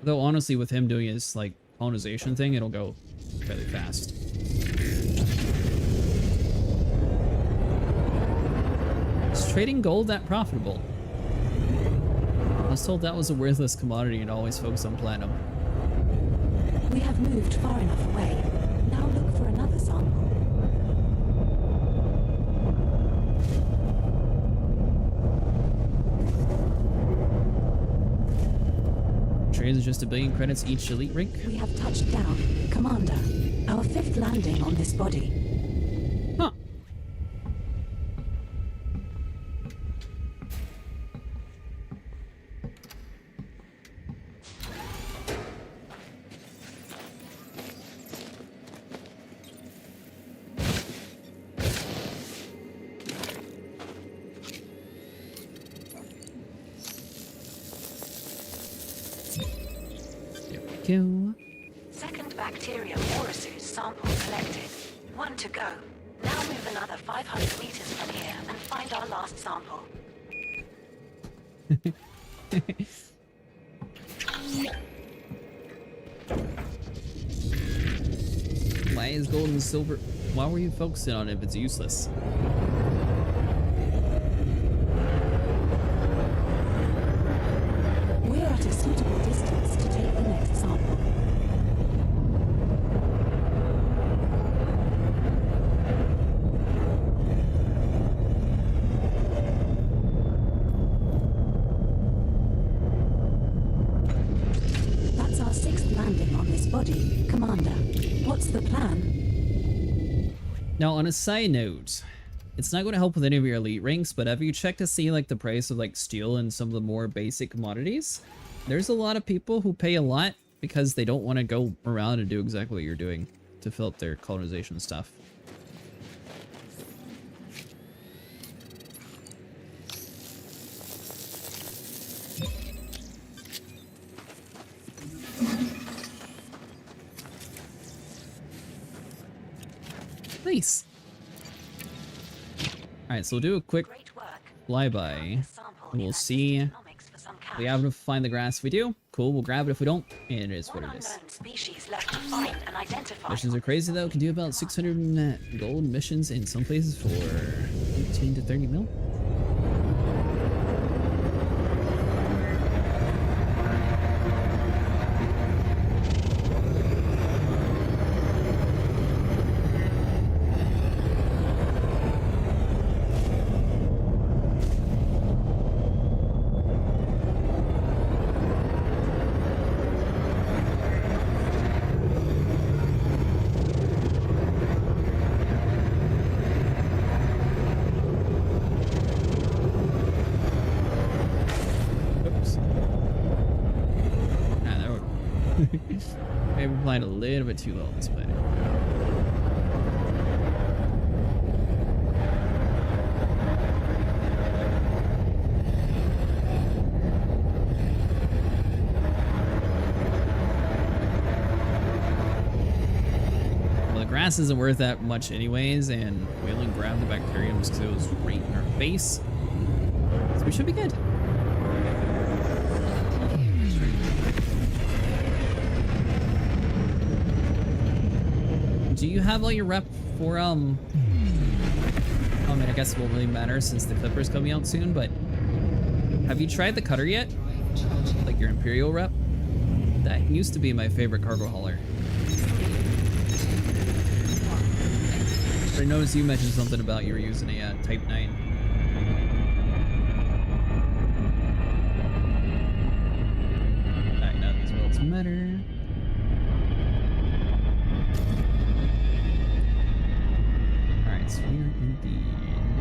Though, honestly, with him doing his, like, colonization thing, it'll go fairly fast. Is trading gold that profitable? was told that was a worthless commodity and always focus on platinum. We have moved far enough away. Now look for another sample. Trades just 1 billion credits each elite rank. We have touched down. Commander, our 5th landing on this body. Huh. Kill. Second bacterium Orosue sample collected. 1 to go. Now move another 500 meters from here and find our last sample. Why is gold and silver? Why were you focusing on it if it's useless? We're at a suitable distance to take the next sample. That's our 6th landing on this body. Commander, what's the plan? Now, on a side note, it's not going to help with any of your elite ranks, but have you checked to see like the price of like steel and some of the more basic commodities? There's a lot of people who pay a lot because they don't want to go around and do exactly what you're doing to fill up their colonization stuff. Nice. Alright, so we'll do a quick flyby. And we'll see if we happen to find the grass. If we do, cool, we'll grab it. If we don't, it is what it is. Missions are crazy though. Can do about 600 gold missions in some places for 18 to 30 mil. Maybe we're flying a little bit too low on this planet. Well, the grass isn't worth that much anyways, and we only grabbed the bacterium just because it was right in our face. So we should be good. Do you have all your rep for, I mean, I guess it won't really matter since the Clipper's coming out soon, but have you tried the Cutter yet? Like your Imperial rep? That used to be my favorite cargo hauler. But I noticed you mentioned something about you were using a Type 9. Alright, now these welds matter. So we're in the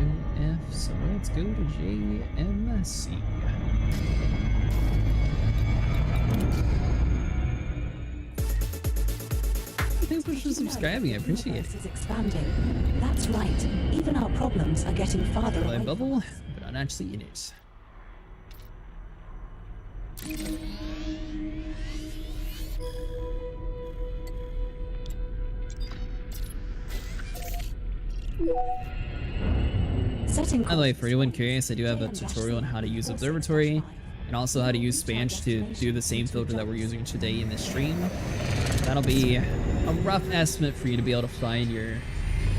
no F, so let's go to JMC. Thanks so much for subscribing, I appreciate it. Is expanding. That's right. Even our problems are getting farther away. Bubble, but I'm actually in it. By the way, for anyone curious, I do have a tutorial on how to use Observatory and also how to use Spanch to do the same filter that we're using today in this stream. That'll be a rough estimate for you to be able to find your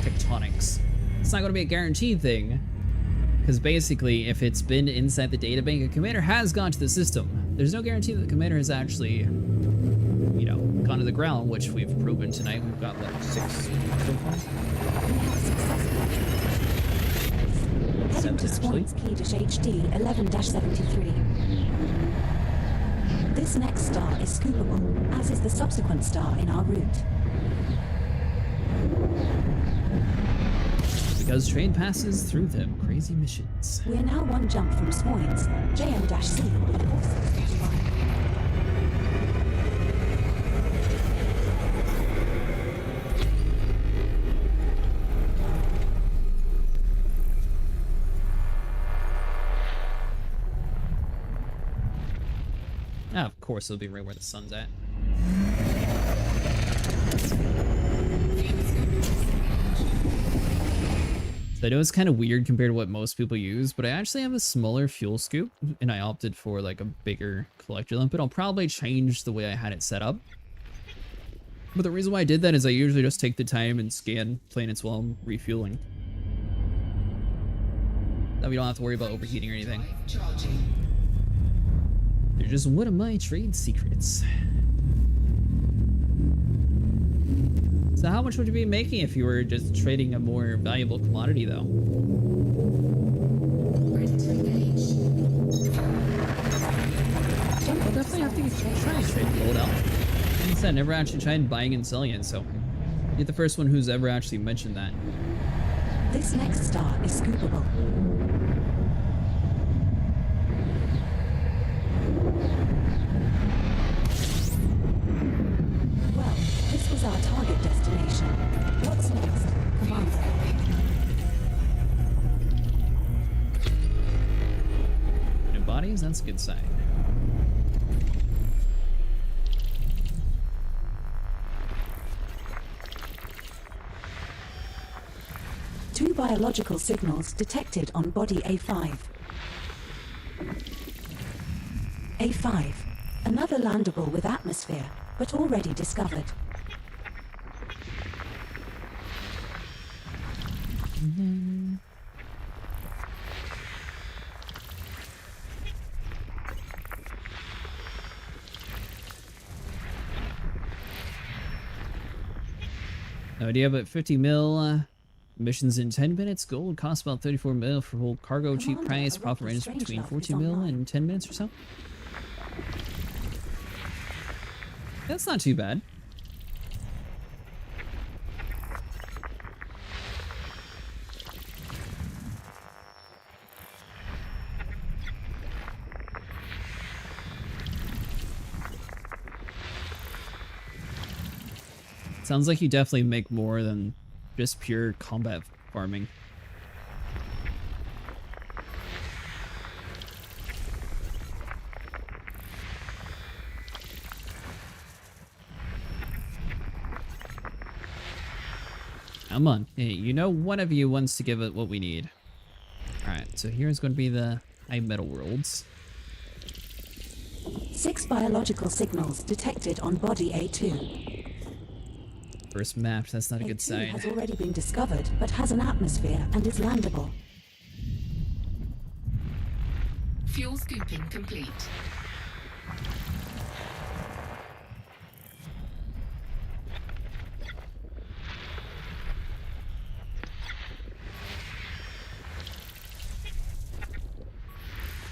tectonics. It's not going to be a guaranteed thing Because basically, if it's been inside the databank, a commander has gone to the system. There's no guarantee that the commander has actually, you know, gone to the ground, which we've proven tonight. We've got, what, 6 so far? Heading to Swans Keydish HD 11-73. This next star is scoopable, as is the subsequent star in our route. Because trade passes through them. Crazy missions. We're now one jump from Swoins, JM-C, and also Ah, of course, it'll be right where the sun's at. So I know it's kind of weird compared to what most people use, but I actually have a smaller fuel scoop, and I opted for like a bigger collector limpet. I'll probably change the way I had it set up. But the reason why I did that is I usually just take the time and scan planets while I'm refueling. That we don't have to worry about overheating or anything. They're just one of my trade secrets. So how much would you be making if you were just trading a more valuable commodity, though? I'll definitely have to try and trade gold out. Like I said, I never actually tried buying and selling it, so you're the first one who's ever actually mentioned that. this next star is scoopable. Well, this was our target destination. What's next, Commander? No bodies? That's a good sign. Two biological signals detected on body A5. A5, another landable with atmosphere, but already discovered. No idea, but 50 mil missions in 10 minutes. Gold costs about 34 mil for full cargo. Cheap price. Profit range between 14 mil and 10 minutes or so. That's not too bad. Sounds like you definitely make more than just pure combat farming. Come on. Hey, you know one of you wants to give it what we need. Alright, so here's going to be the high metal worlds. 6 biological signals detected on body A2. First map, that's not a good A2 sign. has already been discovered, but has an atmosphere and is landable. Fuel scooping complete.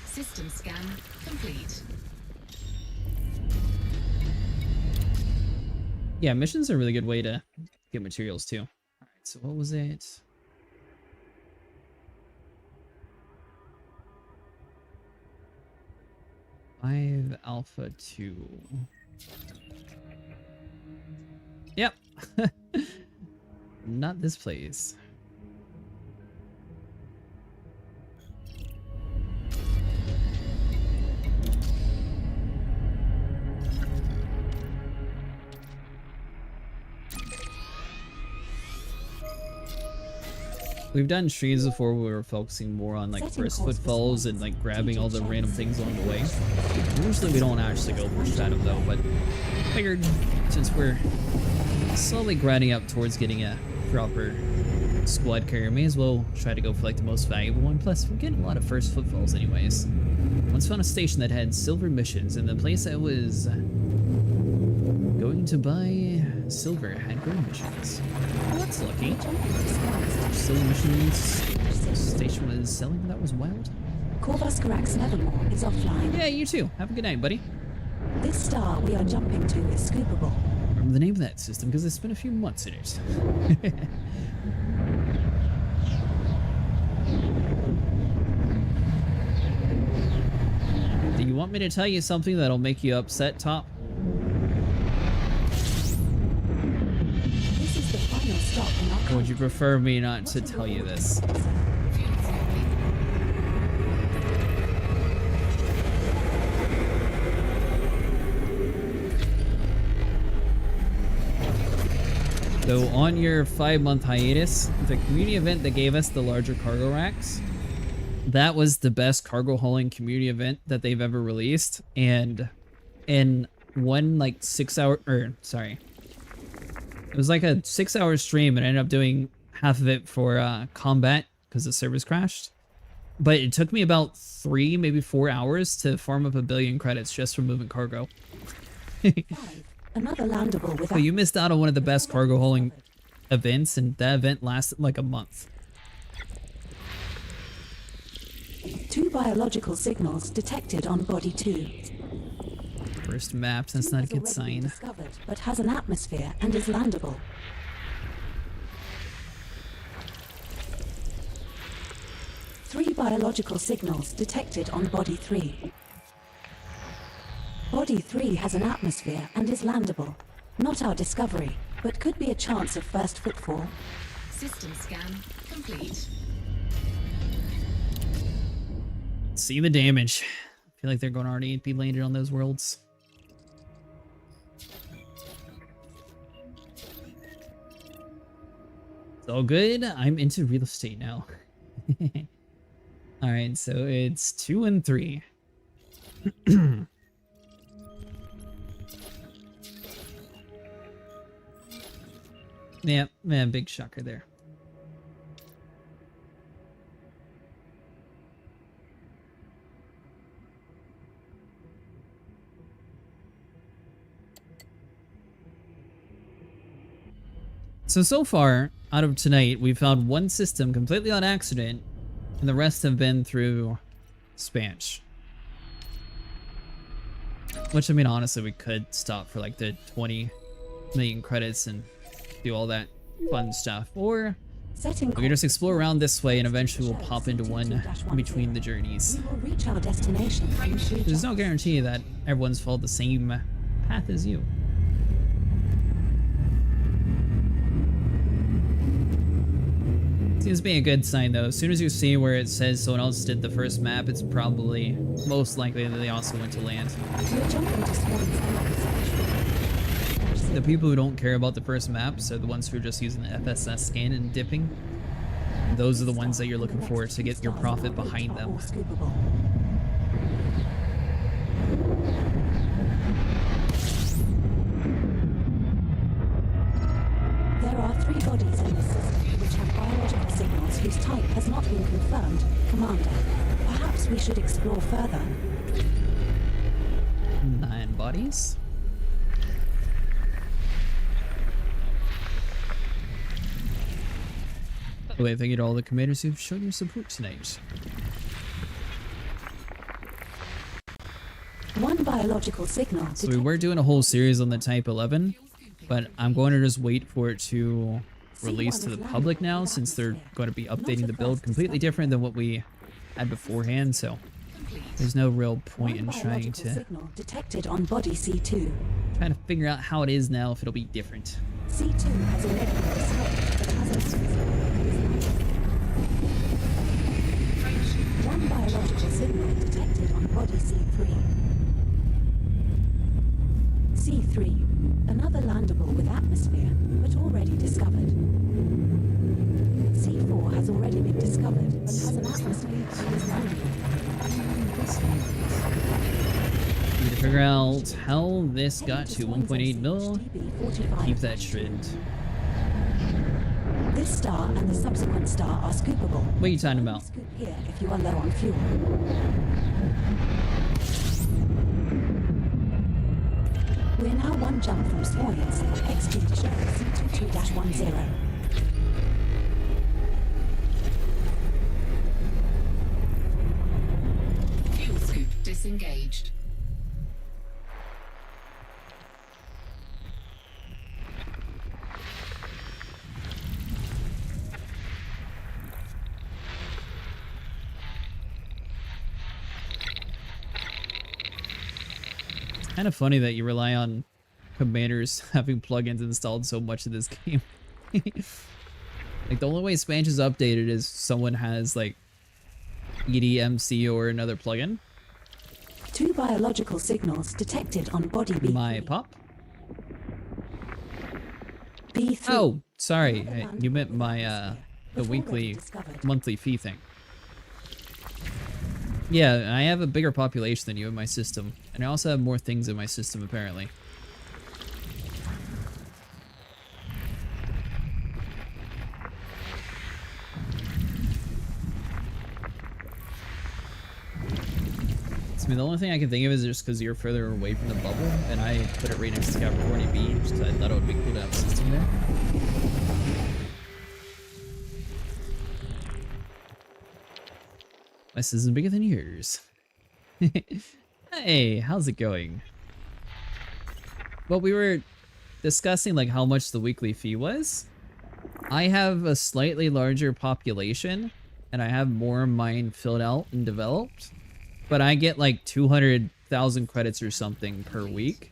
System scan complete. Yeah, missions are a really good way to get materials too. Alright, so what was it? Five Alpha 2. Yep. Not this place. We've done streams before where we were focusing more on like first footfalls and like grabbing all the random things along the way. Usually we don't actually go for Stratum though, but figured since we're slowly grinding up towards getting a proper squad carrier. May as well try to go for like the most valuable one. Plus, we're getting a lot of first footfalls anyways. Once found a station that had silver missions, and the place I was going to buy silver had gold missions. Well, that's lucky. Silver missions station was selling. That was wild. Corvus Nevermore is offline. Yeah, you too. Have a good night, buddy. This star we are jumping to is scoopable. Remember the name of that system because it's been a few months in it. Do you want me to tell you something that'll make you upset, Top? This is the final stop in our Or would you prefer me not to tell you this? So on your 5-month hiatus, the community event that gave us the larger cargo racks, that was the best cargo hauling community event that they've ever released. And in one like 6-hour, it was like a 6-hour stream, and I ended up doing half of it for combat because the servers crashed. But it took me about 3, maybe 4 hours to farm up 1 billion credits just for moving cargo. Another landable with So you missed out on one of the best cargo hauling events, and that event lasted like a month. 2 biological signals detected on body 2. First map, that's not a good sign. Discovered, but has an atmosphere and is landable. Three biological signals detected on body 3. Body 3 has an atmosphere and is landable. Not our discovery, but could be a chance of first footfall. System scan complete. See the damage. I feel like they're going to already be landed on those worlds. It's all good. I'm into real estate now. Alright, so it's 2 and 3. Yeah, man, big shocker there. So far, out of tonight, we found one system completely on accident, and the rest have been through Spanch. Which, I mean, honestly, we could stop for like the 20 million credits and do all that fun stuff. Or we can just explore around this way and eventually we'll pop into one in between the journeys. We will reach our destination. There's no guarantee that everyone's followed the same path as you. Seems to be a good sign though. As soon as you see where it says someone else did the first map, it's probably most likely that they also went to land. The people who don't care about the first maps are the ones who are just using the FSS scan and dipping. Those are the ones that you're looking for to get your profit behind them. There are 3 bodies in this system which have biological signals whose type has not been confirmed, Commander. Perhaps we should explore further. 9 bodies? By the way, thank you to all the commanders who've shown your support tonight. 1 biological signal. So we were doing a whole series on the Type 11, but I'm going to just wait for it to release to the public now, since they're going to be updating the build completely different than what we had beforehand, so there's no real point in trying to detected on body C2. Trying to figure out how it is now, if it'll be different. C2 has already been discovered, but has one biological signal detected on body C3. C3, another landable with atmosphere, but already discovered. C4 has already been discovered, but has an atmosphere and is landable. Need to figure out how this got to 1.8 mil. Keep that trend. This star and the subsequent star are scoopable. What are you talking about? Scoop here if you are low on fuel. We're now one jump from Spoyers. XG to show C22-10. Fuel scoop disengaged. Kind of funny that you rely on commanders having plugins installed so much in this game. Like, the only way Spanch is updated is someone has, like, EDMC or another plugin. 2 biological signals detected on body B3. My pop? B3. Oh, sorry. You meant my, the weekly, monthly fee thing. Yeah, I have a bigger population than you in my system. And I also have more things in my system, apparently. I mean, the only thing I can think of is just because you're further away from the bubble, and I put it right next to Capricorn B, just because I thought it would be cool to have a system there. My system bigger than yours. Hey, how's it going? Well, we were discussing like how much the weekly fee was. I have a slightly larger population, and I have more mine filled out and developed. But I get like 200,000 credits or something per week.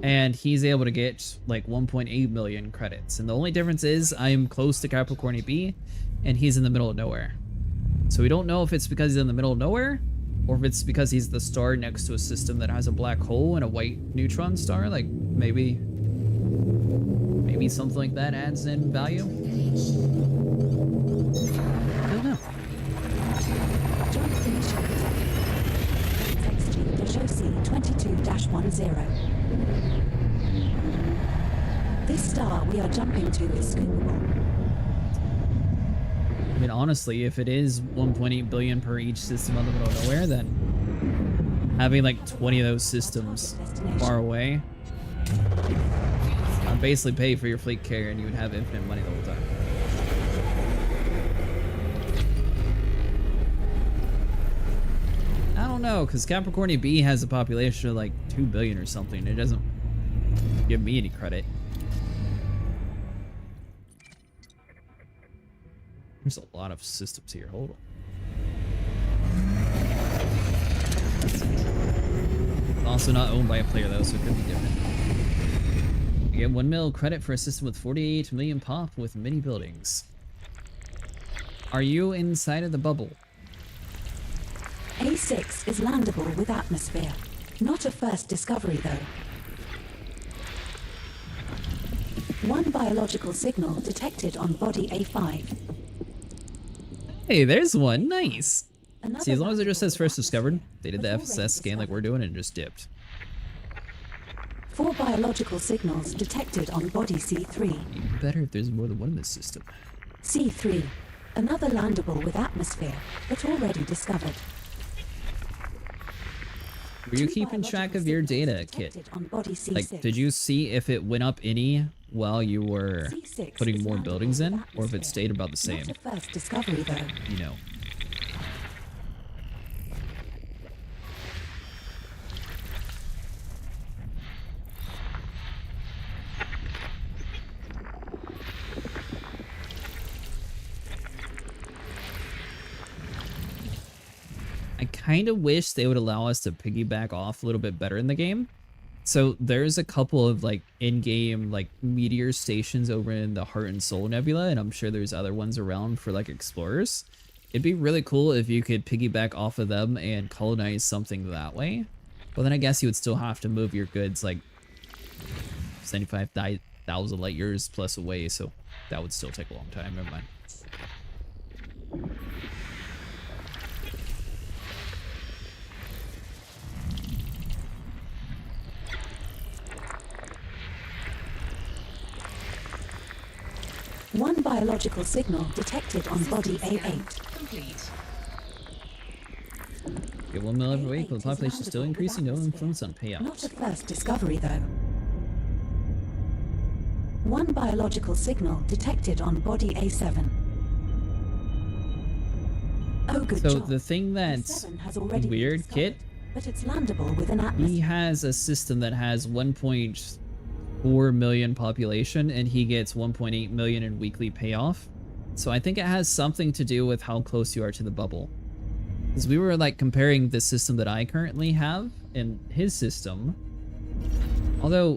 And he's able to get like 1.8 million credits. And the only difference is I am close to Capricorn B and he's in the middle of nowhere. So we don't know if it's because he's in the middle of nowhere or if it's because he's the star next to a system that has a black hole and a white neutron star. Like maybe something like that adds in value. I don't know. C22-10. This star we are jumping to is scoopable. I mean, honestly, if it is 1.8 billion per each system on the middle of nowhere, then having like 20 of those systems far away, I'd basically pay for your fleet carrier and you would have infinite money the whole time. I don't know, because Capricorn B has a population of like 2 billion or something. It doesn't give me any credit. There's a lot of systems here. Hold on. It's also not owned by a player though, so it could be different. You get 1 mil credit for a system with 48 million pop with mini buildings. Are you inside of the bubble? A6 is landable with atmosphere. Not a first discovery though. 1 biological signal detected on body A5. Hey, there's one. Nice. Another See, as long as it just says first discovered, they did the FSS scan like we're doing and just dipped. 4 biological signals detected on body C3. Even better if there's more than one in this system. C3. Another landable with atmosphere, but already discovered. Were you keeping track of your data, Kit? Like, did you see if it went up any while you were putting more buildings in, or if it stayed about the same? Not a first discovery though. You know. I kind of wish they would allow us to piggyback off a little bit better in the game. So there's a couple of like in-game like meteor stations over in the Heart and Soul Nebula, and I'm sure there's other ones around for like explorers. It'd be really cool if you could piggyback off of them and colonize something that way. But then I guess you would still have to move your goods like 75,000 light years plus away, so that would still take a long time. Never mind. One biological signal detected on body A8. Complete. Get 1 mil every week, but the population is still increasing. No influence on payouts. Not the first discovery, though. One biological signal detected on body A7. Oh, good So job. the thing that's A7 has already been weird, discovered, Kit, but it's landable with an he atmosphere. has a system that has 1.4 million population, and he gets 1.8 million in weekly payoff. So I think it has something to do with how close you are to the bubble. Because we were like comparing the system that I currently have and his system. Although,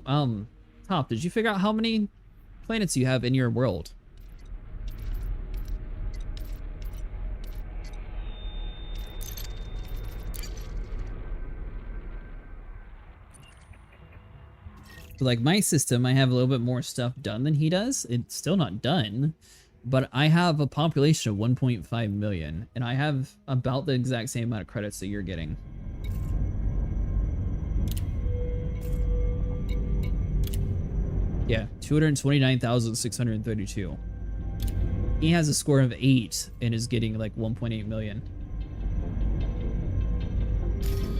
Top, did you figure out how many planets you have in your world? So like my system, I have a little bit more stuff done than he does. It's still not done, but I have a population of 1.5 million, and I have about the exact same amount of credits that you're getting. Yeah, 229,632. He has a score of 8 and is getting like 1.8 million.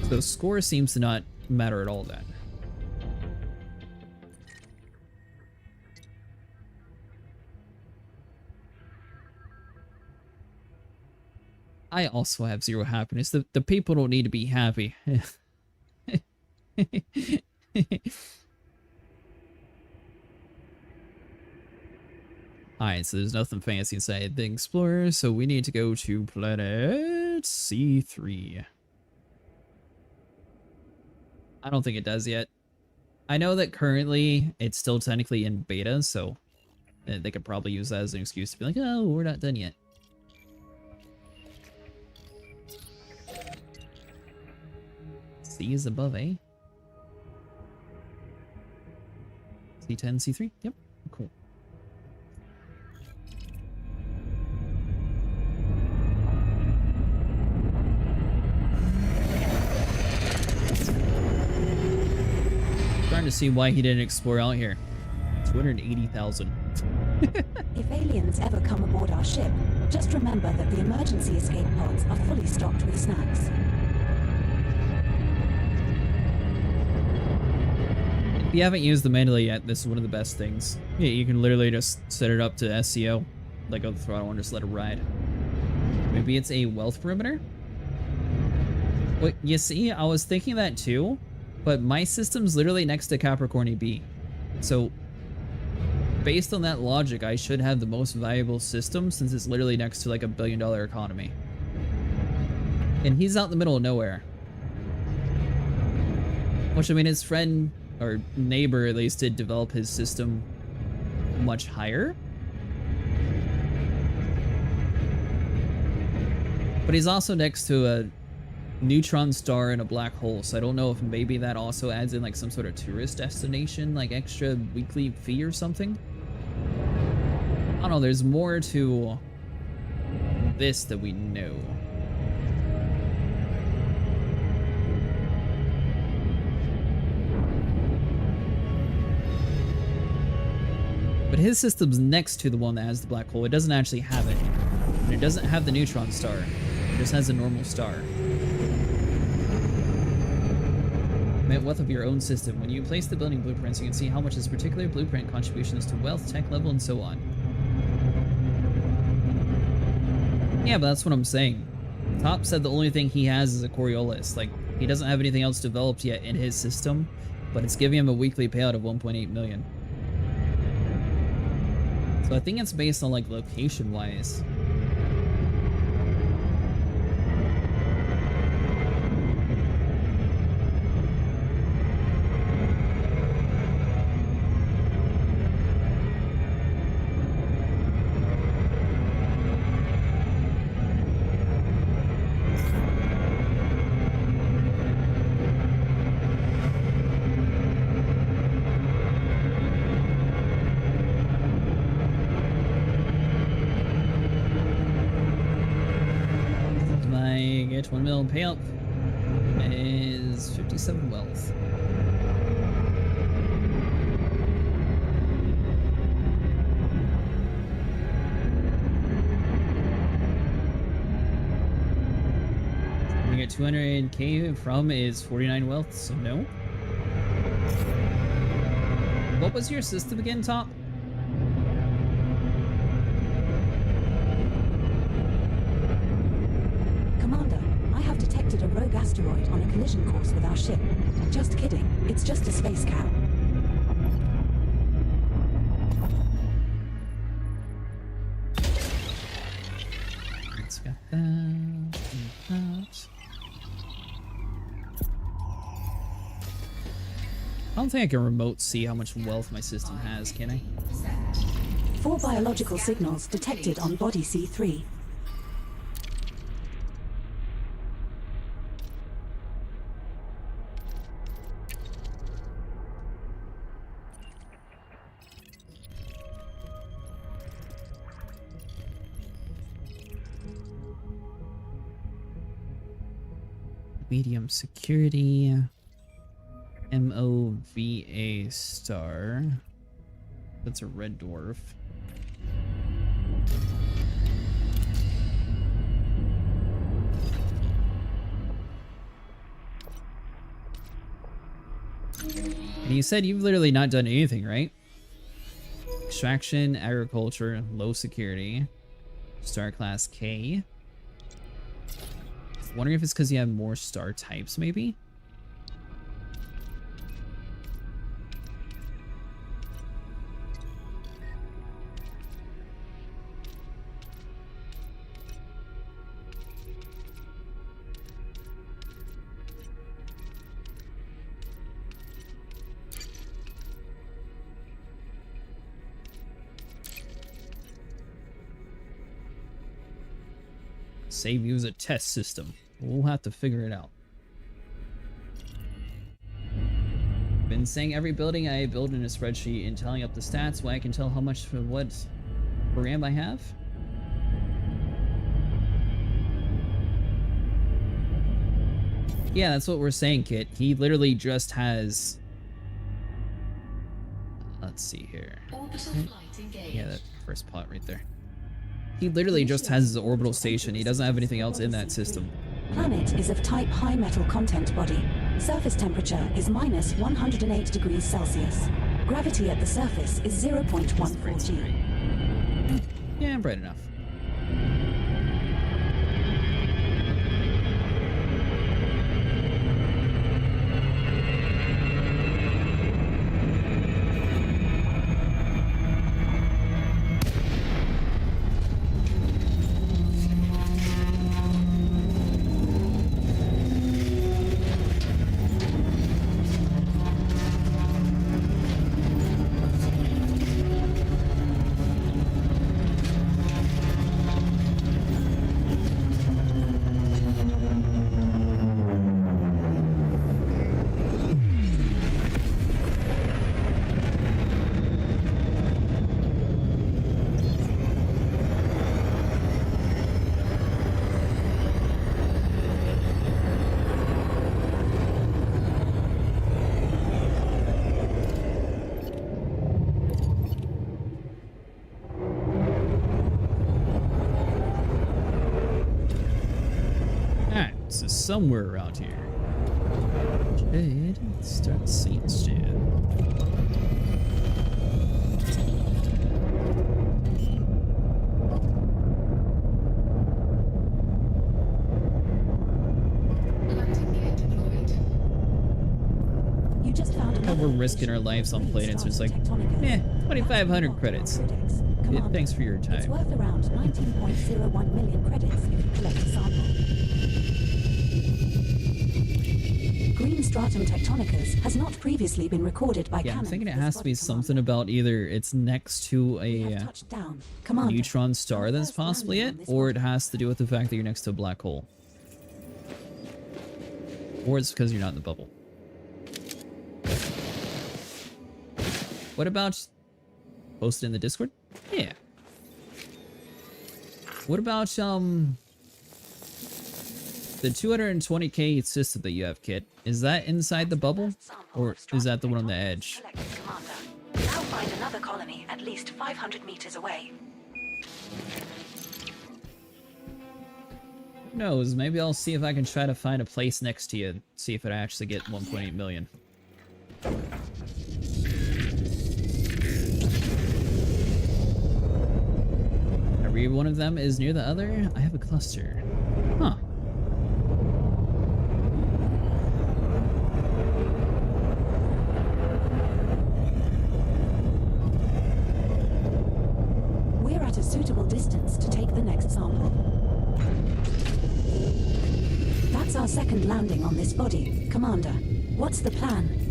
So score seems to not matter at all then. I also have 0 happiness. The people don't need to be happy. Alright, so there's nothing fancy inside the Explorer, so we need to go to planet C3. I don't think it does yet. I know that currently it's still technically in beta, so they could probably use that as an excuse to be like, oh, we're not done yet. C is above A. C10, C3? Yep, cool. Trying to see why he didn't explore out here. 280,000. If aliens ever come aboard our ship, just remember that the emergency escape pods are fully stocked with snacks. If you haven't used the mandala yet, this is one of the best things. Yeah, you can literally just set it up to SEO, let go of the throttle and just let it ride. Maybe it's a wealth perimeter? Well, you see, I was thinking that too, but my system's literally next to Capricorn B. So, based on that logic, I should have the most valuable system since it's literally next to like a $1 billion economy. And he's out in the middle of nowhere. Which, I mean, his friend, or neighbor at least, did develop his system much higher. But he's also next to a neutron star and a black hole, so I don't know if maybe that also adds in like some sort of tourist destination, like extra weekly fee or something. I don't know, there's more to this that we know. But his system's next to the one that has the black hole. It doesn't actually have it. And it doesn't have the neutron star. It just has a normal star. Net wealth of your own system. When you place the building blueprints, you can see how much this particular blueprint contributions to wealth, tech level, and so on. Yeah, but that's what I'm saying. Top said the only thing he has is a Coriolis. Like, he doesn't have anything else developed yet in his system, but it's giving him a weekly payout of 1.8 million. So I think it's based on, like, location-wise. Get 1 mil payout is 57 wealth. 200k from is 49 wealth, so no. What was your system again, Top? Commander, I have detected a rogue asteroid on a collision course with our ship. Just kidding, it's just a space cow. Let's got that. And that. I don't think I can remote see how much wealth my system has, can I? 4 biological signals detected on body C3. Medium security. MOVA star. That's a red dwarf. And you said you've literally not done anything, right? Extraction, agriculture, low security. Star class K. Wondering if it's because you have more star types, maybe? Save you as a test system. We'll have to figure it out. Been saying every building I build in a spreadsheet and telling up the stats so I can tell how much for what RAM I have. Yeah, that's what we're saying, Kit. He literally just has... Let's see here. Yeah, that first plot right there. He literally just has his orbital station. He doesn't have anything else in that system. Planet is of type high metal content body. Surface temperature is minus 108 degrees Celsius. Gravity at the surface is 0.14 G. Yeah, bright enough. So somewhere around here. Should start seeing shit. You just found We're risking our lives on planets. So it's like, 2,500 credits. Yeah, thanks for your time. It's worth around 19.01 million credits if you collect a sample. Green Stratum Tectonicas has not previously been recorded by Yeah, I'm Canon thinking it for this has to be body something about either it's next to a Commander, neutron star that's possibly it, or it has to do with the fact that you're next to a black hole. Or it's because you're not in the bubble. What about post it in the Discord? Yeah. What about the 220k system that you have, Kit? Is that inside the bubble, or is that the one on the edge? Now find another colony at least 500 meters away. Who knows? Maybe I'll see if I can try to find a place next to you. See if it actually get 1.8 million. Every one of them is near the other. I have a cluster. Huh. We're at a suitable distance to take the next sample. That's our second landing on this body. Commander, what's the plan?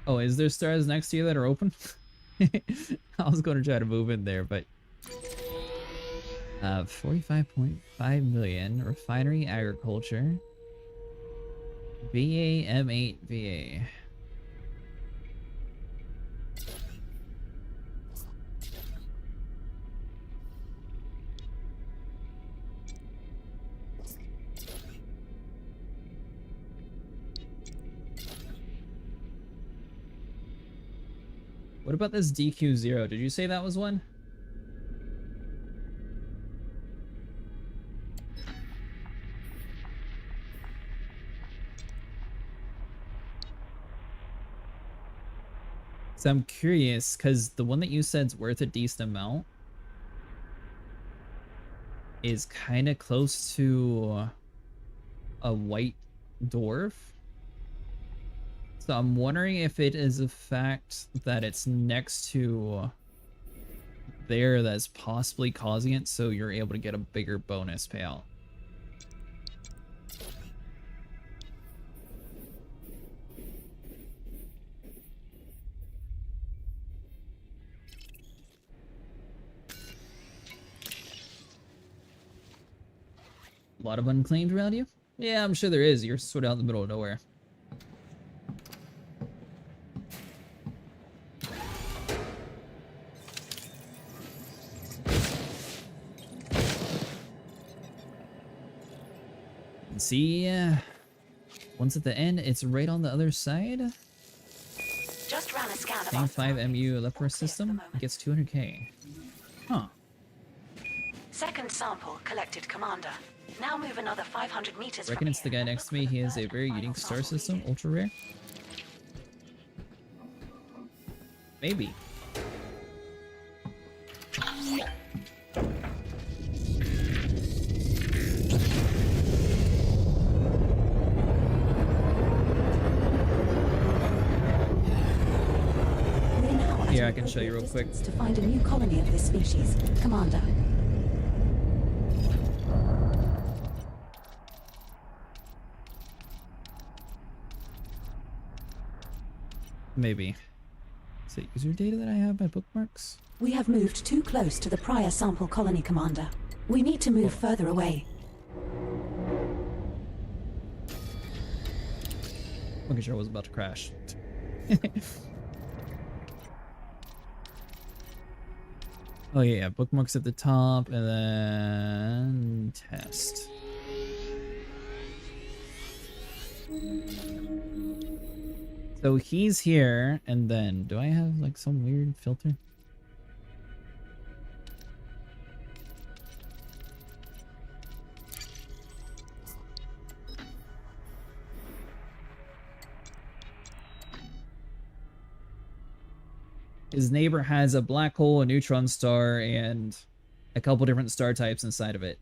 Oh, is there stars next to you that are open? I was going to try to move in there, but 45.5 million refinery agriculture. VA M8 VA. What about this DQ0? Did you say that was one? So I'm curious, because the one that you said's worth a decent amount is kind of close to a white dwarf. So I'm wondering if it is a fact that it's next to there that's possibly causing it, so you're able to get a bigger bonus payout. A lot of unclaimed around you? Yeah, I'm sure there is. You're sort of out in the middle of nowhere. See, once at the end, it's right on the other side. Just ran a scan Same 5 MU Lepra system gets 200k. Huh. Second sample collected, Commander. Now move another 500 meters. Reckon it's the guy next to me. He has a very unique star system, ultra rare. Maybe. Here, I can show you real quick. To find a new colony of this species, Commander. Maybe. Is it user data that I have by bookmarks? We have moved too close to the prior sample colony, Commander. We need to move further away. Making sure I was about to crash. Oh yeah, bookmarks at the top, and then test. So he's here, and then do I have like some weird filter? His neighbor has a black hole, a neutron star, and a couple different star types inside of it.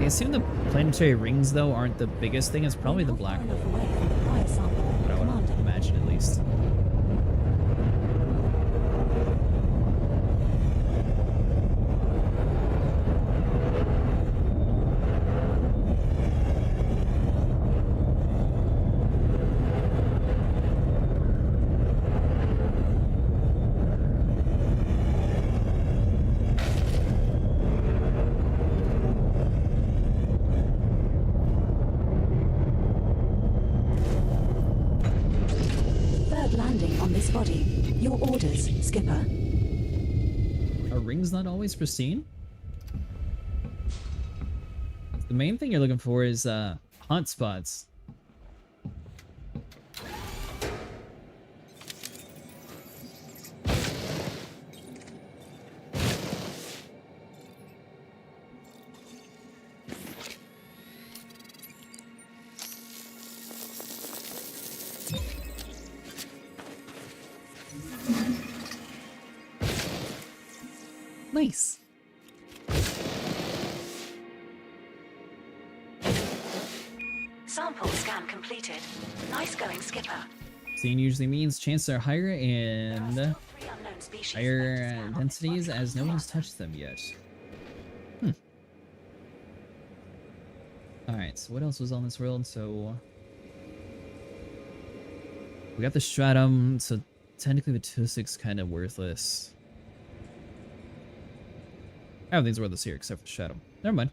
I assume the planetary rings, though, aren't the biggest thing. It's probably the black hole. But I would imagine, at least. Skipper. Are rings not always pristine? The main thing you're looking for is hot spots. Nice. Sample scan completed. Nice going, Skipper. Seen usually means chances are higher and There are still 3 unknown species higher left to scan on this densities volcanic as no one's strata. touched them yet. Alright, so what else was on this world? So we got the stratum, so technically the Tussik's kind of worthless. Everything's worthless here except for the stratum. Never mind.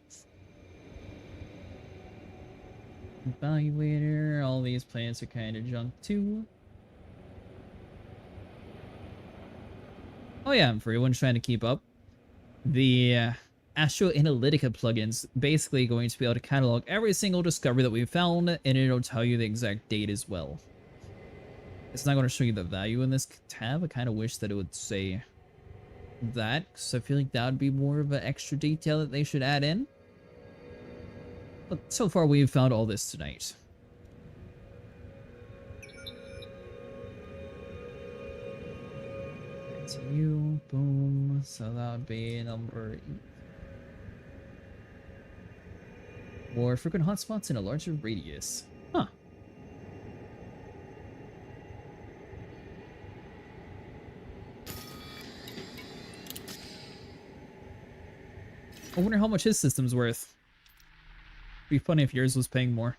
Evaluator, all these plants are kind of junk too. Oh yeah, and for everyone trying to keep up, the Astro Analytica plugin's basically going to be able to catalog every single discovery that we've found, and it'll tell you the exact date as well. It's not going to show you the value in this tab. I kind of wish that it would say that, because I feel like that would be more of an extra detail that they should add in. But so far we've found all this tonight. Continue, boom, so that would be number 8. More frequent hotspots in a larger radius. Huh. I wonder how much his system's worth. Be funny if yours was paying more.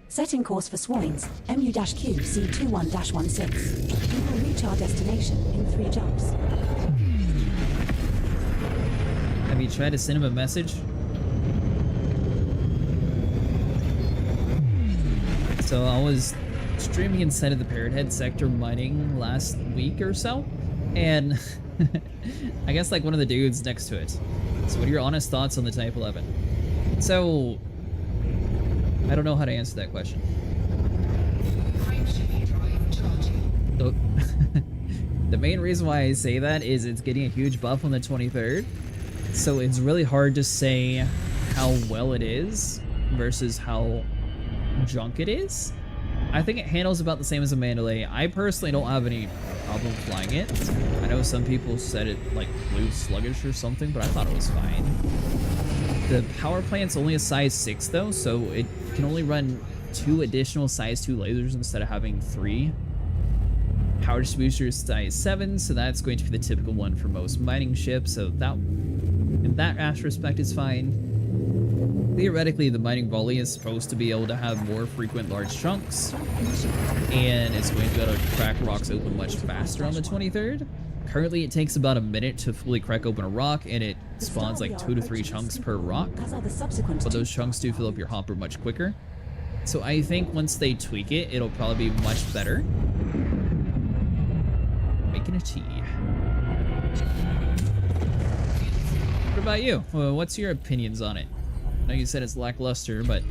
Setting course for Swines, MU-Q C21-16. We will reach our destination in 3 jumps. Have you tried to send him a message? So I was streaming inside of the Parrothead sector mining last week or so, and I guess like one of the dudes next to it. So what are your honest thoughts on the Type 11? So I don't know how to answer that question. So, the main reason why I say that is it's getting a huge buff on the 23rd, so it's really hard to say how well it is versus how junk it is. I think it handles about the same as a Mandalay. I personally don't have any problem flying it. I know some people said it like flew sluggish or something, but I thought it was fine. The power plant's only a size 6 though, so it can only run 2 additional size 2 lasers instead of having 3. Power distributor is size 7, so that's going to be the typical one for most mining ships, so that in that aspect is fine. Theoretically, the mining volley is supposed to be able to have more frequent large chunks, and it's going to be able to crack rocks open much faster on the 23rd. Currently, it takes about a minute to fully crack open a rock, and it spawns like 2 to 3 chunks per rock, but those chunks do fill up your hopper much quicker. So I think once they tweak it, it'll probably be much better. Making a tea. What about you? Well, what's your opinions on it? I know you said it's lackluster, but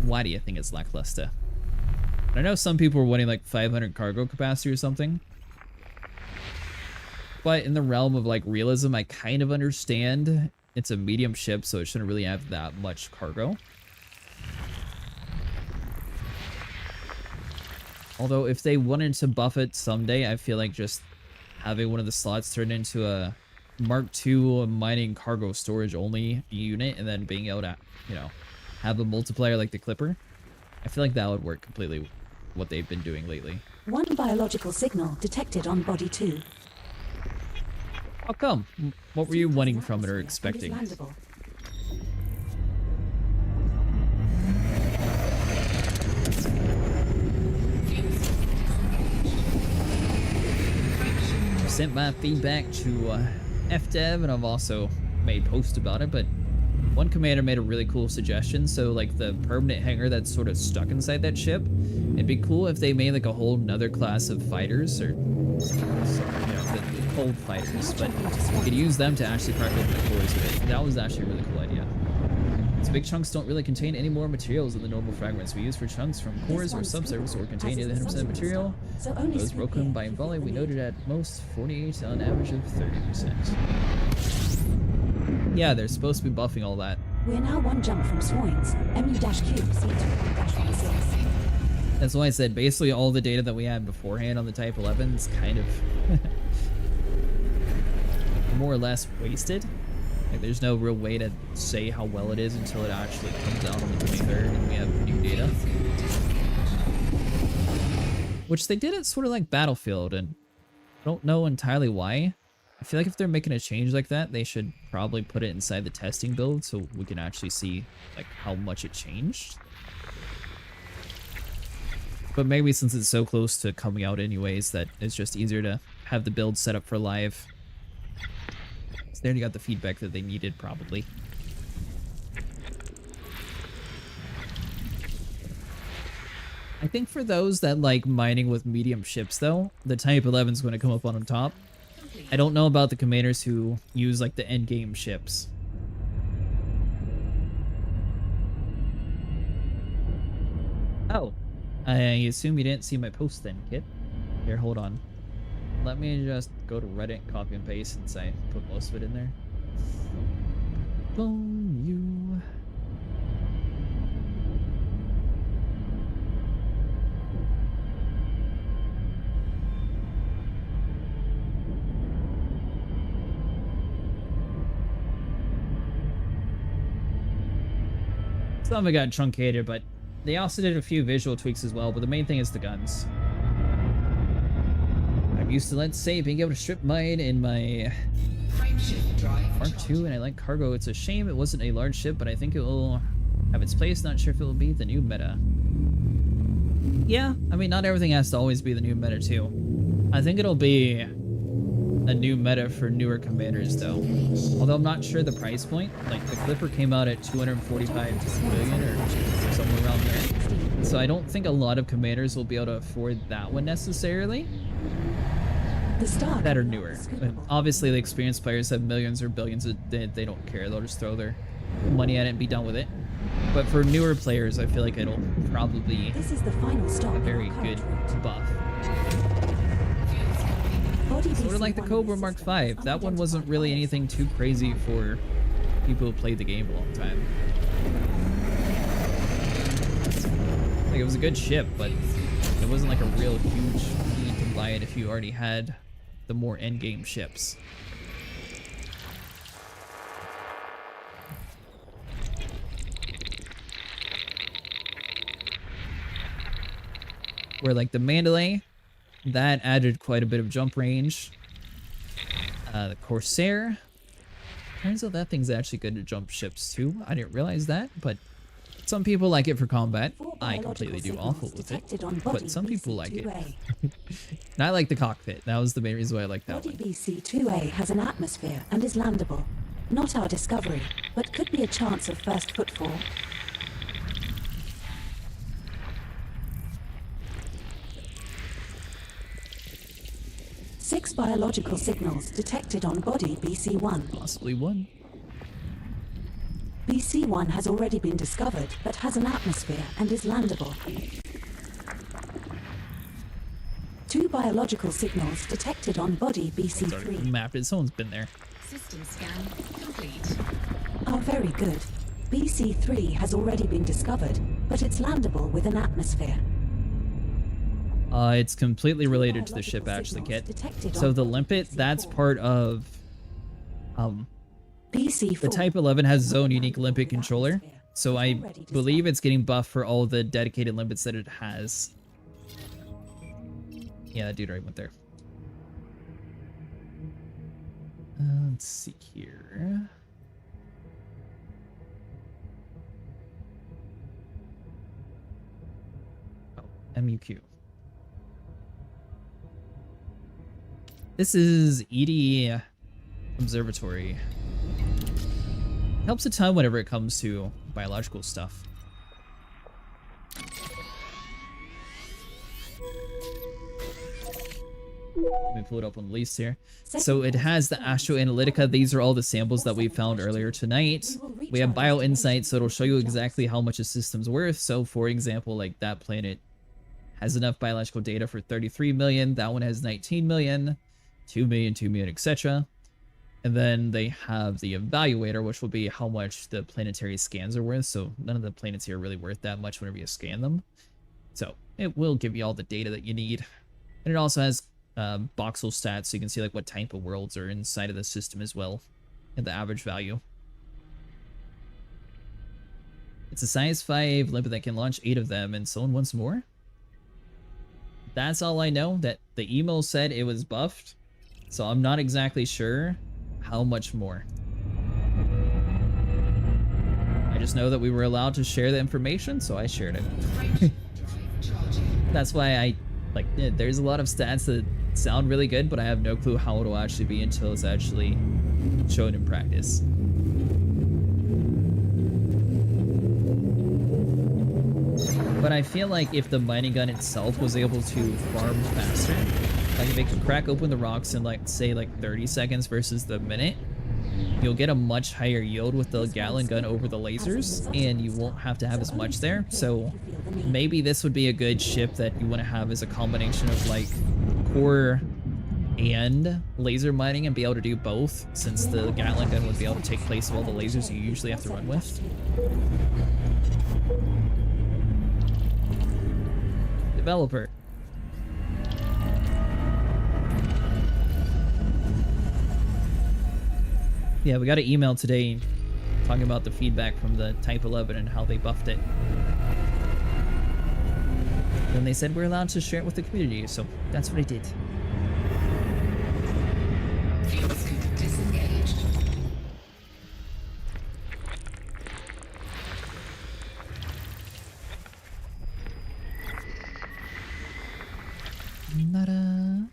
why do you think it's lackluster? I know some people were wanting like 500 cargo capacity or something, but in the realm of like realism, I kind of understand. It's a medium ship, so it shouldn't really have that much cargo. Although if they wanted to buff it someday, I feel like just having one of the slots turned into a Mark II mining cargo storage only unit, and then being able to, you know, have a multiplier like the Clipper, I feel like that would work completely with what they've been doing lately. 1 biological signal detected on body 2. How come? What were you wanting from it or expecting? Landable. Sent my feedback to FDev, and I've also made posts about it, but One commander made a really cool suggestion. So like the permanent hangar that's sort of stuck inside that ship, it'd be cool if they made like a whole nother class of fighters, or the cold fighters, but we could use them to actually crack open the cores with. That was actually a really cool idea. So big chunks don't really contain any more materials than the normal fragments we use for chunks from cores or subsurface, or contain nearly 100% material. Those broken by volley we noted at most 48 on average of 30%. Yeah, they're supposed to be buffing all that. We're now one jump from Swoins, MU-Q, C2-16. That's why I said basically all the data that we had beforehand on the Type 11 is kind of more or less wasted. Like, there's no real way to say how well it is until it actually comes out on the 23rd and we have new data. Which they did it sort of like Battlefield, and I don't know entirely why. I feel like if they're making a change like that, they should probably put it inside the testing build so we can actually see like how much it changed. But maybe since it's so close to coming out anyways, that it's just easier to have the build set up for live. So they already got the feedback that they needed, probably. I think for those that like mining with medium ships, though, the Type 11 is going to come up on top. I don't know about the commanders who use like the endgame ships. Oh, I assume you didn't see my post then, kid. Here, hold on. Let me just go to Reddit, copy and paste, since I put most of it in there. Boom, you. Some of it got truncated, but they also did a few visual tweaks as well, but the main thing is the guns. I'm used to, let's say, being able to strip mine in my Mark II, and I like cargo. It's a shame it wasn't a large ship, but I think it will have its place. Not sure if it will be the new meta. Yeah, I mean, not everything has to always be the new meta, too. I think it'll be a new meta for newer commanders, though. Although I'm not sure the price point. Like, the Clipper came out at 245 million or somewhere around there. So I don't think a lot of commanders will be able to afford that one necessarily. That are newer. But obviously, the experienced players have millions or billions. They don't care. They'll just throw their money at it and be done with it. But for newer players, I feel like it'll probably be a very good buff. Sort of like the Cobra Mark V. That one wasn't really anything too crazy for people who played the game a long time. Like, it was a good ship, but it wasn't like a real huge need to buy it if you already had the more endgame ships. Where like the Mandalay, that added quite a bit of jump range. The Corsair, turns out that thing's actually good to jump ships too. I didn't realize that, but some people like it for combat. I completely do awful with it, but some people like it. And I like the cockpit. That was the main reason why I like that one. BC-2A has an atmosphere and is landable. Not our discovery, but could be a chance of first footfall. Six biological signals detected on body BC-1. Possibly one. BC-1 has already been discovered, but has an atmosphere and is landable. 2 biological signals detected on body BC-3. Mapped it. Someone's been there. System scan complete. Are very good. BC-3 has already been discovered, but it's landable with an atmosphere. It's completely related to the ship, actually, Kit. So the limpet, that's part of BC-4. the Type 11 has its own unique limpet controller. So I believe it's getting buffed for all the dedicated limpets that it has. Yeah, that dude right went there. Let's see here. Oh, MUQ. This is ED Observatory. Helps a ton whenever it comes to biological stuff. Let me pull it up on the list here. So it has the Astroanalytica. These are all the samples that we found earlier tonight. We have Bio Insight, so it'll show you exactly how much a system's worth. So for example, like that planet has enough biological data for 33 million. That one has 19 million, 2 million, 2 million, etc. And then they have the evaluator, which will be how much the planetary scans are worth. So none of the planets here are really worth that much whenever you scan them. So it will give you all the data that you need. And it also has voxel stats, so you can see like what type of worlds are inside of the system as well, and the average value. It's a size 5 limpet that can launch 8 of them, and someone wants more? That's all I know. That the email said it was buffed, so I'm not exactly sure how much more. I just know that we were allowed to share the information, so I shared it. That's why I, like, there's a lot of stats that sound really good, but I have no clue how it'll actually be until it's actually shown in practice. But I feel like if the mining gun itself was able to farm faster, like if it could crack open the rocks in like, say, like 30 seconds versus the minute, you'll get a much higher yield with the Gatling gun over the lasers, and you won't have to have as much there. So maybe this would be a good ship that you want to have as a combination of like core and laser mining and be able to do both, since the Gatling gun would be able to take place of all the lasers you usually have to run with. Developer. Yeah, we got an email today talking about the feedback from the Type 11 and how they buffed it. And they said we're allowed to share it with the community, so that's what I did. Disengaged. Nada.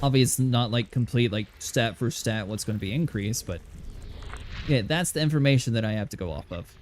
Obviously not like complete like stat for stat what's going to be increased, but yeah, that's the information that I have to go off of.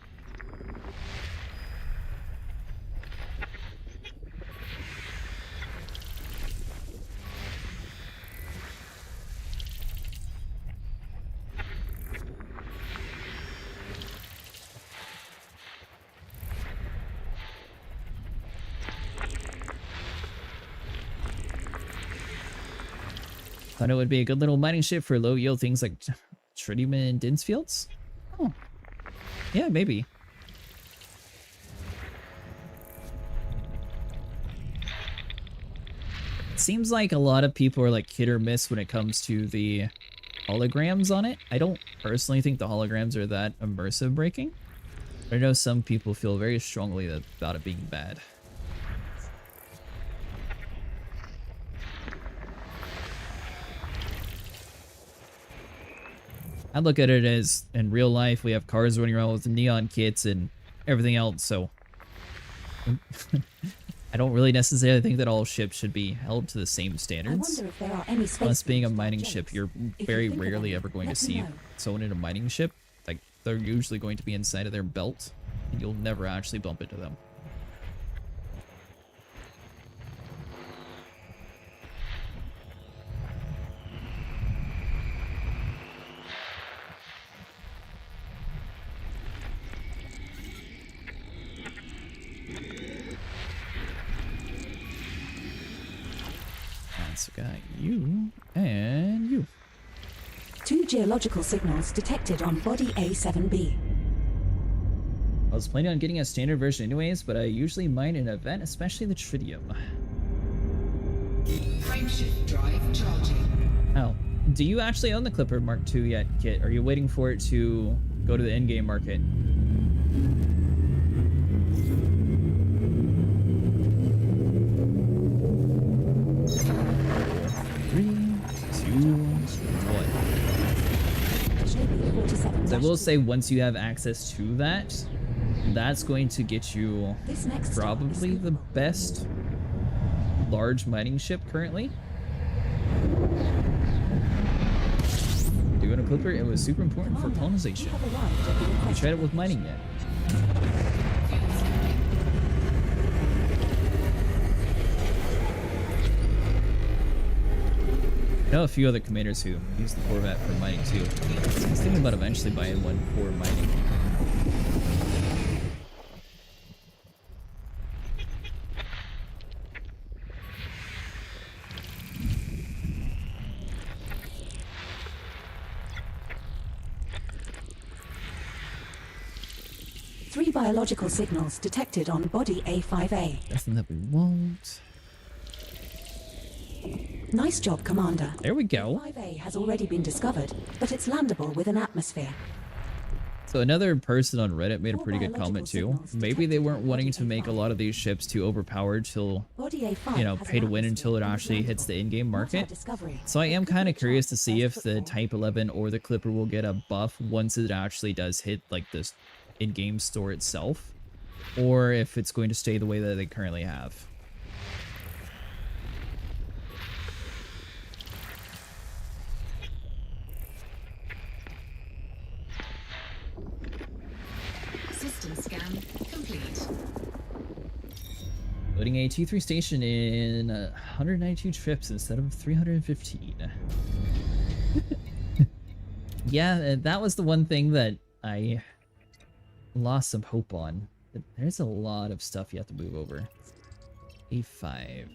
Thought it would be a good little mining ship for low yield things like tritium and dense fields. Oh, yeah, maybe. It seems like a lot of people are like hit or miss when it comes to the holograms on it. I don't personally think the holograms are that immersive breaking, but I know some people feel very strongly about it being bad. I look at it as, in real life, we have cars running around with neon kits and everything else, so I don't really necessarily think that all ships should be held to the same standards. Plus, being a mining ship, you're very rarely ever going to see someone in a mining ship. Like, they're usually going to be inside of their belt, and you'll never actually bump into them. So got you and you. 2 geological signals detected on body A7B. I was planning on getting a standard version anyways, but I usually mine an event, especially the tritium. Frameshift drive charging. Oh, do you actually own the Clipper Mark II yet, Kit? Are you waiting for it to go to the in-game market? 3, 2, 1. So I will say, once you have access to that, that's going to get you probably the best large mining ship currently. Doing a clipper, it was super important for colonization. We tried it with mining yet. I know a few other commanders who use the Corvette for mining too. I was thinking about eventually buying one for mining. Three biological signals detected on body A5A. Nothing that we won't. Nice job, Commander. There we go. A5A has already been discovered, but it's landable with an atmosphere. So another person on Reddit made a pretty good comment too. Maybe they weren't wanting to make a lot of these ships too overpowered till, you know, pay to win until it actually hits the in-game market. So I am kind of curious to see if the Type 11 or the Clipper will get a buff once it actually does hit like this in-game store itself, or if it's going to stay the way that they currently have. System scan complete. Loading a T3 station in 192 trips instead of 315. Yeah, that was the one thing that I lost some hope on. There's a lot of stuff you have to move over. A5.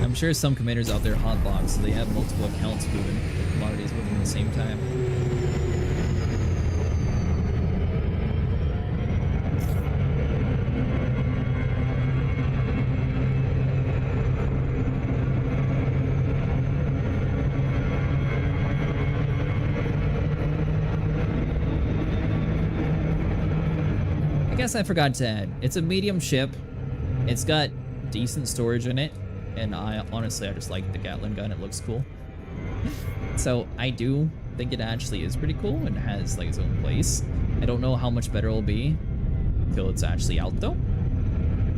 I'm sure some commanders out there hotbox, so they have multiple accounts moving commodities within the same time. I guess I forgot to add, it's a medium ship. It's got decent storage in it, and I just like the Gatling gun. It looks cool. So I do think it actually is pretty cool and has like its own place. I don't know how much better it'll be until it's actually out though.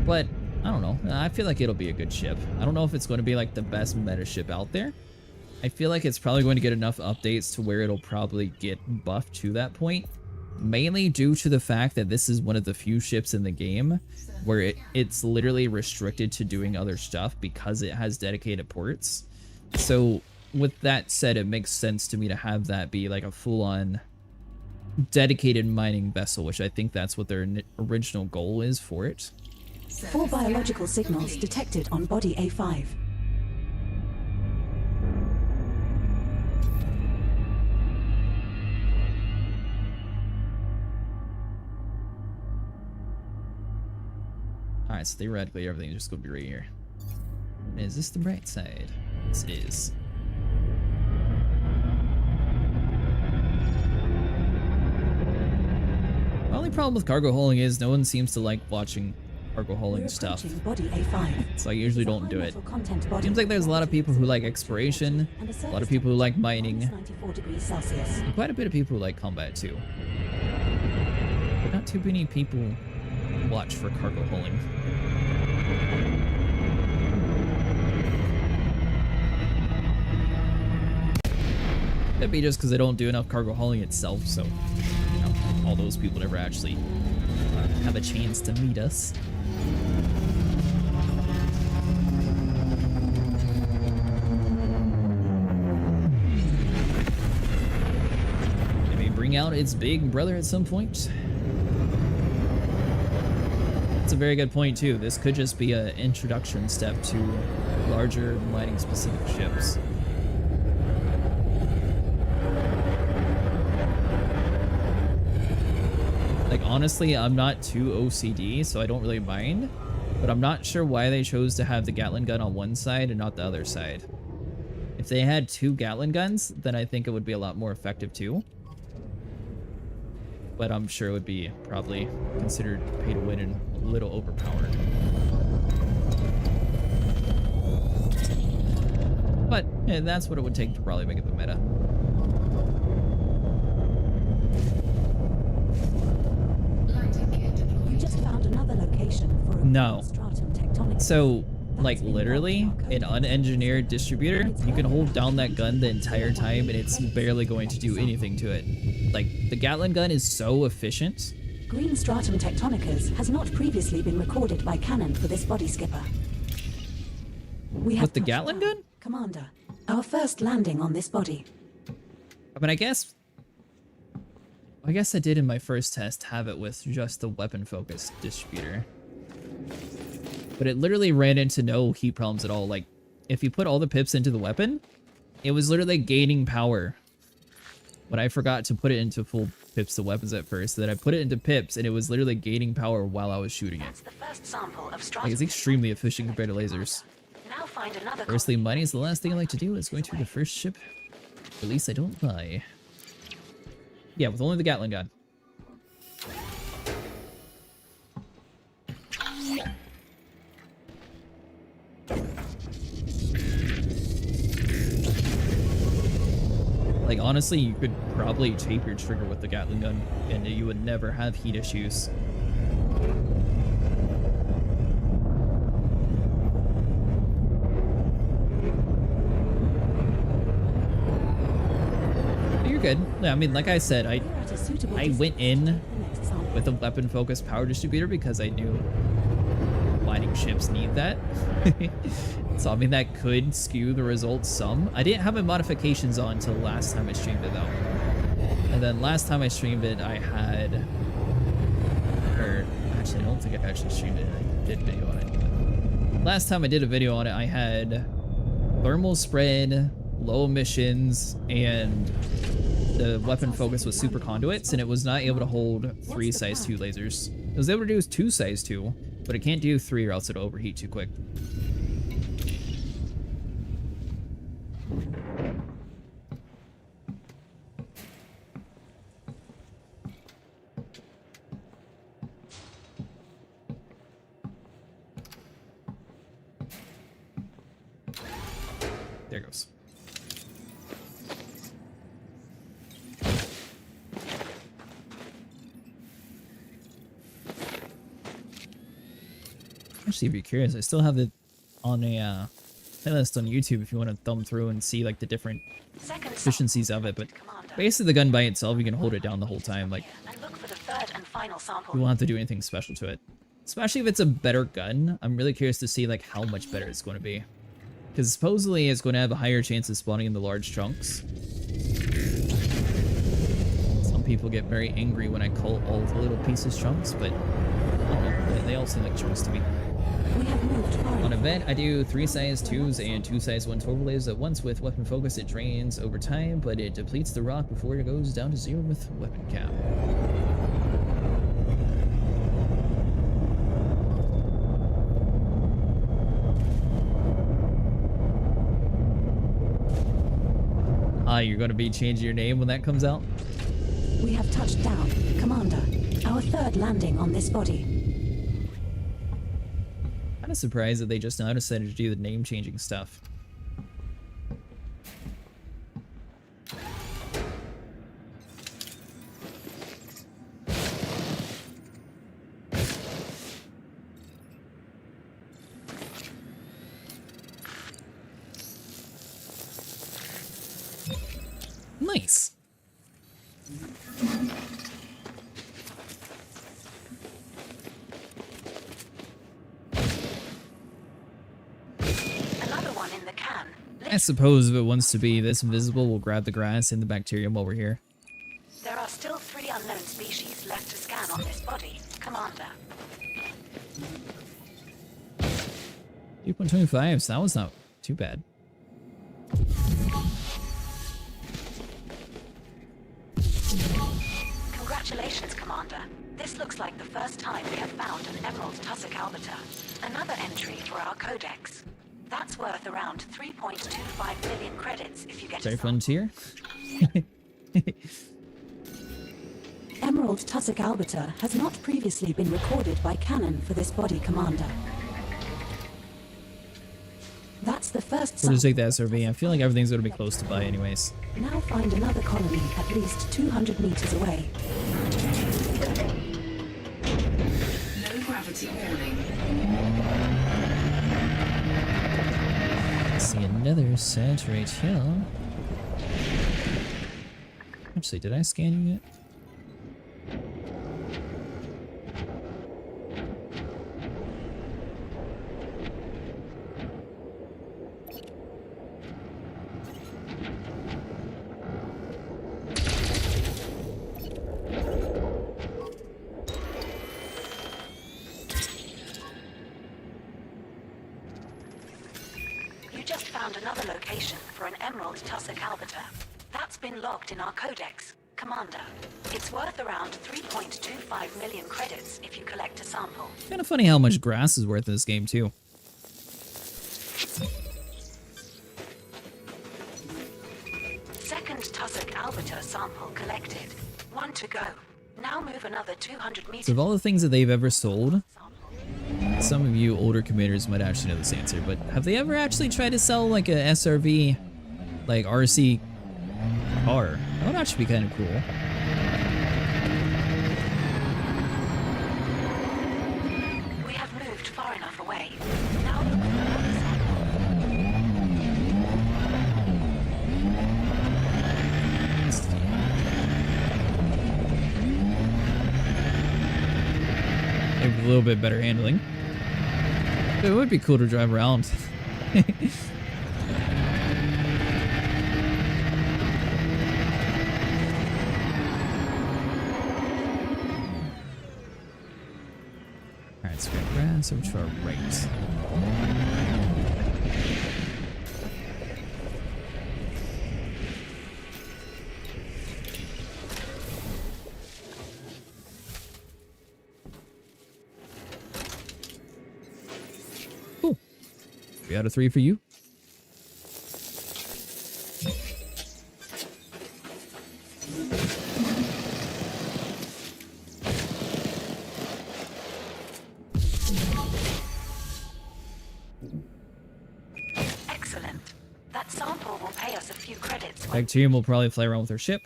But I don't know. I feel like it'll be a good ship. I don't know if it's going to be like the best meta ship out there. I feel like it's probably going to get enough updates to where it'll probably get buffed to that point. Mainly due to the fact that this is one of the few ships in the game where it's literally restricted to doing other stuff because it has dedicated ports. So with that said, it makes sense to me to have that be like a full-on dedicated mining vessel, which I think that's what their original goal is for it. 4 biological signals detected on body A5. Alright, so theoretically everything's just gonna be right here. Is this the right side? This is. My only problem with cargo hauling is no one seems to like watching cargo hauling stuff. Body A5. So I usually don't do it. Seems like there's a lot of people who like exploration, a lot of people who like mining, and quite a bit of people who like combat too. But not too many people watch for cargo hauling. Could be just because I don't do enough cargo hauling itself, so you know, all those people never actually have a chance to meet us. It may bring out its big brother at some point. That's a very good point too. This could just be an introduction step to larger mining specific ships. Like honestly, I'm not too OCD, so I don't really mind, but I'm not sure why they chose to have the Gatling gun on one side and not the other side. If they had 2 Gatling guns, then I think it would be a lot more effective too. But I'm sure it would be probably considered pay to win and a little overpowered. And that's what it would take to probably make it the meta. You just found another location for a No. Stratum Tectonicas. So, like, literally, an unengineered distributor, you can hold down that gun the entire time and it's barely going to do anything to it. Like, the Gatling gun is so efficient. Green Stratum Tectonicas has not previously been recorded by Canon for this body skipper. We have With the touched Gatling down. gun? Commander, our first landing on this body. I mean, I guess I did in my first test have it with just the weapon-focused distributor. But it literally ran into no heat problems at all. Like, if you put all the pips into the weapon, it was literally gaining power. But I forgot to put it into full pips to weapons at first, so that I put it into pips, and it was literally gaining power while I was shooting it. That's the first sample of Like, it's extremely efficient compared to lasers. Now find another Firstly, mining is the last thing I like to do. Is going through the first ship. At least I don't die. Yeah, with only the Gatling gun. Like, honestly, you could probably tape your trigger with the Gatling gun, and you would never have heat issues. You're good. Yeah, I mean, like I said, I went in with a weapon-focused power distributor because I knew mining ships need that. So, I mean, that could skew the results some. I didn't have my modifications on until last time I streamed it, though. And then last time I streamed it, I had... Or, actually, I don't think I actually streamed it. I did a video on it. Last time I did a video on it, I had thermal spread, low emissions, and the weapon focus was super conduits, and it was not able to hold 3 size 2 lasers. It was able to do 2 size 2, but it can't do 3 or else it'll overheat too quick. There it goes. Actually, if you're curious, I still have it on a playlist on YouTube if you want to thumb through and see like the different efficiencies of it. But basically, the gun by itself, you can hold it down the whole time. Like, you won't have to do anything special to it. Especially if it's a better gun, I'm really curious to see like how much better it's going to be. Because supposedly it's going to have a higher chance of spawning in the large chunks. Some people get very angry when I call all the little pieces chunks, but I don't know, they all seem like chunks to me. On event, I do 3 size 2s and 2 size 1 overlays at once with weapon focus. It drains over time, but it depletes the rock before it goes down to 0 with weapon cap. You're going to be changing your name when that comes out? We have touched down. Commander, our 3rd landing on this body. Kind of surprised that they just now decided to do the name changing stuff. Nice. Another one in the can. I suppose if it wants to be this invisible, we'll grab the grass and the bacterium while we're here. There are still 3 unknown species left to scan on this body, Commander. 2.25, so that was not too bad. Congratulations, Commander. This looks like the first time we have found an emerald tussock albiter. Another entry for our codex. That's worth around 3.25 million credits if you get Sorry, it. Frontier. Emerald tussock albiter has not previously been recorded by Canon for this body, Commander. That's the first We'll just sample. take the SRV. I feel like everything's gonna be close to by anyways. Now find another colony at least 200 meters away. Low gravity warning. See another set right here. Actually, did I scan you yet? You just found another location for an emerald tussock albiter. That's been logged in our codex. Commander, it's worth around 3.25 million credits if you collect a sample. Kind of funny how much grass is worth in this game too. Second tussock albiter sample collected. 1 to go. Now move another 200 meters. So of all the things that they've ever sold, some of you older commanders might actually know this answer, but have they ever actually tried to sell like a SRV, like RC car? That would actually be kind of cool. We have moved far enough away. Now look for another Maybe a little bit better handling. It would be cool to drive around. Alright, so we got grass over to our right. Cool. 3 out of 3 for you. Excellent. That sample will pay us a few credits. Bacterium will probably fly around with her ship.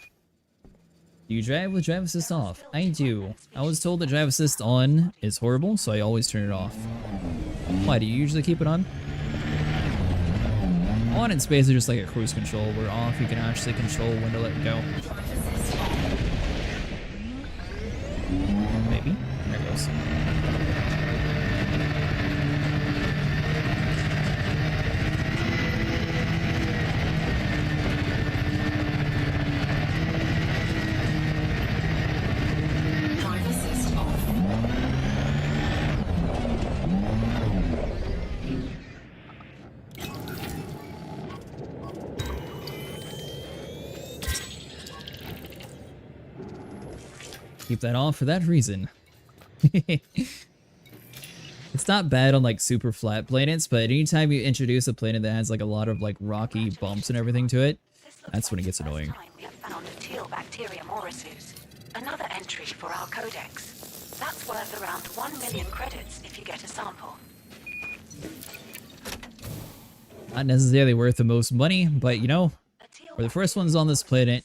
Do you drive with drive assist off? I do. I was told that drive assist on is horrible, so I always turn it off. Why, do you usually keep it on? On in space is just like a cruise control, where off you can actually control when to let it go. Maybe. There it goes. Drive assist off. Keep that on for that reason. It's not bad on like super flat planets, but anytime you introduce a planet that has like a lot of like rocky bumps and everything to it, that's when it gets annoying. We have found a teal bacteria morisus. Another entry for our codex. That's worth around 1 million credits if you get a sample. Not necessarily worth the most money, but you know, we're the first ones on this planet,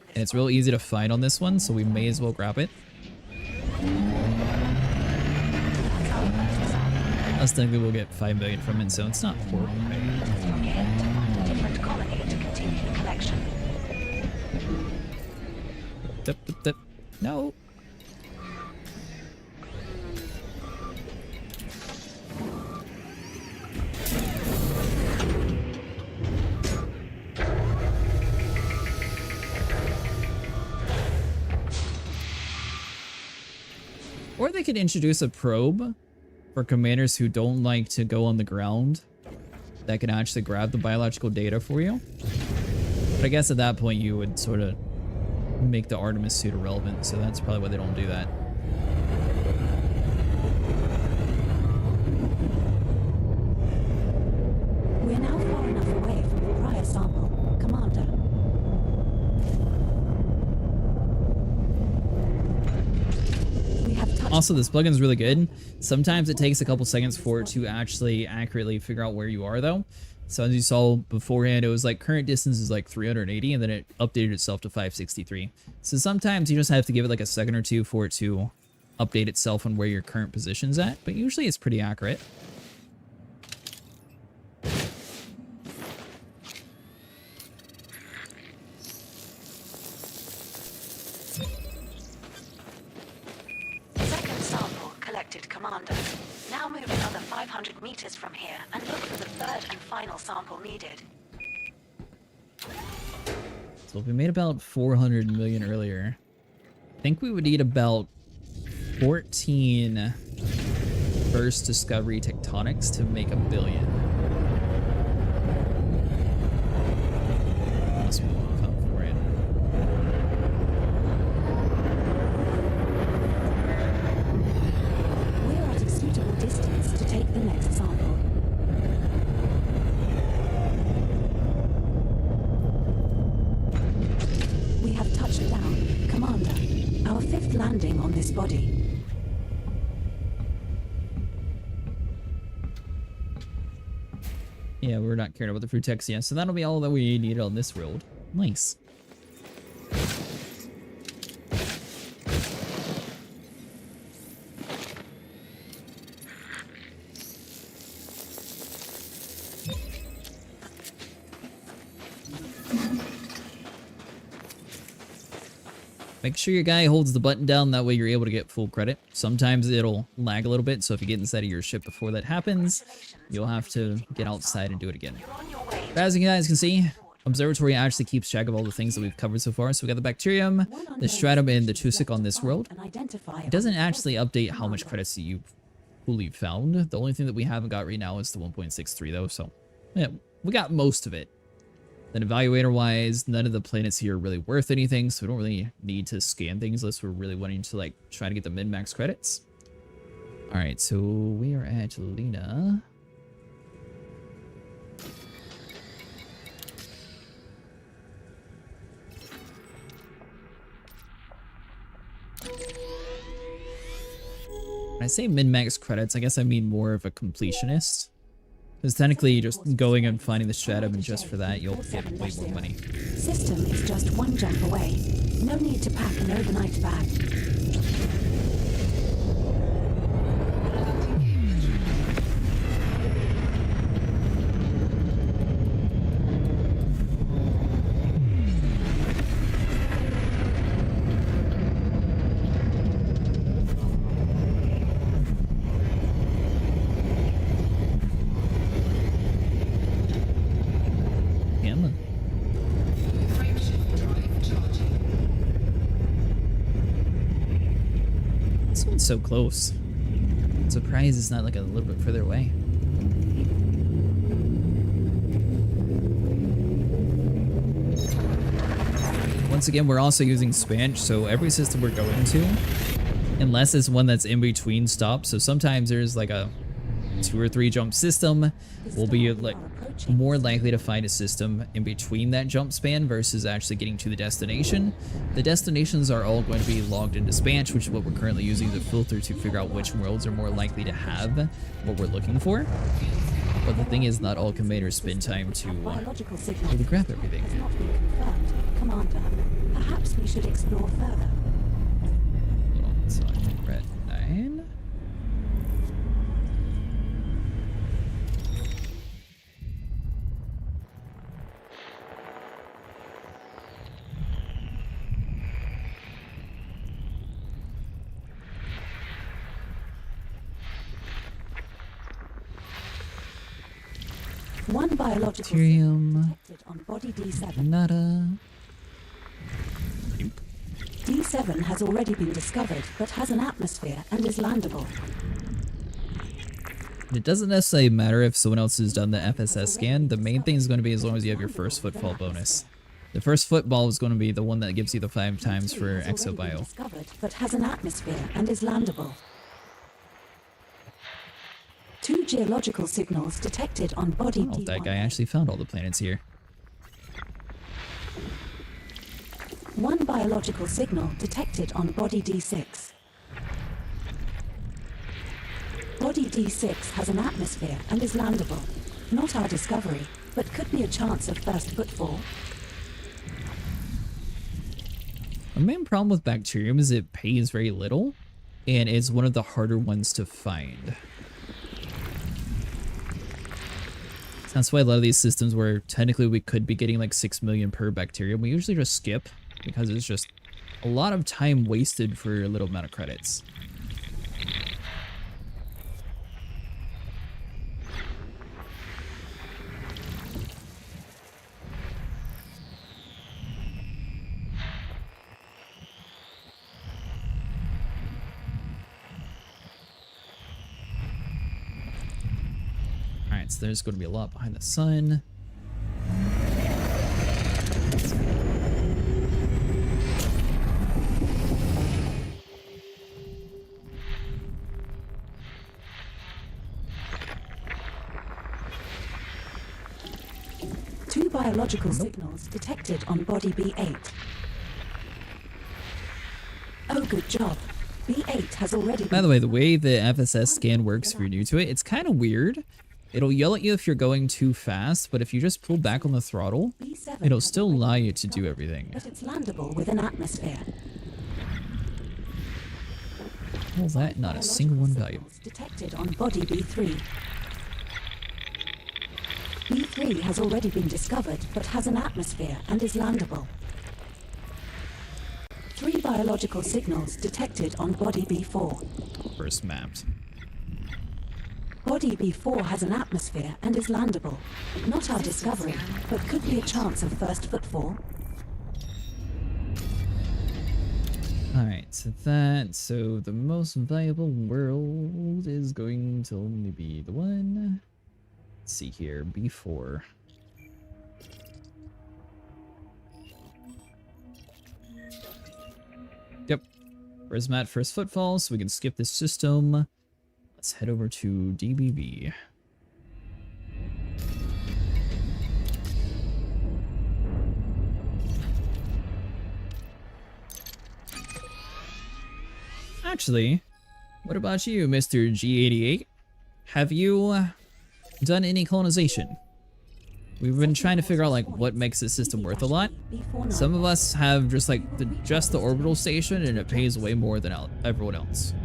and it's real easy to find on this one, so we may as well grab it. Less likely we'll get 5 million from it, so it's not horrible. From here to find a different colony to continue the collection. No. Or they could introduce a probe for commanders who don't like to go on the ground that can actually grab the biological data for you. But I guess at that point you would sort of make the Artemis suit irrelevant, so that's probably why they don't do that. We're now far enough away from the prior sample, Commander. We have touched. Also, this plugin's really good. Sometimes it takes a couple seconds for it to actually accurately figure out where you are, though. So as you saw beforehand, it was like current distance is like 380, and then it updated itself to 563. So sometimes you just have to give it like a second or two for it to update itself on where your current position's at, but usually it's pretty accurate. Second sample collected, Commander. Now move another 500 meters from here and look for the third and final sample needed. So if we made about 400 million earlier, I think we would need about 14 first discovery tectonics to make a billion. This will come for it. We're at a suitable distance to take the next sample. We have touched down, Commander. Our fifth landing on this body. Yeah, we're not caring about the fruit text yet, so that'll be all that we need on this world. Nice. Make sure your guy holds the button down, that way you're able to get full credit. Sometimes it'll lag a little bit, so if you get inside of your ship before that happens, you'll have to get outside and do it again. But as you guys can see, Observatory actually keeps track of all the things that we've covered so far. So we got the Bacterium, the Stratum, and the Tusik on this world. It doesn't actually update how much credits you fully found. The only thing that we haven't got right now is the 1.63 though, so yeah, we got most of it. Then evaluator-wise, none of the planets here are really worth anything, so we don't really need to scan things unless we're really wanting to like try to get the min-max credits. Alright, so we are at Lena. When I say min-max credits, I guess I mean more of a completionist. Because technically, just going and finding the Stratum, and just for that, you'll get way more money. System is just one jump away. No need to pack an overnight bag. So close. I'm surprised it's not like a little bit further away. Once again, we're also using Spanch, so every system we're going to, unless it's one that's in between stops, so sometimes there's like a 2 or 3 jump system, we'll be like more likely to find a system in between that jump span versus actually getting to the destination. The destinations are all going to be logged into Spanch, which is what we're currently using to filter to figure out which worlds are more likely to have what we're looking for. But the thing is, not all commanders spend time to really grab everything. Has not been confirmed, Commander. Perhaps we should explore further. Hold on, so we're at 9. One biological Bacterium, detected on body D7. nada. D7 has already been discovered, but has an atmosphere and is landable. It doesn't necessarily matter if someone else has done the FSS scan. The main thing is going to be as long as you have your first footfall bonus. The first football is going to be the one that gives you the 5 times for exobio. Discovered, but has an atmosphere and is landable. 2 geological signals detected on body Oh, D1. that guy actually found all the planets here. 1 biological signal detected on body D6. Body D6 has an atmosphere and is landable. Not our discovery, but could be a chance of first footfall. The main problem with bacterium is it pays very little, and it's one of the harder ones to find. That's why a lot of these systems where technically we could be getting like 6 million per bacterium, we usually just skip because it's just a lot of time wasted for a little amount of credits. So there's going to be a lot behind the sun. Two biological signals detected on body B8. Oh, good job. B8 has already been... By the way, the way the FSS scan works, if you're new to it, it's kind of weird. It'll yell at you if you're going too fast, but if you just pull back on the throttle, it'll still allow you to do everything. But it's landable with an atmosphere. What was that? Not a single one value. Detected on body B3. B3 has already been discovered, but has an atmosphere and is landable. 3 biological signals detected on body B4. First mapped. Body B4 has an atmosphere and is landable. Not our discovery, but could be a chance of first footfall. Alright, so the most valuable world is going to only be the one. Let's see here, B4. Yep. Where's Matt first footfall, so we can skip this system. Let's head over to DBV. Actually, what about you, Mr. G88? Have you done any colonization? We've been trying to figure out like what makes this system worth a lot. Some of us have just like just the orbital station, and it pays way more than everyone else.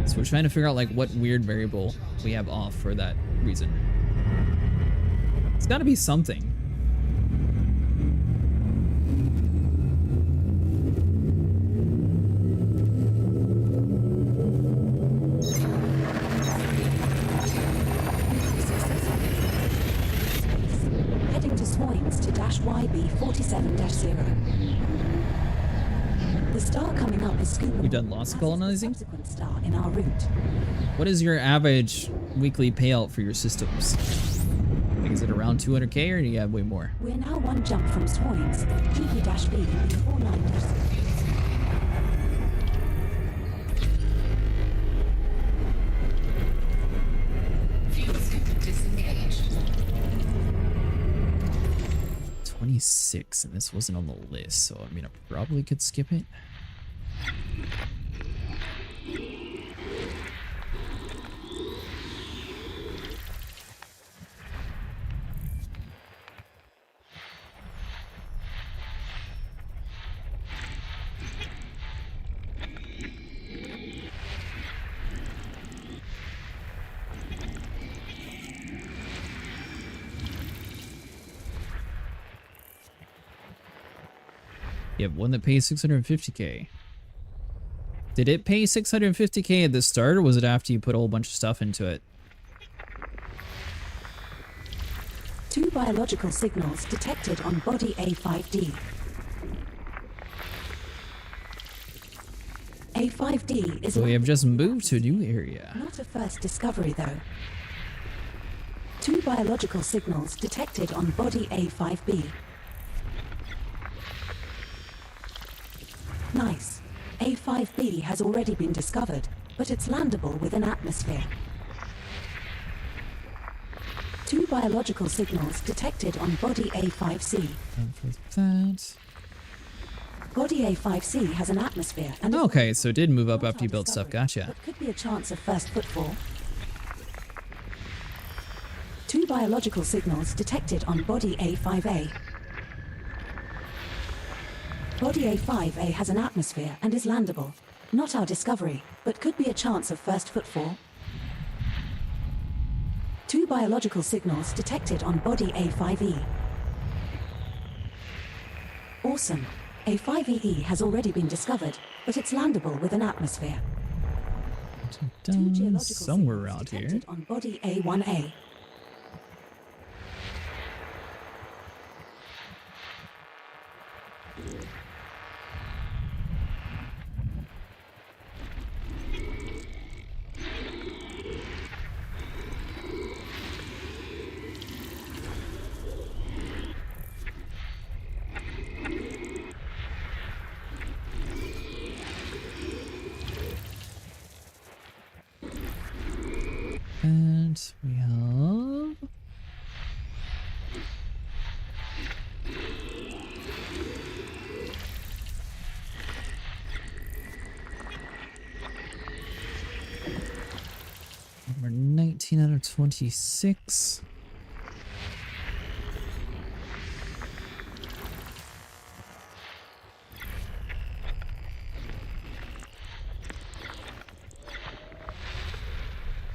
So we're trying to figure out like what weird variable we have off for that reason. It's got to be something. Heading to Smoynes to -YB 47-0. The star coming up is scooping. You've done lots of colonizing? Subsequent star in our route. What is your average weekly payout for your systems? Like, is it around 200k or do you have way more? We're now one jump from Smoynes, GB-B 49. Fuel skip disengaged. 26, and this wasn't on the list, so I mean, I probably could skip it. You have one that pays 650k. Did it pay 650k at the start, or was it after you put a whole bunch of stuff into it? 2 biological signals detected on body A5D. A5D is... So we have just moved to a new area. Not a first discovery, though. 2 biological signals detected on body A5B. Nice. A5B has already been discovered, but it's landable with an atmosphere. 2 biological signals detected on body A5C. That. Body A5C has an atmosphere and... Okay, so it did move up after you built stuff, gotcha. But could be a chance of first footfall. 2 biological signals detected on body A5A. Body A5A has an atmosphere and is landable. Not our discovery, but could be a chance of first footfall. 2 biological signals detected on body A5E. Awesome. A5EE has already been discovered, but it's landable with an atmosphere. 2 geological Somewhere signals around here. detected on body A1A. And we have... Number 19 out of 26.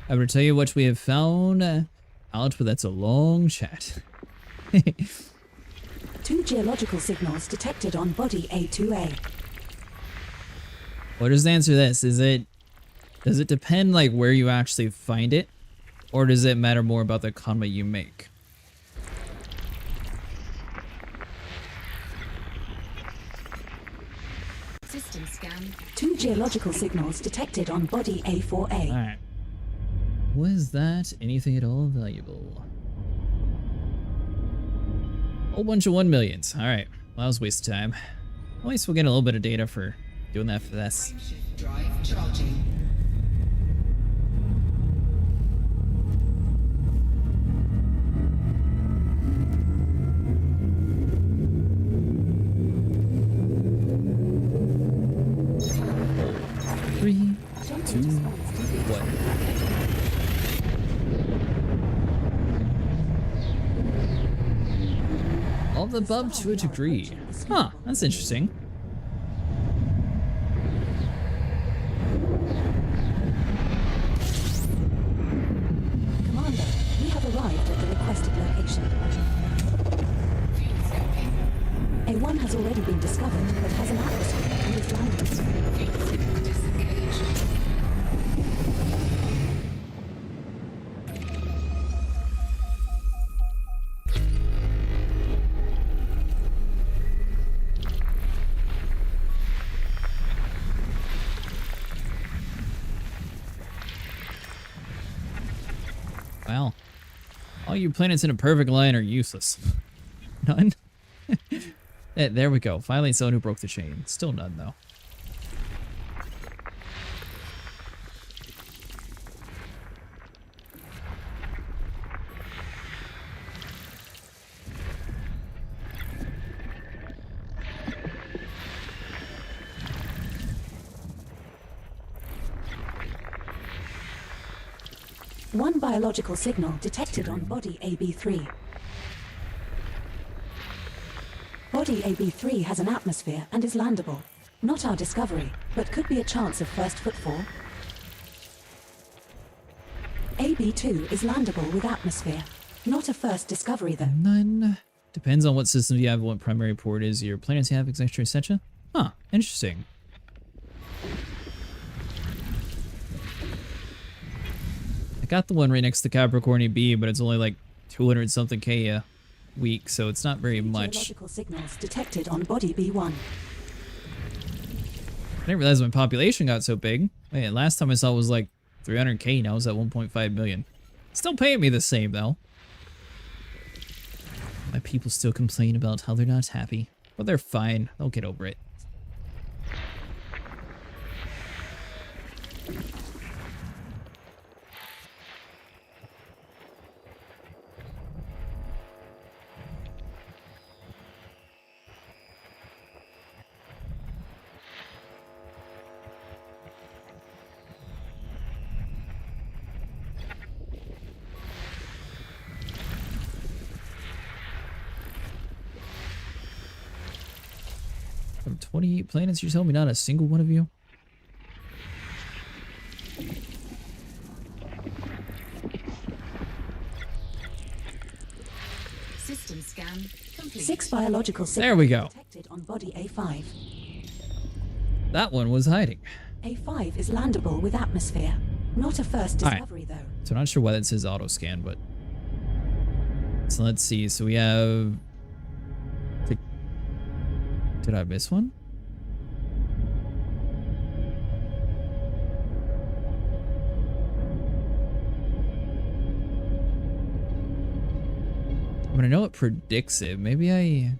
I would tell you what we have found out, but that's a long chat. 2 geological signals detected on body A2A. What does the answer to this? Does it depend like where you actually find it? Or does it matter more about the combat you make? System scan. 2 geological signals detected on body A4A. Alright. Was that anything at all valuable? Whole bunch of 1 millions. Alright. Well, that was a waste of time. At least we'll get a little bit of data for doing that for this. Frameshift drive charging. Three, two, one. All of the above to a degree. Huh, that's interesting. Commander, we have arrived at the requested location. Field scoping. A1 has already been discovered, but has an atmosphere and is landable. Field signal disengaged. Wow. All you planets in a perfect line are useless. None? There we go. Finally someone who broke the chain. Still none, though. One biological signal detected on body AB3. Body AB3 has an atmosphere and is landable. Not our discovery, but could be a chance of first footfall. AB2 is landable with atmosphere. Not a first discovery though. None. Depends on what system you have, what primary port is, your planets you have, etc., etc. Huh, interesting. I got the one right next to Capricorn B, but it's only like 200 something K a week, so it's not very much. Geological signals detected on body B1. I didn't realize my population got so big. Wait, last time I saw it was like 300K, now it's at 1.5 million. Still paying me the same though. My people still complain about how they're not happy, but they're fine. They'll get over it. From 28 planets, you're telling me not a single one of you? System scan complete. 6 biological signals There we go. detected on body A5. That one was hiding. A5 is landable with atmosphere. Not a first All right. discovery, though. So I'm not sure why that says auto scan, but so let's see. So we have. Did I miss one? I mean, I know it predicts it. Maybe I.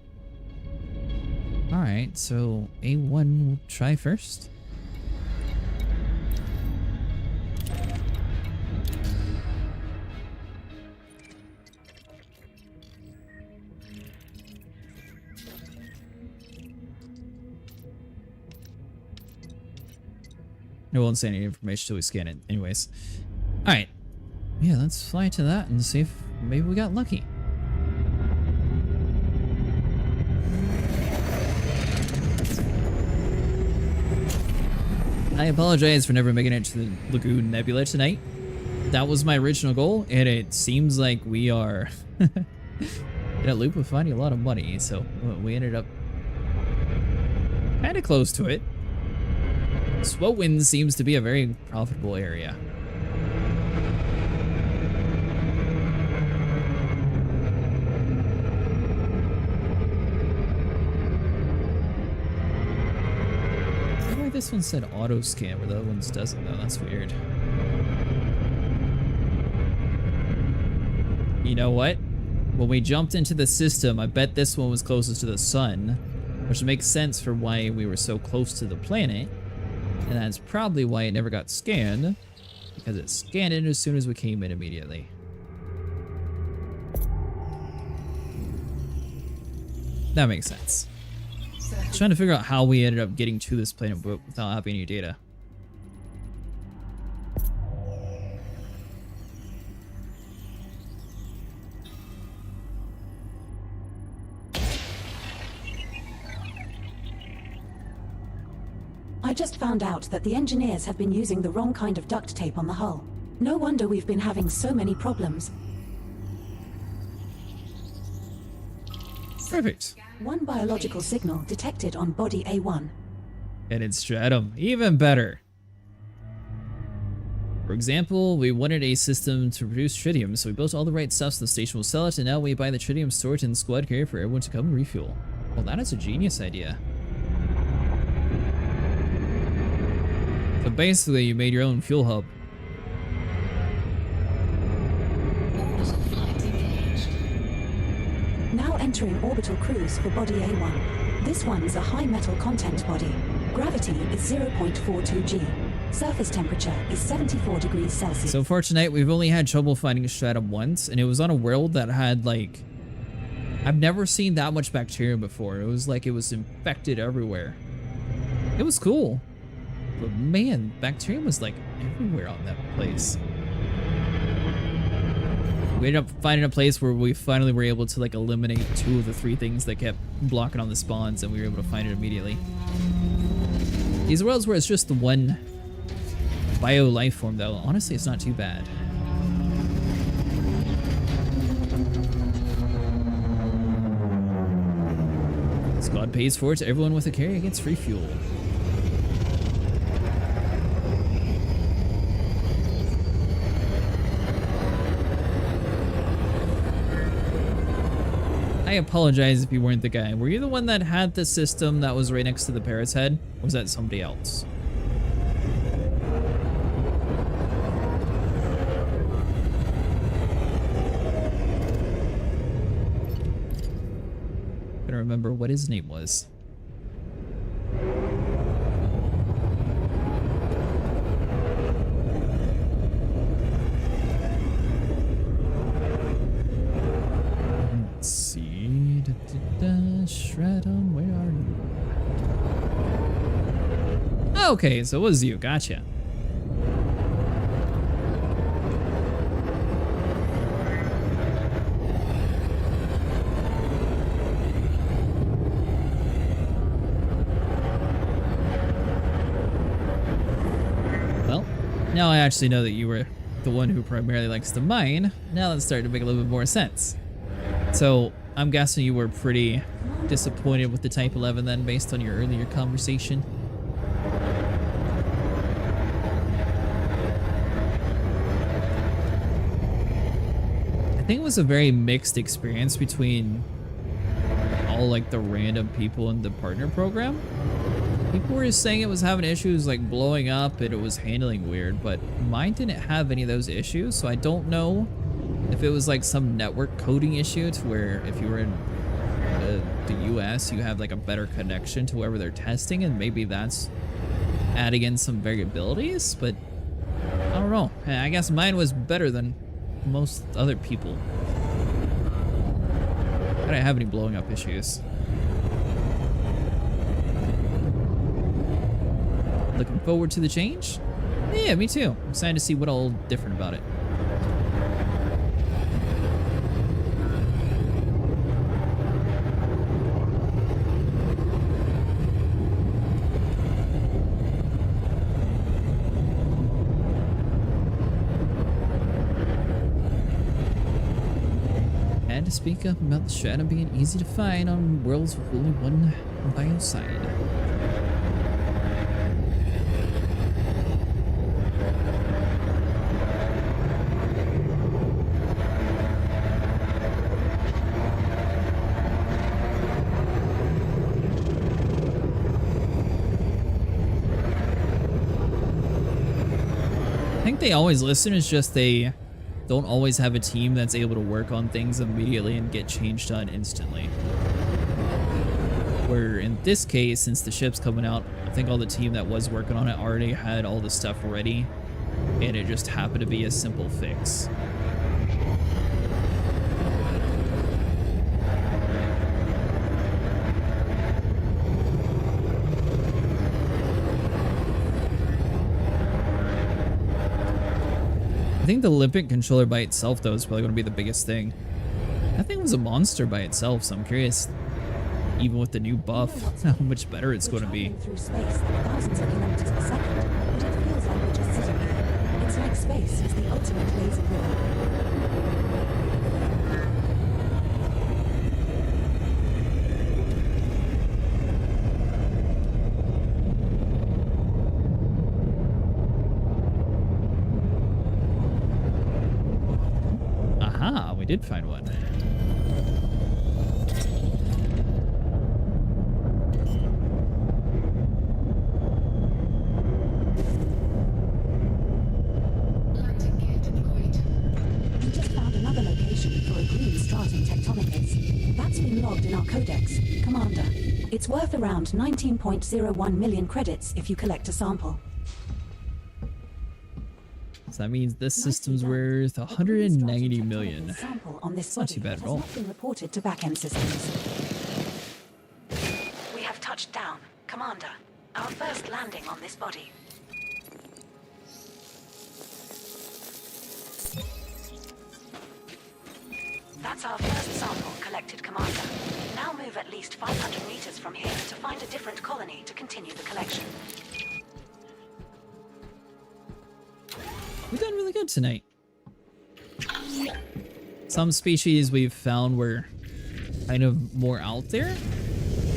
All right. So A1 we'll try first. It won't say any information till we scan it anyways. Alright. Yeah, let's fly to that and see if maybe we got lucky. I apologize for never making it to the Lagoon Nebula tonight. That was my original goal, and it seems like we are in a loop of finding a lot of money, so we ended up kind of close to it. Swotwin seems to be a very profitable area. I don't know why this one said auto scan where the other ones doesn't though. That's weird. You know what? When we jumped into the system, I bet this one was closest to the sun, which makes sense for why we were so close to the planet. And that's probably why it never got scanned, because it scanned it as soon as we came in immediately. That makes sense. Trying to figure out how we ended up getting to this planet without having any data. I just found out that the engineers have been using the wrong kind of duct tape on the hull. No wonder we've been having so many problems. Perfect. 1 biological signal detected on body A1. And it's Stratum. Even better. For example, we wanted a system to produce tritium, so we built all the right stuff so the station will sell it, and now we buy the tritium stored in the squad carrier for everyone to come and refuel. Well, that is a genius idea. So basically, you made your own fuel hub. Orbital flight engaged. Now entering orbital cruise for body A1. This one's a high metal content body. Gravity is 0.42 G. Surface temperature is 74 degrees Celsius. So far tonight, we've only had trouble finding a Stratum once, and it was on a world that had like... I've never seen that much bacteria before. It was like it was infected everywhere. It was cool. But man, bacteria was like everywhere on that place. We ended up finding a place where we finally were able to like eliminate 2 of the 3 things that kept blocking on the spawns, and we were able to find it immediately. These worlds where it's just the one bio life form though, honestly it's not too bad. Squad pays for it, everyone with a carrier gets free fuel. I apologize if you weren't the guy. Were you the one that had the system that was right next to the parrot's head? Or was that somebody else? I don't remember what his name was. Let's see. Stratum, where are you? Okay, so it was you. Gotcha. Now I actually know that you were the one who primarily likes to mine. Now that's starting to make a little bit more sense. So I'm guessing you were pretty disappointed with the Type 11 then, based on your earlier conversation. I think it was a very mixed experience between all like the random people in the partner program. People were saying it was having issues like blowing up and it was handling weird, but mine didn't have any of those issues, so I don't know if it was like some network coding issue to where if you were in the US, you have like a better connection to wherever they're testing, and maybe that's adding in some variabilities, but I don't know. I guess mine was better than most other people. I didn't have any blowing up issues. Looking forward to the change? Yeah, me too. I'm excited to see what all different about it. And to speak up about the Stratum being easy to find on worlds with only one biocide. I think they always listen, it's just they don't always have a team that's able to work on things immediately and get change done instantly. Where in this case, since the ship's coming out, I think all the team that was working on it already had all the stuff ready, and it just happened to be a simple fix. I think the Olympic controller by itself, though, is probably going to be the biggest thing. That thing was a monster by itself, so I'm curious, even with the new buff, how much better it's going to be. Through space at thousands of kilometers per second, but it feels like we're just sitting here. It's like space is the ultimate lazy river. Aha, we did find one. Landing gear deployed. We just found another location for a green Stratum Tectonicas. That's been logged in our codex, Commander. It's worth around 19.01 million credits if you collect a sample. So that means this system's worth 190 million. It's not too bad at all. Not been reported to back-end systems. We have touched down. Commander, our first landing on this body. That's our first sample collected, Commander. Now move at least 500 meters from here to find a different colony to continue the collection. We've done really good tonight. Some species we've found were kind of more out there,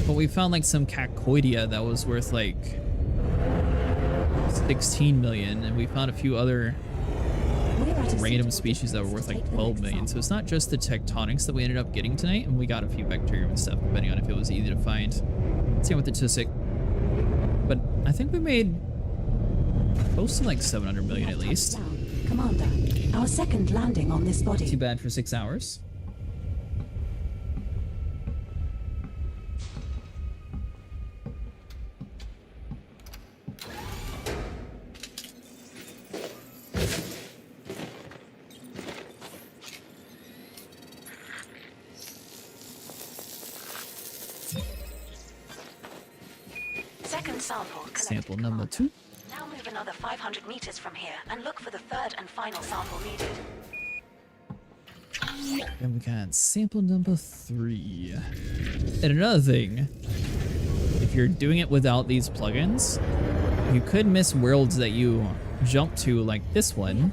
but we found like some Caccoidea that was worth like 16 million, and we found a few other random species that were worth like 12 million. So it's not just the tectonics that we ended up getting tonight, and we got a few bacterium and stuff, depending on if it was easy to find. Same with the Tusik. But I think we made close to like 700 million at least. Commander, our second landing on this body. Too bad for 6 hours. Second sample collected, Sample number Commander. 2. Now move another 500 meters from here and look for the third and final sample needed. And we got sample number 3. And another thing, if you're doing it without these plugins, you could miss worlds that you jump to like this one,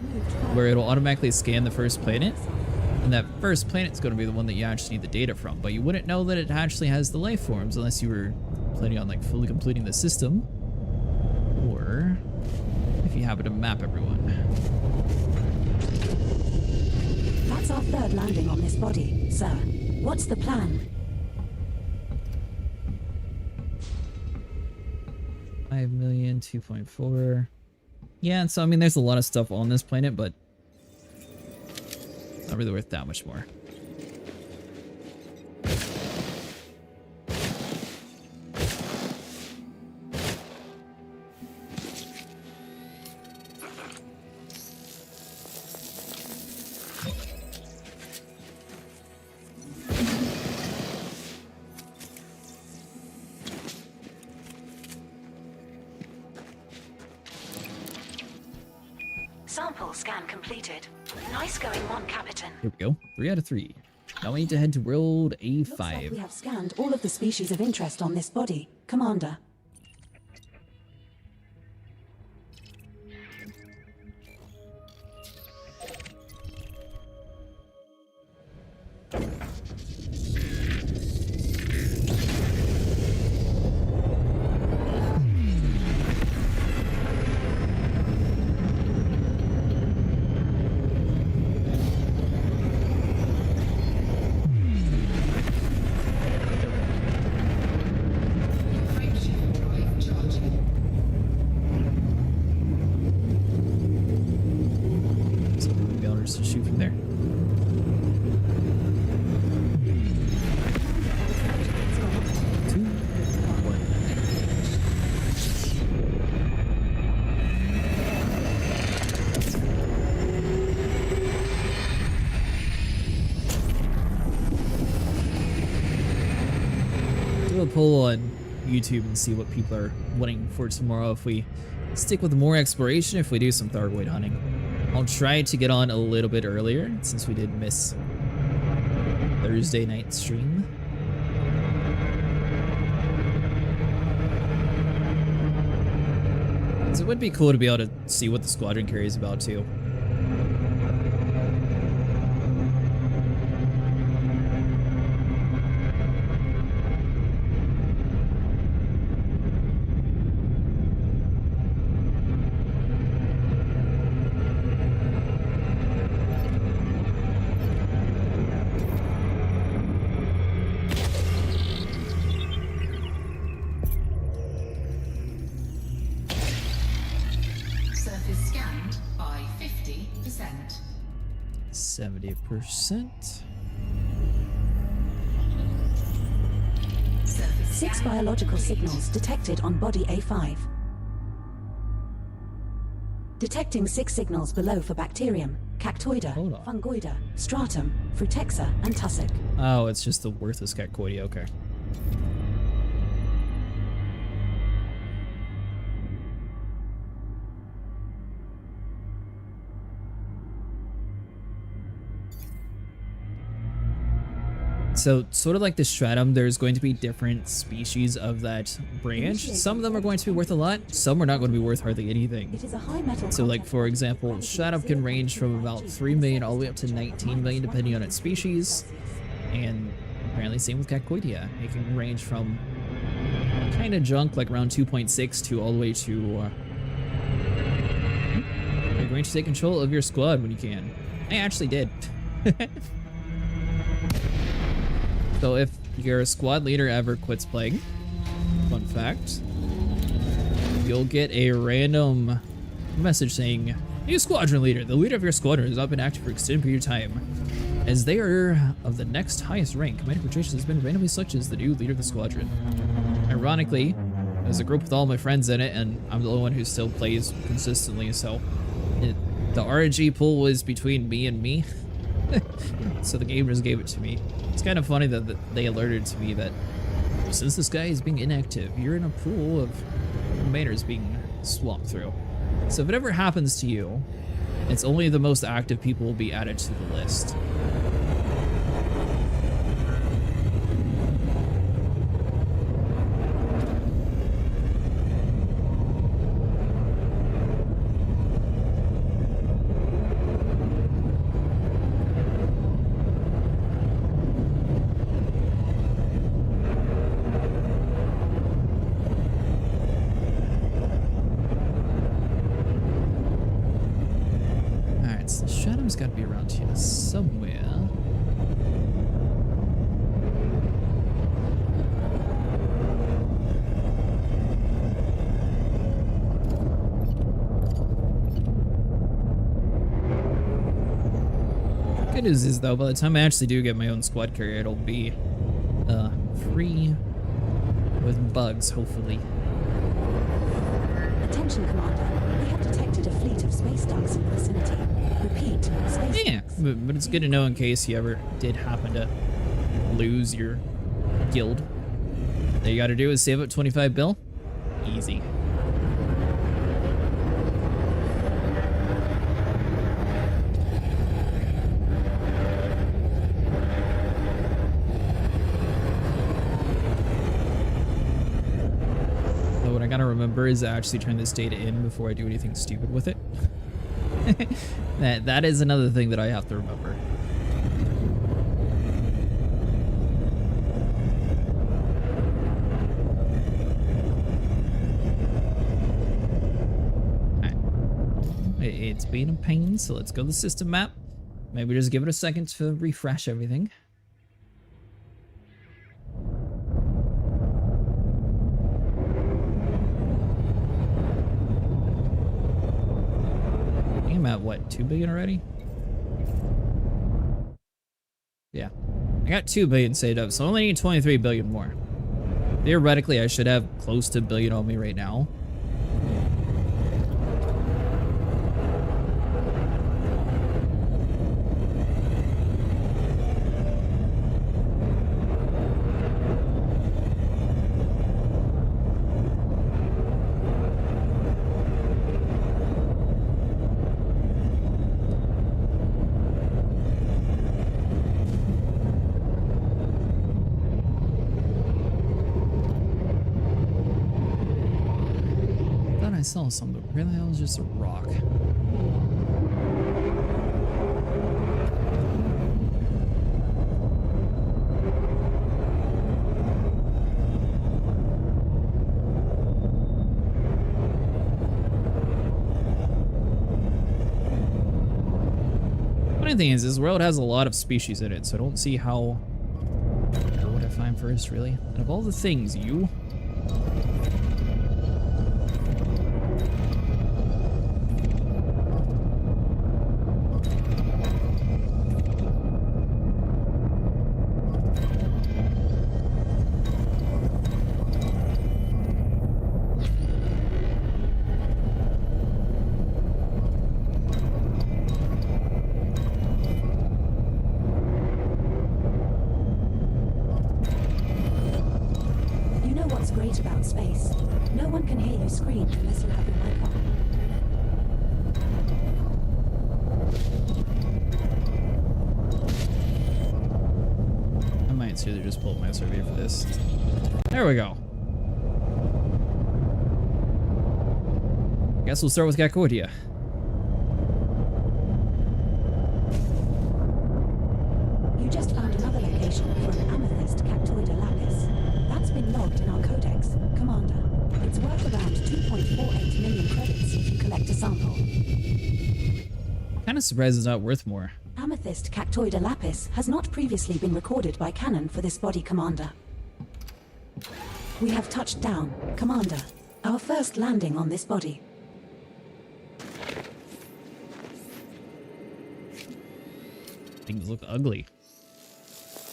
where it'll automatically scan the first planet, and that first planet's going to be the one that you actually need the data from. But you wouldn't know that it actually has the life forms unless you were planning on like fully completing the system, or if you happen to map everyone. That's our third landing on this body, sir. What's the plan? 5 million, 2.4. Yeah, and so I mean, there's a lot of stuff on this planet, but not really worth that much more. Sample scan completed. Nice going on, Captain. Here we go. 3 out of 3. Now we need to head to world A5. Looks like we have scanned all of the species of interest on this body, Commander. Frameshift drive charging. So we'll be able to just shoot from there. Two, one. Do a poll on YouTube and see what people are wanting for tomorrow. If we stick with more exploration, if we do some Thargoid hunting. I'll try to get on a little bit earlier since we did miss Thursday night stream. So it would be cool to be able to see what the squadron carries about too. Surface scanned by 50%. 70%. Surface 6 scan biological complete. signals detected on body A5. Detecting 6 signals below for bacterium, cactoida, Hold on. fungoida, stratum, frutexa, and tussock. Oh, it's just the worthless cactoidia, okay. So, sort of like the stratum, there's going to be different species of that branch. Some of them are going to be worth a lot, some are not going to be worth hardly anything. It is a high metal So like content for body example, found in stratum can range from about 3 million all the way up to 19 million depending on its species. And apparently same with cactoidia. It can range from kind of junk like around 2.6 to all the way to you're going to take control of your squad when you can. I actually did. So if your squad leader ever quits playing, fun fact, you'll get a random message saying, "New squadron leader. The leader of your squadron has not been active for an extended period of time. As they are of the next highest rank, Commander Patricius has been randomly selected as the new leader of the squadron." Ironically, there's a group with all my friends in it, and I'm the only one who still plays consistently, so the RNG pool was between me and me. So the game just gave it to me. It's kind of funny that they alerted to me that since this guy is being inactive, you're in a pool of commanders being swapped through. So if it ever happens to you, it's only the most active people will be added to the list. gotta be around here somewhere. Good news is though, by the time I actually do get my own squad carrier, it'll be free with bugs, hopefully. Attention, Commander. We have detected a fleet of space ducks in the vicinity. Repeat, space Yeah, ducks. but it's good to know in case you ever did happen to lose your guild. All you gotta do is save up 25 bill. Easy. What I gotta remember is to actually turn this data in before I do anything stupid with it. that is another thing that I have to remember. Alright. It's been a pain, so let's go to the system map. Maybe just give it a second to refresh everything. I'm at what, 2 billion already? Yeah. I got 2 billion saved up, so I only need 23 billion more. Theoretically, I should have close to a billion on me right now. I saw some, but really that was just a rock. Funny thing is, this world has a lot of species in it, so I don't see how. What would I find first, really? Out of all the things, you. Great about space. No one can hear you scream unless you have your mic on. I might seriously just pull up my survey for this. There we go. Guess we'll start with Gakodia. You just found another location for an amethyst cactoida lapis. That's been logged in our codex, Commander. It's worth around 2.48 million credits if you collect a sample. Kinda surprised it's not worth more. Amethyst cactoida lapis has not previously been recorded by Canon for this body, Commander. We have touched down, Commander. Our first landing on this body. Things look ugly.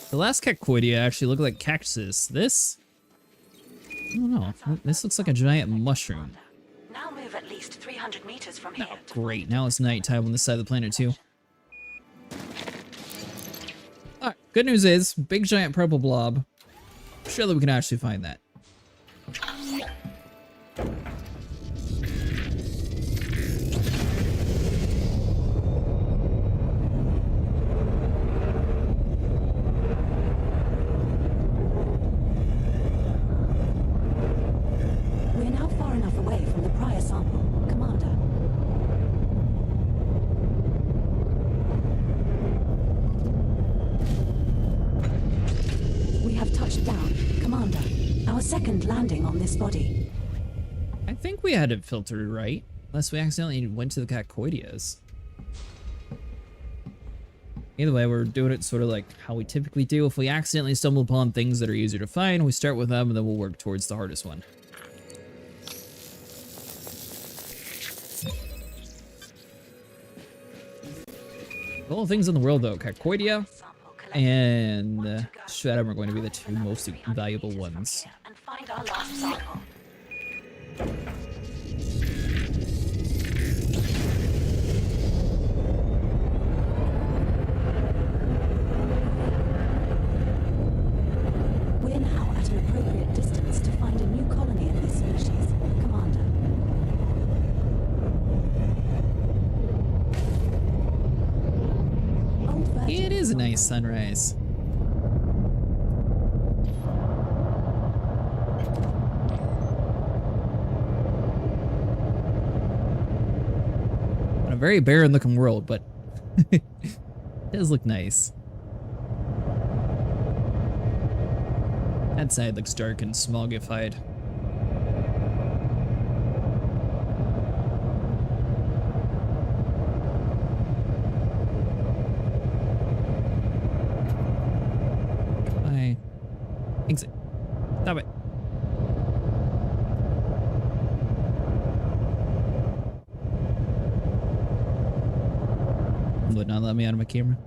The last Cactoidia actually looked like cactuses. This? I don't know. This looks like a giant mushroom. Now move at least 300 meters from here. Oh, great. Now it's nighttime on this side of the planet, too. Alright, good news is, big giant purple blob. Surely we can actually find that. We're now far enough away from the prior sample, Commander. We have touched down, Commander. Our second landing on this body. I think we had it filtered right. Unless we accidentally went to the Cactoidias. Either way, we're doing it sort of like how we typically do. If we accidentally stumble upon things that are easier to find, we start with them and then we'll work towards the hardest one. All things in the world though, Cacoidia and Stratum are going to be the two most valuable ones. And find our last sample. We're now at an appropriate distance to find a new colony of this species, Commander. Old Virgin It is a nice sunrise. On a very barren looking world, but it does look nice. That side looks dark and smogified. Bye. Exit. Stop it. Would not let me out of my camera.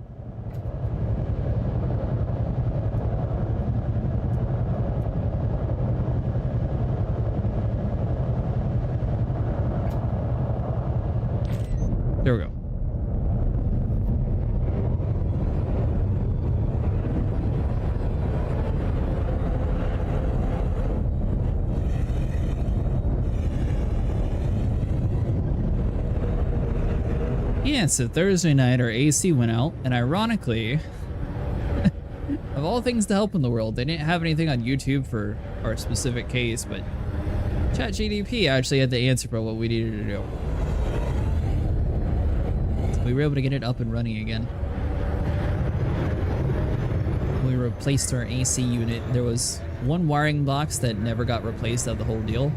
There we go. Yeah, so Thursday night our AC went out, and ironically, of all things to help in the world, they didn't have anything on YouTube for our specific case, but ChatGPT actually had the answer for what we needed to do. We were able to get it up and running again. We replaced our AC unit. There was one wiring box that never got replaced out of the whole deal,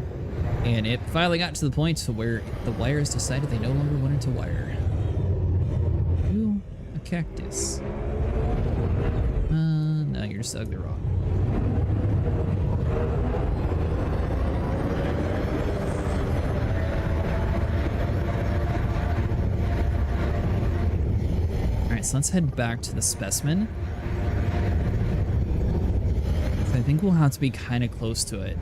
and it finally got to the point to where the wires decided they no longer wanted to wire. Ooh, a cactus. No, you're just ugly wrong. Alright, so let's head back to the specimen. I think we'll have to be kind of close to it.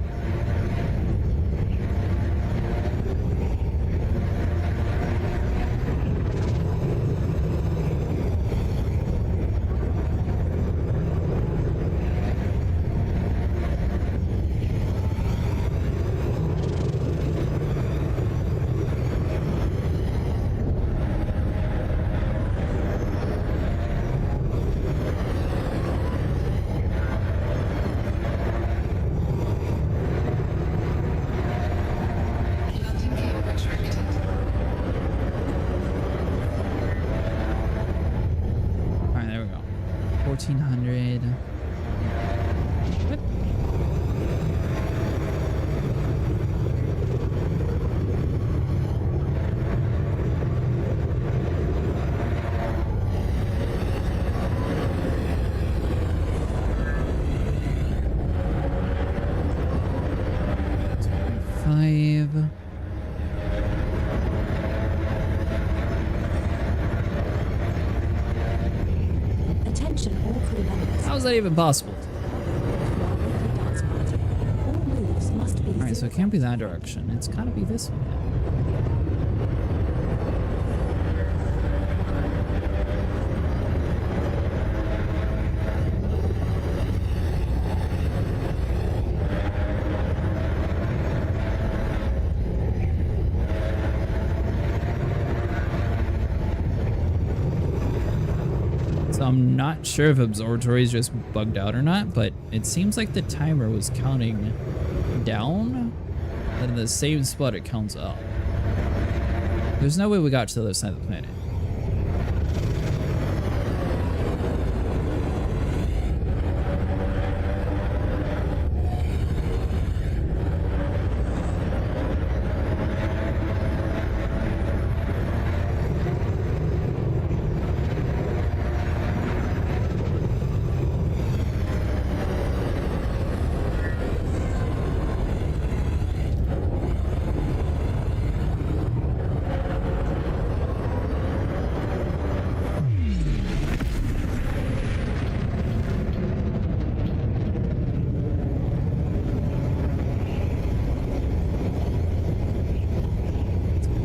Landing gear retracted. Alright, there we go. 1400. Whip. Five. Attention all crew members. How is that even possible? Dance party. All moves must be Alright, so it can't be that direction. It's gotta be this one. So I'm not sure if Observatory is just bugged out or not, but it seems like the timer was counting down, and in the same spot it counts up. There's no way we got to the other side of the planet.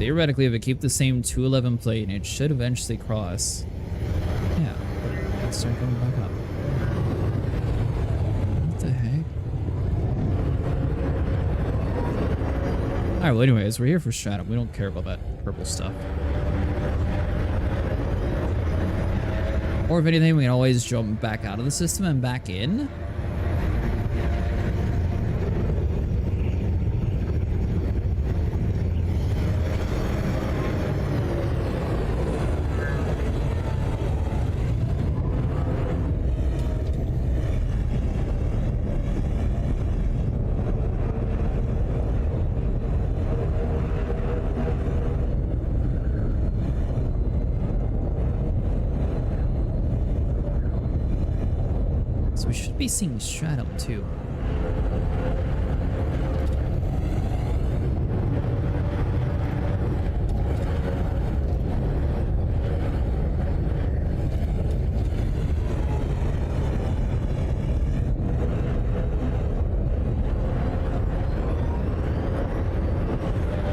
theoretically, if I keep the same 211 plane, it should eventually cross. Yeah, let's start going back up. What the heck? Alright, well anyways, we're here for Stratum. We don't care about that purple stuff. Or if anything, we can always jump back out of the system and back in. So we should be seeing Stratum too.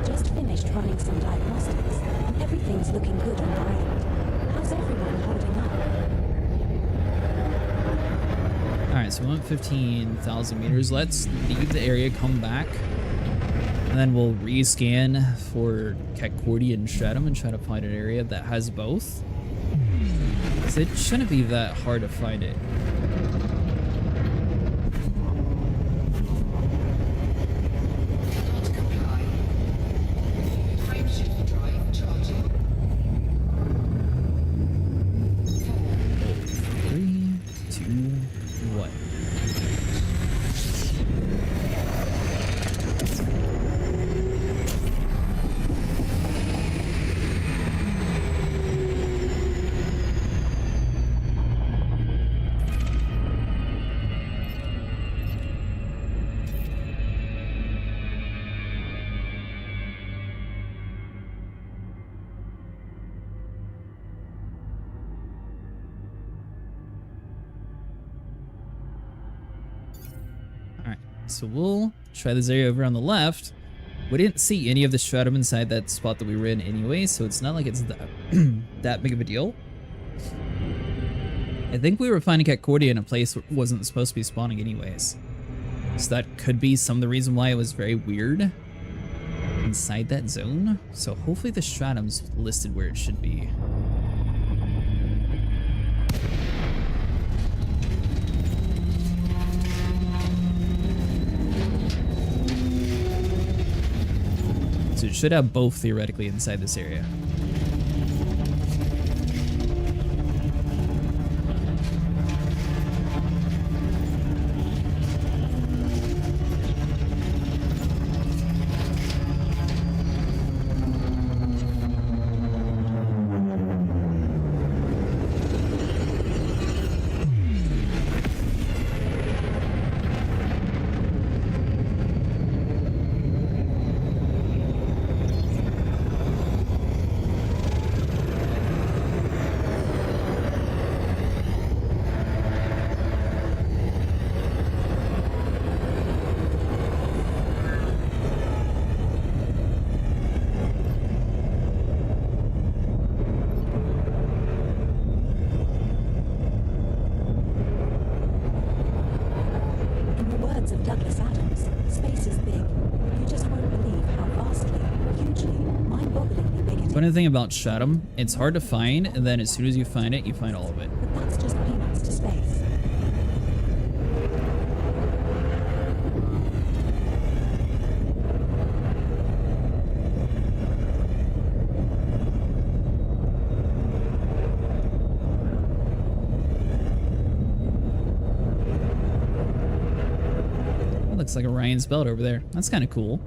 Just finished running some diagnostics, and everything's looking good on our end. How's everyone holding up? Alright, so we went 15,000 meters. Let's leave the area, come back, and then we'll rescan for Ketcordi and Stratum and try to find an area that has both. Because it shouldn't be that hard to find it. Cannot comply. Frameshift drive charging. 3, 2, 1. Alright, so we'll try this area over on the left. We didn't see any of the Stratum inside that spot that we were in anyway, so it's not like it's that, that big of a deal. I think we were finding Ketcordi in a place where it wasn't supposed to be spawning anyways. So that could be some of the reason why it was very weird inside that zone. So hopefully the Stratum's listed where it should be. So it should have both theoretically inside this area. Funny thing about Stratum, it's hard to find, and then as soon as you find it, you find all of it. But that's just peanuts to space. That looks like Orion's belt over there. That's kind of cool.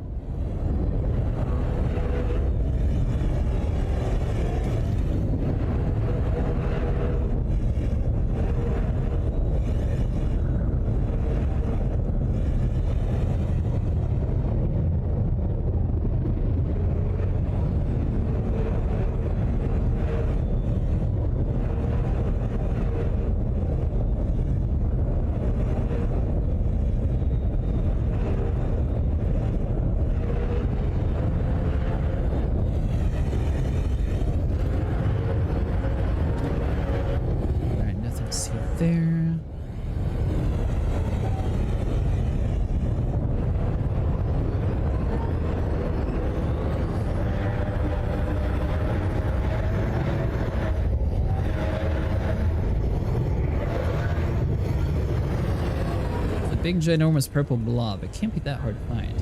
big, ginormous purple blob. It can't be that hard to find.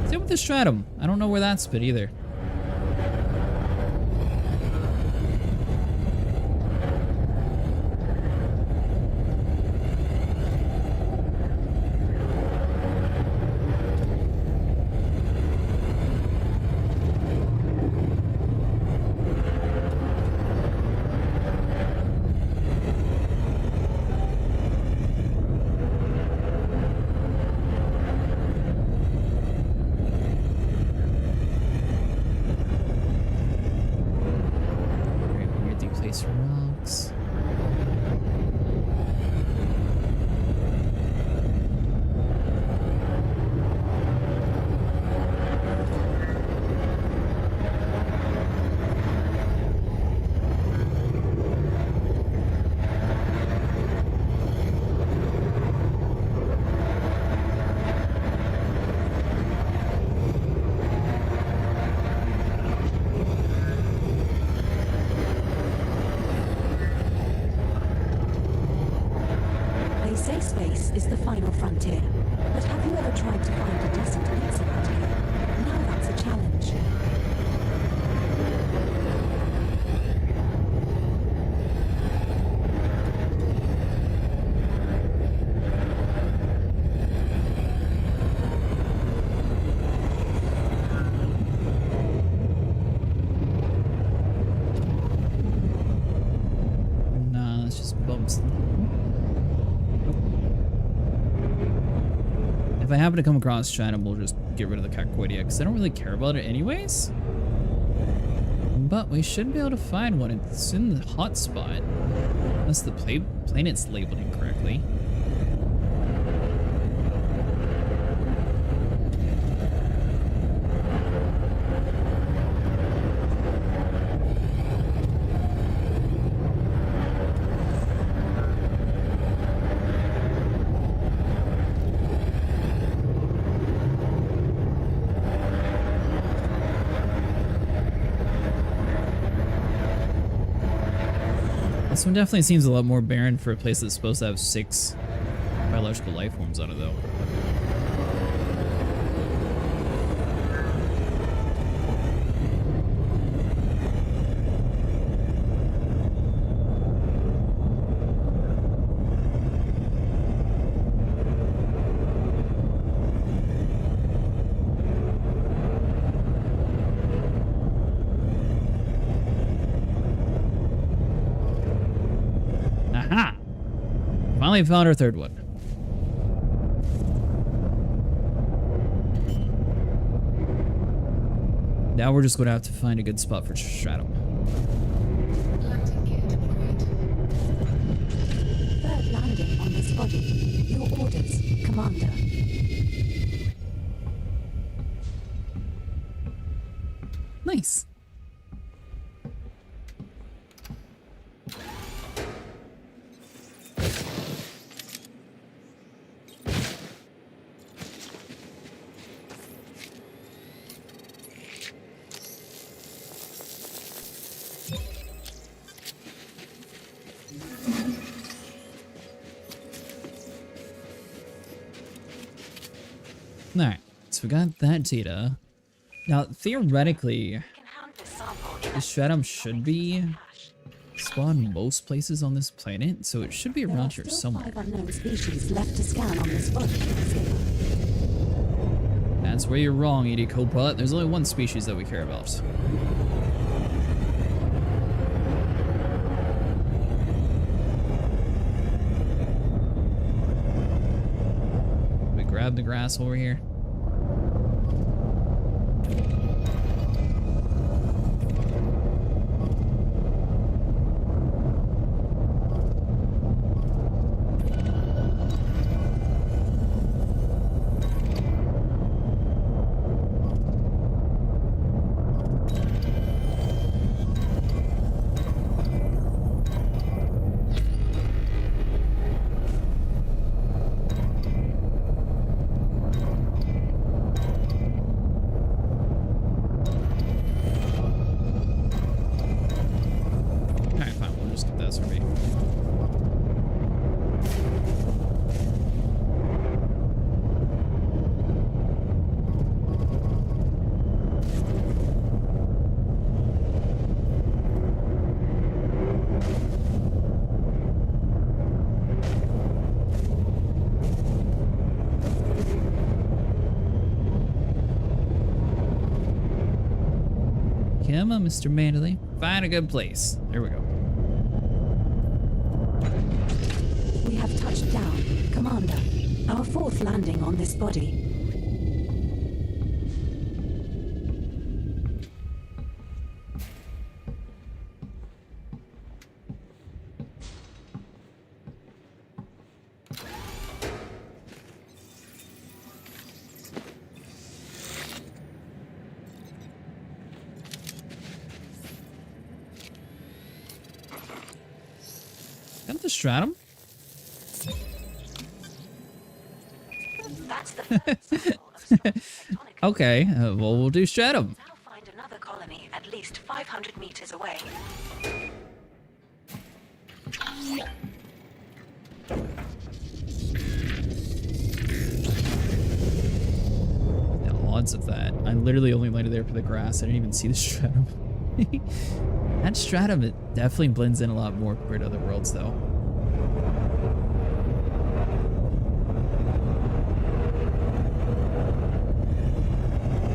Same with the stratum. I don't know where that's been either. Rocks. They say space is the final frontier. But have you ever tried to find a decent pizza out here? Now that's a challenge. Nah, that's just bumps. If I happen to come across Stratum, we'll just get rid of the Caccoidia, because I don't really care about it anyways. But we should be able to find one. It's in the hot spot. Unless the planet's labeled incorrectly. This one definitely seems a lot more barren for a place that's supposed to have 6 biological life forms on it, though. Aha! Finally found our third one. Now we're just going to have to find a good spot for Stratum. Landing gear deployed. Third landing on this body. Your orders, Commander. Nice. Alright, so we got that data. Now, theoretically, the Stratum should be spawned most places on this planet, so it should be There are around here still somewhere. 5 unknown species left to scan on this body. That's where you're wrong, ED Copilot. There's only one species that we care about. We grab the grass over here. Come on, Mr. Mandalay. Find a good place. There we go. We have touched down, Commander. Our fourth landing on this body. Come to Stratum. That's the first sample of Stratum Tectonicas. Okay, well, we'll do Stratum. Now find another colony at least 500 meters away. The odds of that. I literally only landed there for the grass. I didn't even see the Stratum. That Stratum, it definitely blends in a lot more compared to other worlds, though.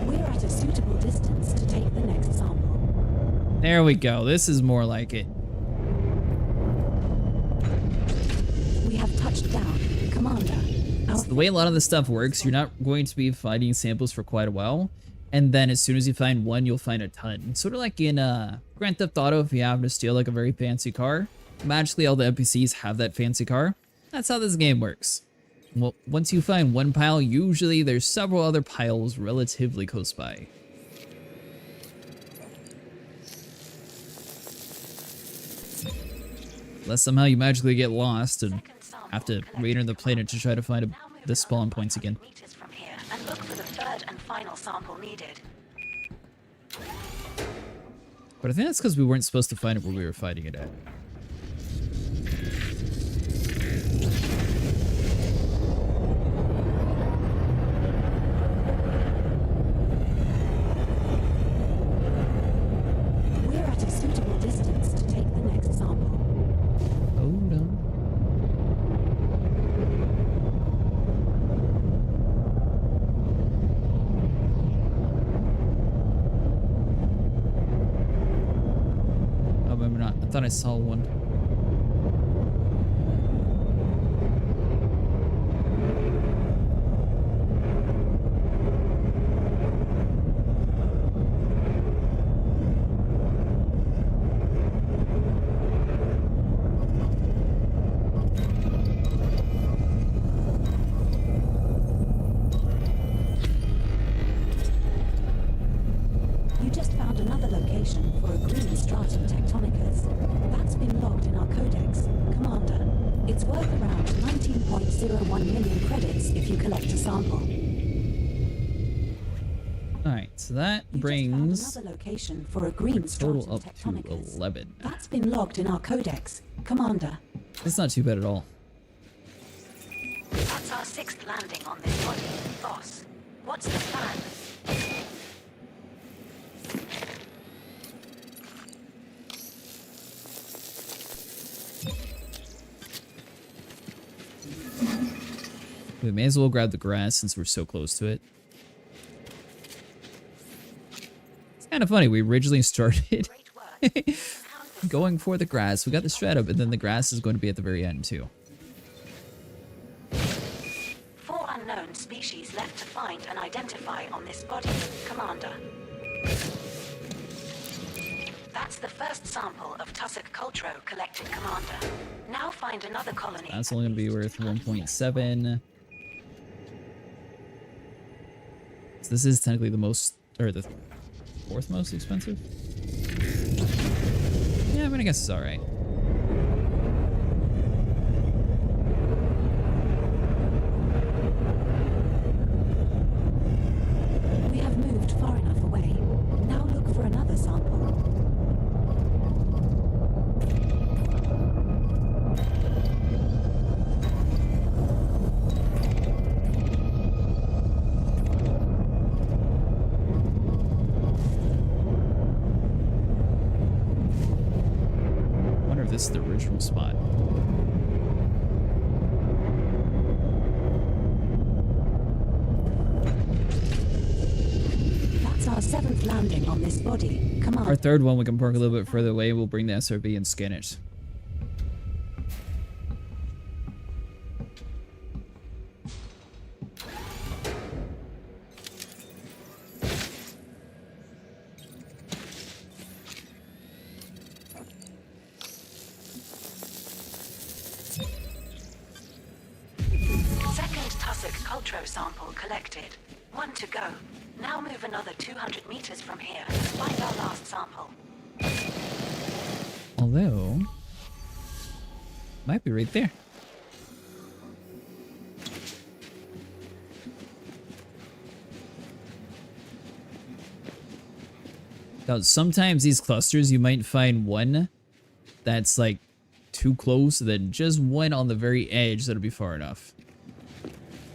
We're at a suitable distance to take the next sample. There we go. This is more like it. We have touched down, Commander. Our The way a lot of this stuff works, you're not going to be finding samples for quite a while, and then as soon as you find one, you'll find a ton. Sort of like in Grand Theft Auto, if you happen to steal like a very fancy car, magically all the NPCs have that fancy car. That's how this game works. Well, once you find one pile, usually there's several other piles relatively close by. Unless somehow you magically get lost and have to re-enter the planet to try to find the spawn points again. Meters from here and look for the third and final sample needed. But I think that's because we weren't supposed to find it where we were fighting it at. We're at a suitable distance to take the next sample. Hold on. Oh, maybe not. I thought I saw one. You just found another location for a green Stratum Tectonicas. That's been logged in our codex, Commander. It's worth around 19.01 million credits if you collect a sample. Alright, so that You brings just found another location for a green total Stratum up to Tectonicas. 11. That's been logged in our codex, Commander. That's not too bad at all. That's our sixth landing on this body. Boss, what's the plan? We may as well grab the grass since we're so close to it. It's kind of funny. We originally started Great work. going for the grass. We got the Stratum, and then the grass is going to be at the very end, too. 4 unknown species left to find and identify on this body, Commander. That's the first sample of tussock cultro collected, Commander. Now find another colony. That's only going to be worth 1.7. So this is technically the most, or the fourth most expensive? Yeah, I mean, I guess it's alright. We have moved far enough away. Now look for another sample. seventh landing on this body. Commander. Our third one we can park a little bit further away. We'll bring the SRB and scan it. Second tussock cultro sample collected. 1 to go. Now move another 200 meters from here and find our last sample. Although, might be right there. Now, sometimes these clusters, you might find one that's like too close, then just one on the very edge that'll be far enough.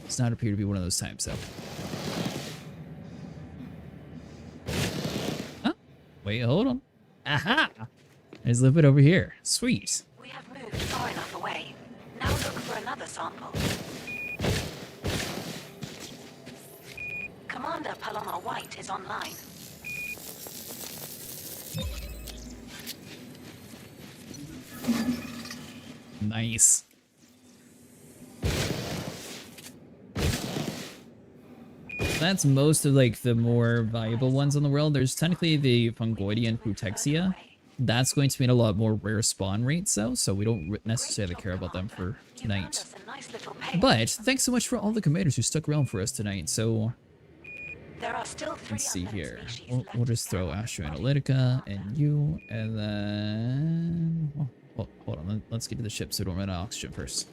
Does not appear to be one of those times, though. Huh? Wait, hold on. Aha! There's a little bit over here. Sweet. We have moved far enough away. Now look for another sample. Commander Paloma White is online. Nice. That's most of like the more valuable ones in the world. There's technically the Fungoidia and Protexia. That's going to mean a lot more rare spawn rates though, so we don't necessarily care about them for tonight. But thanks so much for all the commanders who stuck around for us tonight. So There are still 3 let's see here. species We'll just throw Astro Analytica and you, and then hold on. Let's get to the ship so we don't run out of oxygen first.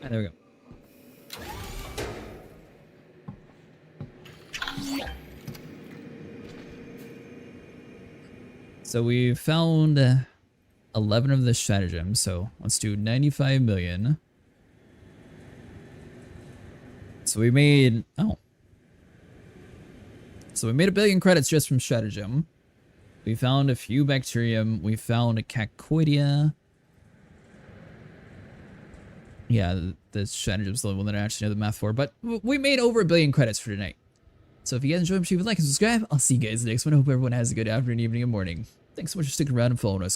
There we go. So we found 11 of the stratagems, so let's do 95 million. So we made, so we made 1 billion credits just from stratagem. We found a few bacterium, we found a caccoidea. Yeah, the stratagem's the only one that I actually know the math for, but we made over 1 billion credits for tonight. So if you guys enjoyed, make sure you like and subscribe. I'll see you guys next one. I hope everyone has a good afternoon, evening, and morning. Thanks so much for sticking around and following us.